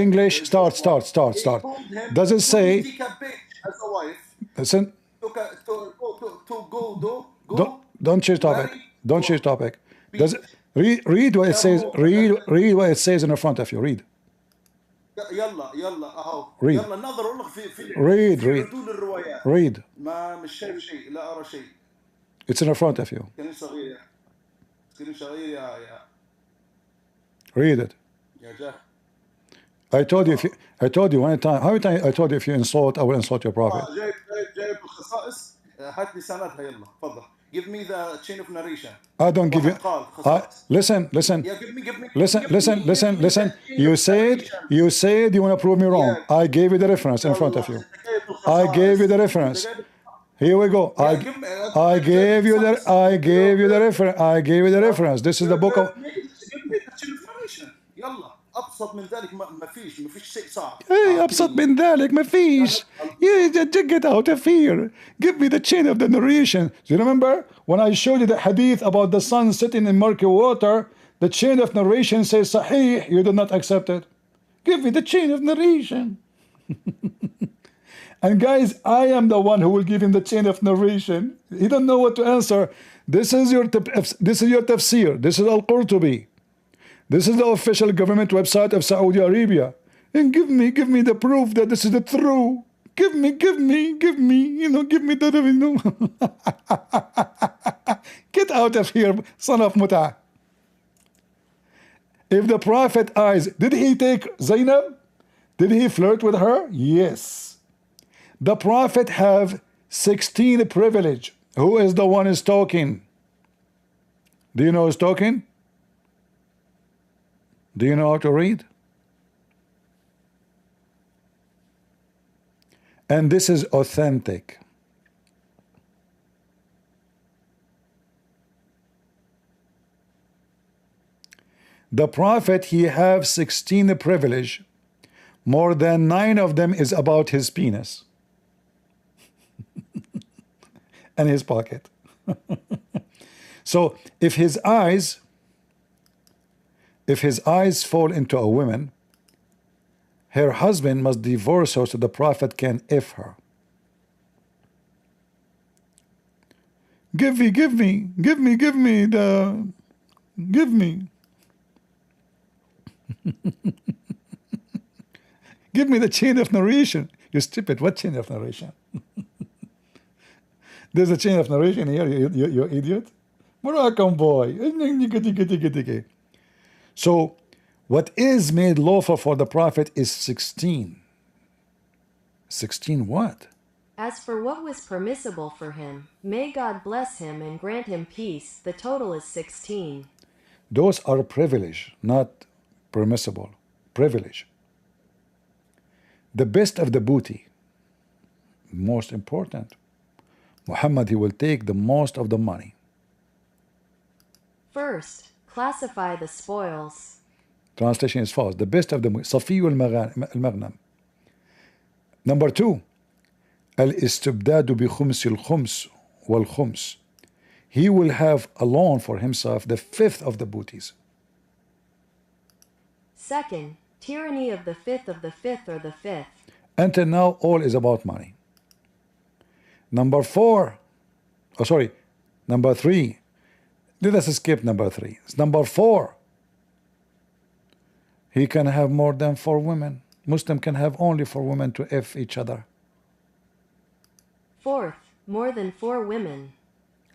English. Start. Does it say? Listen. Don't change topic. Does it, read what it says. Read what it says in the front of you. Read. يلا اهو read. يلا نظروا لك في عدول الروايات. read. ما مش شايف شيء، لا ارى شيء. It's in the front of you. سكرين صغير يا read it. يا جاه. I told you one time. How many times I told you if you insult, I will insult your prophet. جايب الخصائص، هات لي سندها يلا تفضل. Give me the chain of narration. I don't give you. Listen. Yeah, give me. Listen. You said you want to prove me wrong. I gave you the reference in front of you. I gave you the reference. Here we go. I gave you the reference. This is the book of. يلا أبسط من ذلك ما فيش شيء صعب. Hey, أبسط من ذلك ما فيش. You get out of here. Give me the chain of the narration. Do you remember when I showed you the hadith about the sun sitting in murky water? The chain of narration says Sahih. You did not accept it. Give me the chain of narration. And guys, I am the one who will give him the chain of narration. He don't know what to answer. This is your tafsir. This is Al-Qurtubi. This is the official government website of Saudi Arabia. And give me the proof that this is the true. Give me, give me the, Get out of here, son of Muta. If the prophet eyes, did he take Zainab? Did he flirt with her? Yes. The prophet have 16 privilege. Who is the one is talking? Do you know who's talking? Do you know how to read? And this is authentic. The prophet, he have 16 privilege. More than 9 of them is about his penis and his pocket. So if his eyes fall into a woman, her husband must divorce her so the prophet can F her. Give me. Give me the chain of narration. You stupid. What chain of narration? There's a chain of narration here, you idiot. Moroccan boy. So, what is made lawful for the Prophet is 16. 16 what? As for what was permissible for him, may God bless him and grant him peace, the total is 16. Those are privilege, not permissible. Privilege. The best of the booty. Most important. Muhammad, he will take the most of the money. First, classify the spoils. Translation is false. The best of the Safiyu al-Maghnam. Number 2, al-istibdadu bi khums al-khums wal-khums. He will have alone for himself the fifth of the booties. Second, tyranny of the fifth of the fifth or the fifth. Until now, all is about money. Number 4, number 3. Let us skip number 3. It's number 4. He can have more than 4 women. Muslim can have only 4 women to F each other. Fourth, more than 4 women.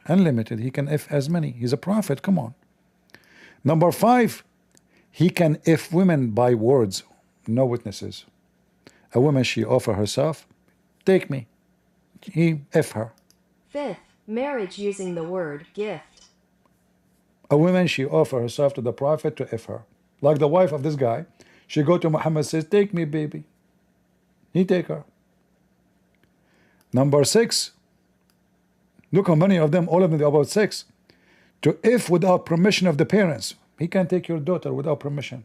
Unlimited. He can F as many. He's a prophet. Come on. Number 5, he can F women by words. No witnesses. A woman, she offer herself, take me. He F her. Fifth, marriage using the word gift. A woman, she offer herself to the Prophet to F her. Like the wife of this guy. She go to Muhammad, says, take me, baby. He take her. Number 6. Look how many of them, all of them, about 6. To F without permission of the parents. He can take your daughter without permission.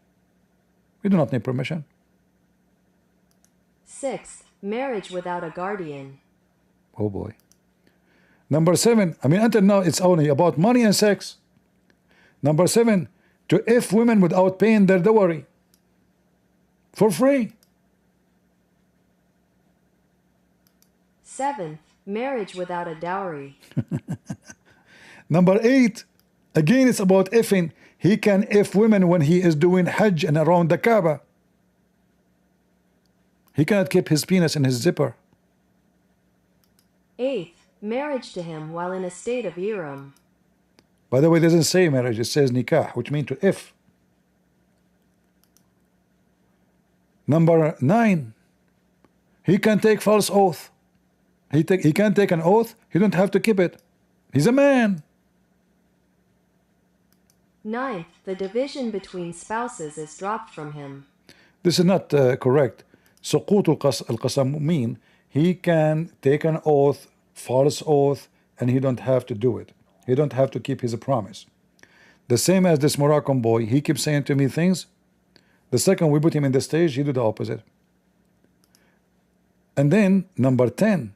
We do not need permission. Sixth, marriage without a guardian. Oh boy. Number 7, until now it's only about money and sex. Number 7, to F women without paying their dowry. For free. Seventh, marriage without a dowry. Number 8, again it's about effing. He can F women when he is doing Hajj and around the Kaaba. He cannot keep his penis in his zipper. Eighth, marriage to him while in a state of ihram. By the way, it doesn't say marriage, it says nikah, which means to F. Number 9, he can take false oath. He can take an oath, he don't have to keep it. He's a man. Ninth, the division between spouses is dropped from him. This is not correct. Suqut al-qasam mean he can take an oath, false oath, and he don't have to do it. He don't have to keep his promise. The same as this Moroccan boy, he keeps saying to me things. The second we put him in the stage, he do the opposite. And then number 10,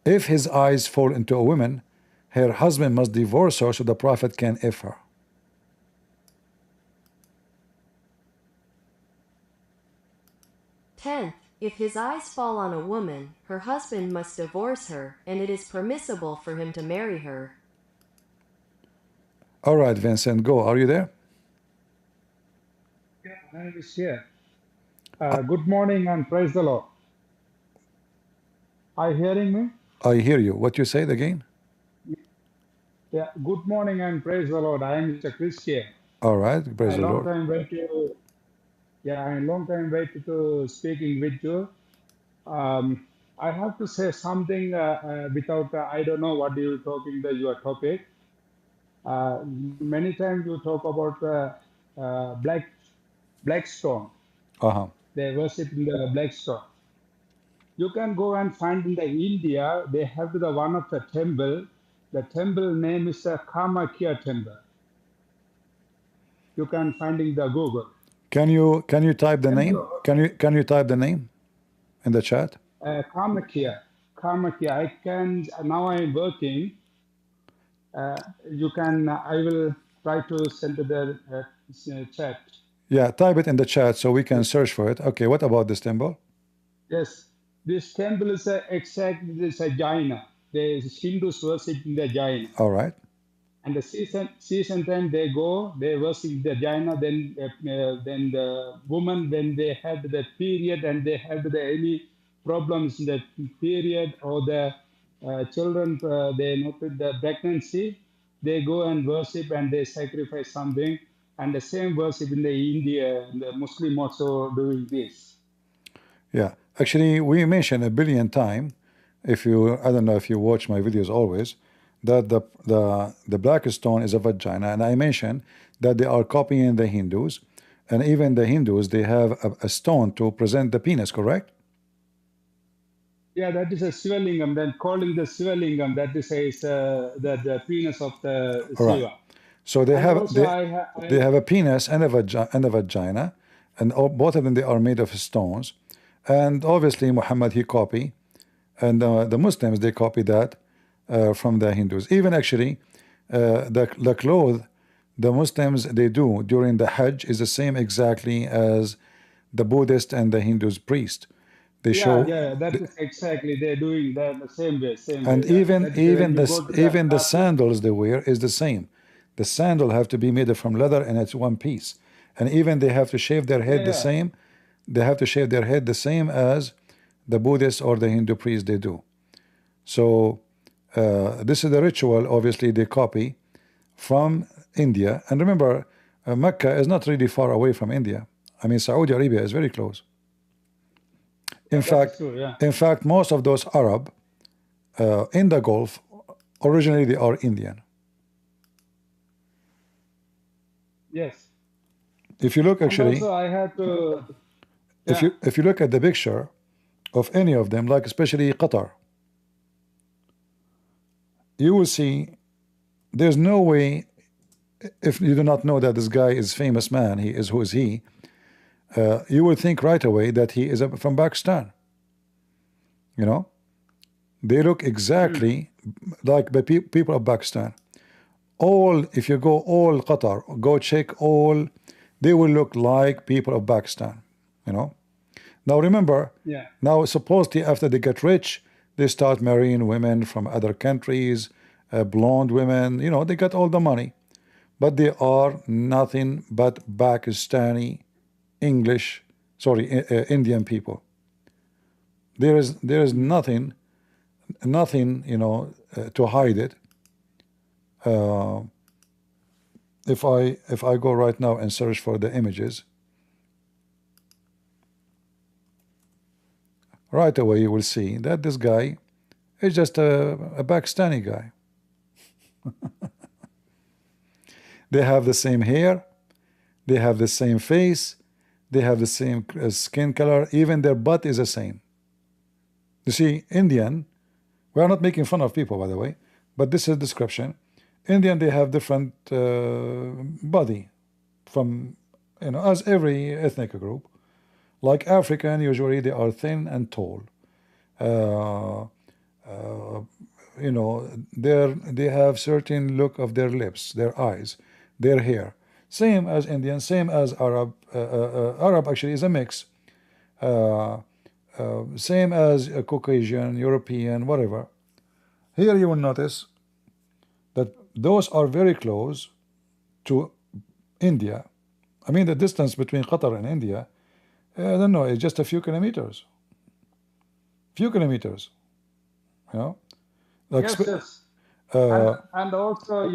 if his eyes fall into a woman, her husband must divorce her so the Prophet can F her. Tenth, if his eyes fall on a woman, her husband must divorce her, and it is permissible for him to marry her. All right, Vincent, go. Are you there? Yeah, I was here. Good morning and praise the Lord. Are you hearing me? I hear you. What you said again? Yeah, good morning and praise the Lord. I am Mr. Christian. All right, praise the Lord. Long time waited to speaking with you. I have to say something without, I don't know what you talking your topic. Many times you talk about black stone. They worship in the black stone. You can go and find in the India, they have the one of the temple. The temple name is the Kamakya temple. You can find in the Google. Can you type the name? Can you type the name in the chat? Kamakya. I can now. I am working. You can. I will try to send to the chat. Yeah, type it in the chat so we can search for it. Okay, what about this temple? Yes, this temple is exactly this Jaina. The Hindus worship in the Jaina. All right. And the season time they go, they worship the Jaina. Then the woman, when they had the period and they had any problems in the period, or the children they noted the pregnancy, they go and worship and they sacrifice something. And the same worship in the India, the Muslim also doing this. Yeah, actually, we mentioned a billion times. If you, I don't know if you watch my videos always, that the black stone is a vagina, and I mentioned that they are copying the Hindus, and even the Hindus they have a stone to present the penis, correct? Yeah, that is a Sivalingam. Then calling the Sivalingam, that is the penis of the All right. Siva. So they And have also they have a penis and a vagina, and both of them they are made of stones, and obviously Muhammad he copy, and the Muslims they copy that from the Hindus. Even actually the clothes the Muslims they do during the Hajj is the same exactly as the Buddhist and the Hindus priest. They show that is exactly they're doing that the same way, and yeah. even the sandals they wear is the same. The sandal have to be made from leather and it's one piece, and even they have to shave their head the same. They have to shave their head the same as the Buddhist or the Hindu priest they do. So this is the ritual. Obviously they copy from India, and remember Mecca is not really far away from India. I mean Saudi Arabia is very close. In fact, most of those Arab in the Gulf originally they are Indian. Yes. If you look actually, and also I had to. If you look at the picture of any of them, like especially Qatar, you will see there's no way, if you do not know that this guy is famous man, he is who is he, you will think right away that he is from Pakistan. You know, they look exactly like the people of Pakistan. All, if you go all Qatar, go check all, they will look like people of Pakistan. You know. Now remember, now supposedly after they get rich, they start marrying women from other countries, blonde women. You know, they got all the money, but they are nothing but Pakistani, Indian people. There is nothing, you know, to hide it. If I go right now and search for the images, right away you will see that this guy is just a Pakistani guy. They have the same hair, they have the same face, they have the same skin color, even their butt is the same. You see, Indian, we are not making fun of people, by the way, but this is description. Indian, they have different body from, you know, as every ethnic group. Like African, usually they are thin and tall. You know, they have certain look of their lips, their eyes, their hair. Same as Indian, same as Arab. Arab actually is a mix. Same as a Caucasian, European, whatever. Here you will notice that those are very close to India. I mean, the distance between Qatar and India, I don't know, it's just a few kilometers. Few kilometers. You know? Like yes. And also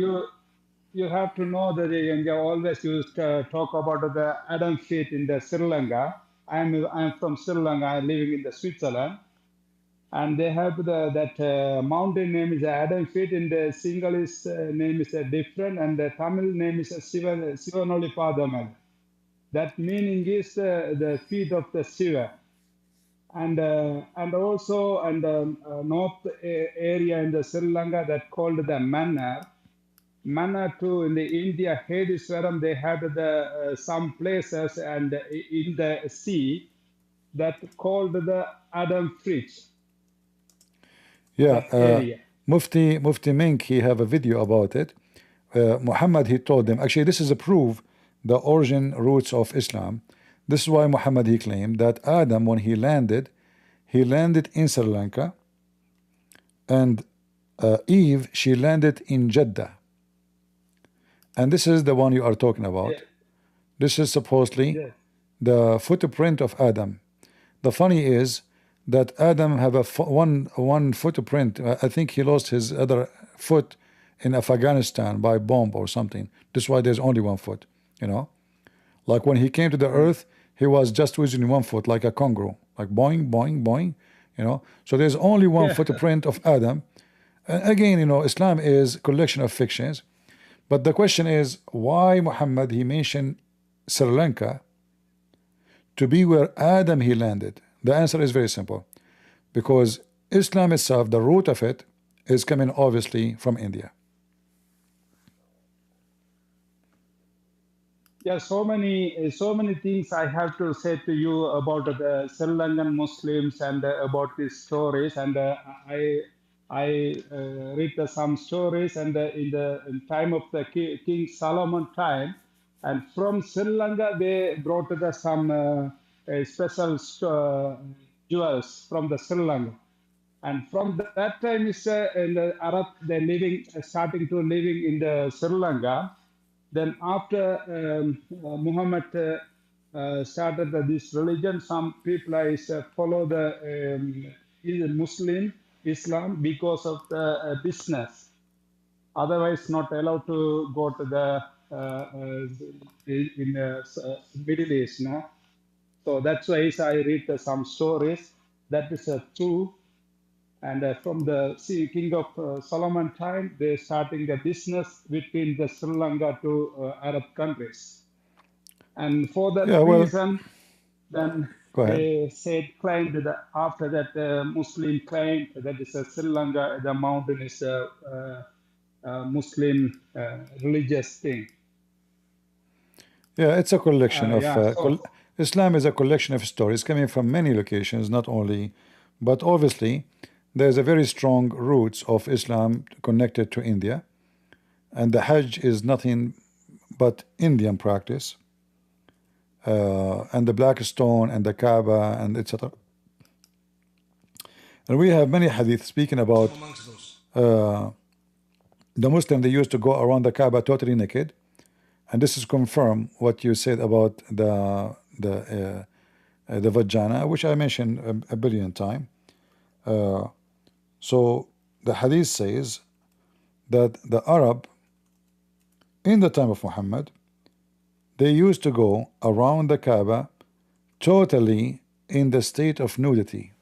you have to know that they always used to talk about the Adam feet in the Sri Lanka. I'm from Sri Lanka. I'm living in the Switzerland, and they have that mountain name is Adam feet. In the Sinhalese name is different, and the Tamil name is Sivanoli Padamal. That meaning is the feet of the Shiva. And also in the north area in the Sri Lanka that called the Mannar. Mannar too in the India, Hadiswaram, they had the some places and in the sea that called the Adam Fridge. Yeah, Mufti Menk, he have a video about it. Muhammad, he told them, actually this is a proof, the origin roots of Islam. This is why Muhammad, he claimed that Adam, when he landed in Sri Lanka, and Eve, she landed in Jeddah. And this is the one you are talking about. Yeah. This is supposedly Yes. the footprint of Adam. The funny is that Adam have a one footprint. I think he lost his other foot in Afghanistan by bomb or something. That's why there's only one foot, you know. Like when he came to the earth, he was just using one foot, like a kangaroo, like boing, boing, boing, you know. So there's only one Yeah. footprint of Adam. Again, you know, Islam is a collection of fictions. But the question is, why Muhammad, he mentioned Sri Lanka to be where Adam he landed? The answer is very simple. Because Islam itself, the root of it, is coming obviously from India. Yeah, so many things I have to say to you about the Sri Lankan Muslims and about these stories. And I read some stories, and in time of the King Solomon time, and from Sri Lanka they brought some special jewels from the Sri Lanka. And from that time, is in the Arab, they're living, starting to living in the Sri Lanka. Then after Muhammad started this religion, some people follow the Muslim Islam because of the business. Otherwise, not allowed to go to the in Middle East. No? So that's why I read some stories. That is true. And from the king of Solomon time, they're starting a business between the Sri Lanka to Arab countries. And for that reason, then they said, claimed that after that Muslim claimed that is Sri Lanka, the mountain is a Muslim religious thing. Yeah, it's a collection of Yeah, so Islam is a collection of stories coming from many locations, not only, but obviously there's a very strong roots of Islam connected to India, and the Hajj is nothing but Indian practice, and the black stone and the Kaaba and etc. And we have many hadith speaking about the Muslim, they used to go around the Kaaba totally naked. And this is confirm what you said about the vagina, which I mentioned a billion times. So the hadith says that the Arab in the time of Muhammad, they used to go around the Kaaba totally in the state of nudity.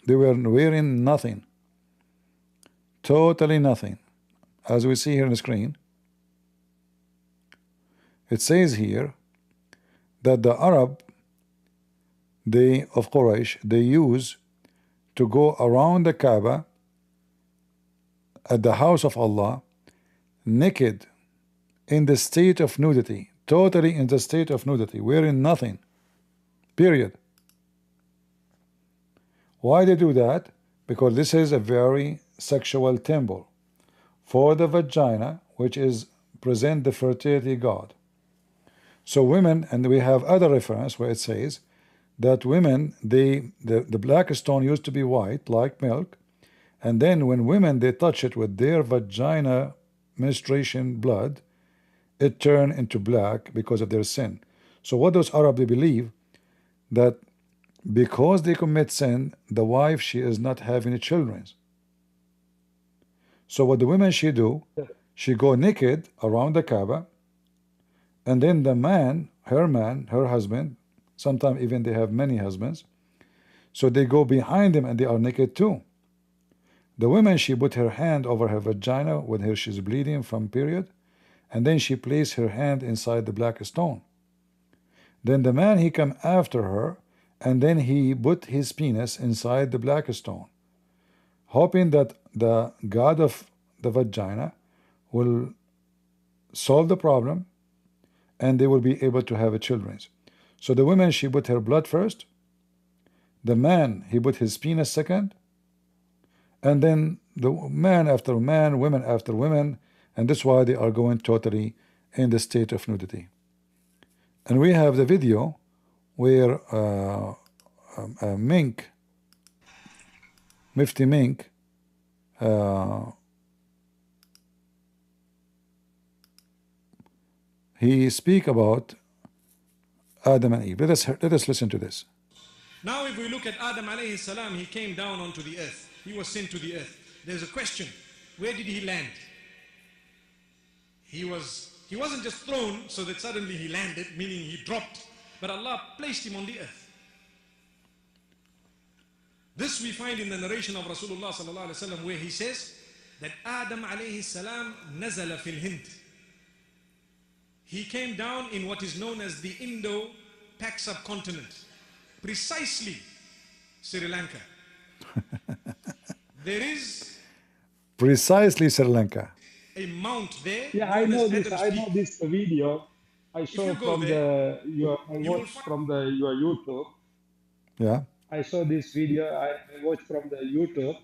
They were wearing nothing, totally nothing, as we see here on the screen. It says here that the Arab, of Quraysh, they use to go around the Kaaba at the house of Allah naked in the state of nudity, totally in the state of nudity, wearing nothing, period. Why they do that? Because this is a very sexual temple for the vagina, which is present the fertility god. So women, and we have other reference where it says that women, the black stone used to be white like milk, and then when women they touch it with their vagina menstruation blood, it turned into black because of their sin. So what those Arab they believe that because they commit sin, the wife she is not having children. So what the women she do, she go naked around the Kaaba. And then the man, her husband, sometimes even they have many husbands, so they go behind them and they are naked too. The woman, she put her hand over her vagina when she's bleeding from period, and then she placed her hand inside the black stone. Then the man, he come after her, and then he put his penis inside the black stone, hoping that the god of the vagina will solve the problem and they will be able to have children. So the woman, she put her blood first, the man, he put his penis second, and then the man after man, women after women, and that's why they are going totally in the state of nudity. And we have the video where Menk, Mufti Menk, he speak about Adam and Eve. Let us listen to this. Now if we look at Adam alayhi salam, he came down onto the earth. He was sent to the earth. There's a question. Where did he land? He wasn't just thrown so that suddenly he landed, meaning he dropped, but Allah placed him on the earth. This we find in the narration of Rasulullah sallallahu alaihi wasallam, where he says that Adam alayhi salam nazala fil Hind. He came down in what is known as the Indo-Pak subcontinent, precisely Sri Lanka. There is precisely Sri Lanka. A mount there. Yeah, I know this. I know this video. I saw from there, your YouTube. Yeah. I saw this video. I watched from the YouTube.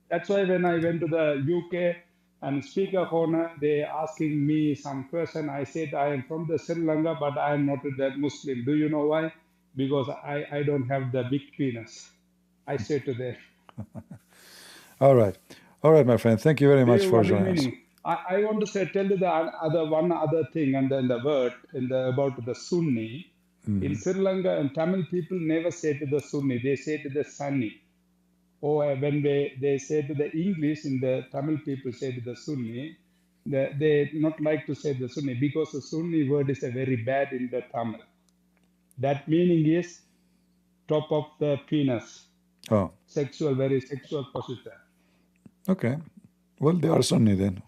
That's why when I went to the UK and speaker corner, they asking me some question. I said I am from the Sri Lanka, but I am not that Muslim. Do you know why? Because I don't have the big penis. I said to them. All right, my friend. Thank you very much for joining us. I want to tell you the one other thing, and then the word about the Sunni. In Sri Lanka, and Tamil people never say to the Sunni, they say to the Sunni. Or when they say to the English, in the Tamil people say to the Sunni, they not like to say the Sunni because the Sunni word is a very bad in the Tamil. That meaning is top of the penis. Oh. Sexual, very sexual position. Okay. Well, they are Sunni then.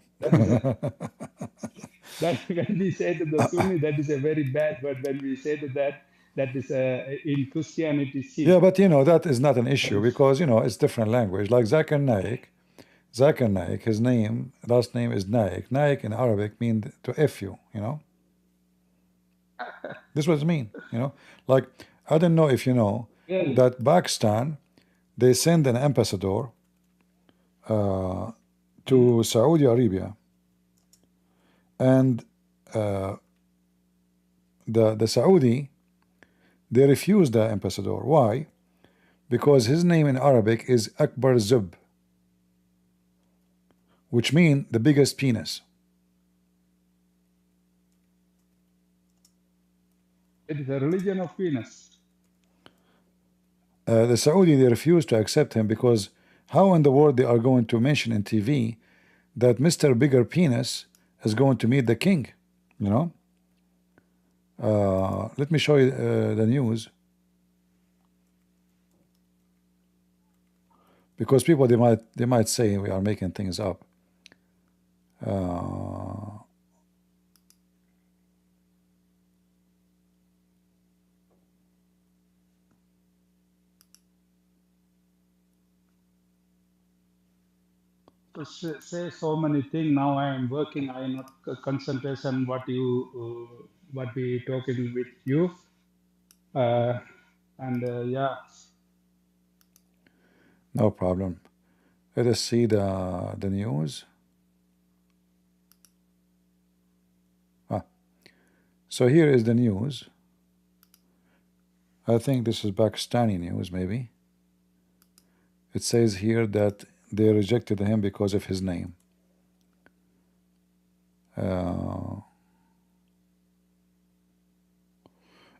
That when we say to the Sunni, that is a very bad word. When we say to that is in Christianity. Yeah, but that is not an issue because it's different language. Like Zakir Naik, his last name is Naik. Naik in Arabic means to F you. This is what it means. Like I don't know if you know that Pakistan, they send an ambassador to Saudi Arabia, and the Saudi, they refused the ambassador. Why? Because his name in Arabic is Akbar Zub, which means the biggest penis. It is a religion of penis. The Saudi, they refused to accept him because how in the world they are going to mention in TV that Mr. Bigger Penis is going to meet the king, Let me show you the news, because people they might say we are making things up. To say so many things. Now I am working. I am not concentration what we talking with you, yeah. No problem. Let us see the news. So here is the news. I think this is Pakistani news, maybe. It says here that they rejected him because of his name.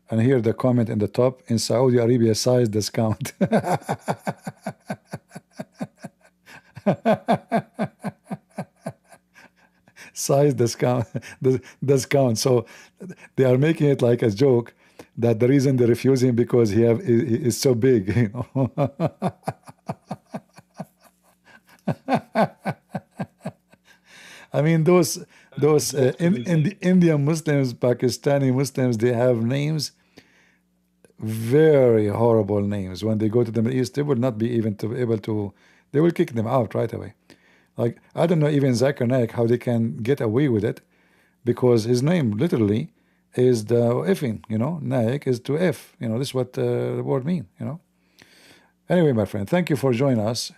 And here the comment in the top: in Saudi Arabia, size discount. Size discount. Discount. So they are making it like a joke that the reason they refuse him because he is so big. I mean, those in the Indian Muslims, Pakistani Muslims, they have names, very horrible names. When they go to the Middle East, they would not be even able to. They will kick them out right away. Like I don't know even Zakir Naik how they can get away with it, because his name literally is the effing. Naik is to F. This is what the word mean. Anyway, my friend, thank you for joining us.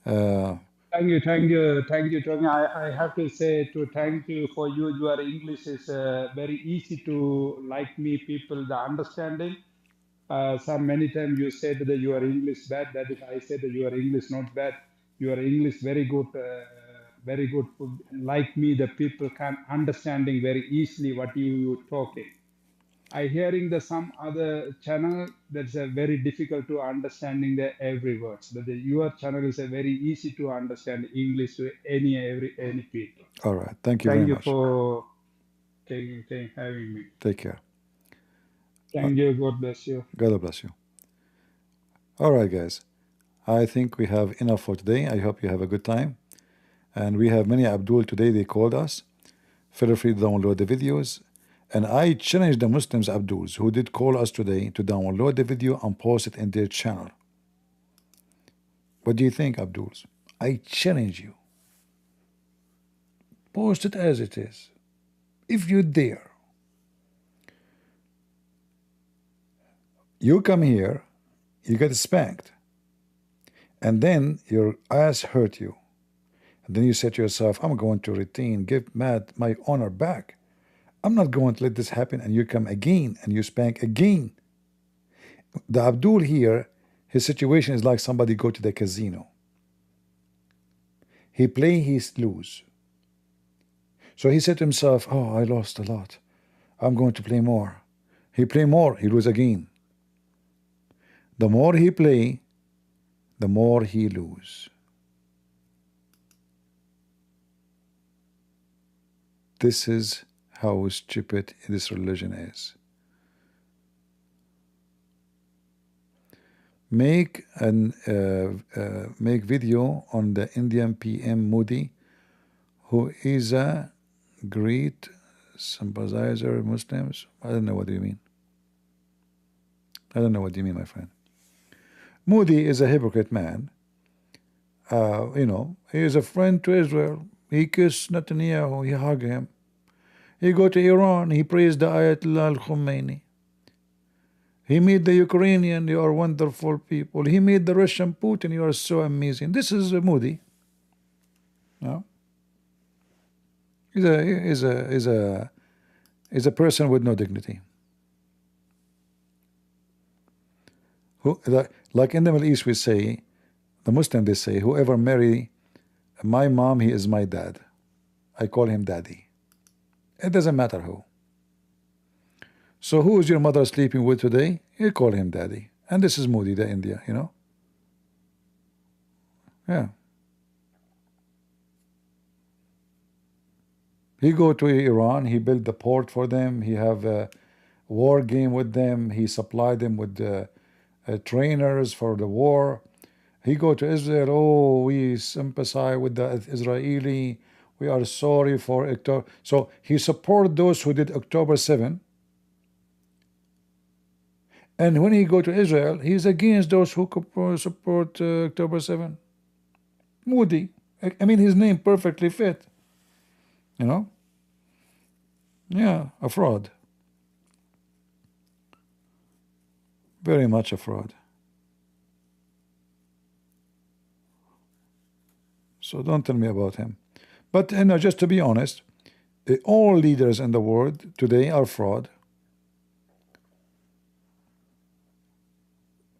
Thank you, Tony. I have to say to thank you for you. Your English is very easy to like me people the understanding. Many times you said that your English bad. That is, I said that your English not bad. Your English very good. very good. Like me, the people can understanding very easily what you talking. I hearing the some other channel that's a very difficult to understanding the every words. But your channel is a very easy to understand English to any people. All right. Thank you Thank very you much. for having me. Take care. Thank you. God bless you. God bless you. All right, guys. I think we have enough for today. I hope you have a good time. And we have many Abdul today. They called us. Feel free to download the videos. And I challenge the Muslims, Abduls, who did call us today to download the video and post it in their channel. What do you think, Abduls? I challenge you. Post it as it is. If you dare. You come here, you get spanked. And then your ass hurt you. And then you say to yourself, I'm going to retain, give my honor back. I'm not going to let this happen. And you come again and you spank again. The Abdul here, his situation is like somebody go to the casino. He play, he lose. So he said to himself, oh, I lost a lot. I'm going to play more. He play more, he lose again. The more he play, the more he lose. This is how stupid this religion is. Make video on the Indian PM Modi, who is a great sympathizer of Muslims. I don't know what you mean. I don't know what you mean, my friend. Modi is a hypocrite man. You know, he is a friend to Israel. He kissed Netanyahu, he hugged him. He go to Iran, he praised the Ayatollah al-Khomeini. He meet the Ukrainian, you are wonderful people. He meet the Russian Putin, you are so amazing. This is Modi. No? He's a person with no dignity. Who, like in the Middle East we say, the Muslims they say, whoever marry my mom, he is my dad. I call him daddy. It doesn't matter who. So who is your mother sleeping with today? You call him daddy. And this is Modi, the India, you know. Yeah. He go to Iran, he built the port for them, he have a war game with them, he supplied them with trainers for the war. He go to Israel, oh, we sympathize with the Israeli, we are sorry for October. So he support those who did October 7. And when he go to Israel, he's against those who support October 7. Modi. I mean, his name perfectly fit. You know? Yeah, a fraud. Very much a fraud. So don't tell me about him. But you know, just to be honest, all leaders in the world today are fraud.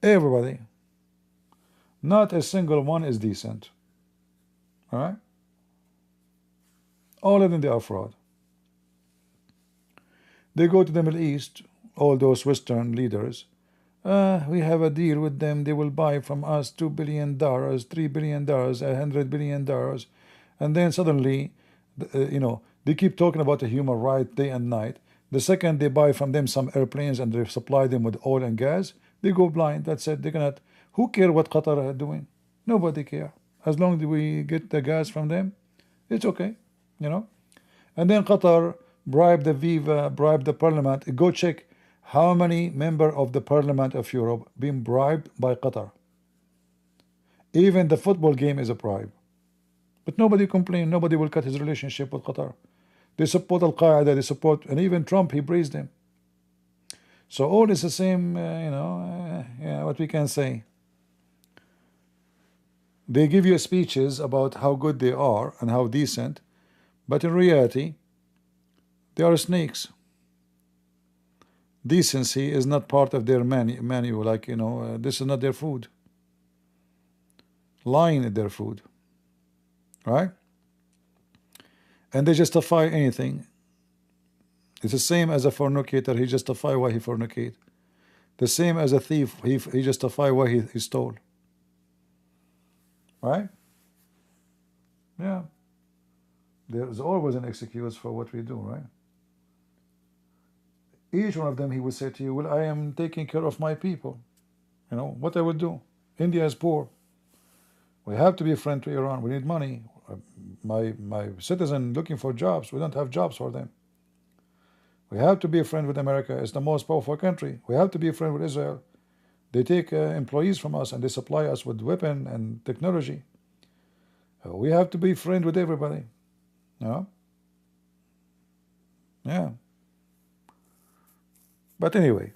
Everybody. Not a single one is decent. All right? All of them, they are fraud. They go to the Middle East, all those Western leaders. We have a deal with them. They will buy from us $2 billion, $3 billion, $100 billion. And then suddenly, you know, they keep talking about the human right day and night. The second they buy from them some airplanes and they supply them with oil and gas, they go blind. That's it. They cannot. Who care what Qatar are doing? Nobody care. As long as we get the gas from them, it's okay. You know. And then Qatar bribe the Viva, bribe the parliament. Go check how many members of the parliament of Europe been bribed by Qatar. Even the football game is a bribe. But nobody complain. Nobody will cut his relationship with Qatar. They support Al-Qaeda. They support, and even Trump, he praised them. So all is the same, you know, yeah, what we can say. They give you speeches about how good they are and how decent, but in reality, they are snakes. Decency is not part of their menu, like, you know, this is not their food. Lying is their food. Right? and they justify anything. It's the same as a fornicator, he justify why he fornicate. The same as a thief, he justify why he stole. Right? Yeah. There's always an excuse for what we do, right? Each one of them, he would say to you, well, I am taking care of my people. You know, what I would do. India is poor. We have to be a friend to Iran. We need money. My citizen looking for jobs. We don't have jobs for them. We have to be a friend with America. It's the most powerful country. We have to be a friend with Israel. They take employees from us and they supply us with weapon and technology. We have to be friend with everybody. Yeah. Yeah. But anyway,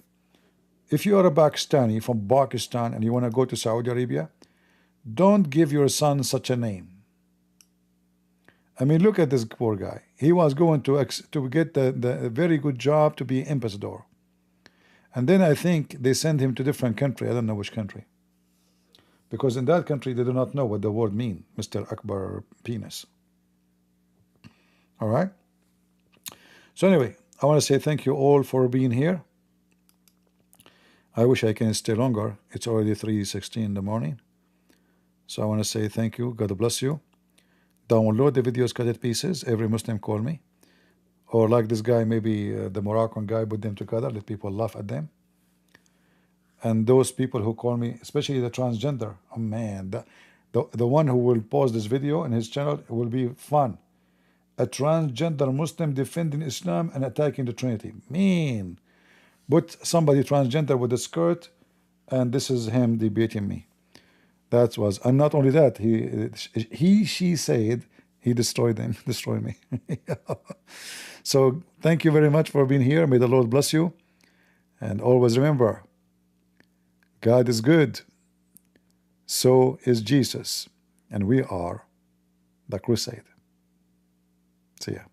if you are a Pakistani from Pakistan and you want to go to Saudi Arabia, don't give your son such a name. I mean, look at this poor guy. He was going to get the very good job to be ambassador. And then I think they send him to different country. I don't know which country. Because in that country, they do not know what the word mean, Mr. Akbar Penis. All right? So anyway, I want to say thank you all for being here. I wish I can stay longer. It's already 3:16 in the morning. So I want to say thank you. God bless you. Download the videos, cut it pieces. Every Muslim call me. Or like this guy, maybe the Moroccan guy, put them together. Let people laugh at them. And those people who call me, especially the transgender, oh man, the one who will post this video in his channel, it will be fun. A transgender Muslim defending Islam and attacking the Trinity. Mean. Put somebody transgender with a skirt, and this is him debating me. That was, and not only that, she said he destroyed them, destroyed me. So thank you very much for being here. May the Lord bless you. And always remember, God is good. So is Jesus. And we are the crusade. See ya.